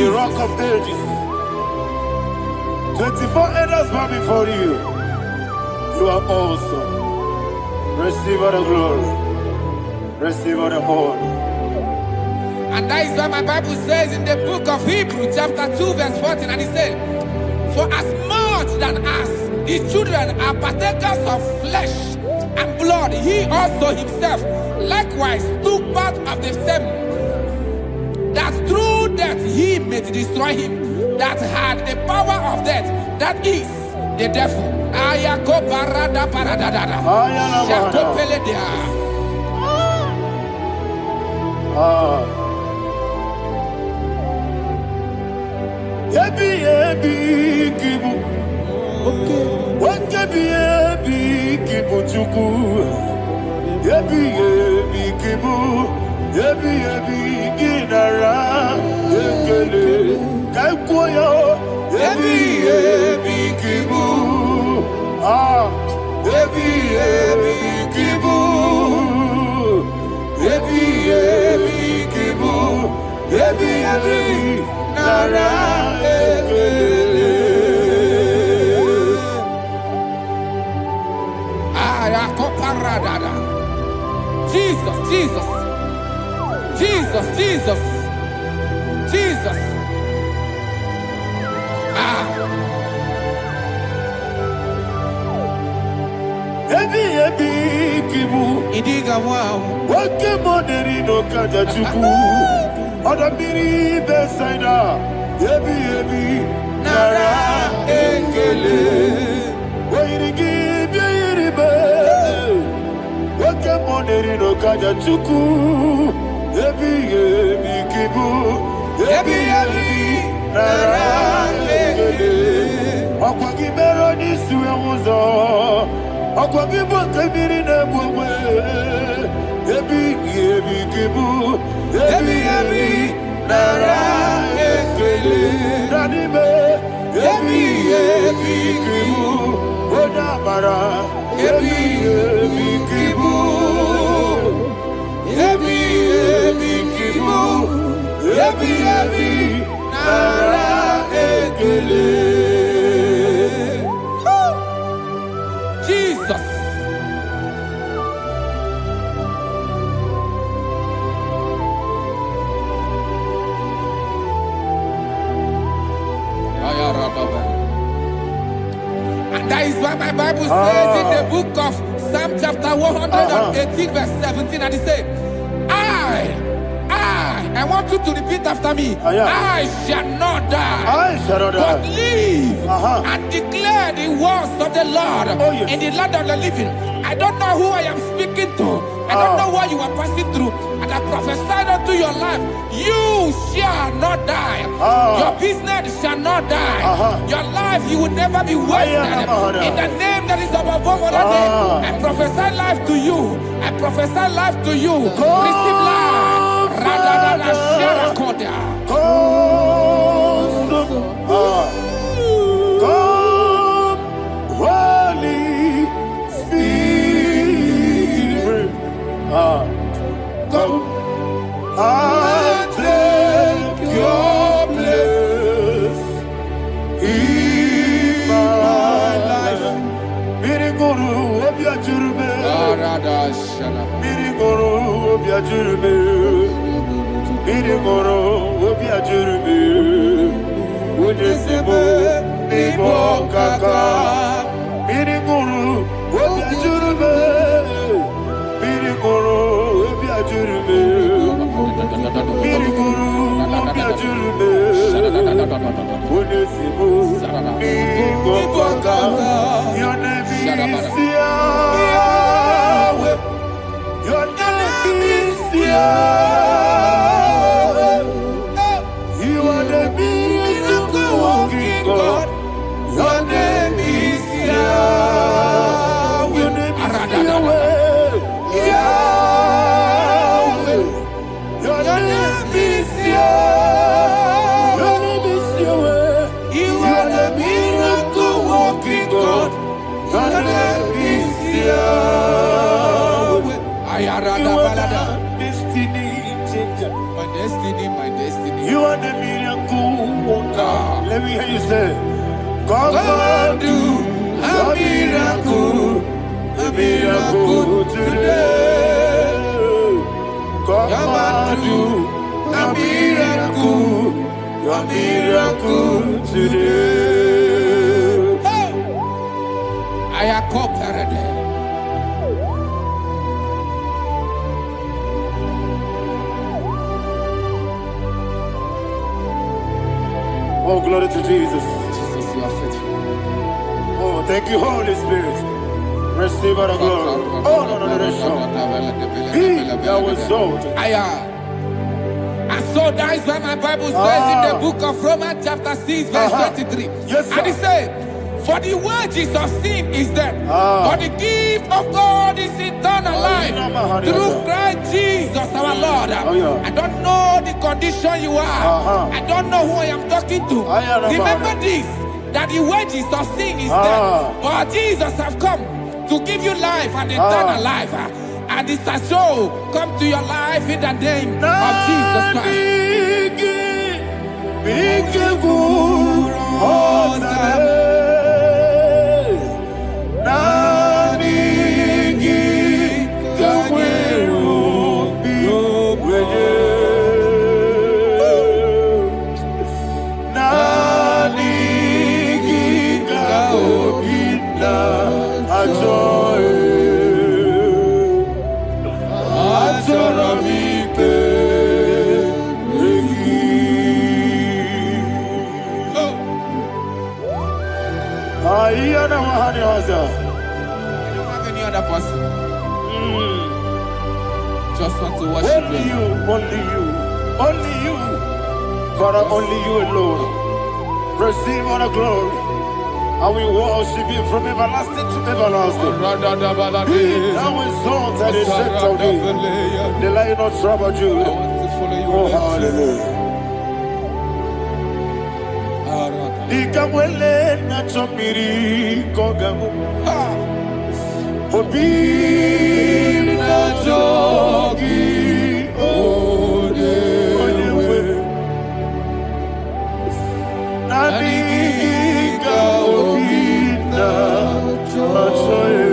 the rock of ages. 24 elders bow before you. You are awesome. Receive all the glory. Receive all the honor. And that is what my Bible says in the book of Hebrews chapter 2 verse 14. And it said, for as much than us, the children are partakers of flesh and blood, he also himself likewise took part of the same, that through death he may destroy him that had the power of death, that is the devil. Jesus, Jesus, Jesus, Jesus, Jesus. Idiga wow. Wake money no kaja chuku. Oda miri besaida. Ebi nara ekele. Wairigi biiribe. Wake money no kaja chuku. Ebi kibu. Ebi nara ekele. Akwagi mero ni suwe muzo. Akwagibo kebiri na bwe. Ebi kibu. Ebi nara ekele. Nadibe. Ebi kibu. Odabara. Ebi kibu. Ebi kibu. Ebi nara ekele. Jesus. And that is why my Bible says in the book of Psalm chapter 118 verse 17, and it says, I want you to repeat after me. I shall not die, but live and declare the words of the Lord in the land of the living. I don't know who I am speaking to. I don't know what you are passing through. And I prophesied unto your life, you shall not die. Your business shall not die. Your life, you will never be wasted. In the name that is above all other name, I prophesy life to you. I prophesy life to you. Receive life. Radadada Sharakoda. Come, Holy Spirit. Come and take your place in my life. Miriguru obiajurube. Miriguru obiajurube. Miriguru obiajurube. Ujesibo ibo kaka. Miriguru obiajurube. Miriguru obiajurube. Miriguru obiajurube. Ujesibo ibo kaka. Your name is Yahweh. Your name is Yahweh. You are the miracle working God. Your name is Yahweh. Your name is Yahweh. Yahweh. Your name is Yahweh. Your name is Yahweh. You are the miracle working God. Your name is Yahweh. You are the destiny changer. My destiny. You are the miracle worker. Let me hear you say, come and do a miracle today. Come and do a miracle today. I am cooperative. Oh, glory to Jesus. Jesus, you are faithful. Oh, thank you, Holy Spirit. Receive our glory. Oh, no. Be thou exalted. And so that is why my Bible says in the book of Romans chapter 6 verse 23. Yes, sir. And it says, for the wages of sin is death, but the gift of God is eternal life through Christ Jesus our Lord. I don't know the condition you are. I don't know who I am talking to. Remember this, that the wages of sin is death, but Jesus have come to give you life and eternal life. And this has so come to your life in the name of Jesus Christ. You don't have any other person. Just want to worship only you. Only you. Father, only you alone. Receive all the glory. I will worship you from everlasting to everlasting. Be thou exalted and set of thee. The Lion of Tribe of Judah. Oh, hallelujah. Ikamwele na chomiri kogamu. Obi na jogi onewe. Nadiga obi na choye.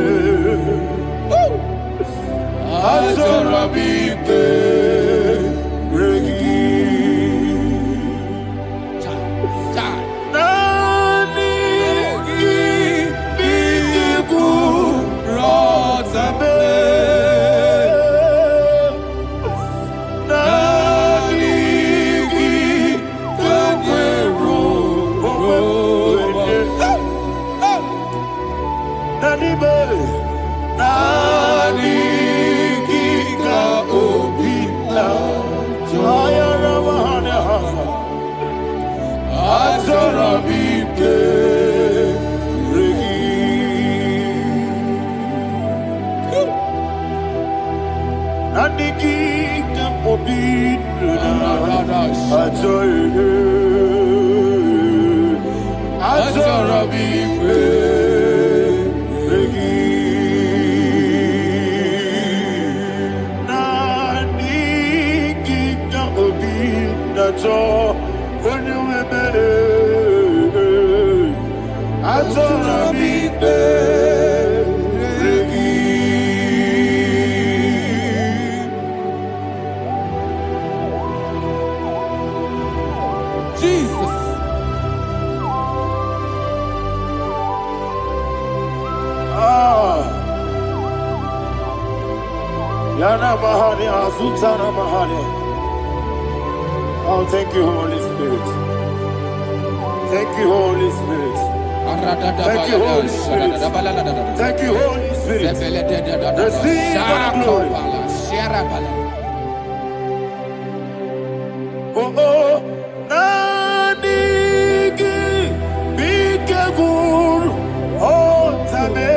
Azorabike regi. Oh, thank you, Holy Spirit. Thank you, Holy Spirit. Thank you, Holy Spirit. Thank you, Holy Spirit. Receive the glory. Oh, oh, Nadigi, Bigagul, oh, Tame.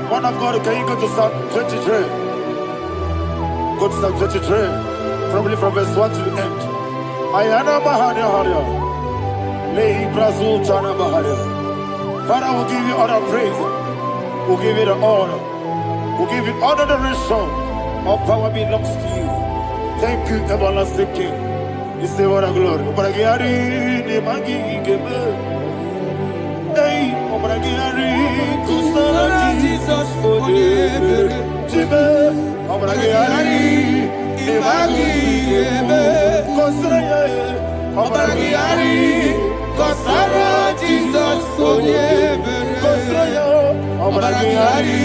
Man of God, can you go to Psalm 23? Go to Psalm 23, probably from verse 1 to the end. Ayana Mahania Haria. Lay Brazil Chana Mahania. Father, we'll give you all the praise. We'll give you the honor. We'll give you all the adoration. All power belongs to you. Thank you, everlasting King. You say what a glory. Hey, Obragiari, Kusara Jesus Onyebere. Jibe, Obragiari, Ibagi Ebe. Obragiari, Kusara Jesus Onyebere. Obragiari,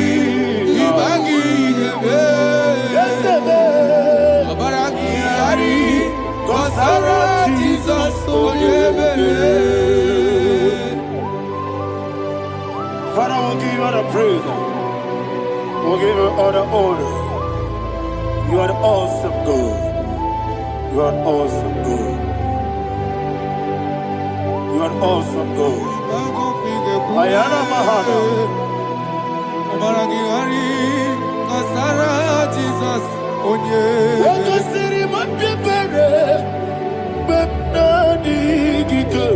Ibagi Ebe. Obragiari, Kusara Jesus Onyebere. Father, we'll give you all the praise. We'll give you all the honor. You are the awesome God. You are an awesome God. You are an awesome God. Ayana Mahana. Obragiari, Kusara Jesus Onyebere. Wakasiri mapipere. Bepnani gito.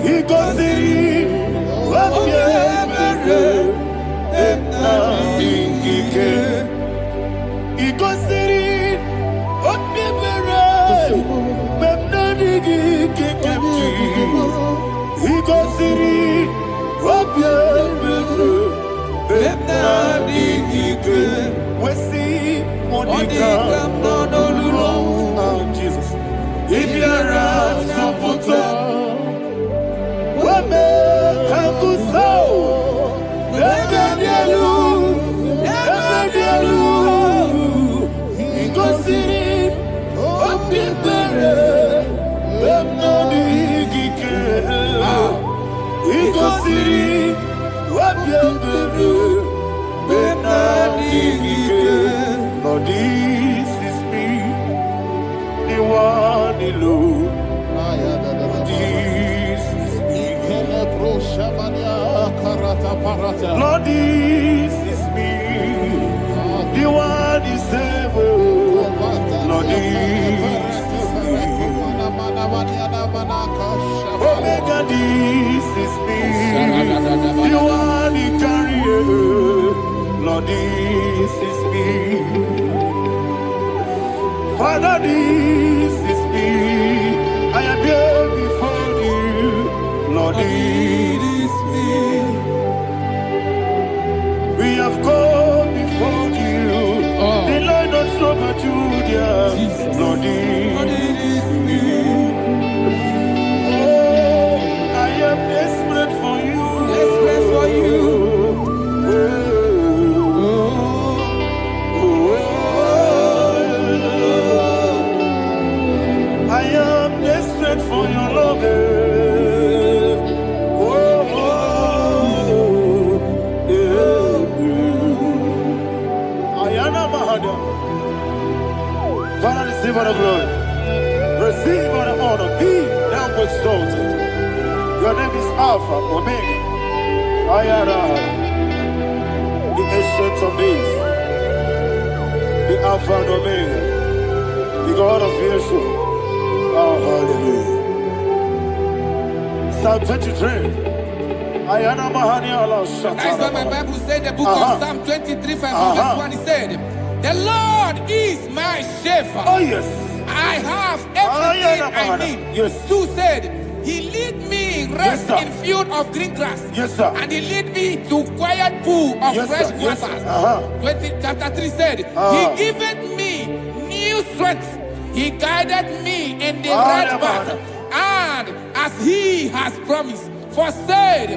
Ikosiri. Jesus. If you're Lord, this is me, the one alone. This is me. Lord, this is me, the one is able. Lord, this is me. Omega, this is me, the one in carrier. Lord, this is me. Father, this is me. I am here before you. Lord, this is me. We have come before you. The Lord of Super Judah. Lord, this is me. Oh, I am desperate for you. Desperate for you. For your love, Ayana Mahada. Father, receive all the glory, receive all the honor. Be thou exalted. Your name is Alpha, Omega. Ayana, the ancient of days, the Alpha and Omega, the God of Yeshua. Oh, hallelujah. Psalm 23. Ayana Mahani Allah Shata. That's what my Bible said, the book of Psalm 23, verse 1. It said, the Lord is my shepherd. Oh, yes. I have everything I need. Yes. 2 said, he lead me rest in field of green grass. Yes, sir. And he lead me to quiet pool of fresh waters. 20, chapter 3 said, he giveth me new strength. He guided me in the right path, and as he has promised, for said,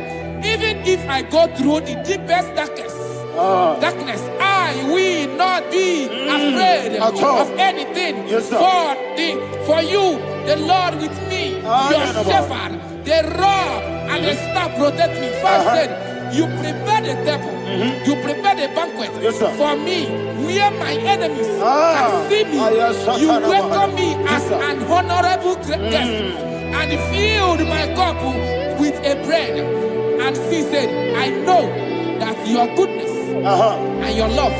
even if I go through the deepest darkness, I will not be afraid of anything. Yes, for you, the Lord with me, your shepherd, the rod and the staff protect me. First said, you prepare the table, you prepare the banquet for me, where my enemies can see me. You welcome me as an honorable guest, and filled my cup with a bread. And she said, I know that your goodness and your love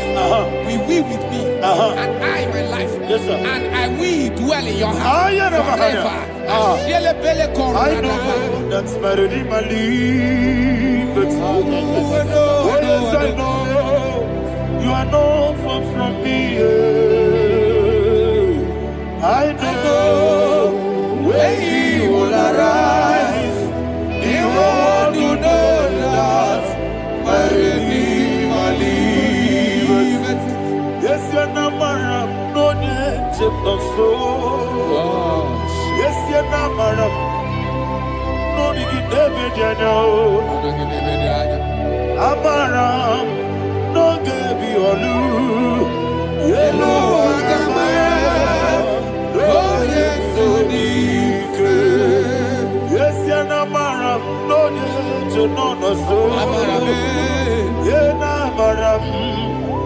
will be with me, and I, my life, and I will dwell in your house forever. I know that's better than my life. Oh, yes, I know you are not far from me. I know when he will arise, he will know. so. Yes, you're not maram. No, you get David, you know. Amaram, no, give you a loo. Yellow, oh, yes, so deep. Yes, you're not maram. No, you know, no, so. Yeah, not maram.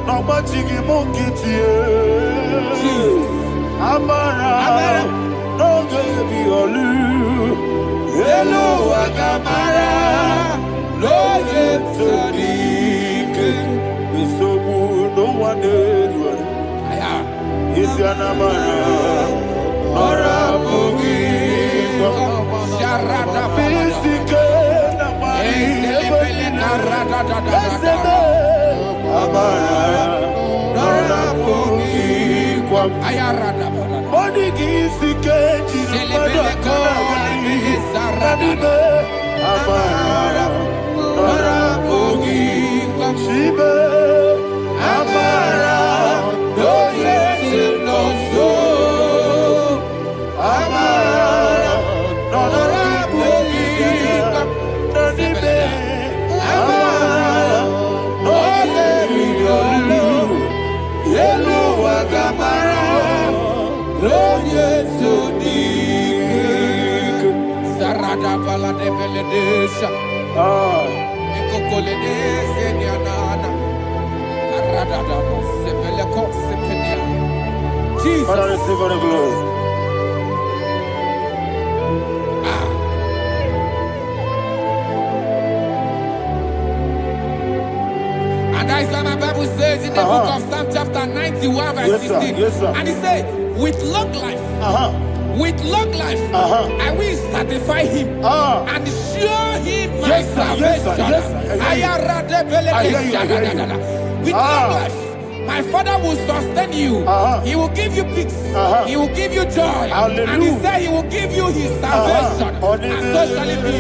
No, but you give monkey to you. Amaram, no, give you a loo. Hello, Agamara, no yet so deep. It's so good, no one did. It's your Namara, or a boogie. Sharada, Pistica, Amara, or a boogie. Ayarada, Body gives the cage, Amara, Nora Bogi, Shiba, Amara, no yes, no so, Amara, Nora Bogi, Nanibe, Amara, no yes, Yellow Agamara, no yes, so deep. Sarada bala de beledesha. Ekokole de seniana. Arada da sepele ko sepenia. Jesus. Father, receive all the glory. And that is what my Bible says in the book of Psalm chapter 91 verse 16. Yes, sir. And it says, with long life. With long life, I will satisfy him and show him my salvation. With long life, my Father will sustain you. He will give you peace. He will give you joy. Hallelujah. And he said he will give you his salvation. And so shall it be.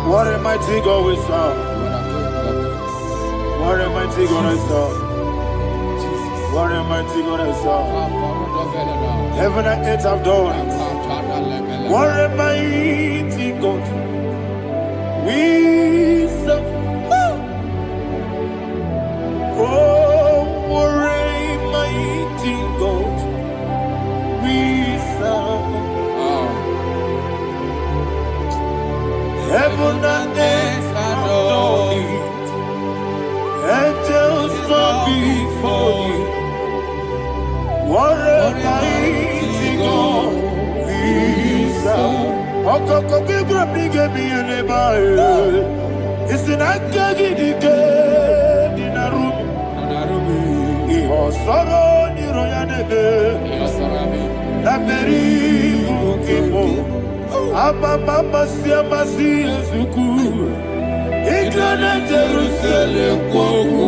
What a mighty God we serve. What a mighty God I serve. What a mighty God I serve. Heaven and earth have done it. What a mighty God we serve. Oh, what a mighty God we serve. Heaven and earth adore it. Angels bow before you. What a mighty God we serve. Okoko bigro bige bi eleba. It's an akagi dike dinarumi. Iho soro ni royanebe. La peri bukipo. Ababa siamasi ezuku. Igrana Jerusalem kwoku.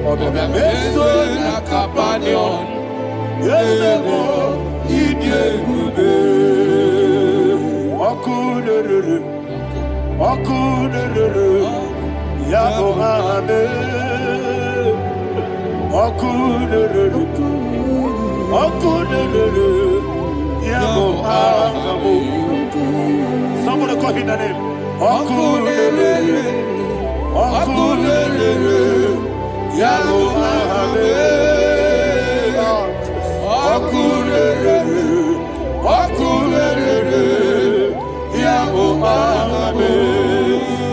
Obebe meso na kapanion. Yelebo idye gube. Okunere. Okunere. Yabo hame. Okunere. Okunere. Yabo hame. Somebody call him the name. Okunere. Okunere. Yabo hame. Okunere. Okunere. Yabo hame.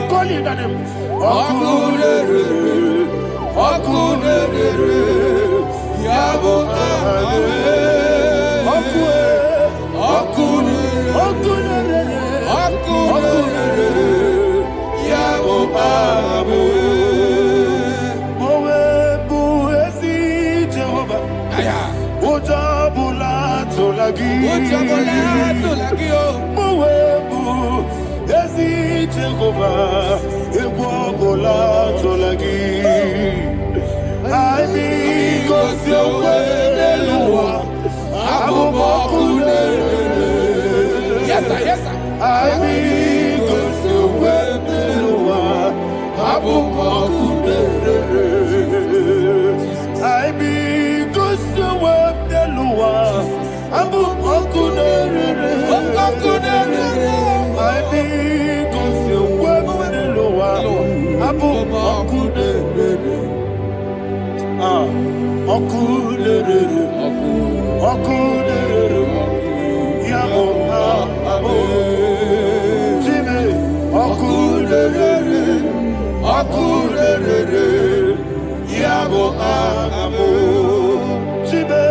Call him the name. Okunere. Okunere, Yabo Abe. Okunere, Yabo Abe. Mowebu ezi Jehovah. Ojabula tolagi. Mowebu ezi Jehovah. Egwobola tolagi. I need go see where Eluwa. Yes, sir. Yes, sir. I need go see where Eluwa. I need go see where Eluwa. I need go see where Eluwa. Okunere, Yabo Abe. Jimmy, Okunere, Yabo Abe. Jimmy,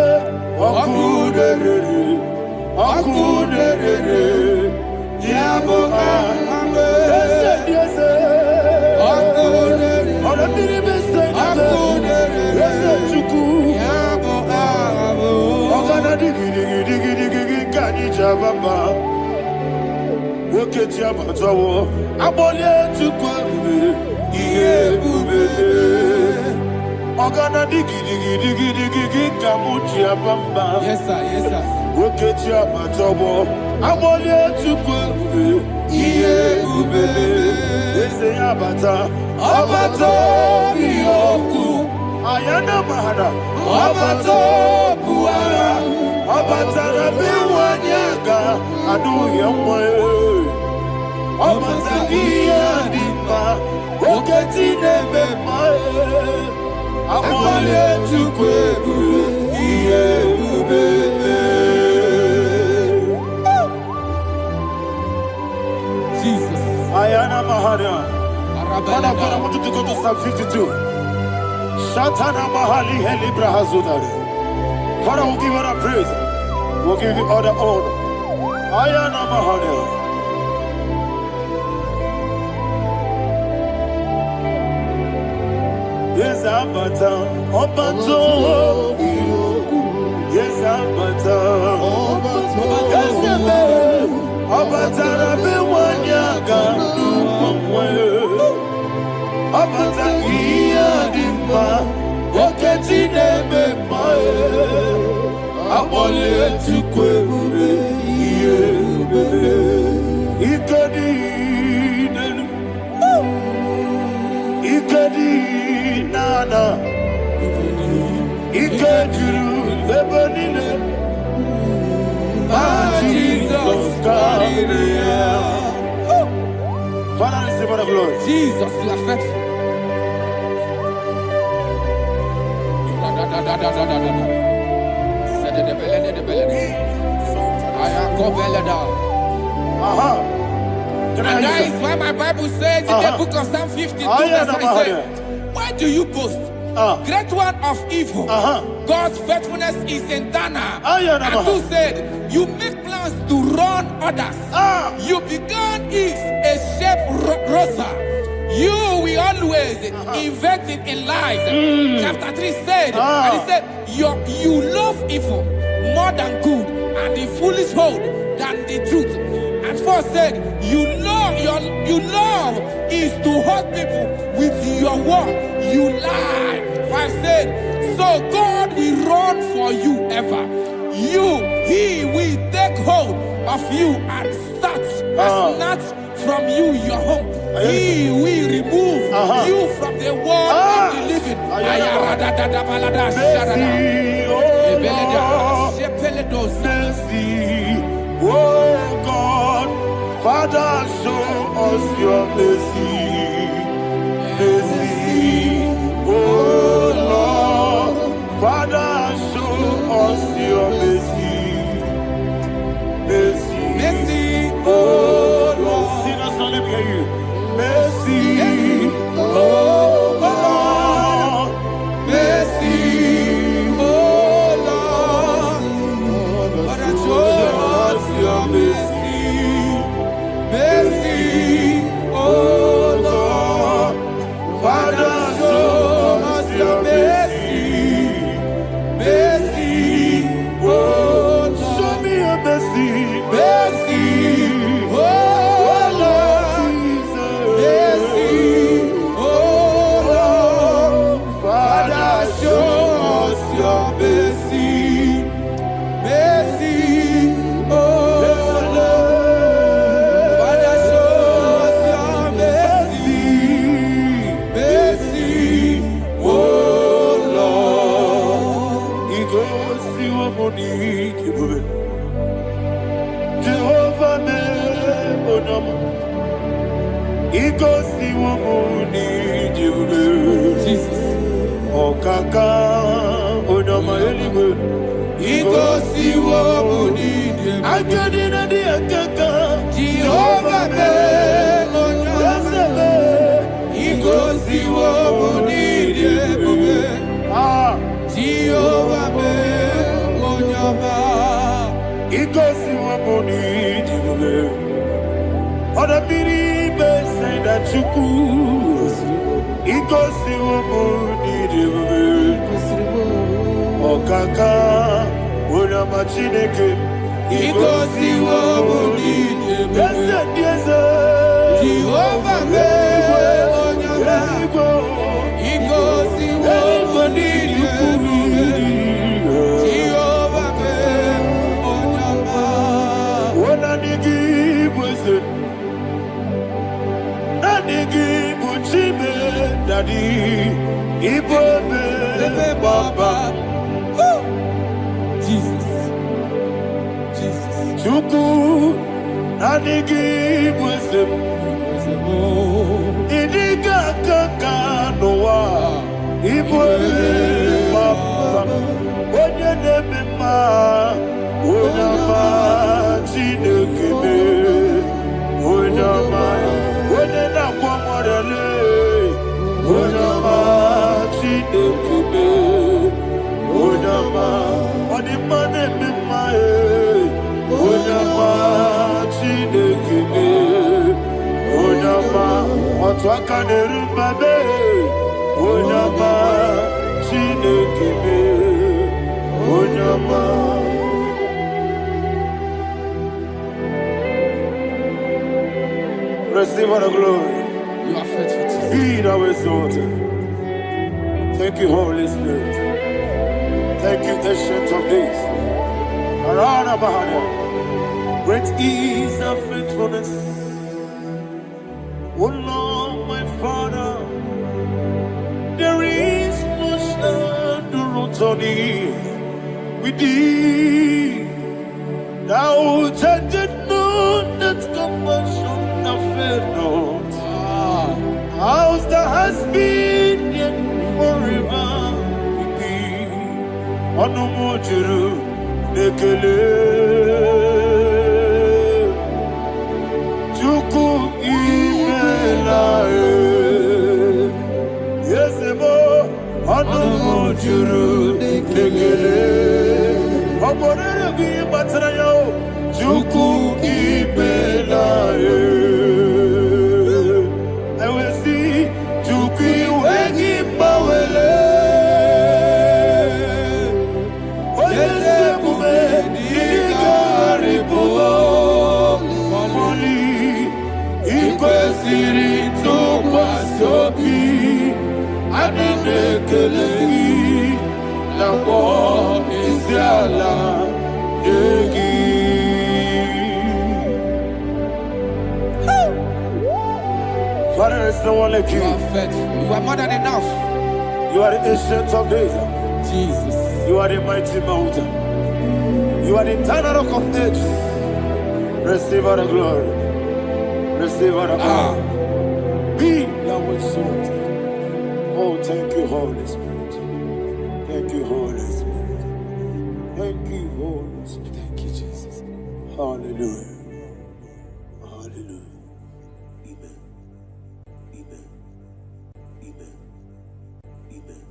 Okunere, Yabo Abe. Yes, Oketi abatawo abole tukwa iye bube ogana digi kamuchi abamba. Yes, sir. Yes, sir. Oketi abatawo abole tukwa iye bube ese abata biyoku ayana mahana abato buara abata na biwanyaga adu yamwe abata iya dimba oketi nebe mae abole tukwebu iye ubebe. Jesus. Ayana mahana. Father, I want you to go to Psalm 52. Shatana mahali heli brahazudari. Father, we'll give you the praise. We'll give you all the honor. Ayana mahana. Yes, Abata. Obato. Yes, Abata. Yes, Abata. Rabi wanyaga. Abata iya dimba. Oketi nebe mae. Abole tukwe ube. Iye ube. Ikedi nenu. Ikedi nana. Ikediru lebanine. Jesus God. Father, receive the glory. Jesus, you are faithful. And that is why my Bible says in the book of Psalm 52, verse 9, why do you boast? Great one of evil. God's faithfulness is eternal. And who said, you make plans to run others. You began is a shape rosa. You will always invent it in lies. Chapter 3 said, and he said, you love evil more than good, and the foolish hold than the truth. And 4 said, you love is to hurt people with your word. You lie. 5 said, so God will run for you ever. He will take hold of you and snatch from you your home. He will remove you from the world of the living. Oh God, Father, show us your mercy. Oh Lord, Father, show us your mercy. Oh Lord, sinners, let me hear you. Mercy, oh Lord, wamuni kibube. Jehovah me onama. Igosi wamuni kibube. Jesus. Okaka onama eligwe. Igosi wamuni kibube. Akadina di akaka. Jehovah me onama. Igosi wamuni kibube. Jehovah me onama. Igosi wamuni kibube. Oda biri be say that you could. Igosi wamuni kibube. Okaka onama chineke. Igosi wamuni kibube. Jehovah me onama. Igosi wamuni kibube. Jehovah me onama. Onanigi bwese. Nanigi buchime dadi. Ibobe baba. Jesus. Jesus. Chuku. Nanigi bwese. Idiga kaka noa. Ibobe baba. Onye nebima. Onama chinekebe. Onama. Onye nakwa morele. Onama chinekebe. Onama. Onimane mimae. Onama chinekebe. Onama. Otwaka nerumbabe. Onama chinekebe. Onama. Receive all the glory. You are faithful, Jesus. Be thou exalted. Thank you, Holy Spirit. Thank you, Ancient of Days. Arana Bahana. Great is thy faithfulness. Oh Lord, my Father, there is no shadow on thee. With thee, thou judgest not that compassion have failed not. How's the has been yet forever with thee? Onomojuru nekele. Chuku imelae. Yesebo onomojuru nekele. Oborere gi batrayo. Chuku imelae. Father, there's no one like you. You are faithful. You are more than enough. You are the ancient of days. Jesus. You are the mighty mountain. You are the eternal rock of ages. Receive all the glory. Receive all the honor. Be thou exalted. Oh, thank you, Holy Spirit. Thank you, Holy Spirit. Thank you, Holy Spirit. Thank you, Jesus. Hallelujah. Hallelujah. Amen. Amen. Amen. Amen.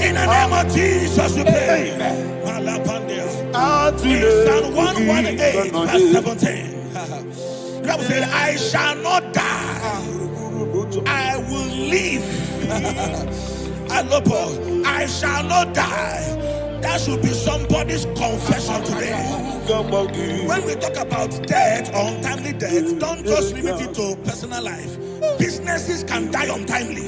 In the name of Jesus, we pray. In Psalm 118, verse 17. The Bible said, I shall not die, I will live. I shall not die. That should be somebody's confession today. When we talk about death or untimely death, don't just limit it to personal life. Businesses can die untimely.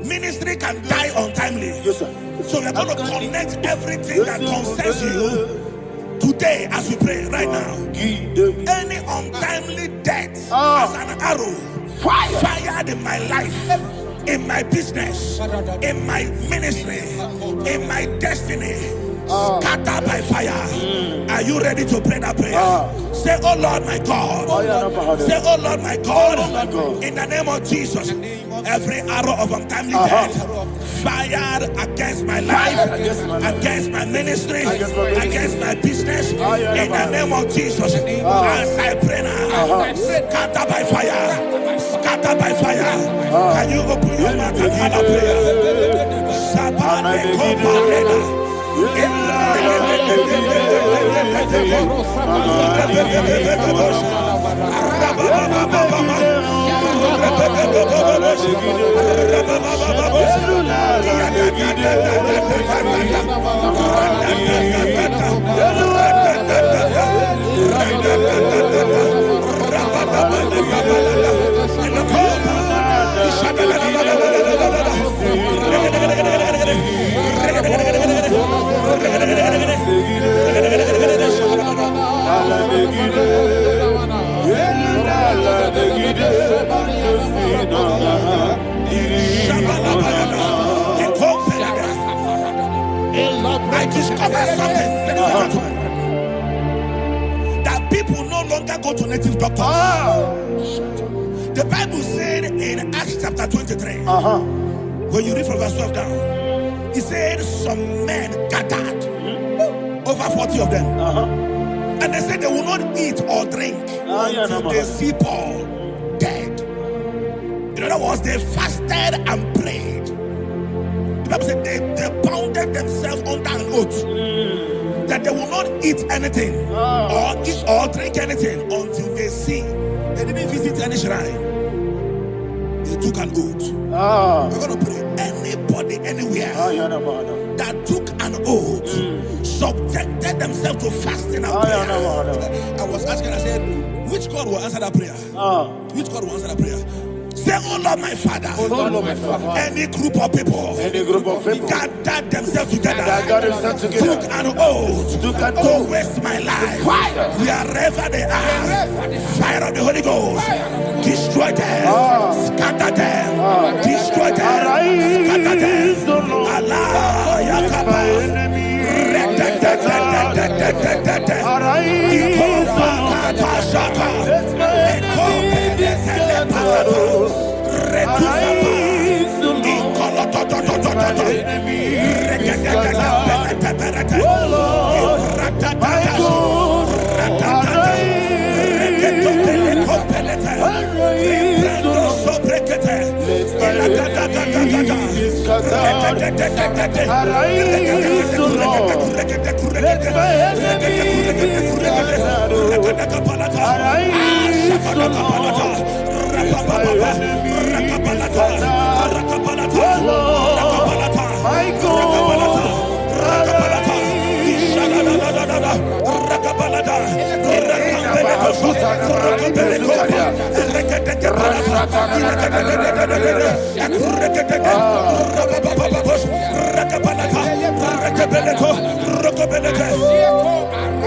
Ministry can die untimely. So we're going to connect everything that concerns you today as we pray right now. Any untimely death as an arrow fired in my life, in my business, in my ministry, in my destiny, scattered by fire. Are you ready to pray that prayer? Say, oh Lord my God. Say, oh Lord my God. In the name of Jesus, every arrow of untimely death fired against my life, against my ministry, against my business, in the name of Jesus, as I pray now, scattered by fire, scattered by fire. Can you open your mouth and have a prayer? I discovered something that people no longer go to native doctors. The Bible said in Acts chapter 23, when you read from verse 12 down, it said some men gathered, over 40 of them, and they said they will not eat or drink until they see Paul dead. In other words, they fasted and prayed. The Bible said they bounded themselves under an oath that they will not eat anything or drink anything until they see. They didn't visit any shrine. They took an oath. We're going to pray. Anybody, anywhere that took an oath, subjected themselves to fasting and prayer. I was asking, I said, which God will answer that prayer? Which God will answer that prayer? Say, oh Lord my Father, any group of people gathered themselves together, took an oath to waste my life. Wherever they are, fire of the Holy Ghost, destroy them, scatter them, destroy them, scatter them. Allah, Yakaba,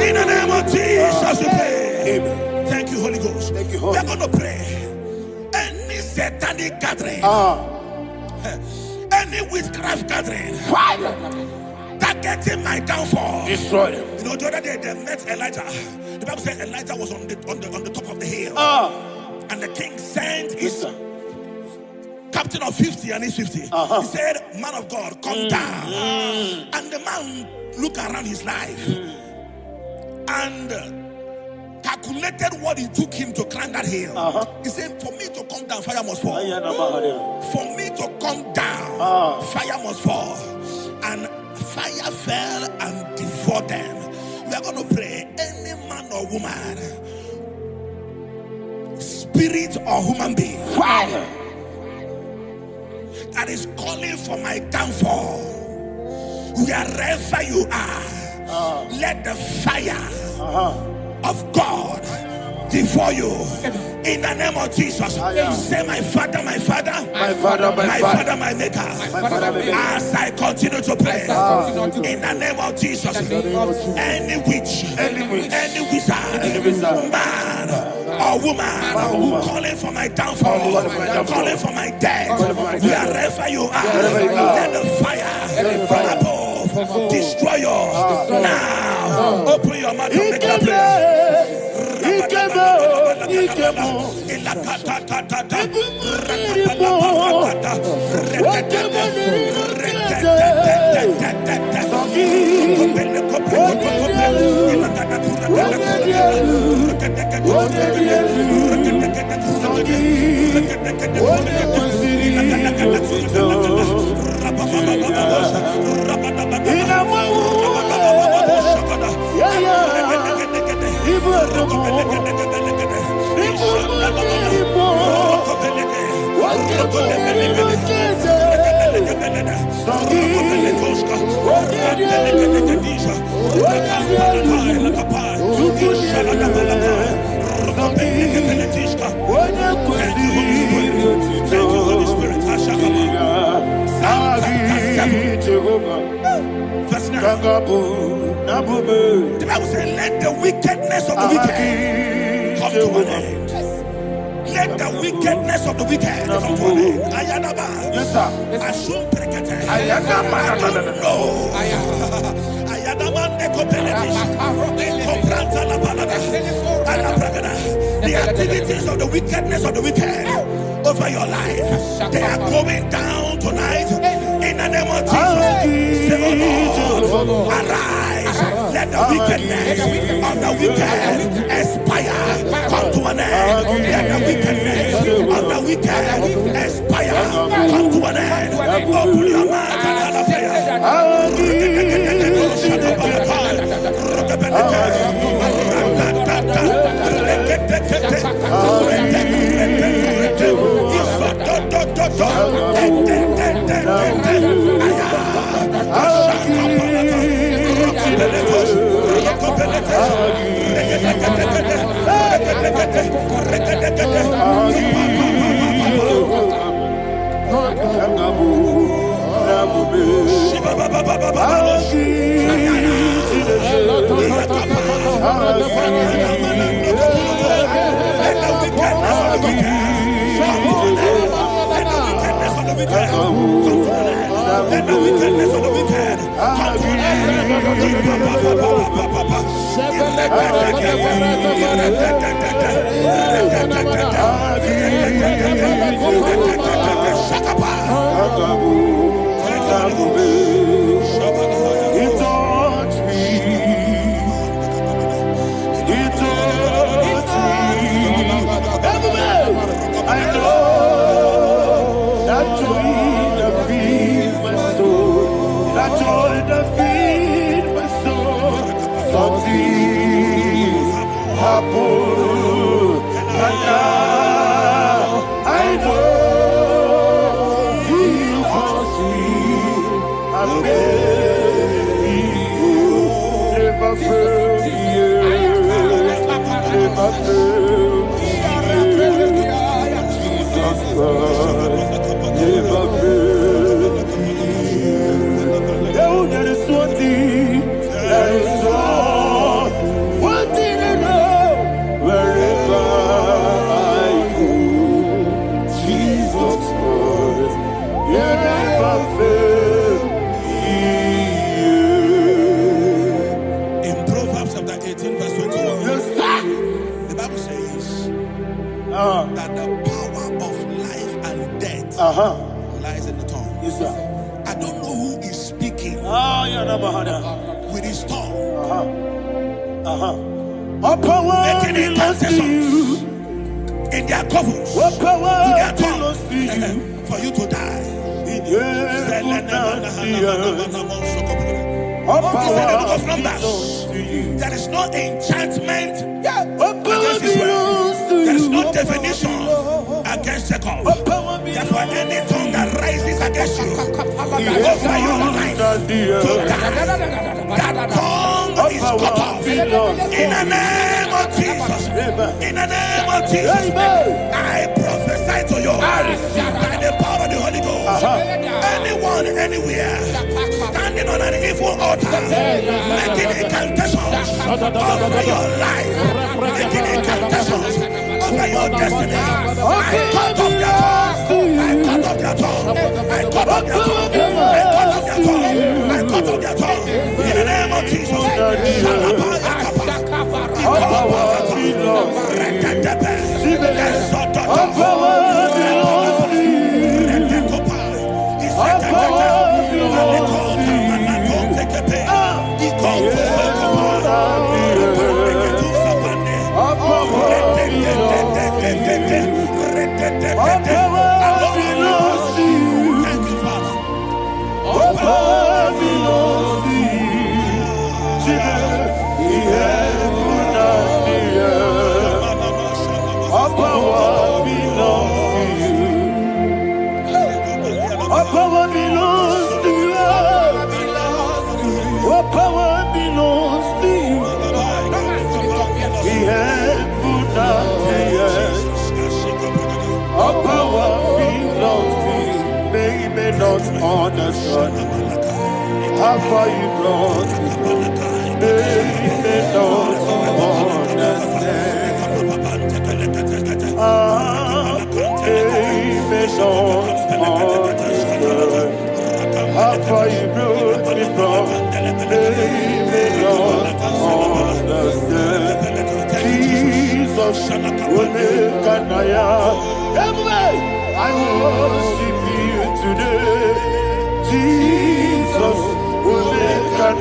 In the name of Jesus, we pray. Thank you, Holy Ghost. We're going to pray. Any satanic gathering, any witchcraft gathering, targeting my downfall, destroy them. You know, the other day they met Elijah. The Bible said Elijah was on the top of the hill, and the king sent his captain of 50 and his 50. He said, man of God, come down. And the man looked around his life and calculated what it took him to climb that hill. He said, for me to come down, fire must fall. For me to come down, fire must fall. And fire fell and devoured them. We are going to pray. Any man or woman, spirit or human being, fire, that is calling for my downfall, wherever you are, let the fire of God devour you in the name of Jesus. Say, my Father, my Father, my Father, my Father, my Maker. As I continue to pray in the name of Jesus, any witch, any wizard, man or woman calling for my downfall, calling for my death, wherever you are, let the fire from above destroy you now. Open your mouth and make a prayer. The Bible says, let the wickedness of the wicked come to an end. Let the wickedness of the wicked come to an end. Ayadaba. Yes, sir. Assume prekete. Ayadaba. No. Ayadaba nekopeletish. Nekopranta la balada. Alabragada. The activities of the wickedness of the wicked over your life, they are going down tonight in the name of Jesus. Say, oh Lord, arise. Let the wickedness of the wicked expire, come to an end. Let the wickedness of the wicked expire, come to an end. Open your mouth and have a prayer. Let the wickedness of the wicked come to an end. I know that joy that feeds my soul, that joy that feeds my soul. Something happened, and now I know He wants me. I never failed you, never failed me. Jesus never failed me. There is one thing, there is one thing I know. Wherever I go, Jesus Christ, you never fail me. In Proverbs chapter 18, verse 21, yes, the Bible says that the power of life and death lies in the tongue. Yes, sir. I don't know who is speaking with his tongue. making incantations in their covens, in their tongues, for you to die. He said in the book of Numbers, there is no enchantment against Israel. There is no definition against Jacob. Therefore, any tongue that rises against you over your life to die, that tongue is cut off. In the name of Jesus. In the name of Jesus. I prophesy to you by the power of the Holy Ghost. Anyone, anywhere, standing on an evil altar, making incantations over your life, making incantations over your destiny, I cut off their tongue. I cut off their tongue. I cut off their tongue. I cut off their tongue. In the name of Jesus. Understand how far you brought me from. They don't understand. They don't understand how far you brought me from. They don't understand. Jesus, will make an I worship you today. Jesus, will make an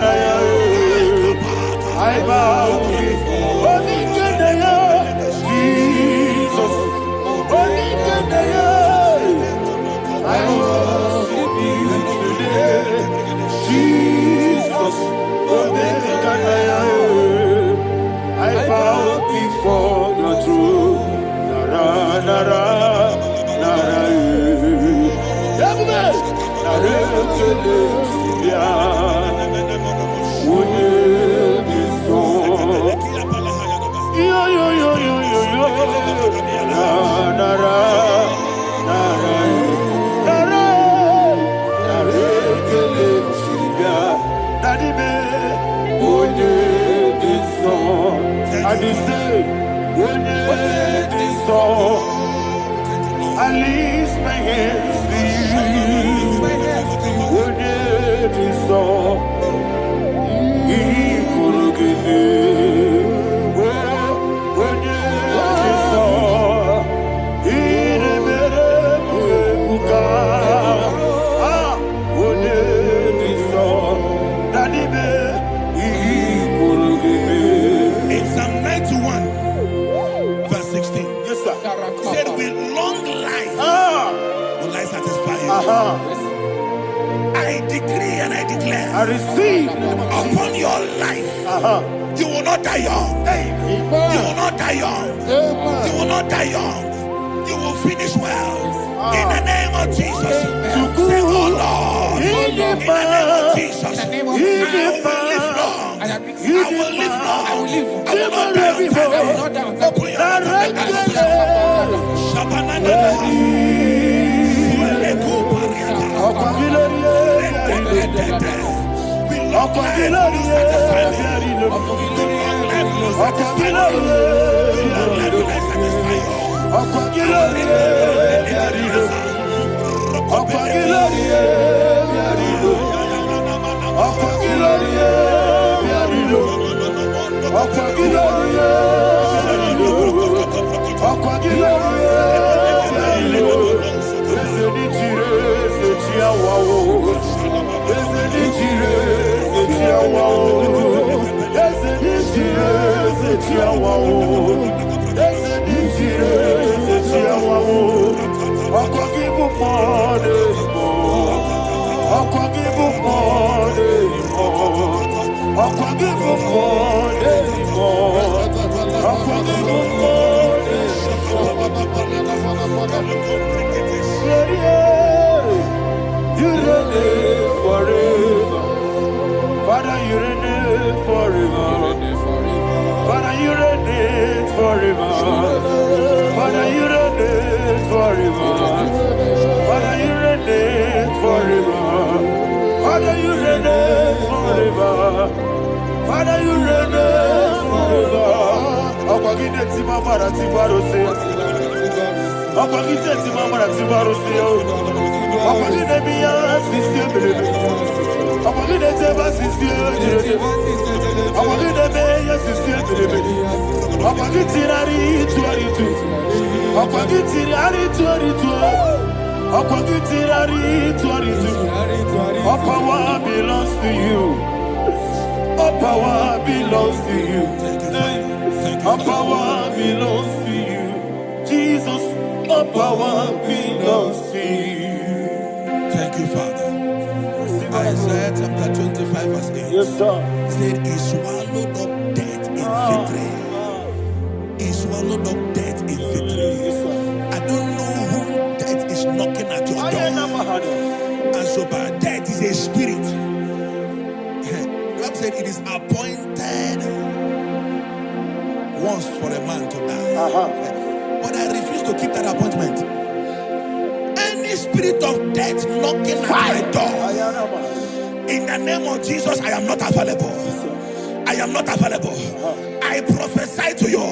I bow before Jesus, I worship you today. Jesus, will make an I bow before your throne. Nara, nara. I lift my hands to you. Would it be so? He could give me. Would it be so? He never would it be so? Daddy, he could give me. In Psalm 91, verse 16. Yes, sir. Said with long life will I satisfy you. I decree and I declare, I receive upon your life, you will not die young. You will not die young. You will not die young. You will finish well. In the name of Jesus. Say, oh Lord, in the name of Jesus, I will live long. I will live long. I will not die on time. I will not die on time. You reign forever. Father, you reign forever. Father, you reign forever. Father, you reign forever. Father, you reign forever. Father, you reign forever. Father, you reign forever. Akwagide timamara tibarose. Akwagide timamara tibarose. Akwagide biya sisi belebe. Akwagide teba sisi belebe. Akwagide biya sisi belebe. Akwagide tirari tuaritu. Akwagide tirari tuaritu. Akwagide tirari tuaritu. All power belongs to you. All power belongs to you. All power belongs to you. Jesus, all power belongs to you. Thank you, Father. Isaiah chapter 25 verse 8. Yes, sir. Said he swallowed up death in victory. He swallowed up death in victory. I don't know who death is knocking at your door. And so by death is a spirit. God said it is appointed once for a man to die. But I refuse to keep that appointment. Any spirit of death knocking at my door, in the name of Jesus, I am not available. I am not available. I prophesy to you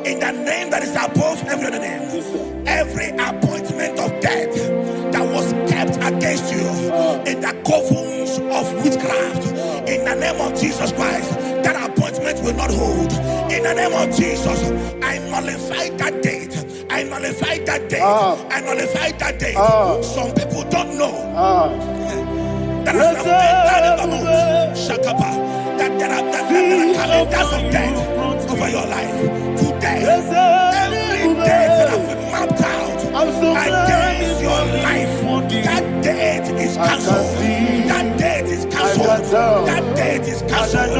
in the name that is above every other name. Every appointment of death that was kept against you in the covens of witchcraft, in the name of Jesus Christ, that appointment will not hold. In the name of Jesus, I nullify that date. I nullify that date. I nullify that date. Some people don't know that there are calendars of death over your life. Today, every date that have been mapped out against your life, that date is cancelled. That date is cancelled. That date is cancelled.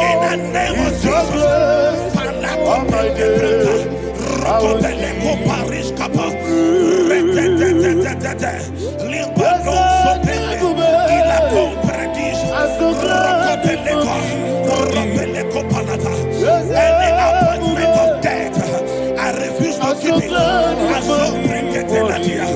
In the name of Jesus. Any appointment of death, I refuse to keep it. I so bring it in the year.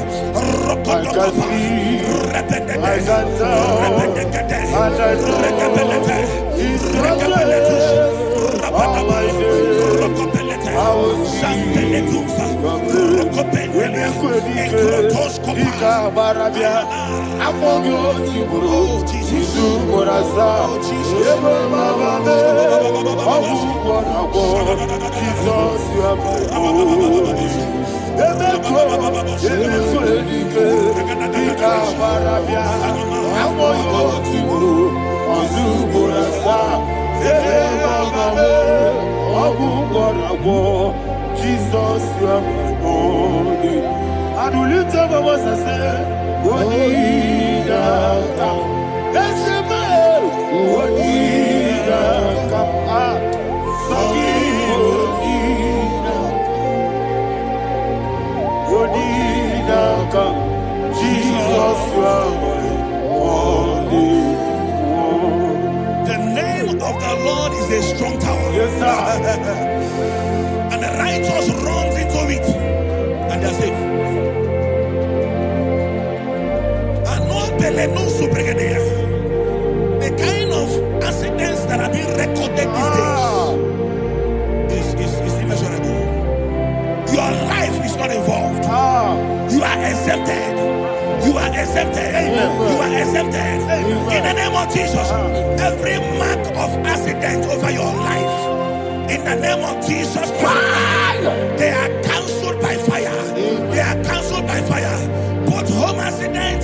Jesus, you are my only. And will you tell me what I say? What did I come? That's the man. What did I come? What did I come? Jesus, you are my only. The name of the Lord is a strong tower. Yes, sir. And the righteous runs into it and they are safe. The kind of accidents that are being recorded these days is immeasurable. Your life is not involved. You are exempted. You are exempted. You are exempted. In the name of Jesus, every mark of accident over your life, in the name of Jesus Christ, they are cancelled by fire. They are cancelled by fire. Both home accident,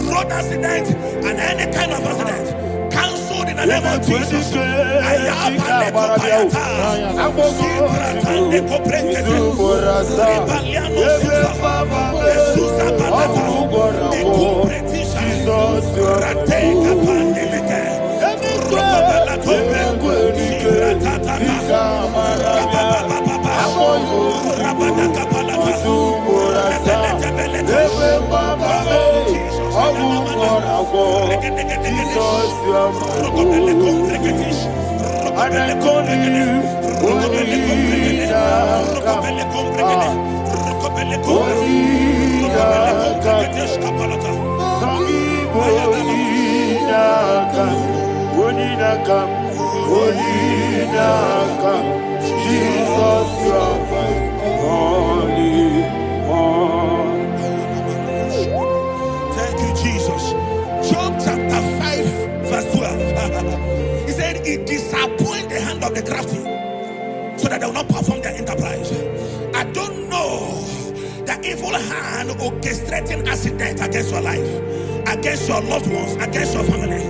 road accident, and any kind of accident, cancelled in the the name of Jesus. Ayabale kopayata. Zibratande koprekete. Rebaliano suza. Esuza balata. Ekopretisha. Rate kapandeleke. Rokobala tobe. Zibratatata. Rababababa. Rabada kapalata. Rebelete. Jesus, you are holy. Thank you, Jesus. Job chapter 5, verse 12. He said, it disappoints the hand of the crafty so that they will not perform their enterprise. I don't know the evil hand orchestrating accident against your life, against your loved ones, against your family.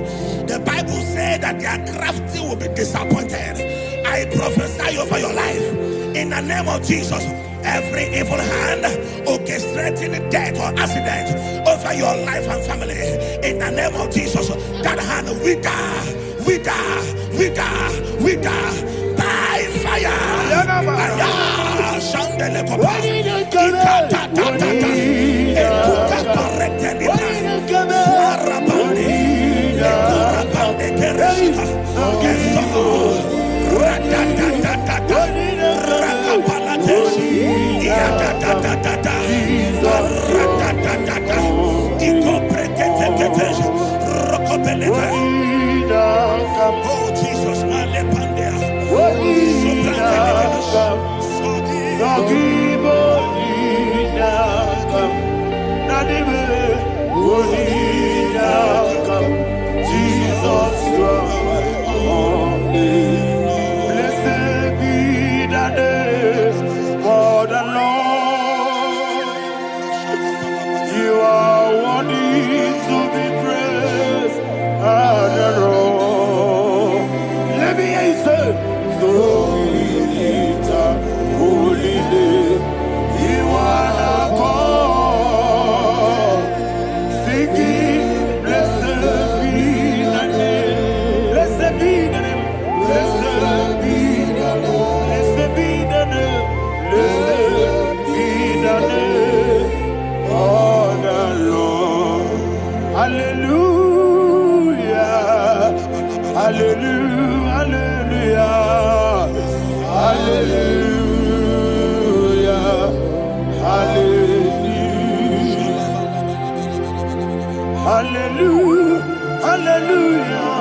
The Bible said that their crafty will be disappointed. I prophesy over your life in the name of Jesus. Every evil hand orchestrating death or accident over your life and family, in the name of Jesus, that hand wither by fire. Shandele kopa. Oh Jesus, Jesus, blessed be the name of the Lord. You are worthy to be praised and adored. Let me hear you say, so we lift up holy name. You are the God. Singing, blessed be the name. Blessed be the name. Blessed be the name. Blessed be the name. Blessed be the name of the Lord. Hallelujah. Hallelujah. Hallelujah. Hallelujah. Hallelujah. Hallelujah.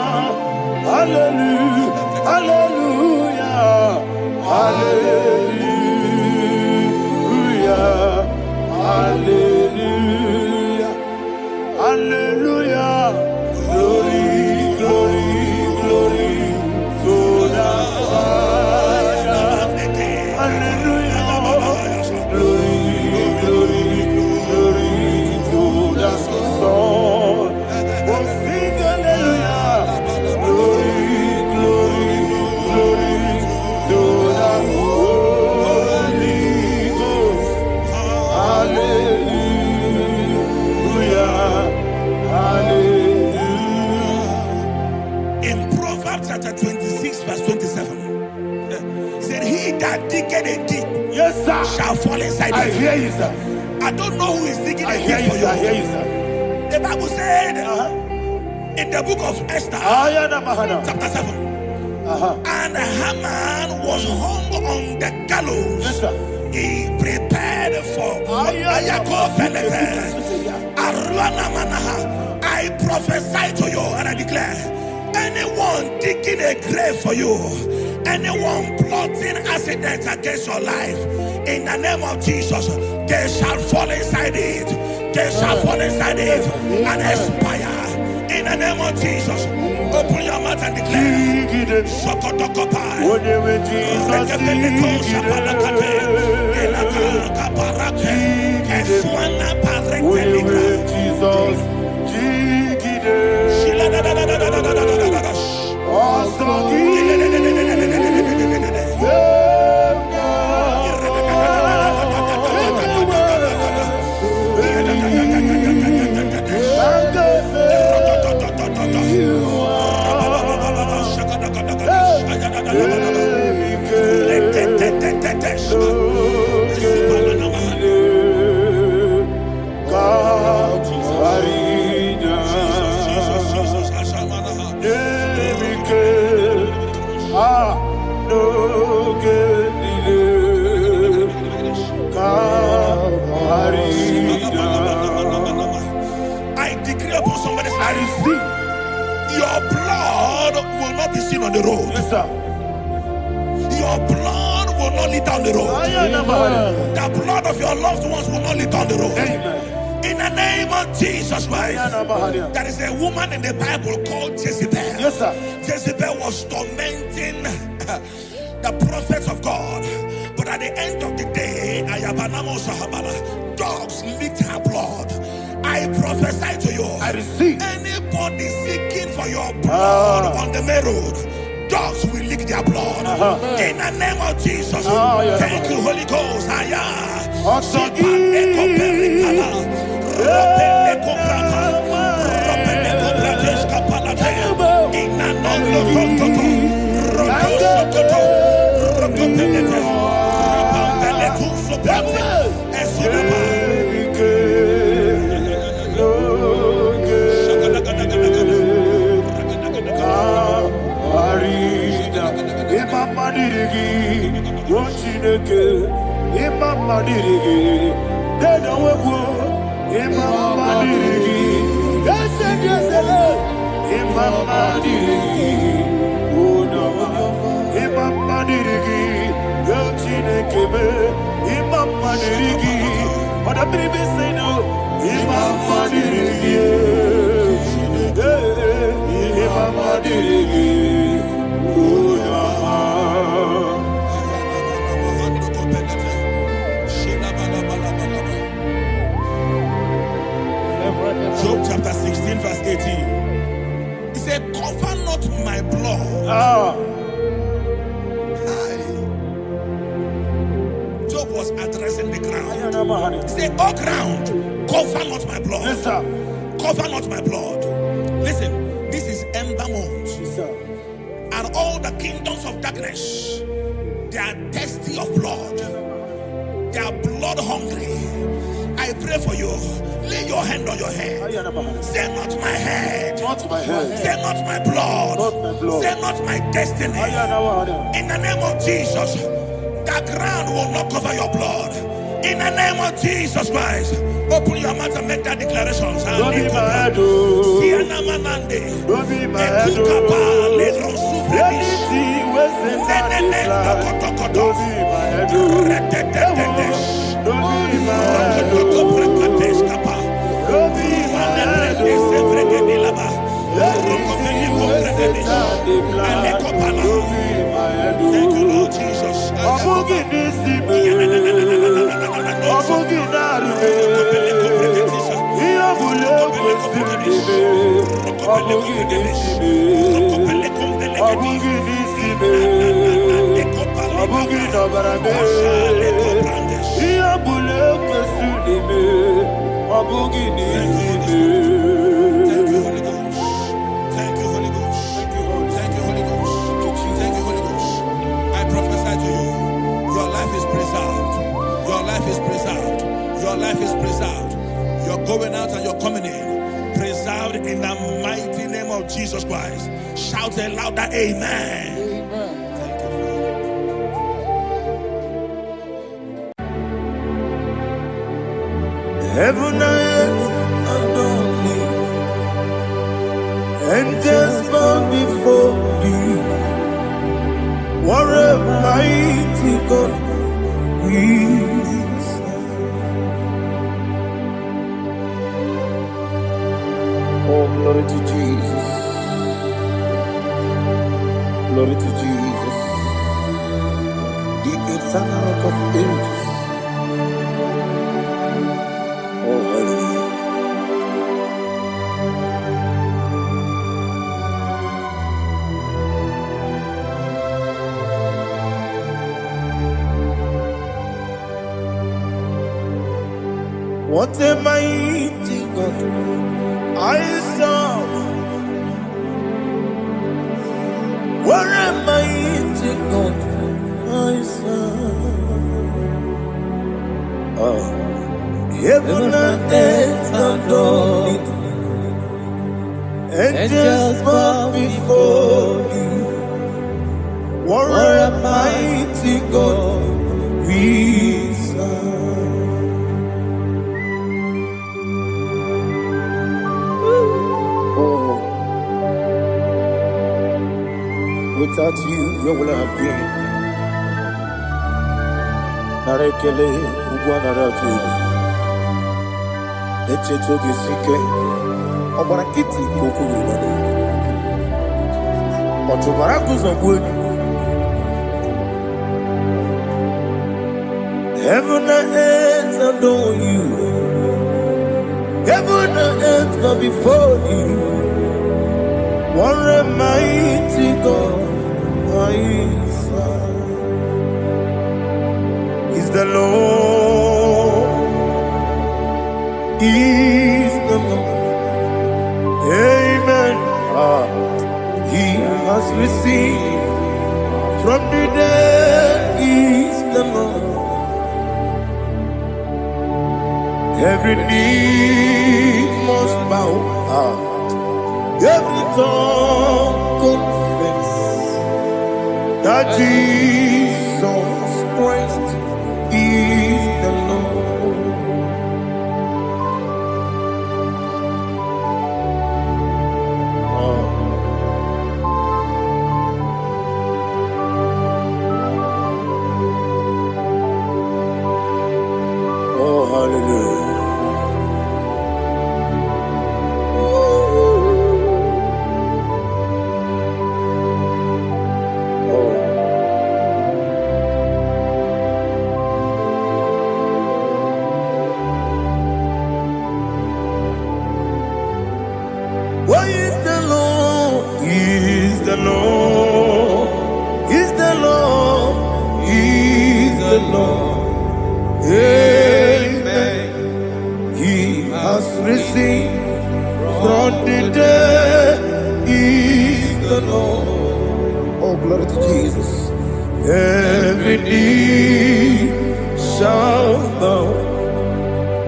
Hallelujah. Hallelujah. Hallelujah. Hallelujah. Hallelujah. Glory, glory, glory to the Father. Hallelujah. Glory, glory, glory to the Son. Oh, sing hallelujah. Glory, glory, glory to the Holy Ghost. Hallelujah. Hallelujah. In Proverbs chapter 26, verse 27, he said, he that diggeth a deep, Yes, sir, shall fall inside I it. hear you, sir. I don't know who is digging I a hear deep you, for sir. I hear you. you, sir. The Bible said in the book of Esther, chapter 7, and Haman was hung on the gallows. Yes, sir. He prepared for I prophesy to you and I declare, anyone digging a grave for you, anyone plotting accidents against your life, in the name of Jesus, they shall fall inside it. They shall fall inside it and expire. In the name of Jesus, open your mouth and declare. Sokotokopai. I decree upon somebody's life. Your blood will not be seen on the road. Yes, sir. Your blood will not lead down the road. The blood of your loved ones will not lead down the road. In the name of Jesus Christ. There is a woman in the Bible called Jezebel. Yes, sir. Jezebel was tormenting the prophets of God. But at the end of the day, dogs licked her blood. I prophesy to you. I receive. Anybody seeking for your blood on the main road, dogs will lick their blood. In the name of Jesus. Thank you, Holy Ghost. Job chapter 16 verse 18. He said, cover not my blood. Job was addressing the ground. He said, oh ground, cover not my blood. Yes, sir. Cover not my blood. Listen, this is ember month. Yes, sir. And all the kingdoms of darkness, they are thirsty of blood. They are blood hungry. I pray for you. Lay your hand on your head. Say not my head. Not my head. Say not my blood. Not my blood. Say not my destiny. In the name of Jesus, the ground will not cover your blood. In the name of Jesus Christ, open your mouth and make that declaration. Don't be my head. Don't be my head. Anything was in that decline. Don't be my head. Don't be my head. Don't be my head. Thank you, Lord Jesus. Thank you, Holy Ghost. Thank you, Holy Ghost. Thank you, Holy Ghost. Thank you, Holy Ghost. Thank you, Holy Ghost. I prophesy to you, your life is preserved. Your life is preserved. Your life is preserved. You're going out and you're coming in. Preserved in the mighty name of Jesus Christ. Shout a louder amen. Thank you, Father. Heaven and earth adore me, angels bow before thee. What a mighty God we serve. Oh, glory to Jesus. Glory to Jesus. The eternal rock of ages. Oh, hallelujah. What a mighty God I serve. What a mighty God I serve. Oh. Heaven and earth adore it. Angels bow before you. What a Without you, where would I have been? Narekele, Ugwanaratu. Echetoge Sike. Obarakiti Kokuru. Otobarakuzo. Heaven and earth adore you. Heaven and earth go before you. What a mighty God I serve. Is the Lord. Is the Lord. Amen. He has received from the dead. Is the Lord. Every knee must bow, every tongue confess that Jesus Christ is the Lord. Oh, hallelujah. Why is the Lord? Is the Lord? Is the Lord? Is the Lord? Amen. He has risen from the dead. Is the Lord? Oh, glory to Jesus. Every knee shall bow.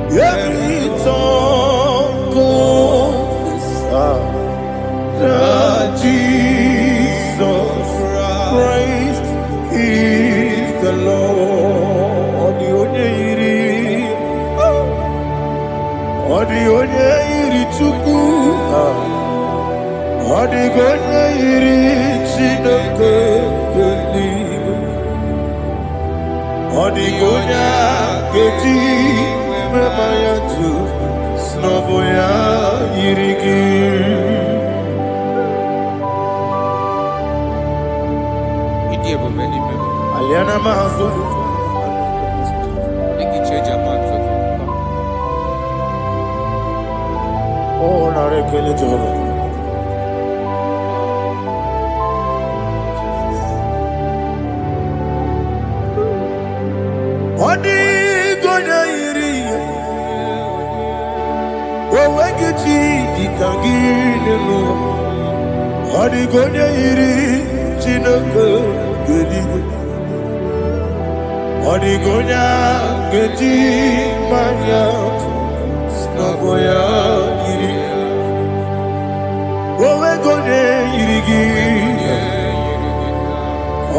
Every tongue confess that Jesus Christ is the Lord. The only Chuku, the only Chineke, the only Keti, Memayatu, Snoboya, Irigi. Aliana Mahazo. Oh, Narekele Jehovah. Odi gonya iri. Owegechi dikagine no. Odi gonya iri Chineke gedi. Odi gonya gedi manya. Snaboya iri. Owegonya irigi.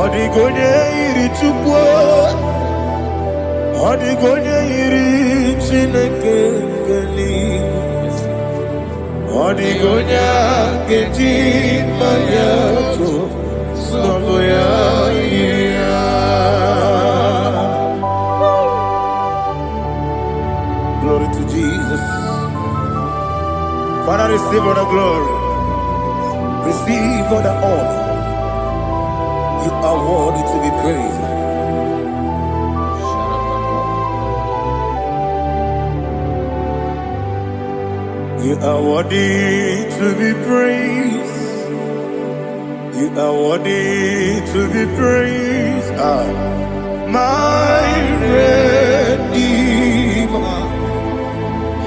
Odi gonya iri chukwu. Odi gonya iri Chineke gedi. Odi gonya gedi manya. Snaboya iri. Glory to Jesus. Father, receive all the glory. Receive all the honor. You are worthy to be praised. You are worthy to be praised. You are worthy to be praised. My Redeemer.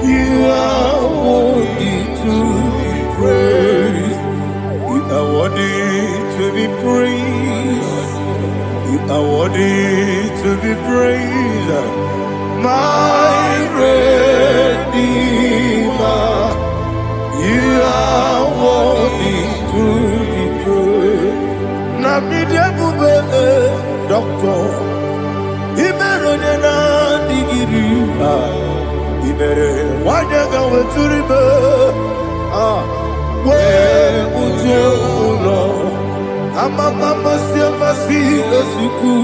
You are worthy to be praised. You are worthy to be praised. You are worthy to be praised. My Redeemer. You are worthy to be praised. Nabidia Bube, Doctor. Imeronena digiri. Ibere wanyaga weturibe we ujo ulo Amama siamasi esuku.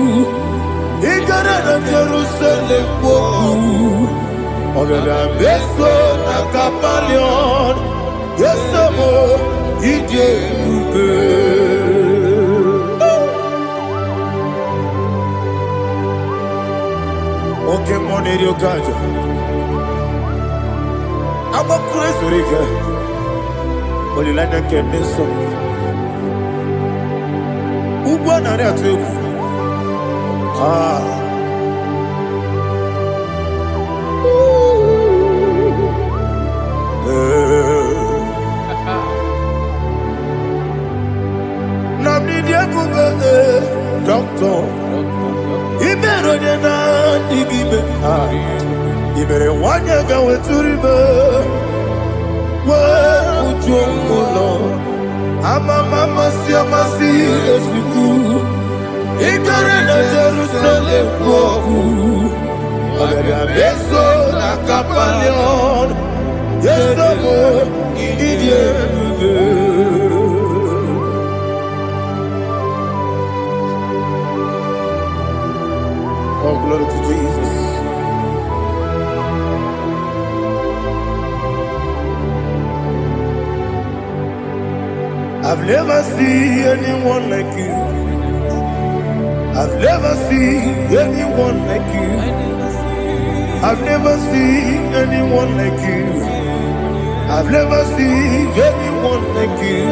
Igara na Jerusalem poku. Ogada beso na kapalion. Yesamo ije ube. Oke money rio kaja. I'm a crazy rigger. Only like a kenso. Uba na rea tugu. Namni dia kuga doctor. Ibero de na digibe. Ibere wanya gawe turibe. Ujungolo Amama siamasi esuku Igare na Jerusalem poku Ogada beso na kapalion Yesamo idie Oh, glory to Jesus. I've never seen anyone like you. I've never seen anyone like you. I've never seen anyone like you. I've never seen anyone like you.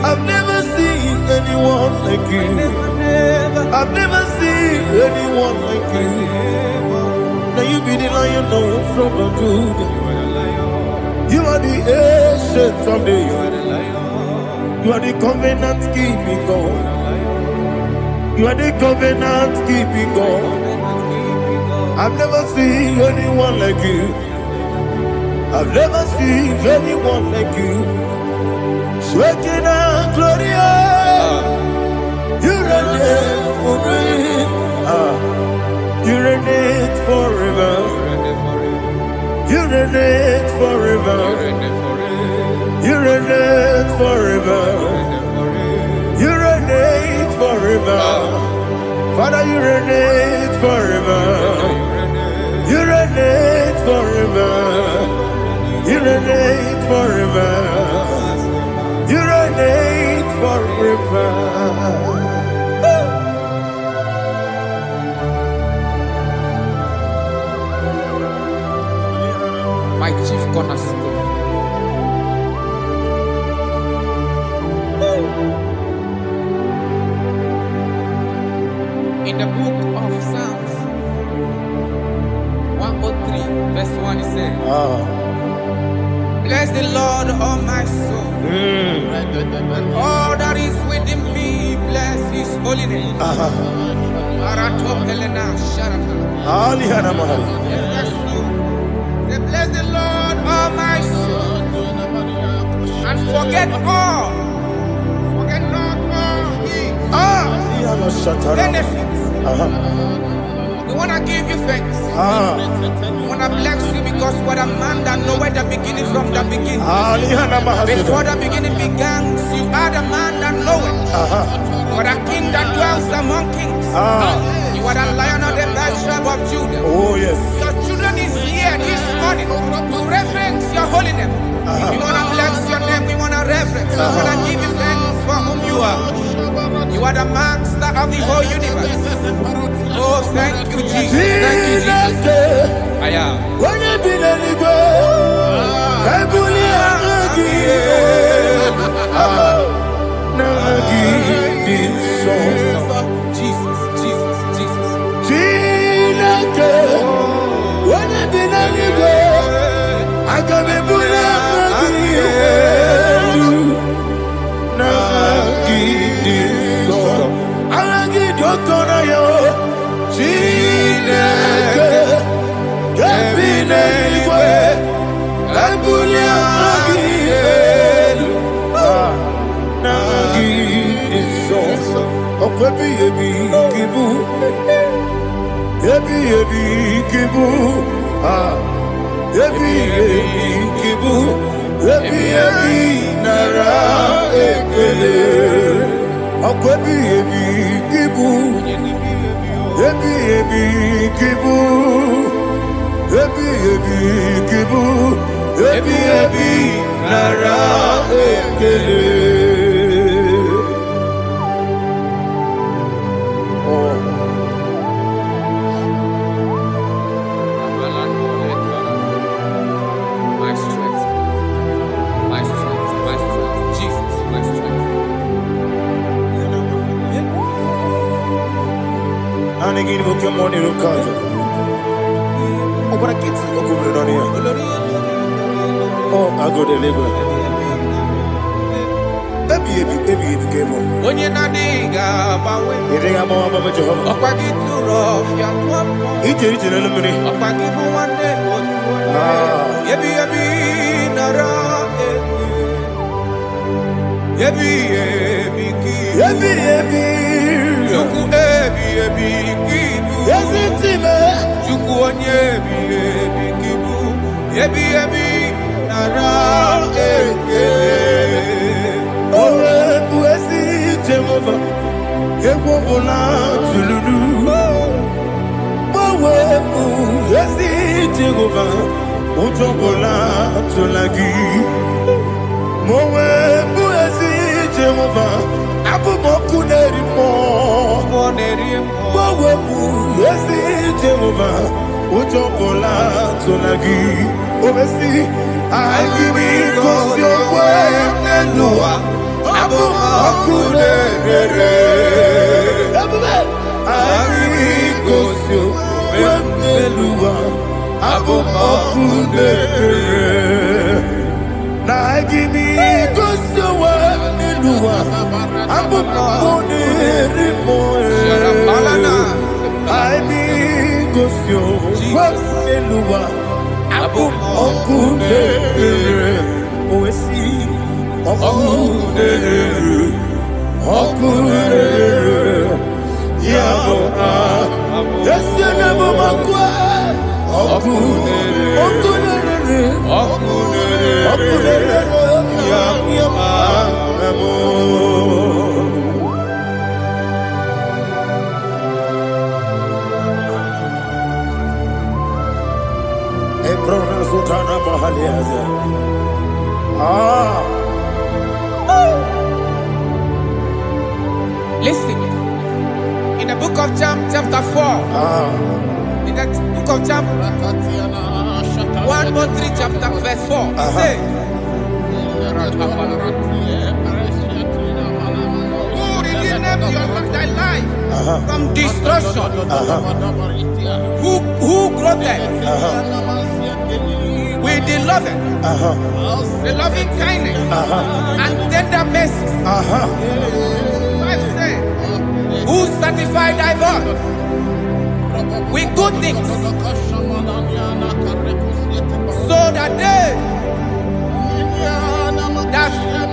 I've never seen anyone like you. I've never seen anyone like you. Now you be the lion from the Judah. You are the ancient of days. You are the covenant keeping God. You are the covenant keeping God. I've never seen anyone like you. I've never seen anyone like you. Shaking and glorious. You reign for me. You reign forever. You reign forever. You reign forever. You reign forever. Father, you reign forever. You reign forever. You reign forever. You reign forever. My chief cornerstone. In the book of Psalms 103, verse 1, it says, bless the Lord, all my soul, and all that is within me, bless his holy name. Bless the Lord, all my soul, and forget not all his benefits. We want to give you thanks. We want to bless you because what a man that knoweth the beginning from the beginning. Before the beginning began, you are the man that knoweth. You are the king that dwells among kings. You are the lion of the tribe of Judah. Oh yes. Your children is here this morning to reverence your holy name. We want to bless your name. We want to reverence. We want to give you thanks for whom you are. You are the master of the whole universe. Oh, thank you, Jesus. Thank you, Jesus. I am. Jesus, Jesus, Jesus. Akwebi ebi kibu, ebi kibu, ebi kibu, ebi nara ekele. My strength, my strength, my strength, Jesus, my strength. Anigini bukemoni rukaja. Obara kiti okubirani ya. Oh, ago deliver. Ebi kebo. Onye nadiga bawe. Iriga mawa baba Jehovah. Okwagi turo ya twampo. Ije na lumini. Okwagi muwane otuwane. Ebi nara eke. Ebi kibu. Ebi. Juku ebi kibu. Yazitime. Juku onye ebi kibu. Ebi nara eke. Owe buezi Jehovah. Ekwobona tululu. Owe buezi Jehovah. Utobola tulagi. Mowe buezi Jehovah. Abumoku nerimo. Mowe buezi Jehovah. Utobola tulagi. Ovesi agimi kosyo wenelua. Abumoku nerere. Agimi kosyo wenelua. Abumoku nerere. Agimi kosyo wenelua. Abumoku nerimo. Agimi kosyo wenelua. Abumoku nerere. Oesi Okunere, Yabo Yesene Bomakwa, Okunere, Yabo Ebrona Sultana Bahaliaza. Listen, in the book of Psalm chapter 4, in the book of Psalm 103 chapter verse 4, it says, who redeemed thy life from destruction, who clothed with the loving kindness and tender mercy. Who sanctified thy body with good things, so that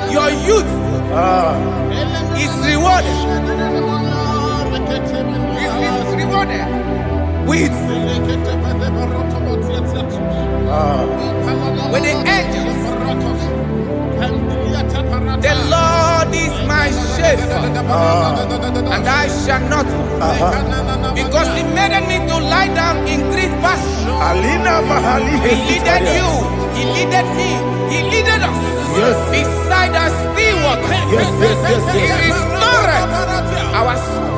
your youth is rewarded. Is rewarded with the angels. The Lord is my shepherd, and I shall not, because He made me to lie down in green pastures. He leaded you, He leaded me, He leaded us beside the still waters. He restored our soul.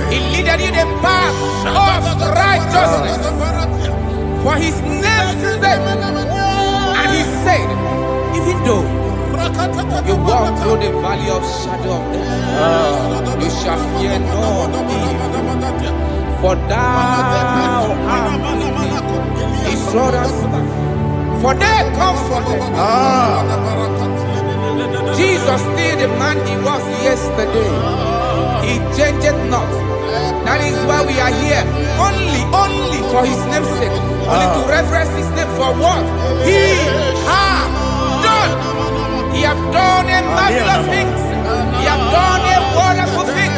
He leaded you the path of righteousness for His name's sake. And He said, even though you walk through the valley of shadow of death, you shall fear no evil, for thou art with me. His rod and staff, for they comforted. Jesus still the man He was yesterday. He changed not. That is why we are here. Only for His name's sake. Only to reverence His name for what He has done. He has done a marvelous things. He has done a wonderful thing.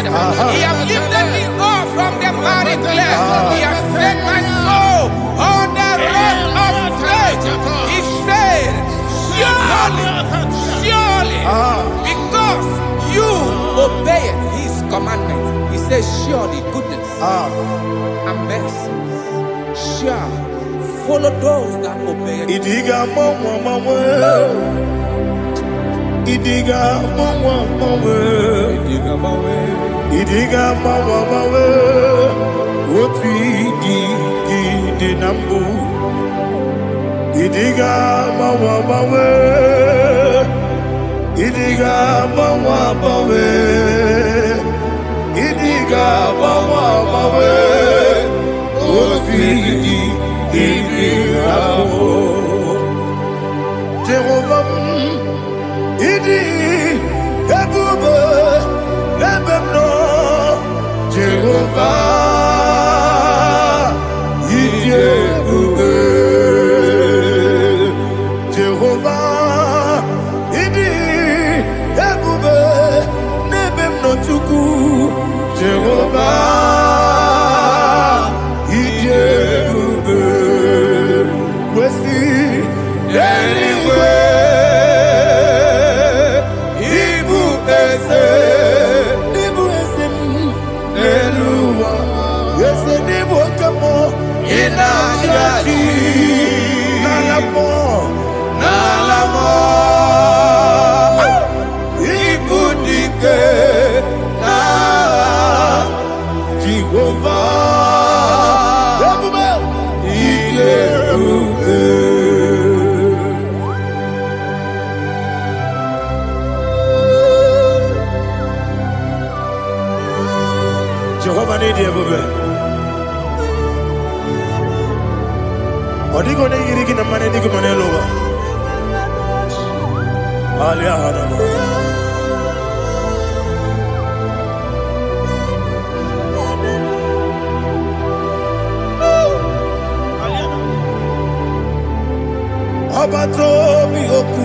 He has lifted me up from the miry clay. He has set my soul on the rock of faith. He said, surely, because you obey it, says, surely goodness and mercy shall follow those that obey. Idiga mama, Idiga mama, Idiga mama, what we di nambu. Idiga mama, Idiga mama, Idiga mama, what we di nambu. Jehovah, Idi, Ebube, Ebemno, Jehovah, Idi, Ebube, Jehovah, Idi, Ebube, Nebemno Chuku, Jehovah, Idi, Ebube, Wesi, anyway. Jehovah need you, baby. Odi gone yiri kina mane di kumane loba. Alia hada. Abato mi oku.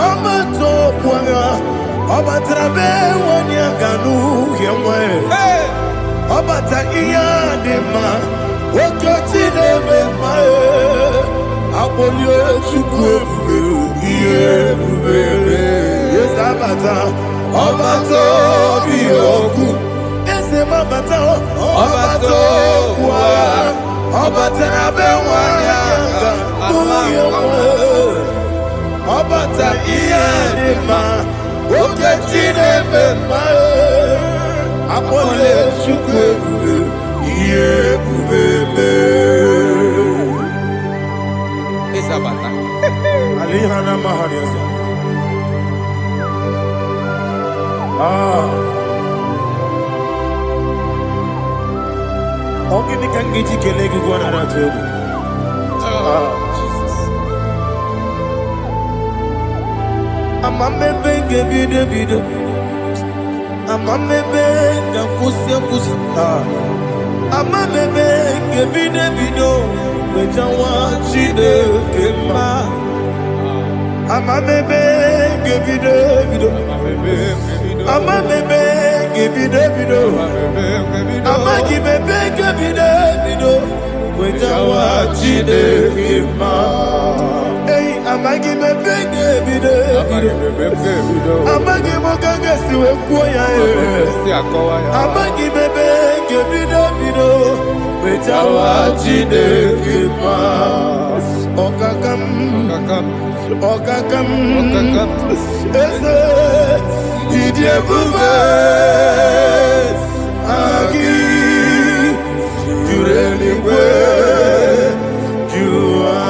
Abato puanga. Abatrabe wanya ganu yemwe. Abata iya dema. Okoti neme mae. Apolio chukwu iye bubele. Yes abata. Abato mi oku. Ese mabata. Abato kwa. Abatrabe wanya ganu yemwe. Abata iya dema. Okoti neme mae. Apolio chukwu iye bubele. Isabata. Alihana mahariasa. Ogini kangiji kelegi gwana ratuebu. Jesus. Amamebe ngebide. Amamebe ngakusi. Amamebe ngebide. Wejawa chide kema. Amamebe ngebide. Amamebe ngebide. Amagibebe ngebide. Wejawa chide kema. Hey, amagibebe ngebide. Amagimoga siwe kuya. Amagibebe ngebide. Wejawa chide kema. Okakam. Ese idie bube. Agi jureligwe jua.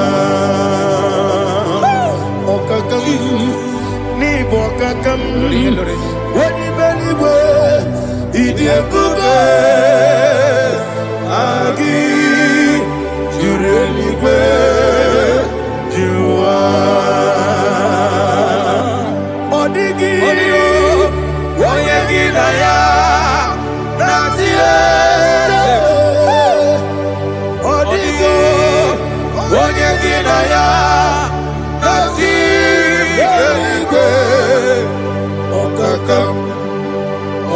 Okakam ni bokakam. Wadi beligwe idie bube. Agi jureligwe jua. Odigi oyegi daya natie. Odigi oyegi daya natie.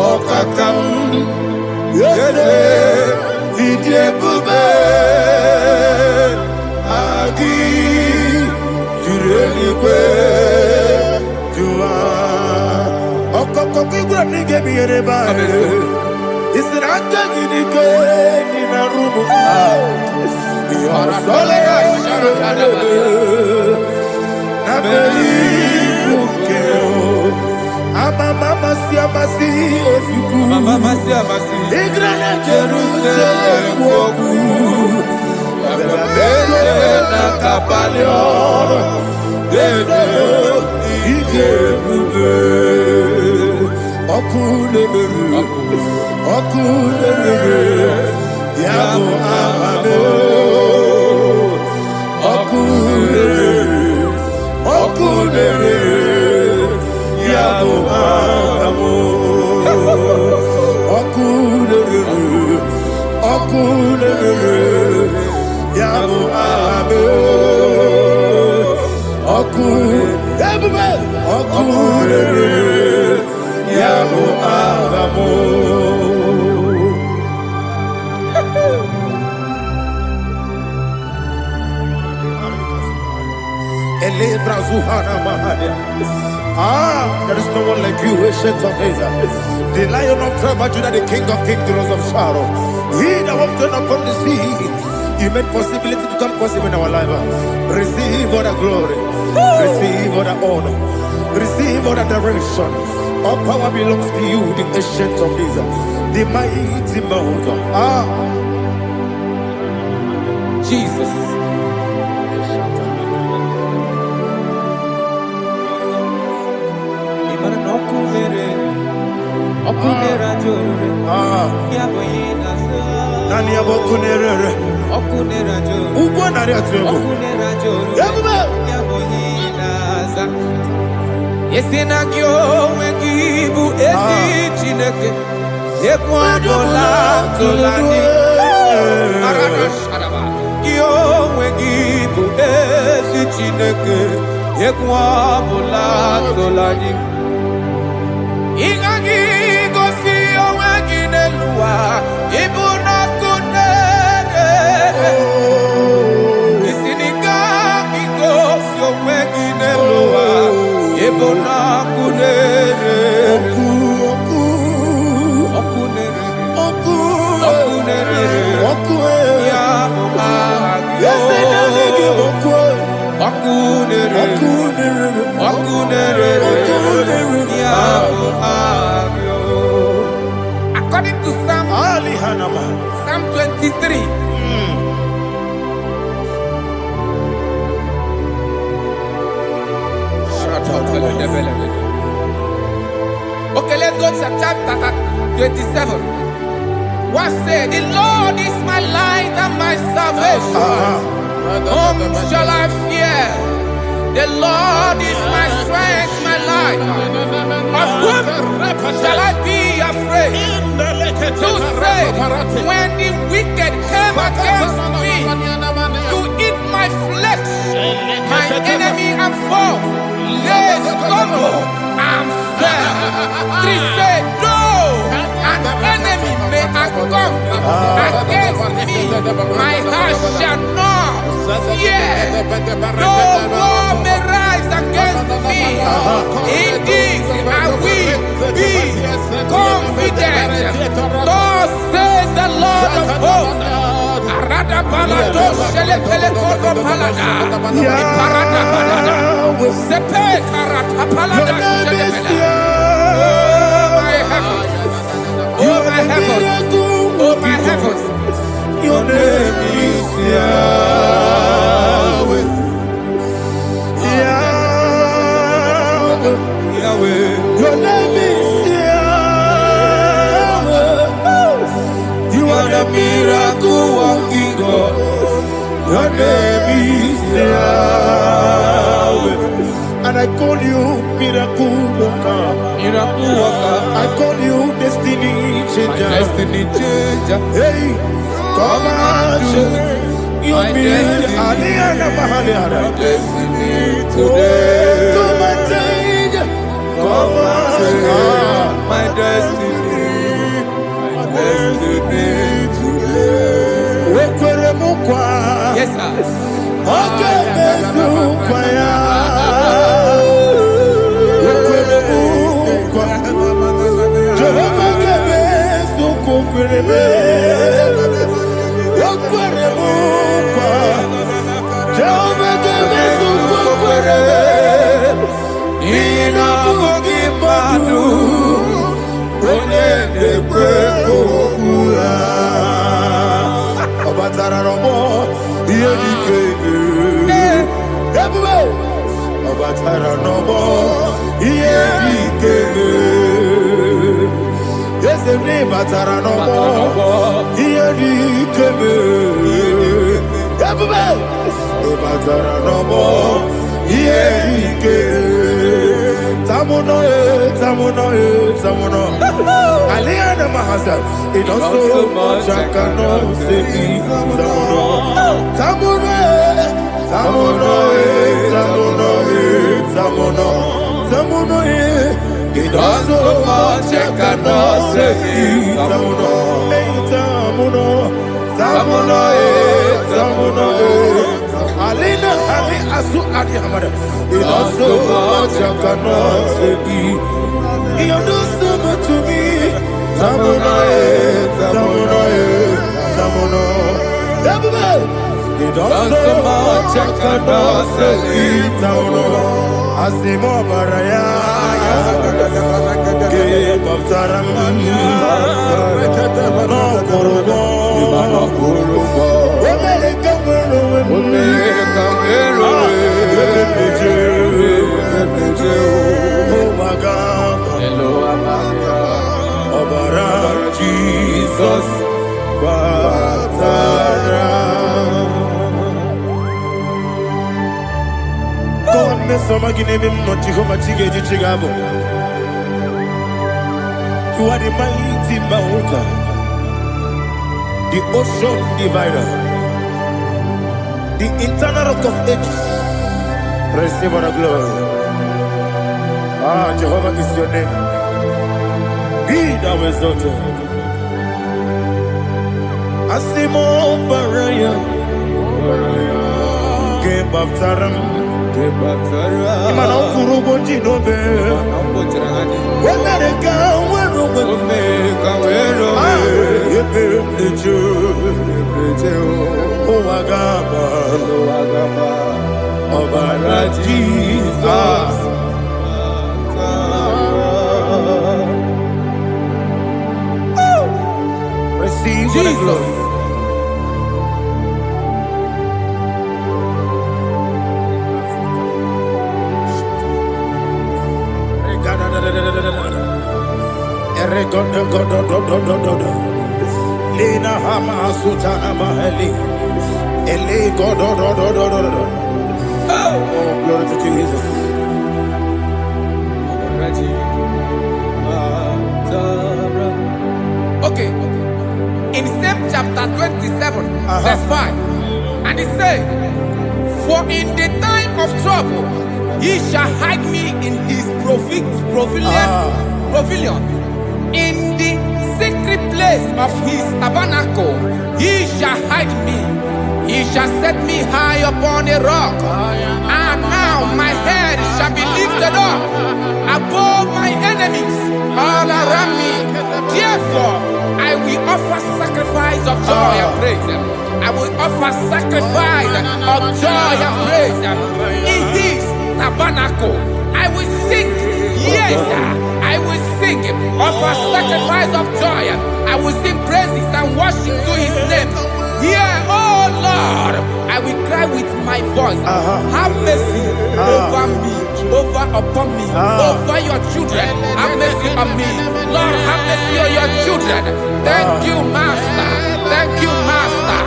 Okakam yede idie bube. Agi jureligwe jua. Okoko kigura nige biyereba. Isiranga gidike nina rumu. Yosole Nabeli Ukeo. Mama siamasi osuku. Mama siamasi. Igrana Jerusalem wogu. Bebe na kapalion. Bebe ije bube. Okule Yabo amamo. Okule Yabo amamo. Okule Yabo amamo. Okule Yabo amamo. There is no one like you, ancient of days. The Lion of tribe of Judah, the King of kings, the Rose of Sharon. He that walked upon the sea. You made possibility to come possible in our life. Receive all the glory. Receive all the honor. Receive all the direction. All power belongs to you, the ancient of days, the mighty mountain. Jesus. Nani abokunere. Ugwo nari atwego. Yesina kyo wengibu esi chineke. Yekwadola tolani. Kyo wengibu esi chineke. Yekwadola tolani. Ingagi gosi owegine luwa. Ibuna kunere. Isinika gosi owegine luwa. Ibuna kunere. According to Psalm 23. Okay, let's go to chapter 27. What said? The Lord is my light and my salvation. Whom shall I fear? The Lord is my strength, my life. Of whom shall I be afraid? To say, when the wicked came against me to eat my flesh, my enemy and foe, they stumble and fell. 3 said, no, an enemy may have come against me, my heart shall not fear. No war may rise against me. Indeed, I will be confident. Thus says the Lord of hosts. Arada balado shele pele kodo palada. Iparada balada. Sepe karata palada shele pele. Oh my heavens. Oh my heavens. Your name is Yahweh. Yahweh. Your name is Yahweh. You are the miracle working God. Your name is Yahweh. And I call you miracle worker. Miracle worker. I call you destiny changer. Destiny changer. Hey, come on, you mean Aliana Mahaliana. Destiny today. Come on, change. Come on, my destiny. My destiny today. Yes, sir. Okay, Obatara nobo, iye dikeme. Yes, every batara nobo, iye dikeme. Obatara nobo, iye dikeme. Tamuno, tamuno, tamuno. Aliana Mahasa, it don't so much I cannot say. Tamuno, tamuno, tamuno, tamuno. Tamuno, it does so much I cannot say. Tamuno, Tamuno, Tamuno, Alina, Ali Asu Adi Hamada. It does so much I cannot say. You do so much to me. Tamuno, Tamuno, Tamuno, Tamuno. It does so much I cannot say. Tamuno. Asimo baraya, ke baptaram, no korogo, omele kamero, omaga, obara Jesus, baptaram. Soma ginebe mmochi homa chigeji chigabo. You are the mighty mountain, the ocean divider, the internal rock of ages. Receive all the glory. Ah, Jehovah is your name. Be thou exalted. Asimo baraya, ke baptaram. Imana kurugo jinobe. Wemereka wero. Yepe nejo. Owagaba. Obara Jesus. Receive Jesus. Lina hama sutana mahali. Ele godo. Oh, glory to Jesus. Okay. In same chapter 27, verse 5, and it says, "For in the time of trouble, he shall hide me in his pavilion. In the secret place of his tabernacle, he shall hide me. He shall set me high upon a rock. And now my head shall be lifted up above my enemies all around me. Therefore, I will offer sacrifice of joy and praise. I will offer sacrifice of joy and praise in his tabernacle. I will sing, yes, I will sing, offer sacrifice of joy. I will sing praises and worship to his name. Hear, oh Lord, I will cry with my voice. Have mercy over me, upon me, over your children. Have mercy on me. Lord, have mercy on your children. Thank you, Master. Thank you, Master.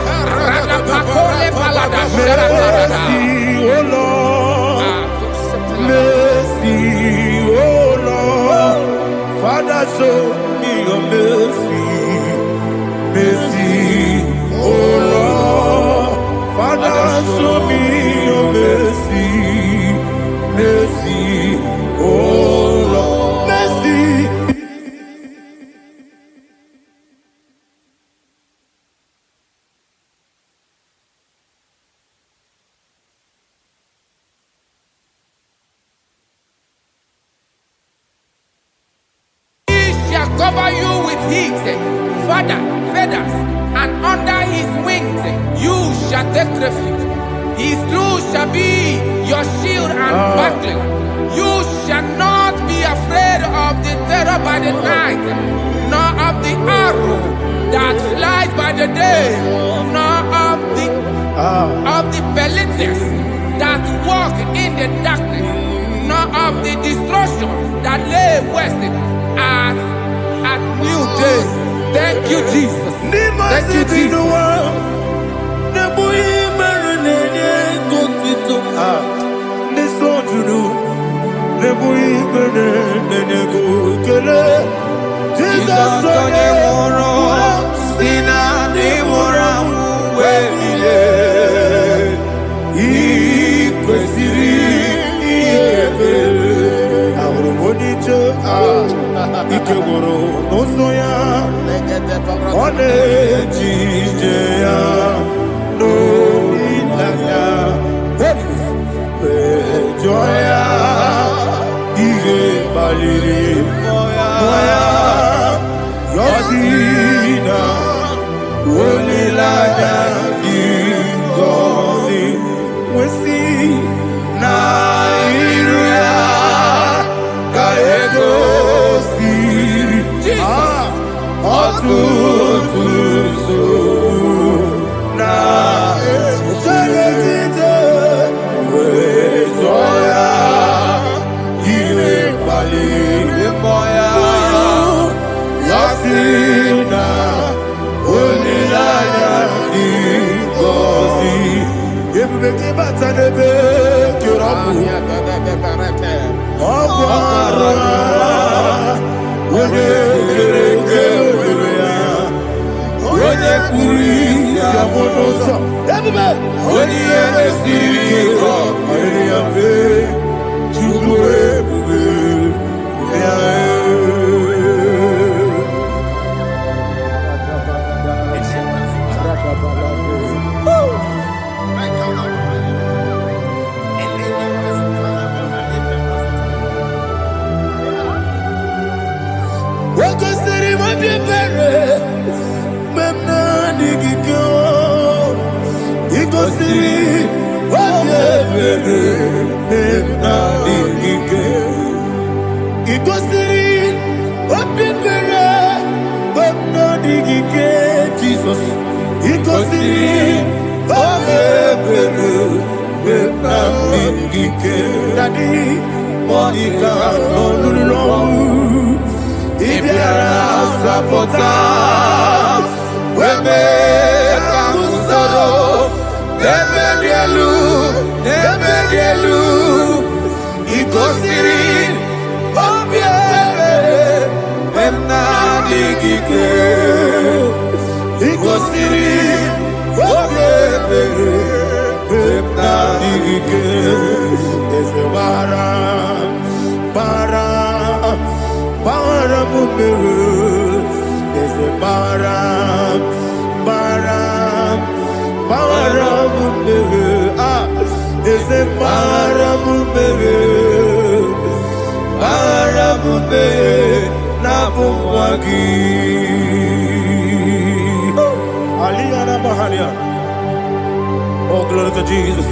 Mercy, oh Lord. Mercy, oh Lord. Father, show me your mercy. Mercy, oh Lord. Father, show me your mercy. Mercy, oh Lord. Mercy. Cover you with his feathers, and under his wings you shall take refuge. His truth shall be your shield and buckler. You shall not be afraid of the terror by the night, nor of the arrow that flies by the day, nor of the the darkness, nor of the destruction that lay wasted at new day. Thank you, Jesus. Thank you, Jesus. Jesus onye nwụrụ si na ndị nwụrụ anwụ wee bilie, ị kwesịrị ihe ebere. Ahụrụ m onye ije ike gwụrụ n'ụzọ ya, ọ na-eji ije ya n'olileanya, wee jụọ ya ihe kpaliri mmụọ ya, yọsina olileanya dị ngọzi nwesị na iru ya ka egosiri ọtụtụ nsogbu na echeletite, wee jụọ ya ihe kpaliri mmụọ ya, yọsina olileanya dị ngọzi. Ebube gị bata n'ebe kere ọkụ, ọkụ arụ onye kere eke were ya, onye kpụrụ isi abụ n'ụzọ. Ebube onye ihe mesiri ike ọrịrị ya mfe, Chukwu ebube ya. Wakosiri mabibere memna digiko, ikosiri mabibere memna digike, ikosiri mabibere memna digike. Jesus, ikosiri mabibere memna digike. Daddy, Monica, no. Ibiara sapota, weme kamusoro, debedielu, ikosiri, obiere, emna digike, ikosiri, obiere, emna digike, ezebara, para mumere, there's a bara mumere, there's a bara mumere, na bumwagi. Aliyana Mahalia. Oh, glory to Jesus.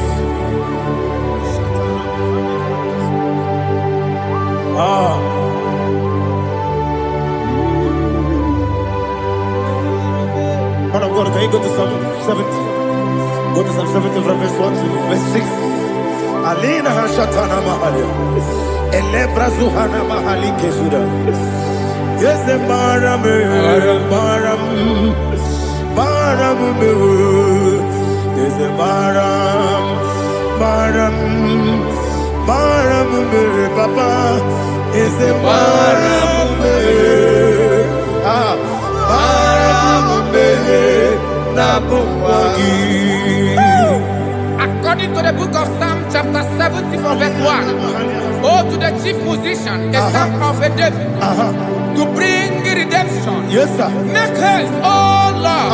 Man of God, can you go to Psalm 70? Go to Psalm 70 from verse 1 to verse 6. Alina Hashatana Mahalia. Elebra Zuhana Mahali Kesuda. Yes, the Baram. Yes, the Baram. Papa. Yes, the Baram. According to the book of Psalm chapter 70 from verse 1, oh, to the chief musician, a son of a David, to bring redemption. Yes, sir. Make haste, oh Lord,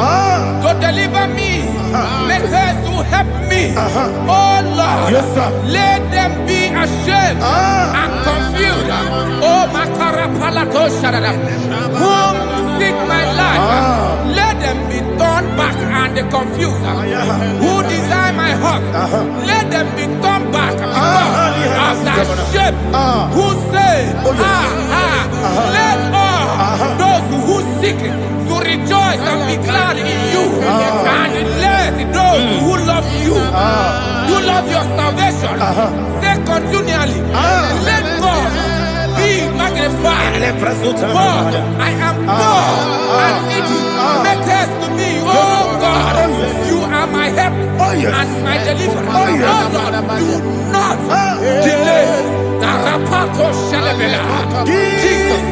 to deliver me. Make haste to help me. Oh Lord, yes, sir. Let them be ashamed and confused. Oh, Makara Palato Shadada, whom seek my life, let them be turned back and confused. Who desire my heart, let them be turned back because of that shape. Who say, let all those who seek to rejoice and be glad in you, and let those who love you, who love your salvation, say God, I am poor and needy. Make haste to me, oh God. You are my help and my deliverer. Oh Lord, do not delay. Narapato shalebela. Jesus.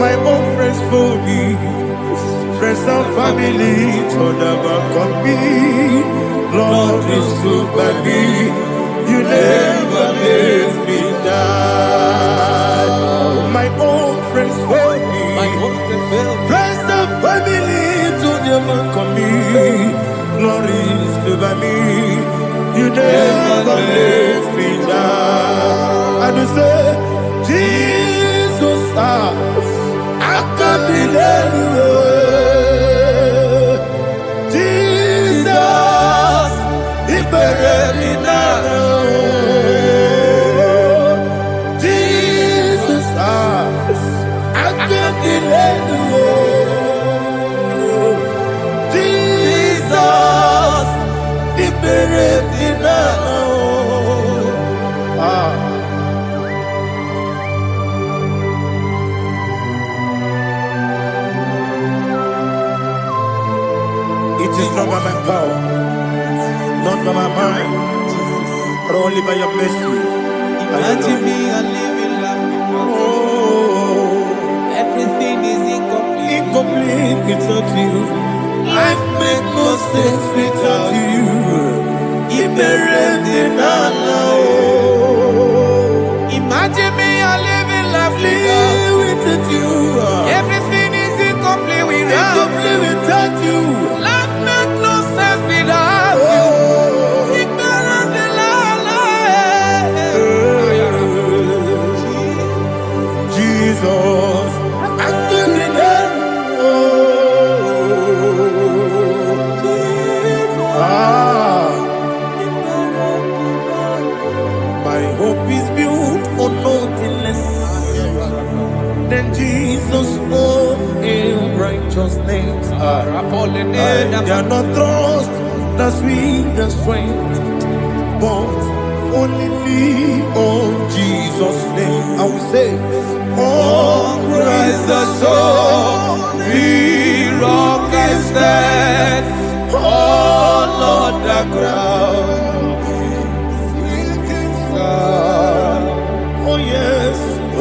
My own friends for me, friends and family, told never come me. Lord is good by me, you never let me die. My own friends for me, friends and family, told never come me. Lord is good by me, you never let me die. And you say, Jesus, I can't believe you. Jesus, He buried me now. Jesus, I can't believe you. Jesus, He buried me now. It is not by my power, not by my mind, but only by your mercy. Imagine me a living life without you. Oh, Everything is incomplete. incomplete without you. Life makes no sense without you. Imagine me a living life without you. Everything is incomplete without you. Life makes no sense without you. Ignorant the Jesus, I give you that. My hope is built on nothing less than Jesus' own in righteousness. They are not trust that sweet the strength, but only on Jesus' name. I will say, On Christ the solid rock I stand. Oh Lord, the ground is sinking sand. Oh yes, oh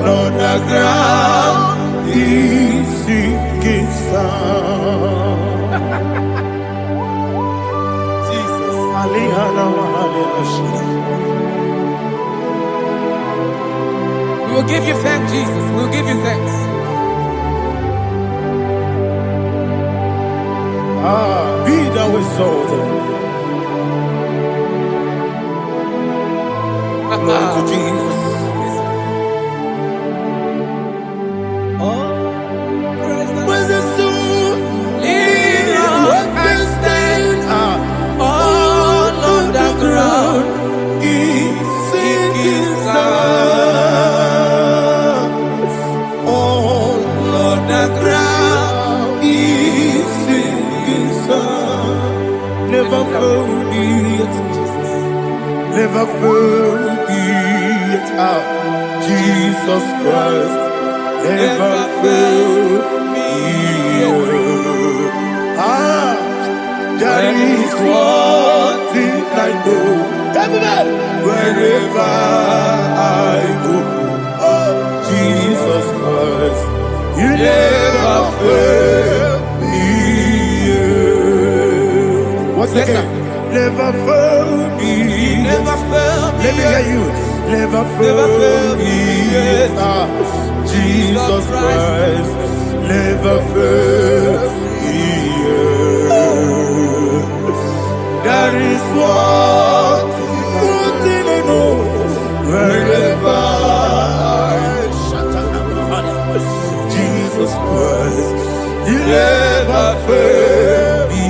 Lord, the ground is sinking sand. Jesus, We will give you thanks, Jesus. We will give you thanks. Be thou exalted. Glory to Jesus. Where's the soul? What I stand All on the ground is sinking sand. All on the ground is sinking sand. Never forget, never forget, Jesus Christ. Never forget. That is one thing I know. Wherever I go, oh Jesus Christ, you never fail me. What's Yes, again? Never fail me. never fail me. Let me hear you. Never fail me. Jesus Christ, never fail me. That is what I know. Wherever I Jesus Christ, you never fail me.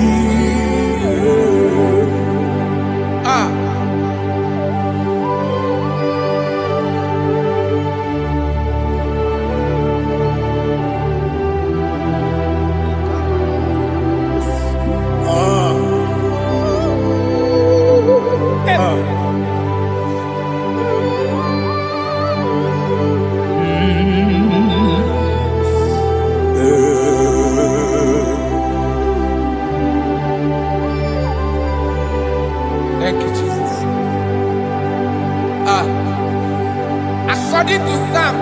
Thank you, Jesus. According to Psalm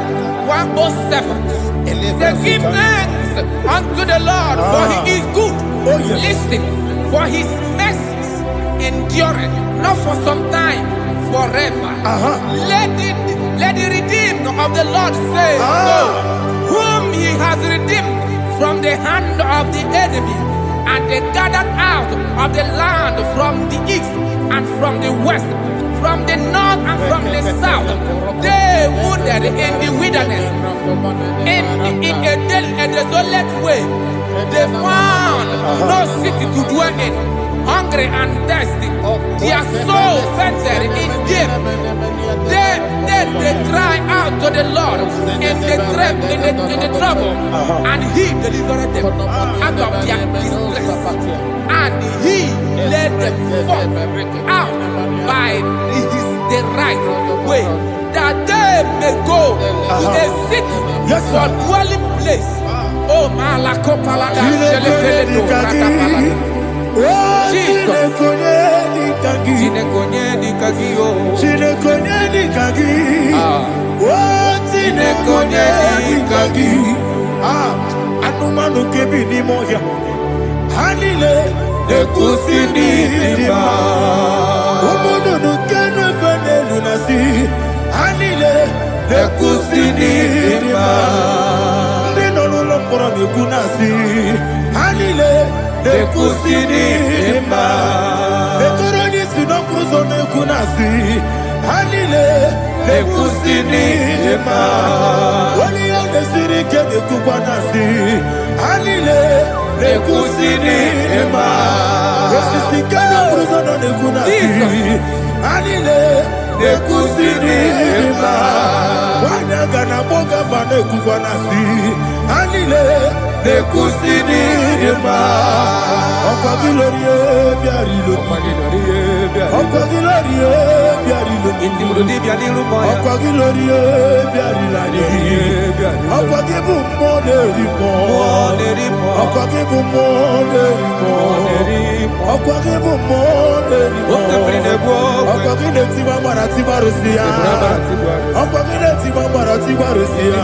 107, say, give thanks unto the Lord, for he is good. Listen, for his mercies endureth, not for some time, forever. Let the redeemed of the Lord say so, whom he has redeemed from the hand of the enemy, and they gathered out of the land from the east and from the west, from the north and from the south. They wandered in the wilderness, in a desolate way. They found no city to dwell in, hungry and thirsty. Their soul fainted in death. They cry out to the Lord in the trouble, and he delivered them out of their distress, and he led them forth out by the right way, that they may go to a city for dwelling place. Oh, Malakopalada, Jesus. Anumanu kebi ni moya Hanile Nekusini dima Umudu nukenu fene lunasi Hanile Nekusini dima Nino lulopora nukunasi Hanile Nekusini dima Nekoroni sinokruzo nukunasi Hanile Nekusini dima Wali ya nesiri kene kubanasi Hanile Nekusini dima Nesisi kene bruzo nukunasi Hanile Nekusini dima Wanyaga na boga vane kubanasi Hanile Nekusini Yema, Okwagilorie Biarilo, Okwagilorie Biarilo, Okwagilorie Biarilani, Okwagibu Moderimo, Okwagibu Moderimo, Okwagibu Moderimo, Okwagile Tiba Maratiba Rusia, Okwagile Tiba Maratiba Rusia,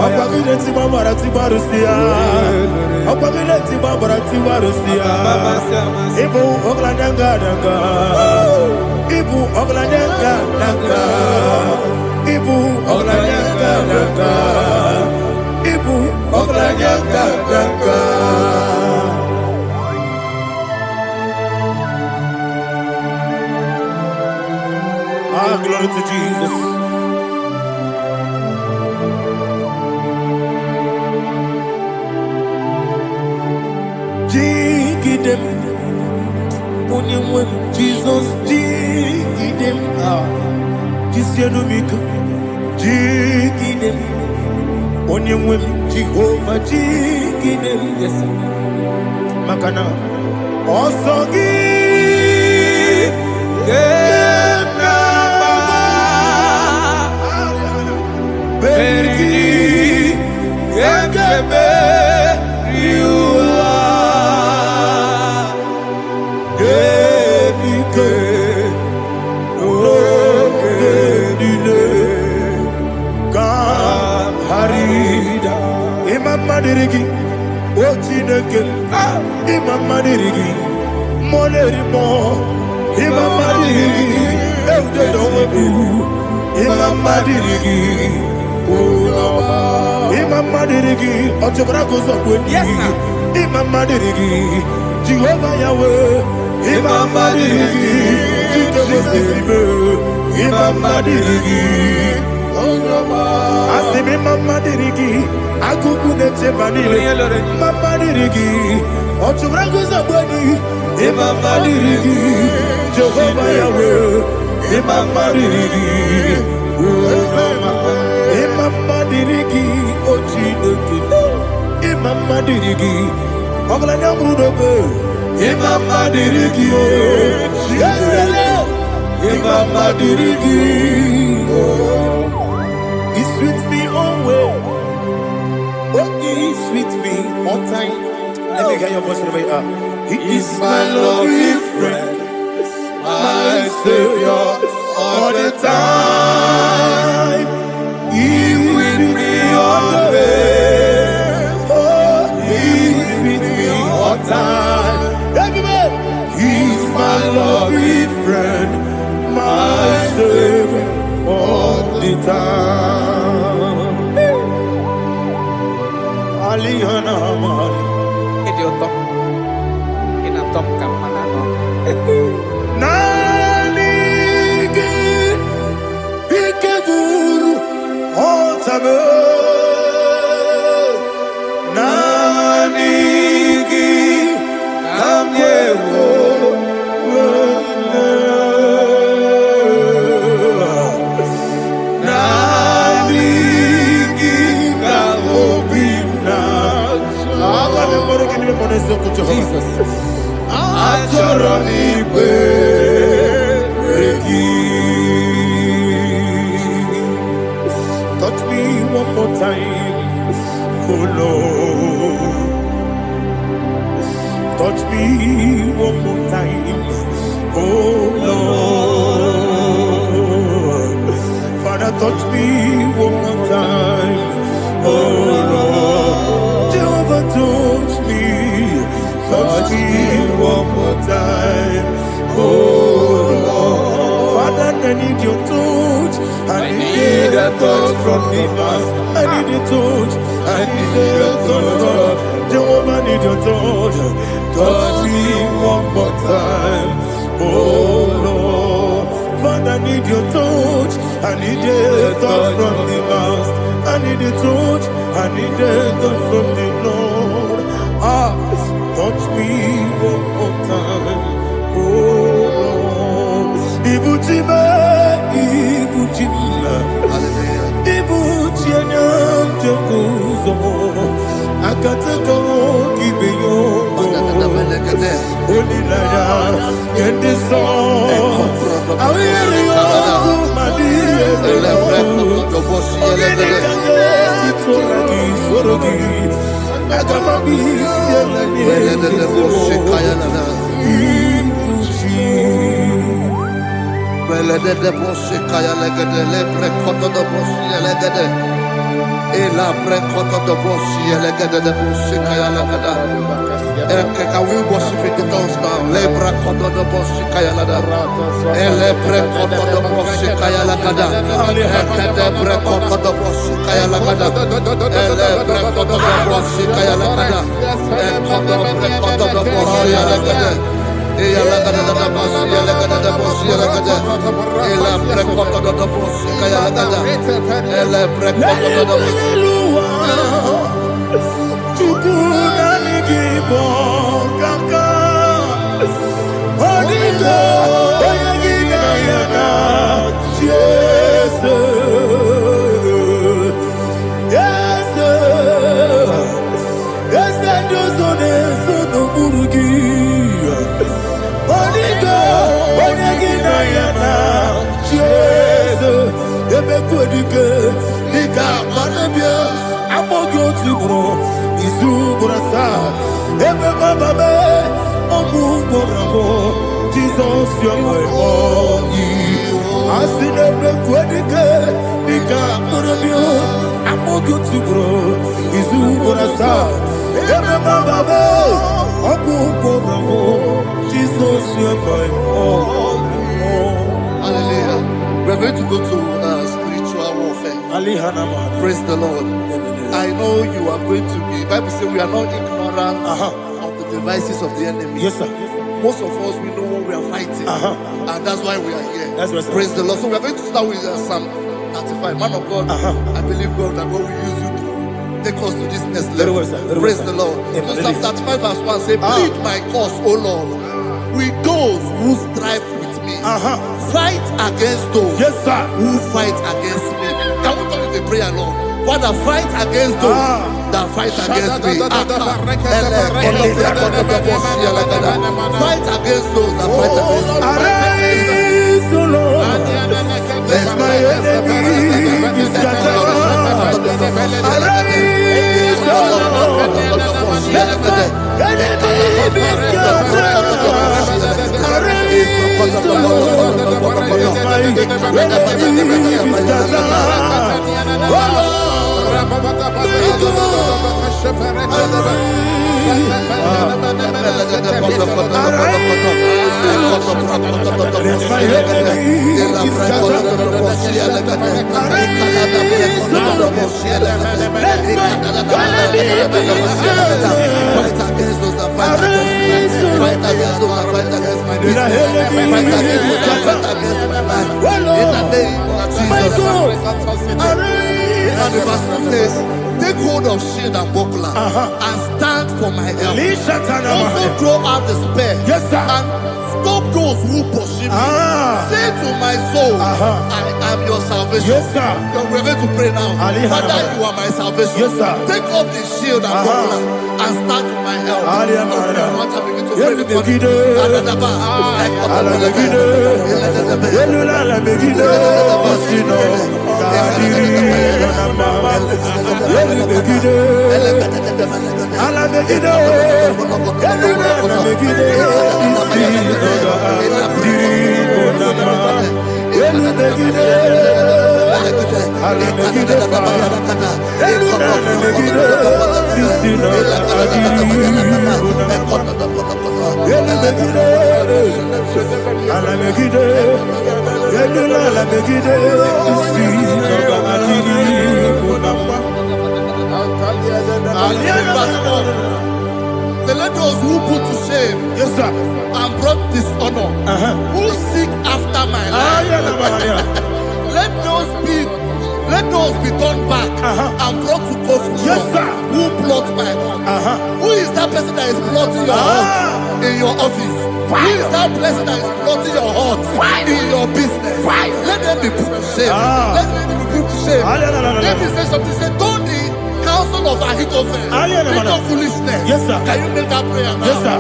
Okwagile Tiba Maratiba Rusia, Okwagile Tiba Maratiba Rusia, Ibu Oglananga Nanga, Ibu Oglananga Nanga, Ibu Oglananga Nanga, Ibu Oglananga Nanga. Ah, glory to Jesus. Jigidem, Jesus, Jigidem, Jisianumika, Jigidem, Onyamwem, Jehovah, Jigidem, yes, Makana, Osogi, Berigi, Gekebe, Riua, Genike, Genine, Harida, Imam Madirigi, Ochineke, Imam Madirigi, Molerimo, Imam Madirigi, Eudedomu, Imam Madirigi. Imam Madirigi, Ochobragos of Winnie, Imam Madirigi, Jehovah Yahweh, Imam Madirigi, Imam Madirigi, Asim Imam Madirigi, Akukunete Manili, Imam Madirigi, Ochobragos of Winnie, Imam Madirigi, Jehovah Yahweh, Imam Madirigi, Imam Madirigi, Ochineke, Imam Madirigi, Oglanya Brudobe, Imam Madirigi, Imam Madirigi, He sweets me always, He sweets me all time. Let me hear your voice wherever you are. He is my lovely friend, my Savior, all the time. He with me always. Oh, He's with me all time. Everybody, He's my lovely friend, my Savior all the time. Aliyana Mari. Idioto. Inatop kamanano. Nanigi Ikeguru Otame Nanigi Kamyewo Nanigi Kamobina Jesus Achoronipe touch me one more time, oh Lord. Touch me one more time, oh Lord. Father, touch me one more time, oh Lord. Jehovah, touch me one more time, oh Lord. Father, I need your touch. I need a touch from the past. I need a touch. I need a touch from Jehovah. I need your touch. Touch me one more time, oh Lord. Father, I need your touch. I need a touch from the past. I need a touch. I need a touch from the Lord. Touch me one more time, oh Lord. Ibuchime, Ibuchime, Ibuchime, Ibuchime, Ela prekoto do boshi elegede de boshi kaya lagada. Can we worship in the tongues now? Le prekoto do boshi kaya lagada. Ele prekoto do boshi kaya lagada. Ekede prekoto do boshi kaya lagada. Ele prekoto do boshi kaya lagada. Ekodo prekoto do boshi lagada. Ela lagada da boshi lagada da boshi lagada. Ela prekoto do boshi kaya lagada. Ele prekoto do boshi. Chukuna nigibo kaka Onigo oyagina yana Jesus Yes Josone sono burugi Onigo oyagina yana Jesus Ebe kodike nika manabia Amogyo tibro Izubrasa, Ebe Bababe, Omuborabo, Jesus, you're my body. I see the Quedica, Nika Morabio, Amogutibro, Izubrasa, Ebe Bababe, Omuborabo, Jesus, you're my body. Hallelujah. We're going to go to spiritual warfare. Praise the Lord. I know you are going to be. Bible says we are not ignorant of the devices of the enemy. Yes, sir. Most of us, we know what we are fighting. And that's why we are here. That's right, sir. Praise the Lord. So we are going to start with Psalm 35. Man of God, I believe God that God will use you to take us to this next level. Well, sir. Praise the Lord. So Psalm 35 verse 1 says, plead my cause, O Lord, with those who strive with me. Fight against those who fight against me. Can we come with a prayer, Lord? Father, fight against those that fight against me. Fight against those that fight against me. Arise, O Lord. Let my enemy be scattered. Arise, O Lord. Let my enemy be scattered. Arise, O Lord. Let my enemy be scattered. Oh Lord. And the verse 2 says, take hold of shield and buckler and stand for my help. Also draw out the spear and stop those who pursue me. Say to my soul, I am your salvation. We're going to pray now. Father, you are my salvation. Take up the shield and buckler and stand for my help. Let those who put to shame and brought dishonor, who seek after my life, let those be turned back and brought to confusion. Who plot my heart? Who is that person that is plotting your heart in your office? Who is that person that is plotting your heart in your business? Let them be put to shame. Let them be put to shame. Let me say something. Say, don't the counsel of Ahithophel, think of foolishness. Yes, sir. Can you make that prayer now? Yes, sir.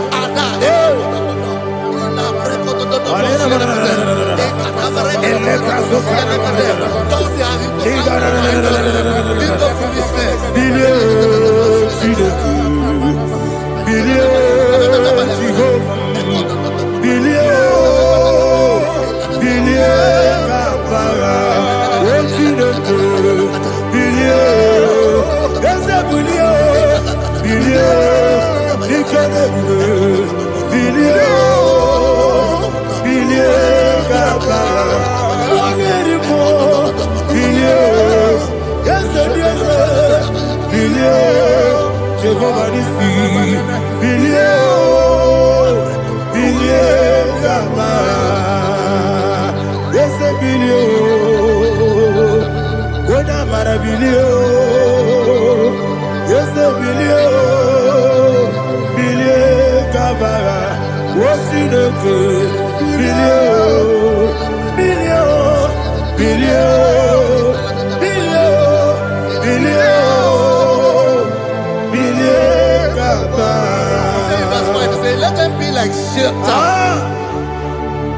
Let them be like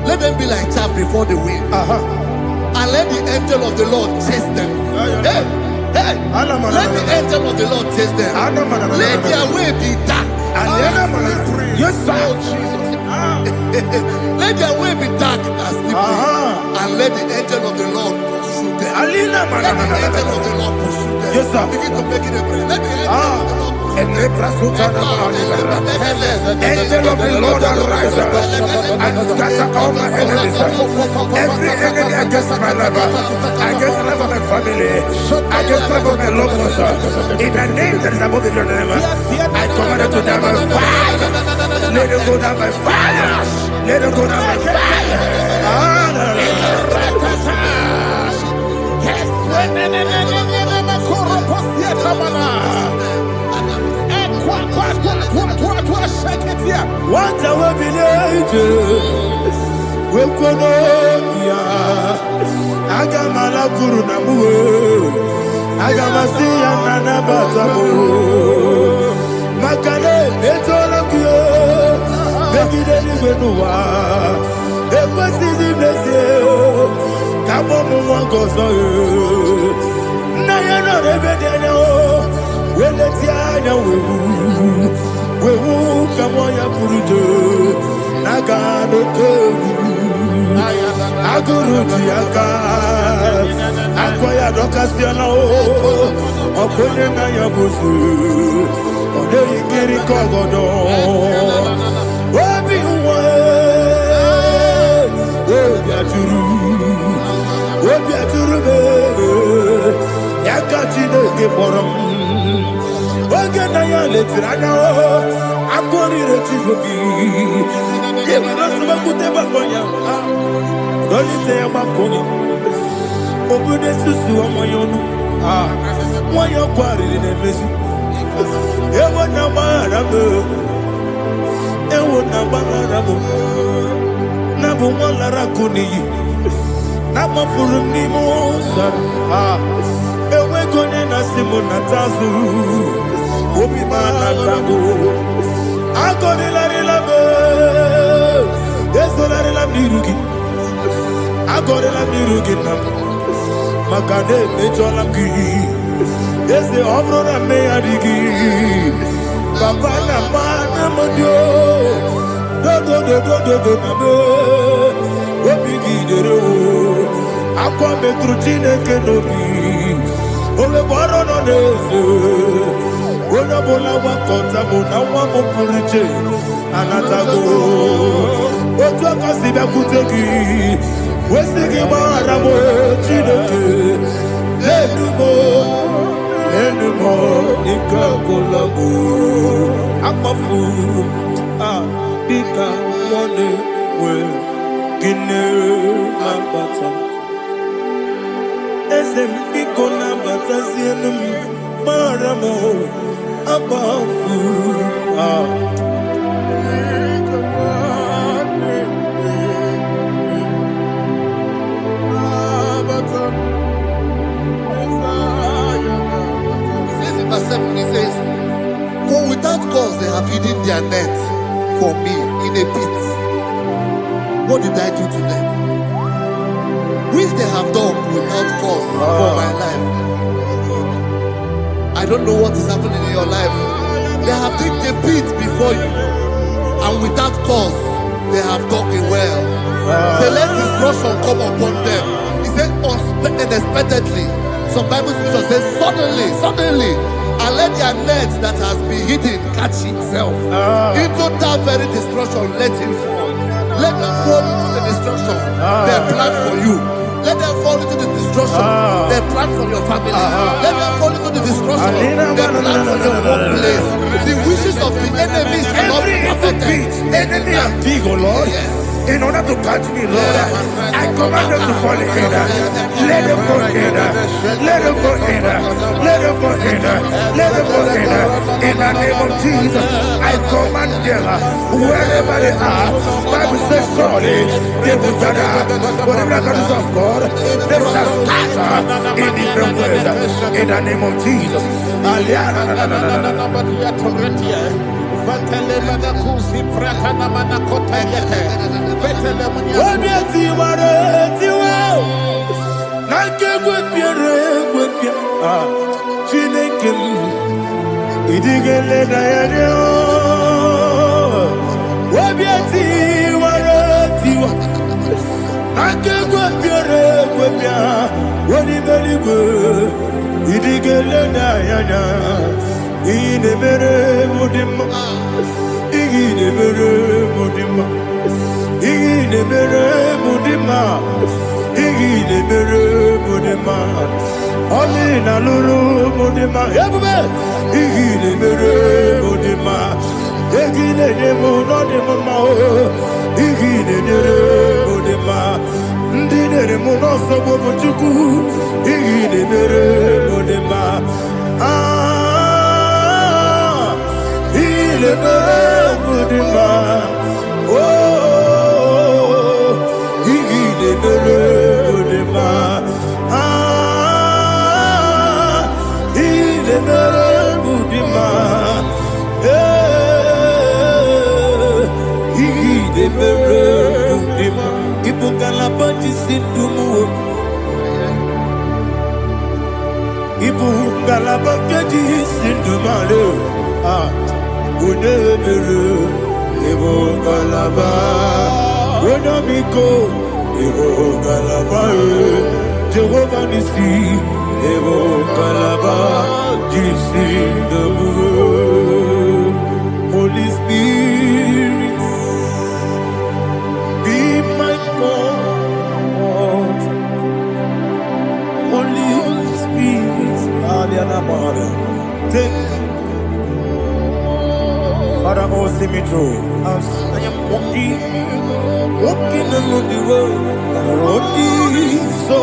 let them be like chaff before the wind. And let the angel of the Lord chase them. Hey, hey, let the angel of the Lord chase them. Let their way be dark. Yes, sir. Let their way be dark as slippery. And let the angel of the Lord pursue them. Let the angel of the Lord pursue them. Yes, sir. Begin to make it a prayer. Let the angel of the Lord Angel of the Lord arise and scatter all my enemies. Every enemy against my life, against the life of my family, against the life of my loved ones. In the name that is above the name, I command it to down by fire. Let it go down by fire. Let it go down by fire. What I will believe, we could I got my Guru Namu, I got my Sia Nana Batamu, Makane, Etolakio, make it any Benua, it was easy, come on, one goes on. Nayana Rebedeno, when the Tiana will come on your Purujo, Nagano Tobu, Aguru Tiaka, Aquaya Docasiano, Okonema Yabusu, Odei Kiri Kogodo, Wabi Wabiaturu, Yakachino Giborum. Waganaya Letrana, Akori Rechivoki, Yamazuma Boya, Dolite Makoni, Obude Susu Moyono, Moyo Quarry in a Messi, Ewanamarabu, Ewanamarabu, Nabu Malaracuni, Namafurunimo, Ewegone Simona Tazu. Obi mana tago, agone la relabe, deso la relamirugi, agone la mirugi nam, makane mejolamgi, dese ovro na me adigi, papa na mana modio, do na me, obi gidero, akwa metrutine kenobi, ole boro no deso. Bona bola wakota bona wamo puriche anatago otu akasiba kuteki wesigi maramo chineke lenumo ikakolago akpafu bika one we gine lambata ese biko lambata sienum maramo above He says in verse 7, he says, for without cause they have hidden their net for me in a pit. What did I do to them? Which they have done without cause for my life. I don't know what is happening in your life. They have digged a pit before you, and without cause, they have dug it well. Say, let destruction come upon them. He said, unexpectedly. Some Bible scripture says, suddenly, and let their net that has been hidden catch itself. Into that very destruction, let him fall. Let them fall into the destruction they plan for you. Let them fall into the destruction they plan for your family. Let them fall into the destruction they plan for your workplace. The wishes of the enemies are not perfected. Enemy and dig, oh Lord. Yes. In order to catch me, Lord, I command them to fall in. Let them fall in. Let them fall in. Let them fall in. Let them fall in. In the name of Jesus, I command them wherever they are. Bible says surely they will gather. Whatever that is of God, they shall scatter in different ways. In the name of Jesus. Jehovah Nissi, Evo Kalaba, Jesus the Holy Spirit, be my God. Holy Spirit, take Father, oh, see me through. As I am walking along the road, and the road is so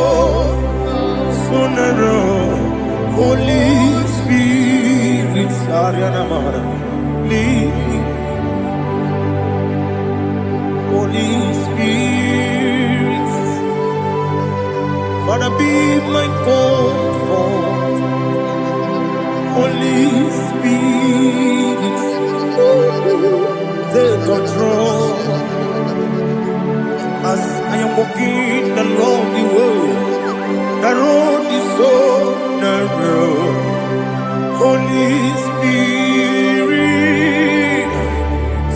narrow. Holy Spirit, lead me. Holy Spirit, Father, be my comfort. Holy Spirit, take control. As I am walking along the road is so narrow. Holy Spirit,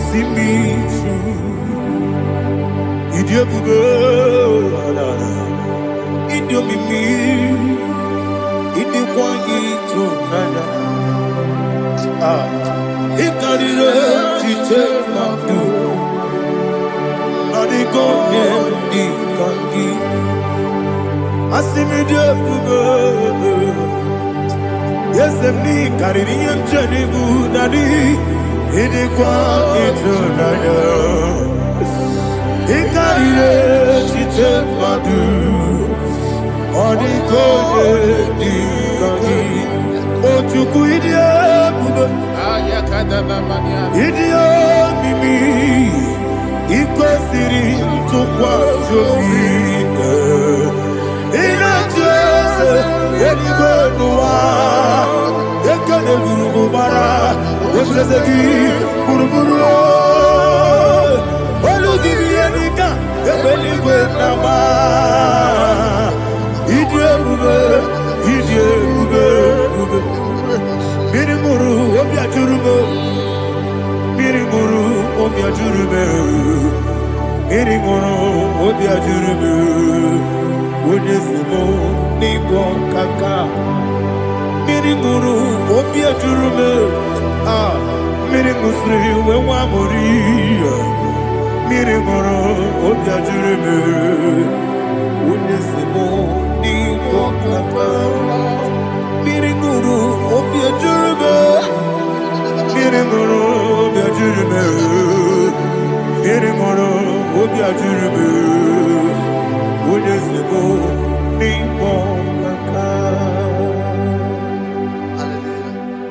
see me through. Idiopube, Idiomimi, Idikwaito Nana. Ikarire Chichemadu. Yes, me carrying Jenny Budadi, Idikwaito Nana. Ikarire Chichemadu. Ochuku Idio Mimi Ikosiri Tukwa Sofi Inachese Eligwenua Ekane Gurubara Oseseki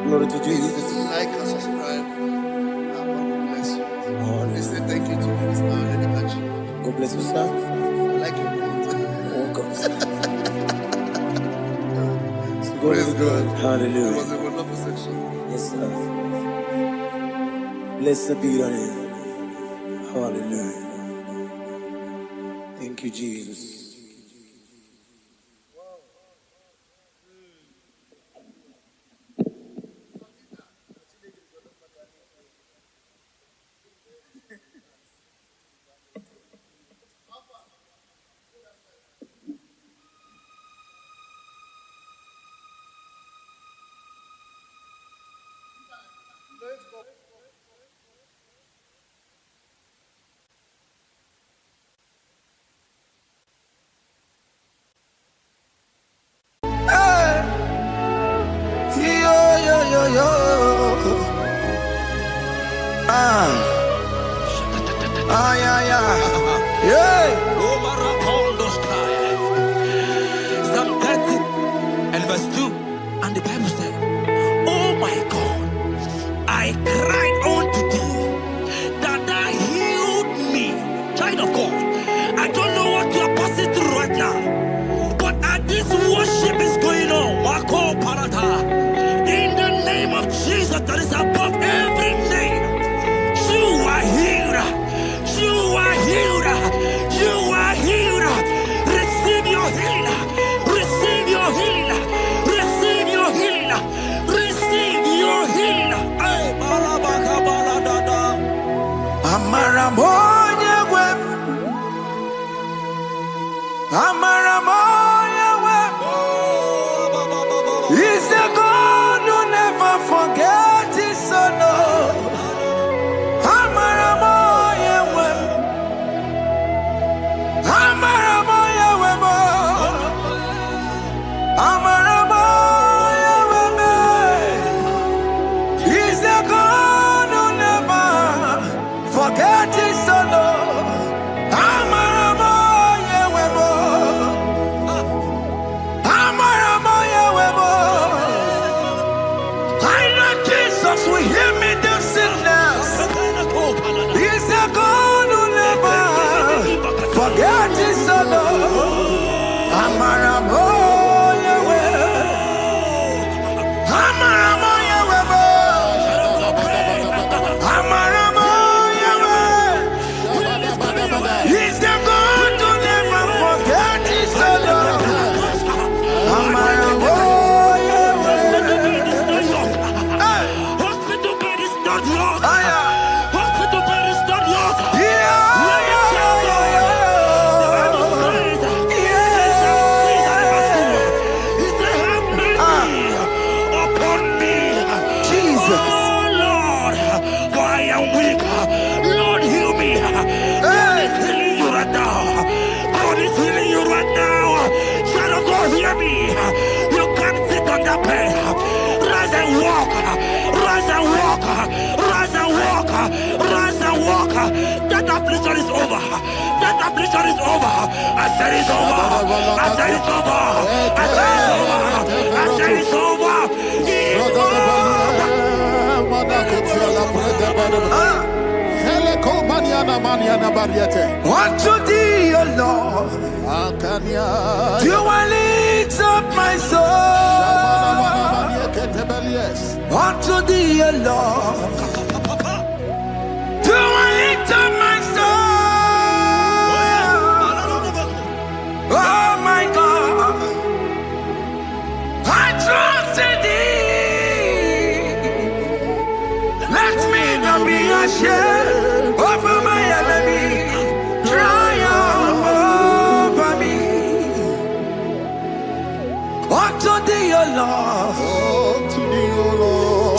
Glory to Jesus. Like and subscribe. God bless you. They say thank you to Minister Lady Kachi. God bless you, sir. I like you. Welcome. Praise God. Hallelujah. It was a wonderful section. Yes, sir. Blessed be your name. Hallelujah. Thank you, Jesus. Psalm 30 and verse 2, and the Bible said, oh my God, I cried unto thee that thou healed me. Child of God, I don't know what you are passing through right now, but as this worship is going on, Wako Parata, in the name of Jesus that is above every name, you are healed. You are healed. You are healed. Receive your healing. Receive your healing. Receive your healing. Receive your healing. Ay, balabaka baladada. Amaramonya web. Amaramonya web. He's the God who never forgets his son. Amaramonya web. Amaramonya web. Amaramonya web. He's the God who never forgets his son. Amaramonya web. Amaramonya web. I know Jesus will hear me do sickness. He's the God who never forget his son. Amaramonya web. Amaramonya web. Amaramonya web. He's the God who never forget his son. Amaramonya web. Hospital bed is not yours. Hospital bed is not yours. You can't sit on that bed. Rise and walk. Rise and walk. Rise and walk. Rise and walk. That affliction is over. That affliction is over. I said it's over. I said it's over. I said it's over. I said it's over. Unto thee, O Lord, do I lift up my soul. Unto thee, O Lord, shame over my enemy. Triumph over me. Unto thee, O Lord,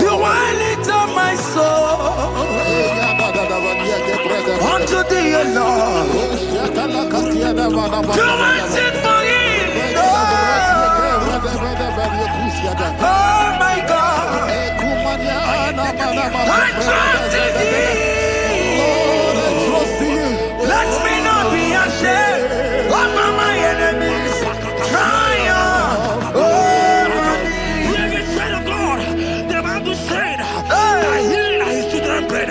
do I lift up my soul. Unto thee, O Lord, do I sing for him. Oh my God, I trust in thee. Let me not be ashamed over my enemies. Triumph over me. Child of God, the Bible said, I heal his children bread. I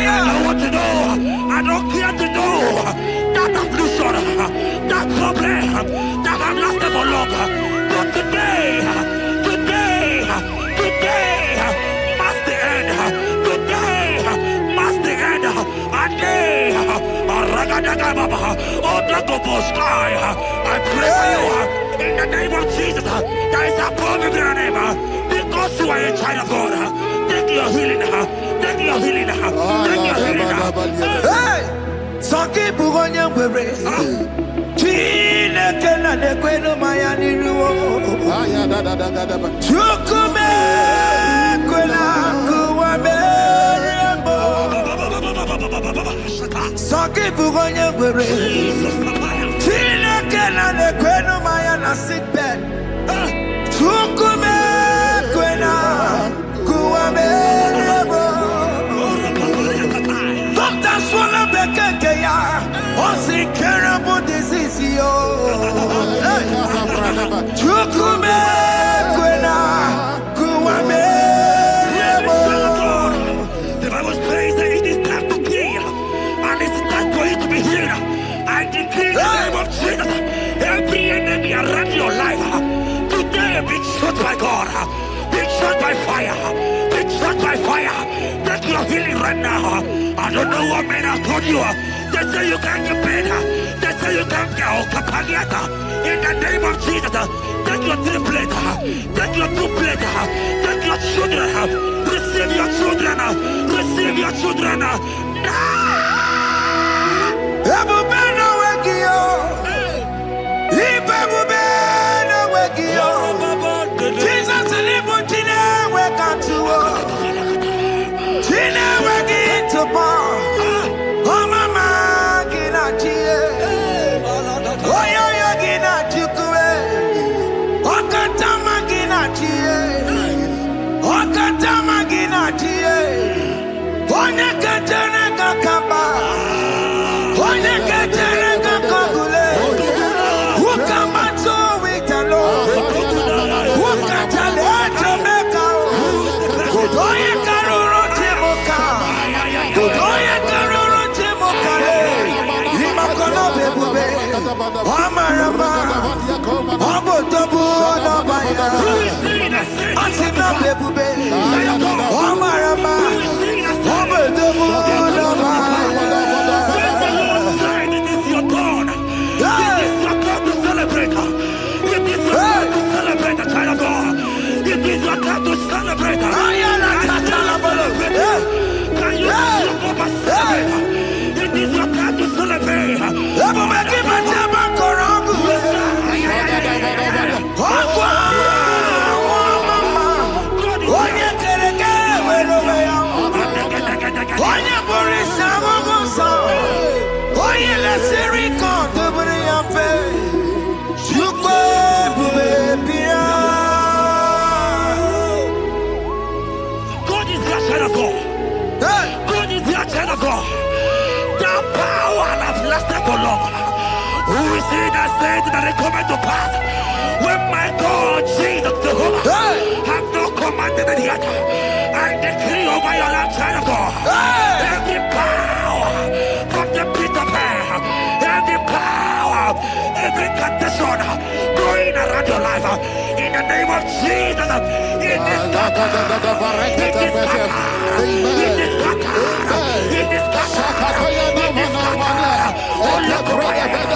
don't want to know, I don't care to know that affliction, that problem, that have lasted for long. But today must the end. Today must the end. I pray for you in the name of Jesus. There is a power in your name. Because you are a child of God. Take your healing. Take your healing. Take your healing. Hey! Sanki bugonya wewe. Chine kena de kwenu mayani ruo. Chukume kwela kuwamerembo. Sanki bugonya wewe. Chine kena de kwenu mayana sickbed. Chukume kwela kuwamerembo. Doctor swallow bekeke ya. Only terrible disease yo. Chukume kwena kuwame. The Bible says that it is time to kill, and it's time for you to be healed. I decree in the name of Jesus, every enemy around your life today be shot by God, be shot by fire, be shot by fire. Take your healing right now. I don't know what men have told you. They say you can't get better. They say you can't get Kapaniata. In the name of Jesus, take your 3 plate, take your 2 plate, take your children, receive your children, receive your children. Jesus, that they come to pass when my God Jesus Jehovah have not commanded it yet. I decree over your life, child of God, every power from the pit of hell, every power, every condition going around your life, in the name of Jesus, it is scattered, it is scattered, it is scattered, it is scattered, it is scattered. Oh, look over your head.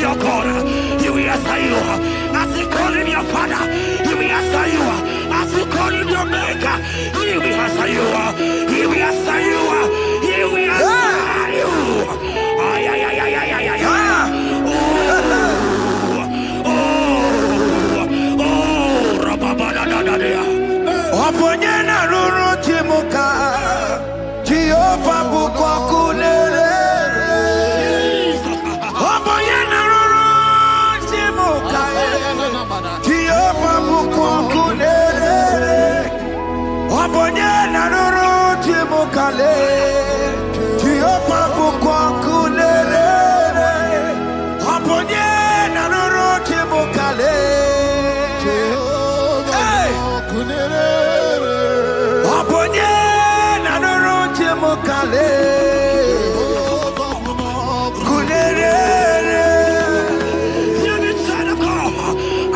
your God, He will answer you. As you call Him your Father, He will answer you. As you call Him your Maker, He will answer you. He will answer you. He will answer you. Ay, ay, ay, ay, ay, ay, ay, ay. Oponyena ruru timuka Jehova bukokulele Oponyena ruru timuka Jehova bukokulele Oponyena ruru timuka Jehova bukokulele Oponyena ruru timuka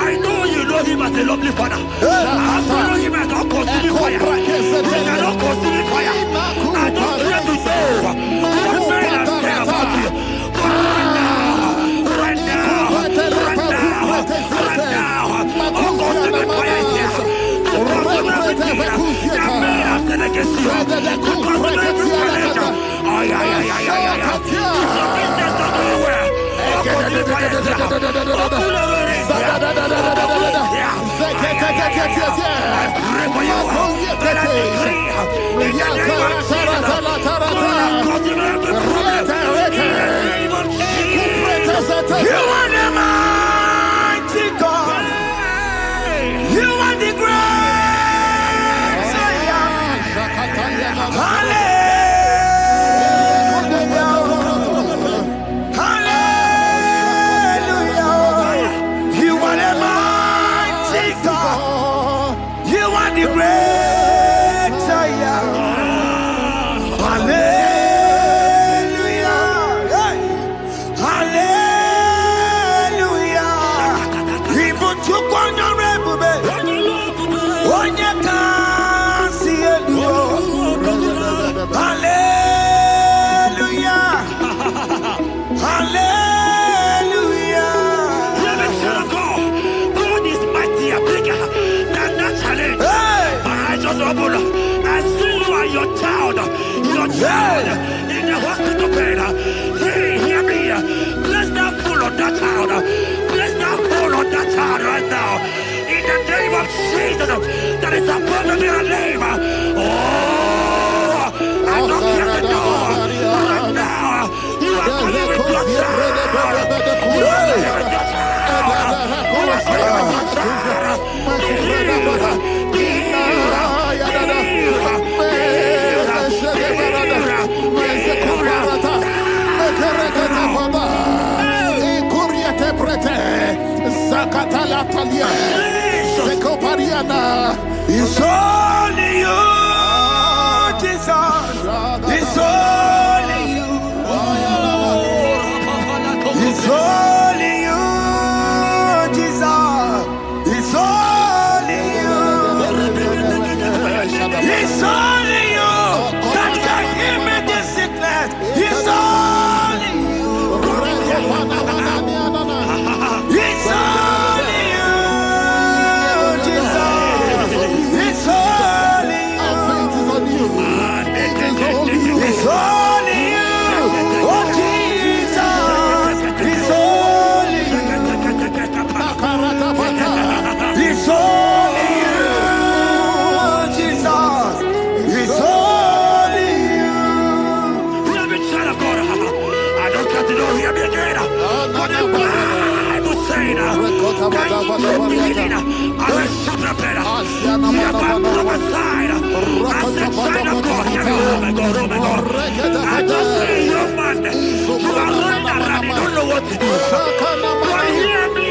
I know you know Him as a lovely Father. I follow Him as a consuming fire. He cannot consume fire. I don't pray to know what men are saying about you. But right now, oh, consuming fire is here. To consume everything that men are saying against you. To consume every challenge. Ay, ay, ay, ay, ay, ay. Business not going well. Consuming fire is here. I pray for you. That I decree in the name of Jesus. Consume every problem. In the name of Jesus. You are the mighty God. You are the great Savior. Hallelujah. You are the mighty God. You are the great Savior. Hallelujah. Hallelujah. Even to Hallelujah. Hallelujah. God is mighty and bigger than that challenge. But I just humble. I see you and your child in the hospital bed. Hey, hear me. Bless that fool on that child. Bless that fool on that child right now. In the name of Jesus, that is above the name. Oh, I don't care to know. Right now, you are going with your child. You are going with your child. You are going with your It's only you, Jesus. It's only you. It's only you, Jesus. It's only you. It's only you that can heal me this sickness. It's only you. It's only you, Jesus. It's only you. It's only you. Oh, Jesus. It's only you. It's only you, Jesus. It's only you. Child of God, I don't got to know here again. But the Bible saying, I will supper prophesied. I said, child of God, here oh my God. I just see you, man. You are running around, you don't know what to do. But hear me.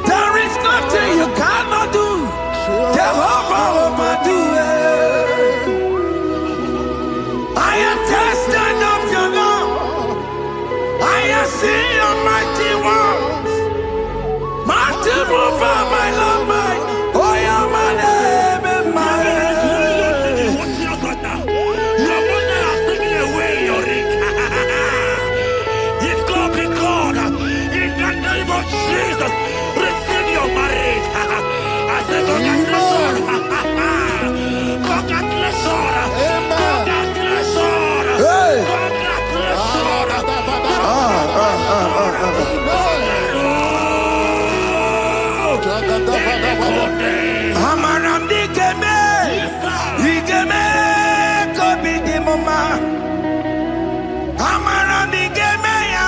There is nothing you cannot do. Jehovah will do it. I am tested of your love. I have seen your mighty works. Mighty mover, my Lord, my. Oh, yeah, my name and my name. Your mother has taken away your ring. If God be God, in the name of Jesus, receive your marriage. I say congratulations. Congratulations. Congratulations. Amaramdi keme, ikeme kobi di mama. Amaramdi keme ya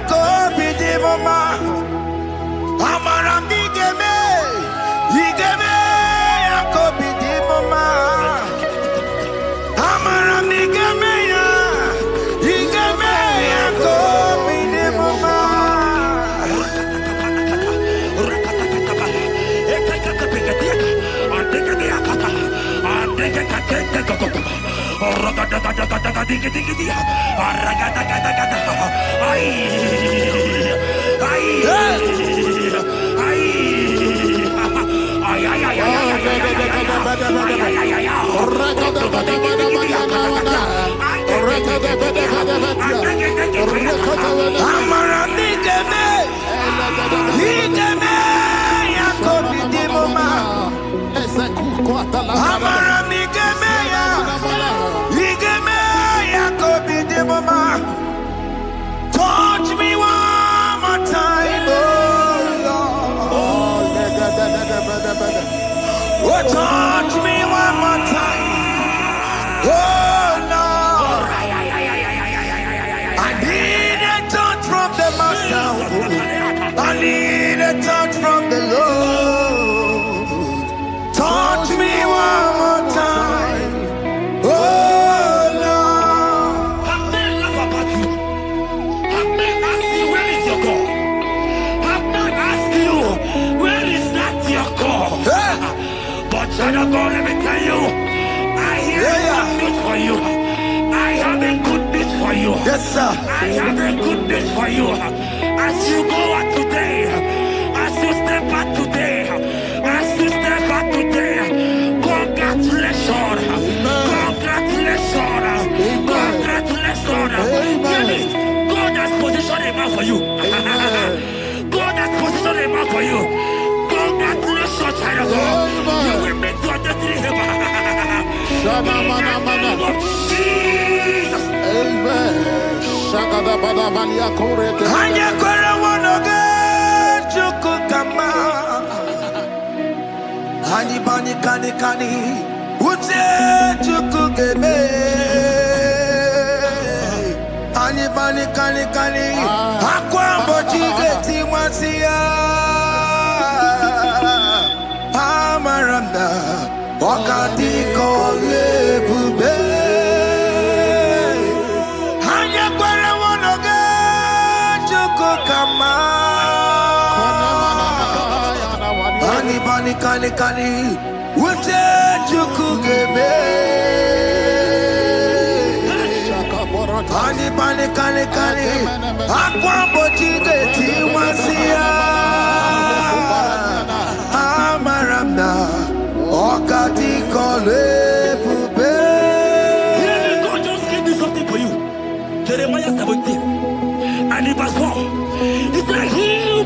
kobi di mama. Amaramdi keme ya kobi di mama. Amaramdi keme ya kobi di mama. Touch me one more time, oh Lord. Oh, touch me one more time, oh Lord. I need a touch from the Master. I need a touch from the Lord. Touch me one more time, oh Lord. Have men laugh about you. Have men ask you, where is your God? Have men ask you, where is that your God? But child of God, let me tell you, I hear a good news for you. I have a good news for you. Yes, sir. I have a good news for you. As you go out today, as you step out today, as you step out today, congratulations. Congratulations. Congratulations. Hear me. God has positioned a man for you. God has positioned a man for you. Congratulations, child of God. You will meet your destiny helper. In the name of Jesus. Amen. Hanya kwara wanoge chukukama. Hani bani kani kani uche chukugeme. Hani bani kani kani akwambo chigeti mwasiya. Amaranda wakati kole bube. Hanya kwara wanoge chukukama. Hani bani kani kani uche chukugeme. Hani bani kani kani akwambo chigeti mwasiya. Amaranda wakati kole bube. God just gave me something for you. Jeremiah 17 and in verse 4. He said, heal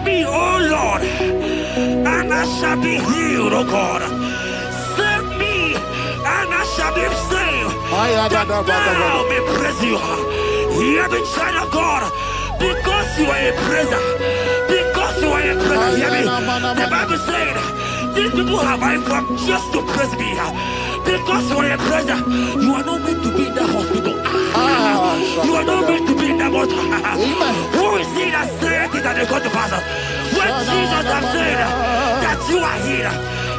me, oh Lord, and I shall be healed, oh God. Save me, and I shall be saved. That thou may praise you. Hear me, child of God, because you are a praiser. Because you are a praiser. Hear me. The Bible said, these people have I come just to praise me. Because you are a praiser, you are not meant to be in that hospital. You are not meant to be in that water. Who is he that said it and they got to pass? When Jesus has said that you are here,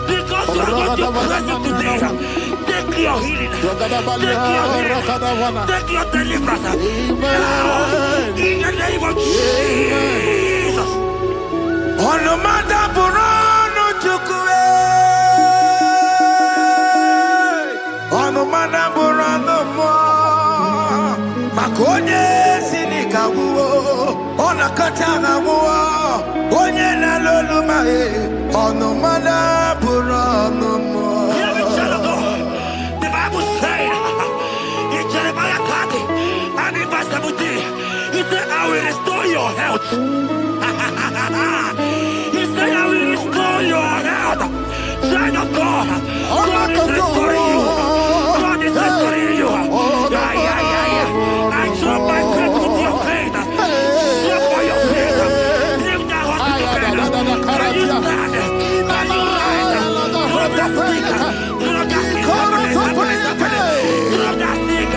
because you are going to praise him today, the Take your healing. Take your healing. Take your deliverance. Now, in the name of Jesus. Onomada Burano Chukwe. Onomada Burano Mo. Makonye Sinikawu. Onakatana Wo. Onye Naloluma. Onomada Burano Mo. The Bible said in Jeremiah 30 and in verse 17, He said, I will restore your health. He said, I will restore your health. Child of God, God is restoring you. God is restoring you. I drop my faith with your faith. Drop for your faith. Lift that hospital bed. Can you stand? Can you rise? Drop that stick. Drop that stick. Drop that stick.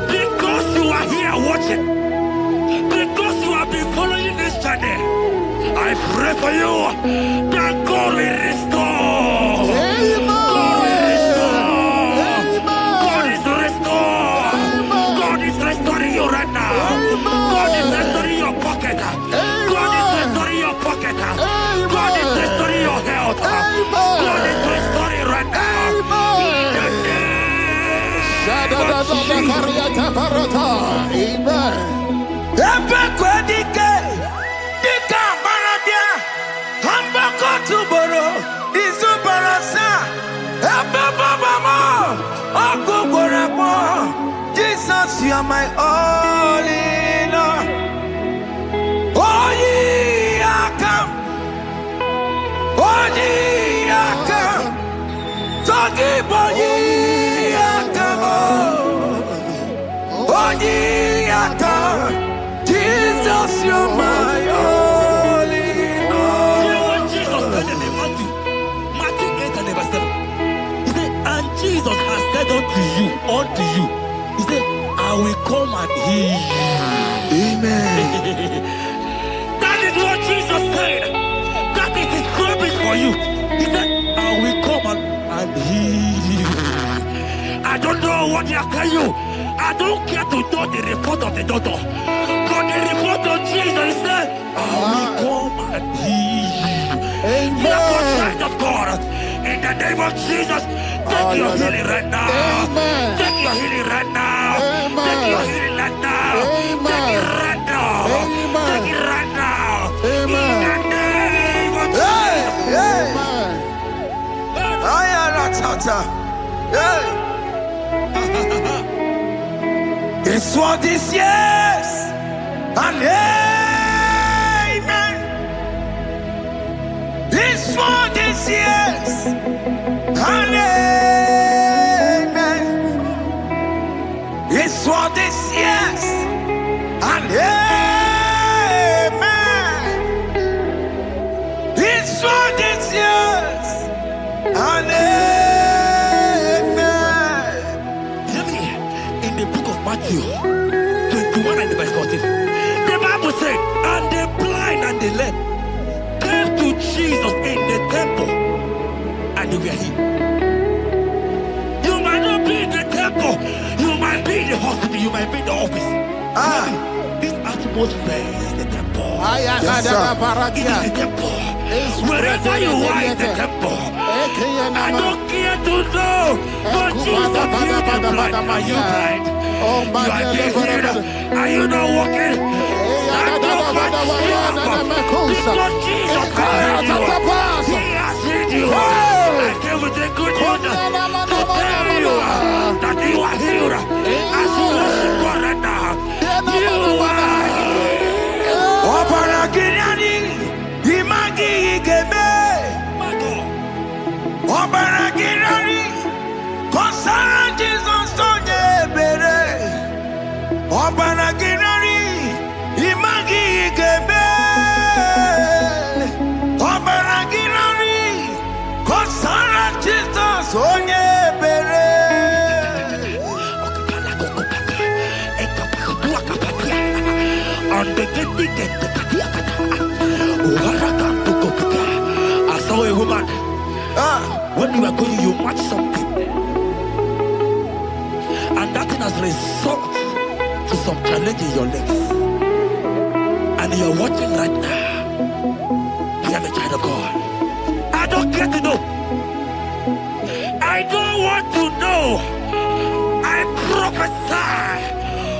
Because you are here watching, because you have been following this journey, I pray for you that God will restore. God will restore. God is restoring. God is restoring you right now. God is restoring your pocket. God is restoring your pocket. God is restoring your health. God is restoring right now. Jesus, you are my all in all. Oh, ye are come. Oh, ye are come. Talking about ye are come. Oh, ye are come. Jesus, you are my all in all. You know what Jesus said in Matthew 8 and verse 7? He said, and Jesus has said unto you, He said, I will come and heal you. Amen. That is what Jesus said. That is His promise for you. He said, I will come and heal you. I don't know what they are telling you. I don't care to know the report of the doctor. But the report of Jesus, He said, I will come and heal you. Therefore, child of God, in the name of Jesus, take your healing right now. Amen. Take your healing right now. Amen. Take your healing right now. Amen. Take it right now. Amen. Take it right now. Amen. In the name of Jesus. This one is yes and amen. This one is yes and amen. This one is yes and amen. This one is yes and amen. Hear me. In the book of Matthew 21 and verse 14, the Bible said, and the blind and the lame came to Jesus in the temple and they were healed. You might not be in the temple, you might be in the hospital, you might be in the office. This atmosphere is the temple. Yes, it is the temple. Wherever you are in the temple, I don't care to know, but Jesus healed the blind. Are you blind? You are dead here. Are you not walking? Because Jesus Christ, He has freed you. I came with the good news to tell you that you are healed. As you worship God right now, you are healed. Obaragirani, imagi igebe. Obaragirani, konsara Jesus sonye bere. Obaragirani, imagi igebe. Obaragirani, konsara Jesus sonye bere. I saw a woman. When you were going, you match something, and that thing has resulted to some challenge in your legs. And you're watching right now. I am a child of God. I don't care to know. I don't want to know. I prophesy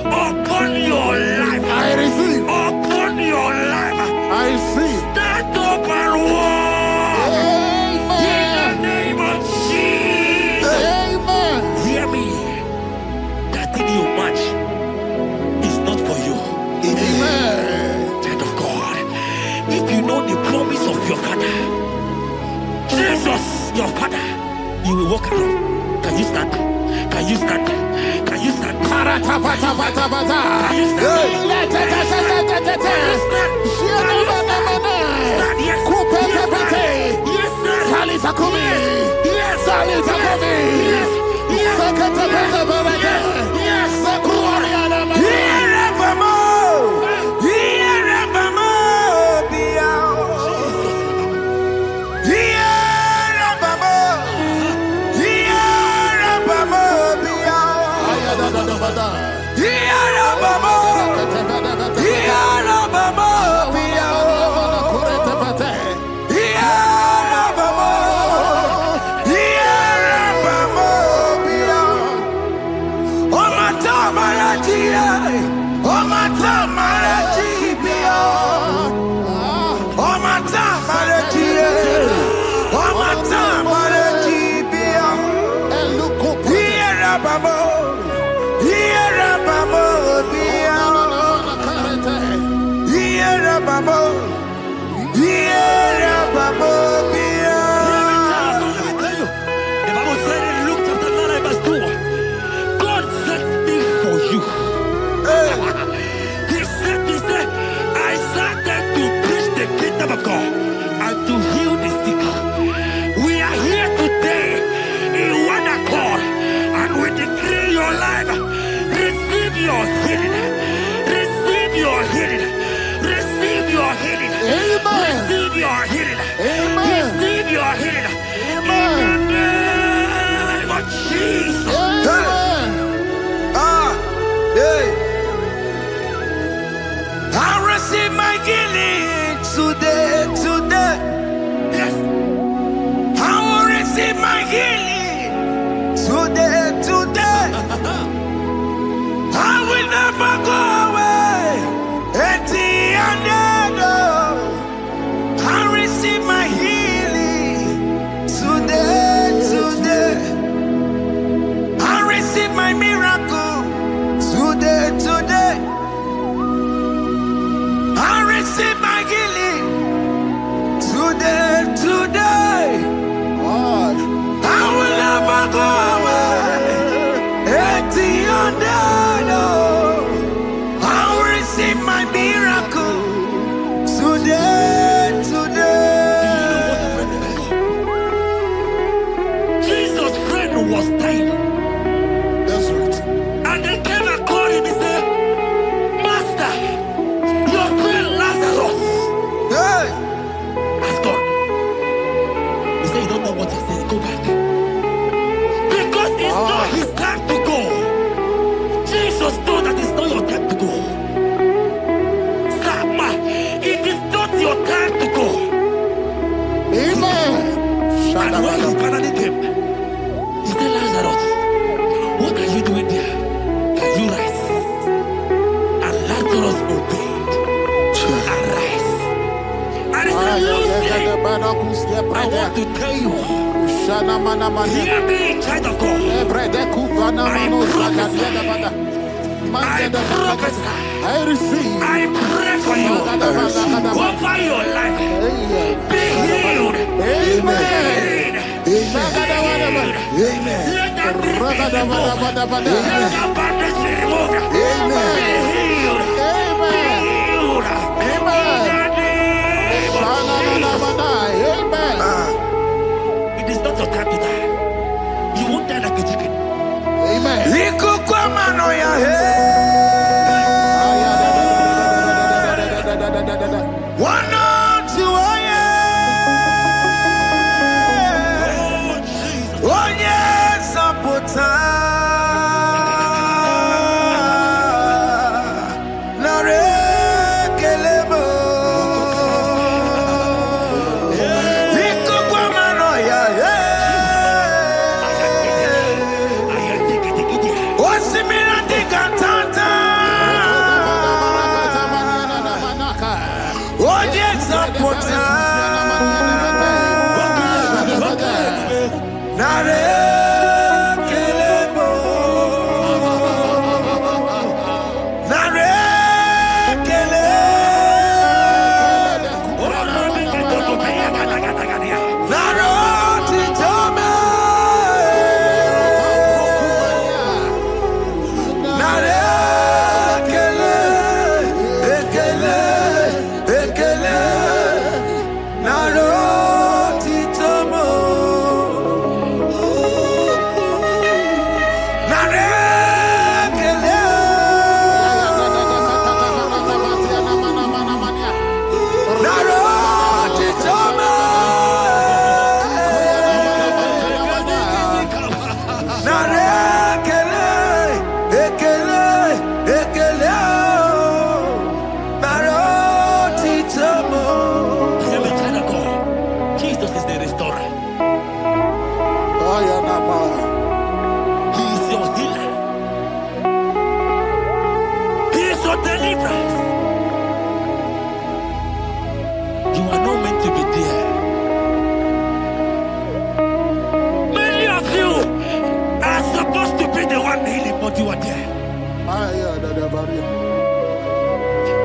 upon your life. I receive. Upon your life. I receive. Stand up and walk. In the name of Jesus. Amen. Hear me. That thing you match is not for you. Amen. Child of God. If you know the promise of your father, Jesus, your father, you will walk around. Can you stand? Can you stand? Can you stand? Can you Today, I will never go Hear me, child of God. I prophesy. I receive. I pray for you. Over your life. Be healed. Amen. Let that demon be removed. Let that bandage be removed. Be healed. Be healed. In the name of Jesus. It is not your time to die. You won't die like a chicken. Amen.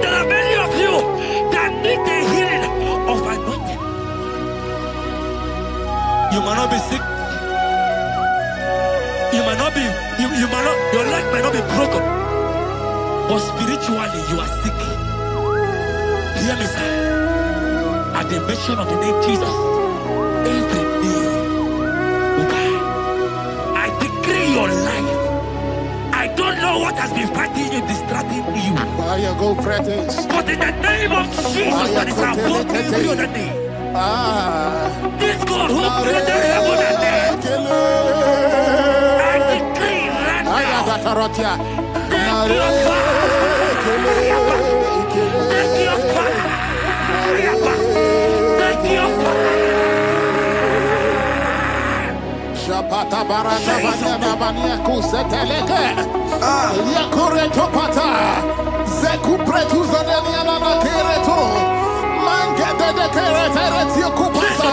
There are many of you that need the healing of anointing. You might not be sick. You might not be, you might not, your leg might not be broken. But spiritually you are sick. Hear me, sir. At the mention of the name Jesus, every day will die. I decree your life. I don't know what has been fighting you, distracting you. But in the name of Jesus, that is above every other name. This God who created heaven and earth, I decree right now, take your fire. Take your fire. Take your fire. Pata barata banya banya kuseteleke yakure topata zeku pretu zadania na kereto mangede de keretere ti kupata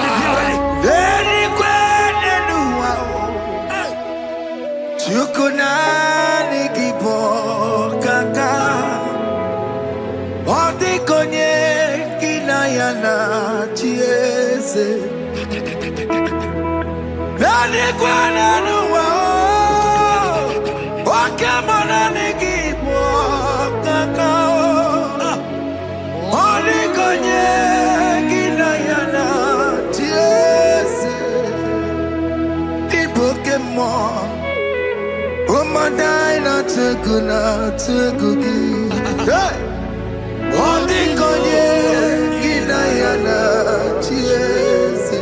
Deni kwene nuwa chukuna ni gibo kaka odi konye kinayana chieze Nani kwana nuwa Wakemona nigibo kakao Oni konye ginayana tiese Iboke mo Umadai na tegugi Oni konye ginayana tiese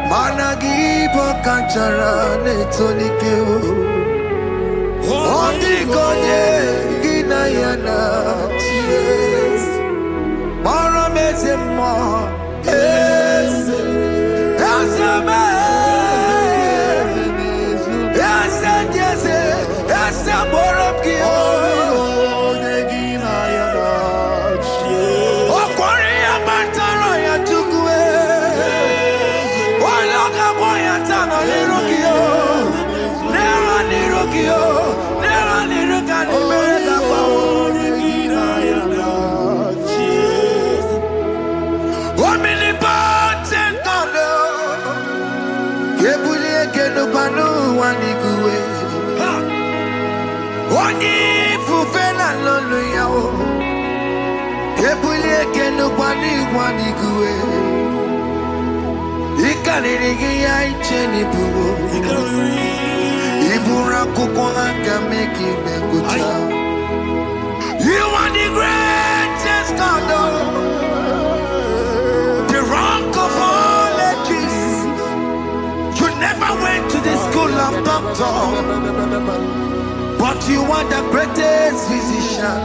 Managibo kanchara netonike Ondi konye ginayana cheers Mara mezemo Eze Ezeme Eze jeze Eze borobkiyo Ondi ginayana cheers Okwari amatara You are the greatest God, the rock of all ages. You never went to the school of doctor, but you are the greatest physician.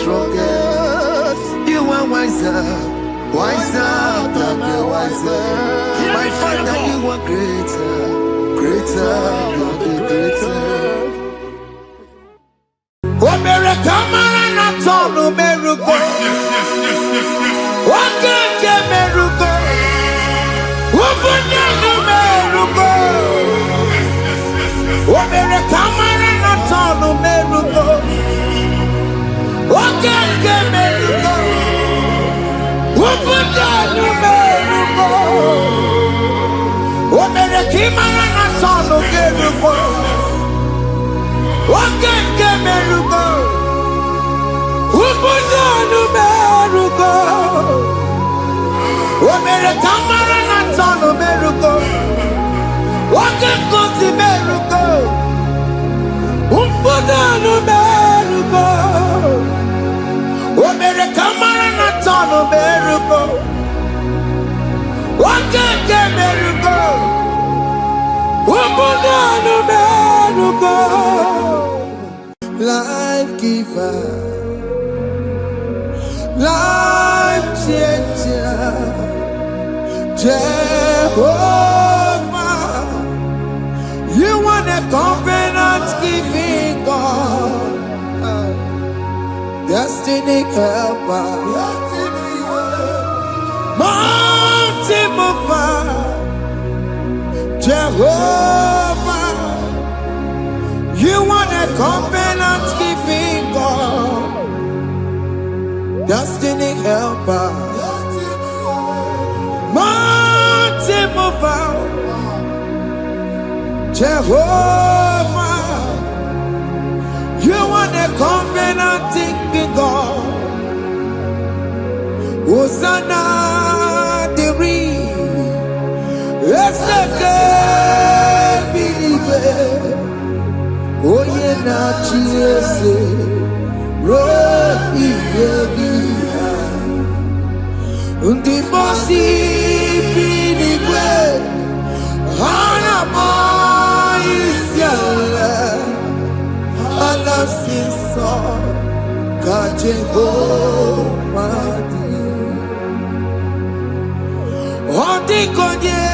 Strongest. You are wiser than the wiser. My Father, you are greater, you're the greater. Oh, miracle, man, not all no miracle. What can get miracle? What can get miracle? Oh, miracle, man, not all no miracle. What can get miracle? What can get miracle? Oh, miracle, man, not all no miracle. What can get miracle? Who put down the miracle? What miracle, not on the miracle? What can cause the miracle? Who put down the miracle? What miracle, not on the miracle? What can get miracle? Who put down the miracle? Life giver, life changer, Jehovah, you want a covenant keeping God, destiny helper, mountain mover, Jehovah. You want a covenant keeping God, destiny helper, mountain mover, Jehovah. You want a covenant keeping God. Hosanna the believe. Oh, yeah, not Jesus. Rohi Yagia. Undi Bosi Pinigwe. Hanama Isyala. Alasinso. Kajebo Madi. Ondi Konye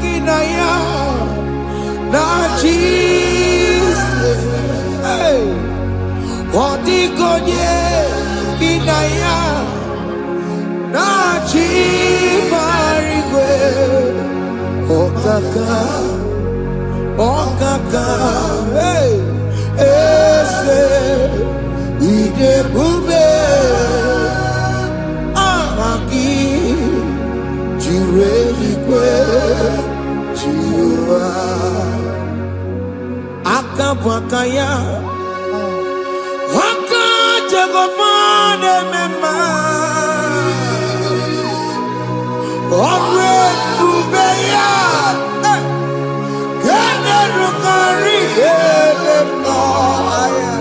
Kinaya. Na Jesus, hey, Odigonye Kinaya, na Chimarigwe, Okaka, hey, Ese, Ide Bube, Amaki, Jireligwe, Jiwa. Akabwakaya Akajagofane mema Omre Ubeya Kene Rukari Aya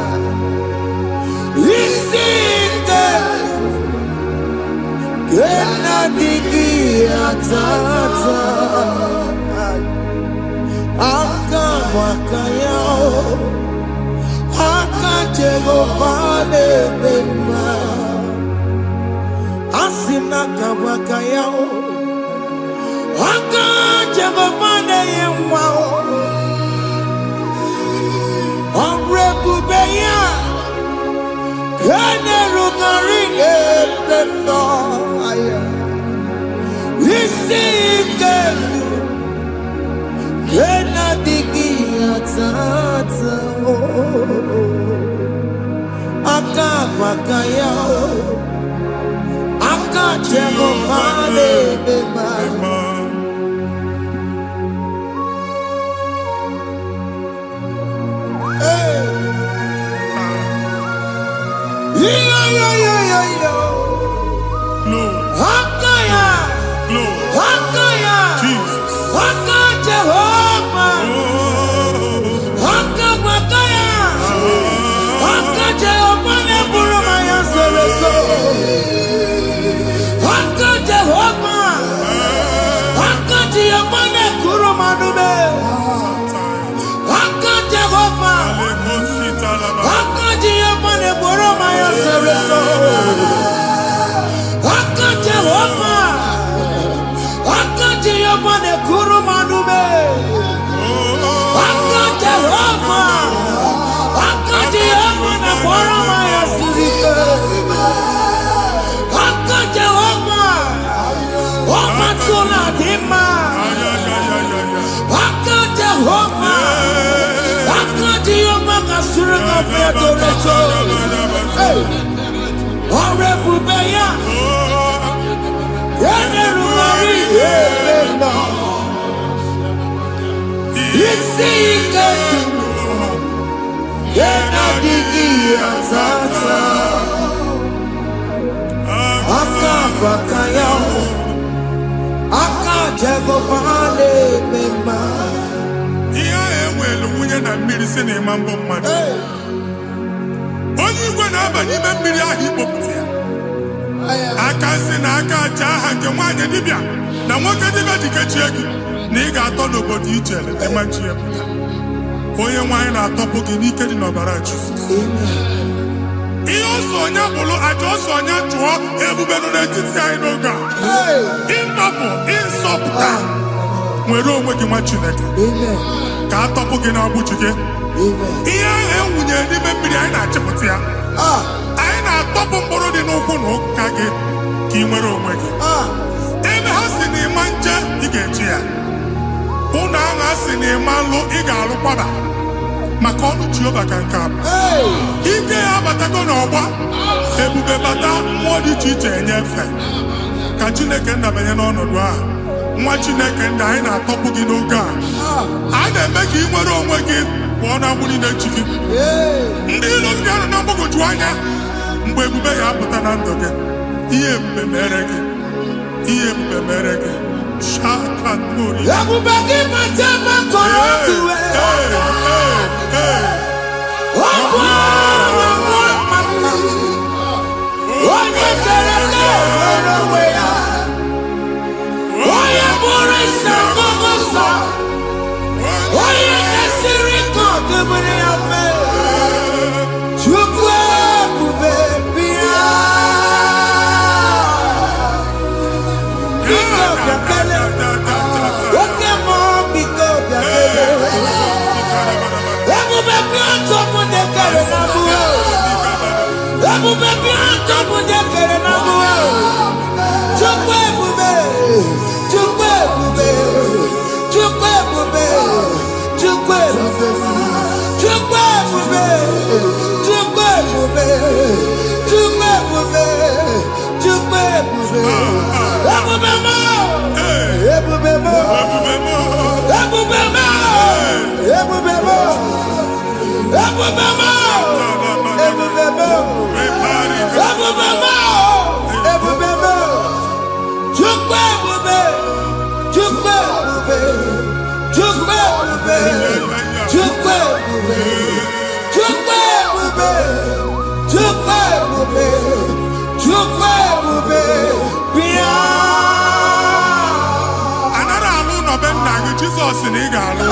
Isite Kena Digi Atata Akabwakaya Akajagofane mema Asina kabakayao. Aka jagomane yemwao. Onrebubeya. Kene rungarine pendo. Isikelu. Kena digi atata. Aka bakayao. Aka jagomane bema. Onye igwe na-aba n'ime mmiri ahụ ikpopụta ya. Aka si na aka aja aha nke nwaanyị dibịa na nwoke dibịa ji kechie gị na ị ga-atọ n'obodo ijele ịmachi ya pụta. Onye nwaanyị na-atọpụ gị n'ike dị n'ọbara Jizọs. Ihe ọsọ onye bụrụ aja ọsọ onye chụọ ebube nọ n'etiti anyị n'oge a. Ịtọpụ ịsọpụta nwere onwe gị nwa Chineke ka atọpụ gị n'agbụchi gị. Ihe ahụ ewunye n'ime mmiri anyị na-achịpụta ya. Anyị na-atọpụ mkpụrụ dị n'ụkwụ na ụka gị ka ị nwere onwe gị. Ebe ha si na ịma nje ị ga-eji ya. Ụlọ ahụ ha si na ịma nlụ ị ga-alụkwaba maka ọnụ Jehova ka nke abụ. Ike ya abatago n'ọgba ebube bata mmụọ dị iche iche enyefe ka Chineke ndabanye n'ọnọdụ ahụ. Nwa Chineke ndị anyị na-atọpụ gị n'oge a. A na-eme ka ị nwere onwe gị pụọ na mgburi na-echi gị. Ndị ilo gị ga-anọ na mgbagwoju anya mgbe ebube ya apụta na ndụ gị. Ihe ebube mere gị. Ihe ebube mere gị. Shakatori. Ebube gị mata ebe kọrọ ọdụwe. Onye kere ka nwere onwe ya. Onye bụrụ isi ọgụgụ nsọ. Onye na-esiri ka ọdụbiri ya fe. Chukwu ebube bịa. Biko bịakele. Oke mmụọ biko bịakele. Ebube bịa tọpụ dekere na mbuo. Ebube bịa tọpụ dekere na mbuo. Chukwu ebube. Chukwu ebube. Chukwu ebube. Chukwu ebube. Chukwu ebube. Chukwu ebube. Chukwu ebube. Chukwu ebube. Ebube mo. Ebube mo. Ebube mo. Ebube mo. Ebube mo. Ebube mo. Ebube mo. Ebube mo. Chukwu ebube. Chukwu ebube. Chukwu ebube. Chukwu ebube. Chukwu ebube. Chukwu ebube. Chukwu ebube. Bịa. Anara alụ n'ọbe nna gị Jizọs na ị ga-alụ.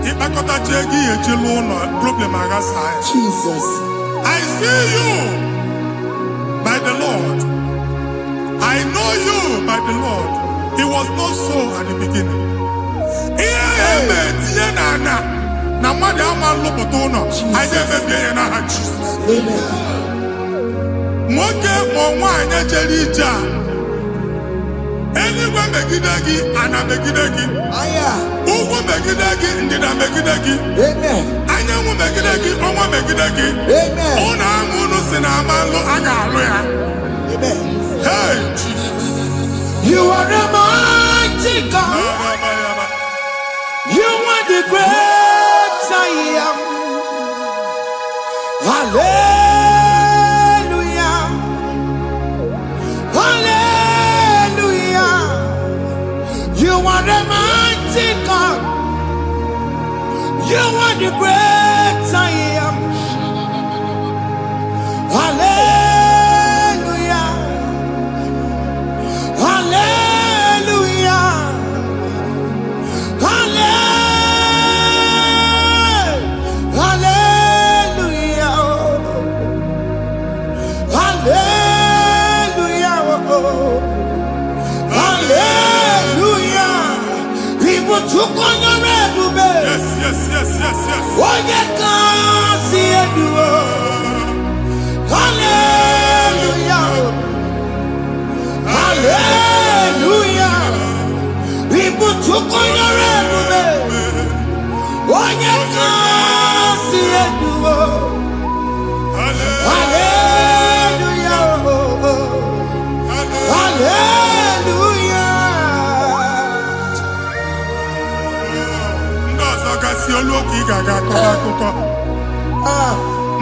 Ịkpakọtacha ego ihe eji lụọ ụlọ problem aghasa ya. Jesus. I see you by the Lord I know you by the Lord. It was not so at the beginning. Na mmadụ ama nlụpụta ụlọ anyị emebie ya n'aha Jizọs. Nwoke ma nwaanyị jere ije a, eluigwe megide gị, ana megide gị, ugwu megide gị, ndịda megide gị, anyanwụ megide gị, ọnwa megide gị. Ụlọ ahụ unu si na ama nlụ a ga-alụ ya. Hey, Jesus. You are the mighty God. You are the great I am. Hallelujah. Hallelujah. You are the mighty God. You are the great I am. Hallelujah. Hallelujah. Yes. Hallelujah. Hallelujah. People took on your head. What you can see it do. Hallelujah. Hallelujah.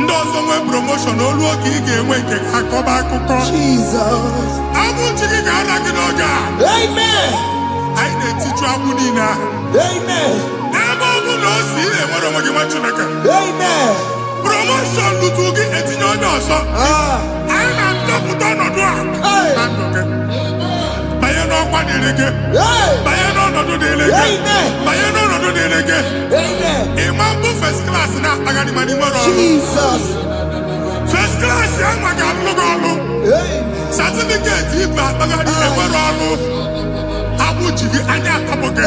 Ndị ọzọ nwee promotion olu oge ị ga-enwe nke akọba akụkọ. Jesus. Abụ chi gị ga-ana gị n'oge a. Amen. Anyị na-etiju agbụ niile ahụ. Amen. Ebe ọ bụ na o si enwere onwe gị nwa Chineke. Amen. Promotion lutu gị etinye onye ọzọ. Anyị na-ndọpụta ọnọdụ a na ndụ gị. Banye n'ọkwa dịrị gị. Banye n'ọnọdụ dịrị gị. Banye n'ọnọdụ dịrị gị. Ịma mbụ first class na-akpagharị ma n'ime ọrụ. Jesus. First class ya nwa ga-alụ gị ọlụ. Certificate ibe akpagharị enwere ọlụ. Agbụ ji gị anya atọpụ gị.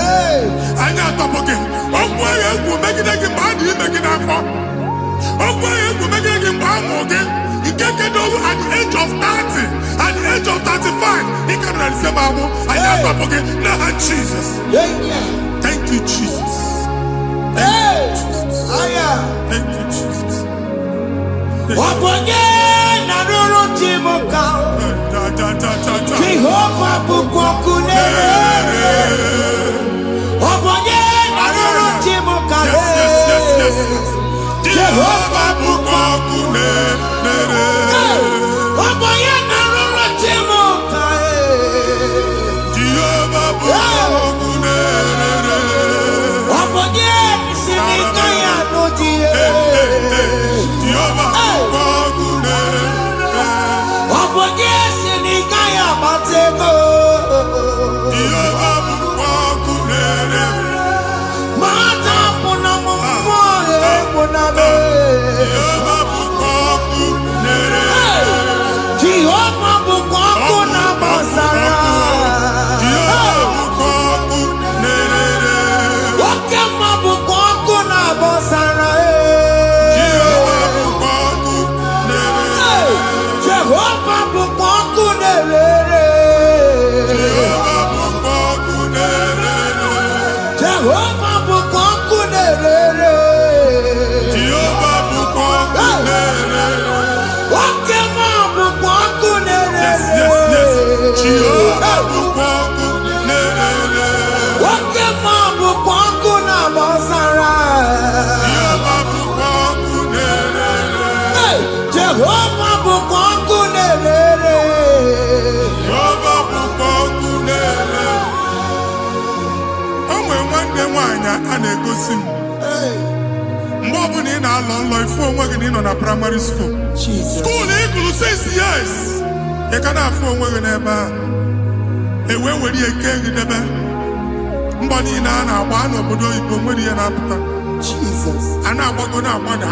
Anya atọpụ gị. Okwu agha egwu megide gị mgbe a dị ime gị n'afọ. Okwu agha egwu megide gị mgbe a mụ gị. Nke kedoru at the age of 30, at the age of 35, he can receive abu. I am up again. Now, Jesus. Thank you, Jesus. Thank you, Jesus. Thank you, Jesus. Jehovah Bukokune. Yes. Jehovah Bukokune. Primary school. School equal 6 years. You can have fun with never. A way where you can't get the Mbani na one of the Jesus. And I'm going to want to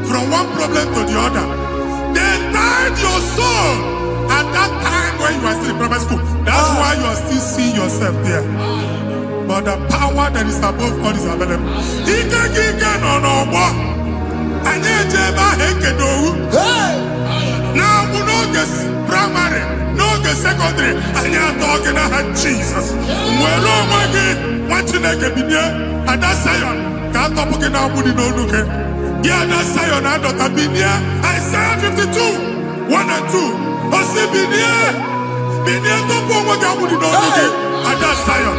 from one problem to the other. They tied your soul at that time when you yourself there. But the power that is above all is available. Ike no more. Anye jeba hekedo. Now we no get primary, no get secondary. Anye talking about Jesus. Well, oh my God, what you like a binya? And that Zion can't talk again. Now we no look. Yeah, that Zion and that binya. Isaiah 52, 1 and 2. Ose binya top one what God we no look. And that Zion,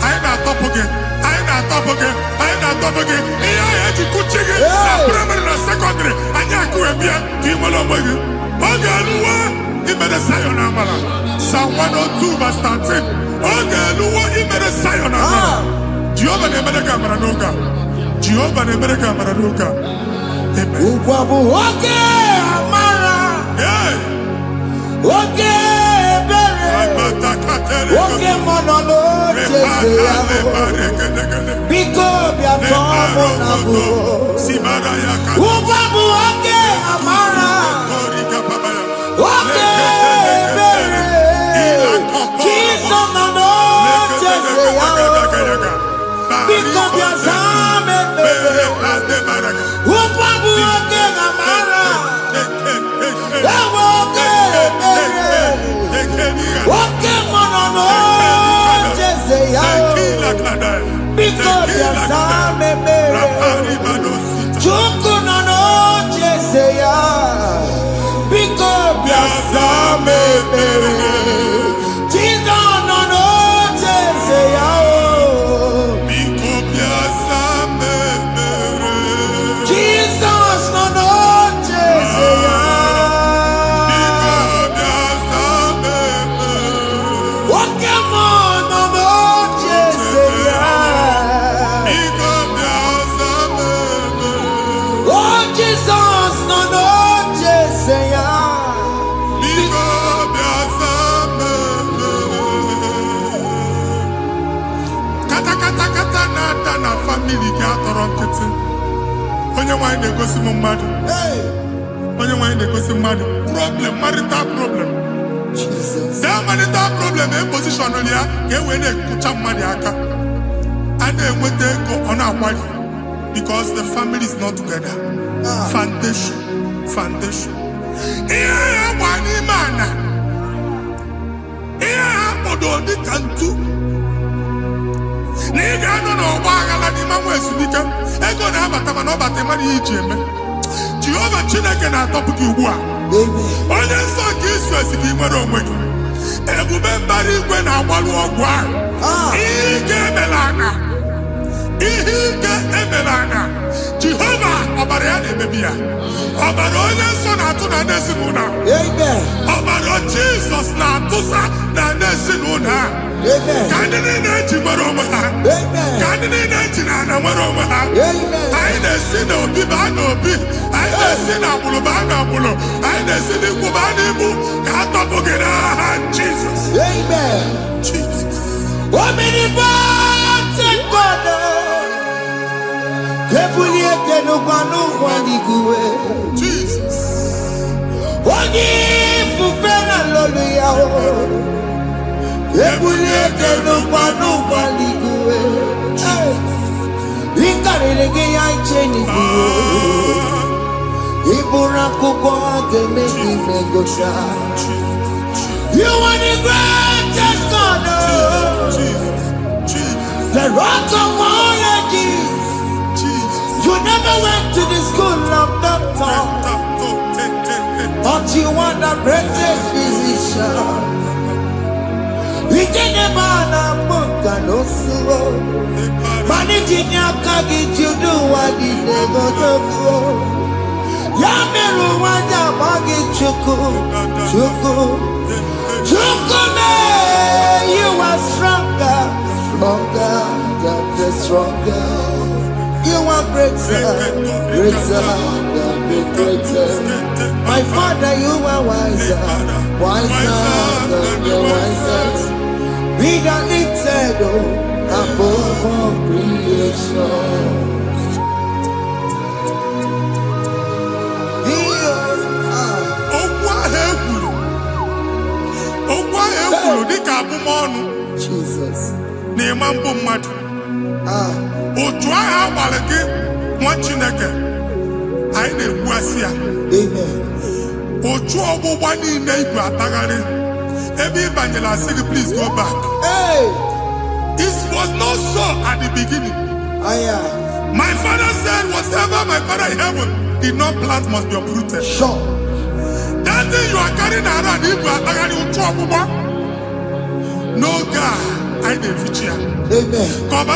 I not top again. I not top again. Yeah, you could check it. Primary and secondary. Anya kuebia. Kimolo. Ogaluwa imere Zion amara. Psalm 102 verse 13. Ogaluwa imere Zion amara. Jehovah nemere kamara noga. Jehovah nemere kamara noga. Amen. Ukwabu oge amara. Oge bere. Oge monono jese yao. Biko biatomo nabu. Ukwabu oge amara. Problem, marital problem. Jesus. That marital problem, position on here, get when they put up money, and then when they go on our wife, because the family is not together. Foundation. Yeah, one man. Yeah, Ododi Kantu. Nigga, no, Wagala, the man was speaking. I go to have a tamano, but the money Jehovah Chineke na topic ugbu a. Onye nsọ nke Israel si nwere onwe gị. Ebube mbara igwe na-agbalụ ọgwụ ahụ. Ihe ike emela anya. Jehova ọbara ya na-emebi ya. Ọbara onye nsọ na-atụ na ndị ezinụlọ. Ọbara Jizọs na-atụsa na ndị ezinụlọ. Ka ndị niile eji nwere onwe ha. Ka ndị niile eji na ana nwere onwe ha. Anyị na-esi n'obi baa n'obi. Anyị na-esi n'agbụrụ baa n'agbụrụ. Anyị na-esi n'ikwu baa n'ikwu. Ka a tọpụ gị n'aha Jizọs. Jesus. Omnipotent God. Kebulie kenukanu waniguwe. Jesus. Ogi fufena lolu yao. Kebulie kenukanu waniguwe. Ikarelege ya icheni kuwe. Ibura kukwa gemeki megosha. You are the greatest God. The rock of all ages. You never went to the school of doctor, but you are the greatest physician. We didn't ban a book and no slow. Managing your kagi, you do what you never do. Yamiru wanja bagi chuku. You are stronger than the stronger. You are greater than the greatest. My Father, you are wiser than the wisest. Be the lifted above all creation. Dịka abụmọnụ Jesus. Nemambo mad. Otua abaleke one chineke. I ne wasia. Amen. Otua obwani neighbor atagare. Every evangelist say please go back. Hey. This was not so at the beginning. My father said, whatever my father in heaven did not plant must be uprooted. Sure. That thing you are carrying around, no God, I didn't feature. Amen. God,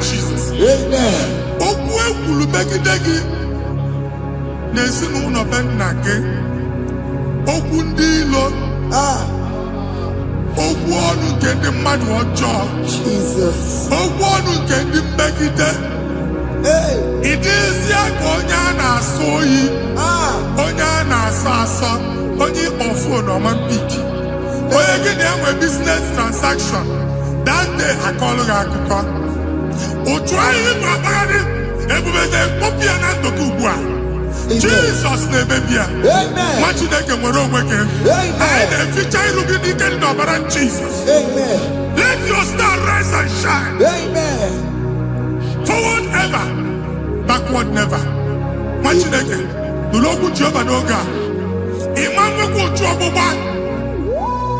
Jesus, Jesus. Amen. Ogwonu kendi mmadụ ọjọọ. Jesus. Ogwonu kendi mmegide. Ịdịzi aka onye a na-asọ oyi. Onye a na-asọ asọ. Onye ọfụ n'ọma mpiki. Onye gị na-enwe business transaction. That day akọlụ gị akụkọ. Otu anyị bụ akpagharị. Ebubeze mkpọpụ ya na ndọkọ ugbu a. Jesus nebebia. Amen. Machineke nwere onwe gị. Amen. Feature ilu gị n'ike dị n'ọbara Jesus. Amen. Let your star rise and shine. Amen. Forward ever, backward never. Machineke, n'olokwu Jehova n'oge a. Imam nwoke otu ọgbụgba.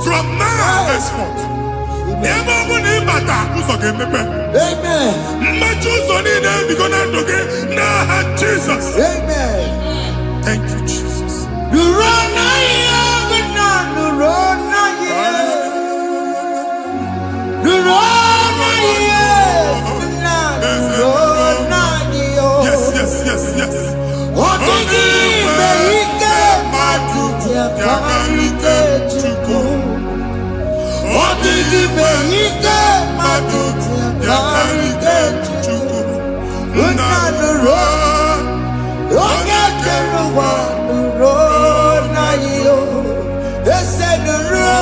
From now henceforth. Ebe ọ bụ na ịbata ụzọ ga-emepe. Amen. Mmechi ụzọ niile ebigo na ndụ gị n'aha Jesus. Amen. Thank you, Jesus. Nurona ye, nurona ye, nurona ye, nurona ye. Yes, yes, yes, yes. Odigi meike matutia karike chuku. Odigi meike matutia karike chuku. Nurona. Oge keruwa nurona yo, ese nuro,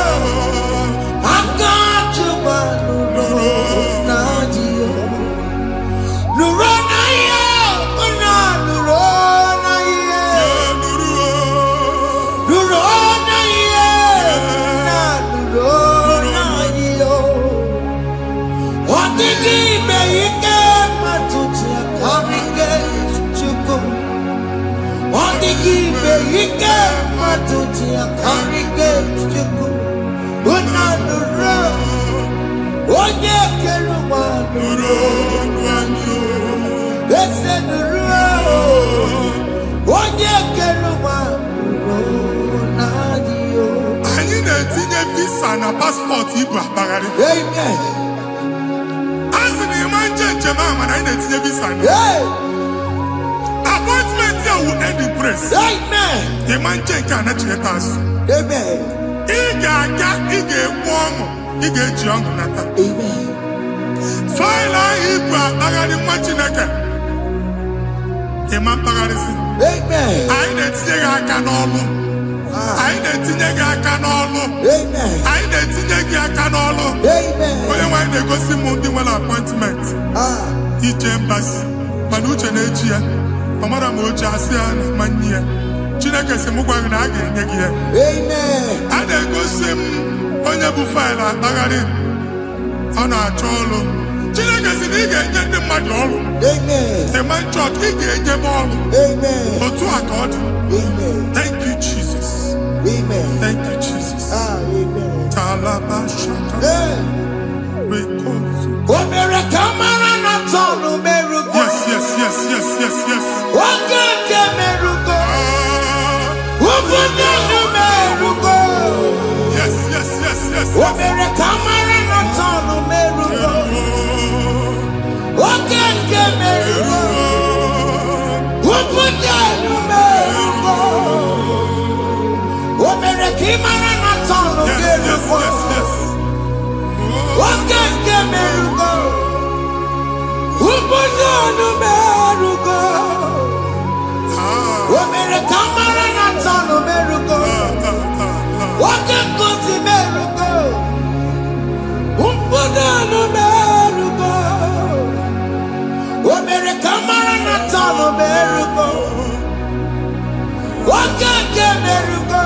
akachuba nurona yo, nurona yo, nurona yo, nurona yo, odigi meike matutia kamike chuku. Odigi meike matutia kamike chuku. Unanuro, onye keruwa nurona yo, ese nuro, onye keruwa nurona yo. Anyị na-etinye visa na passport ibu akpagharị. Amen. Asị na ịma njem ahụ na anyị na-etinye visa na. Appointment here will end in praise. Amen. Ịma nke a na-echeta azụ. Amen. Ị ga-aga, ị ga-ekwu ọṅụ, ị ga-eji ọṅụ nata. Amen. Faịlụ ahụ ibu akpagharị nwa Chineke. Ịma mkpagharịsị. Amen. Anyị na-etinye gị aka n'ọlụ. Anyị na-etinye gị aka n'ọlụ. Amen. Anyị na-etinye gị aka n'ọlụ. Amen. Onye nwaanyị na-egosi m ndị nwere appointment. Ije mbasi. Mana uche na-eji ya. Ọ mara ma oche asị ya na mmanyi ya. Chineke sị m gwa gị na a ga-enye gị ya. Amen. A na-egosi m onye bụ faịlụ akpagharị. Ọ na-achọ ọrụ. Chineke sị na ị ga-enye ndị mmadụ ọrụ. Amen. Ịma chọọchị ị ga-enye m ọrụ. Amen. Otu a ka ọ dị. Amen. Thank you, Jesus. Amen. Thank you, Jesus. Amen. Talabashaka. Rekosu. Omere kamara na tonu merugo. Yes, yes, yes, yes, yes, yes. Oge ke merugo. Oge ke merugo. Yes, yes, yes, yes. Omere kamara na tonu merugo. Oge ke merugo. Oge ke merugo. Omere kamara na tonu merugo. Oge ke merugo. Oge merugo. Omere kamara na tonu merugo. Oge kosi merugo. Umbudanu merugo. Omere kamara na tonu merugo. Oge merugo.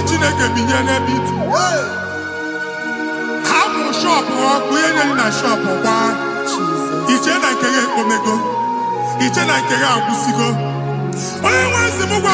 Chineke binye n'ebe iti. Hapụ shọpụ ọkụ enye na shọpụ gbaa. Iche na nke ya ekpomego. Iche na nke ya agwụsigo. Onye nwe nsị m gwa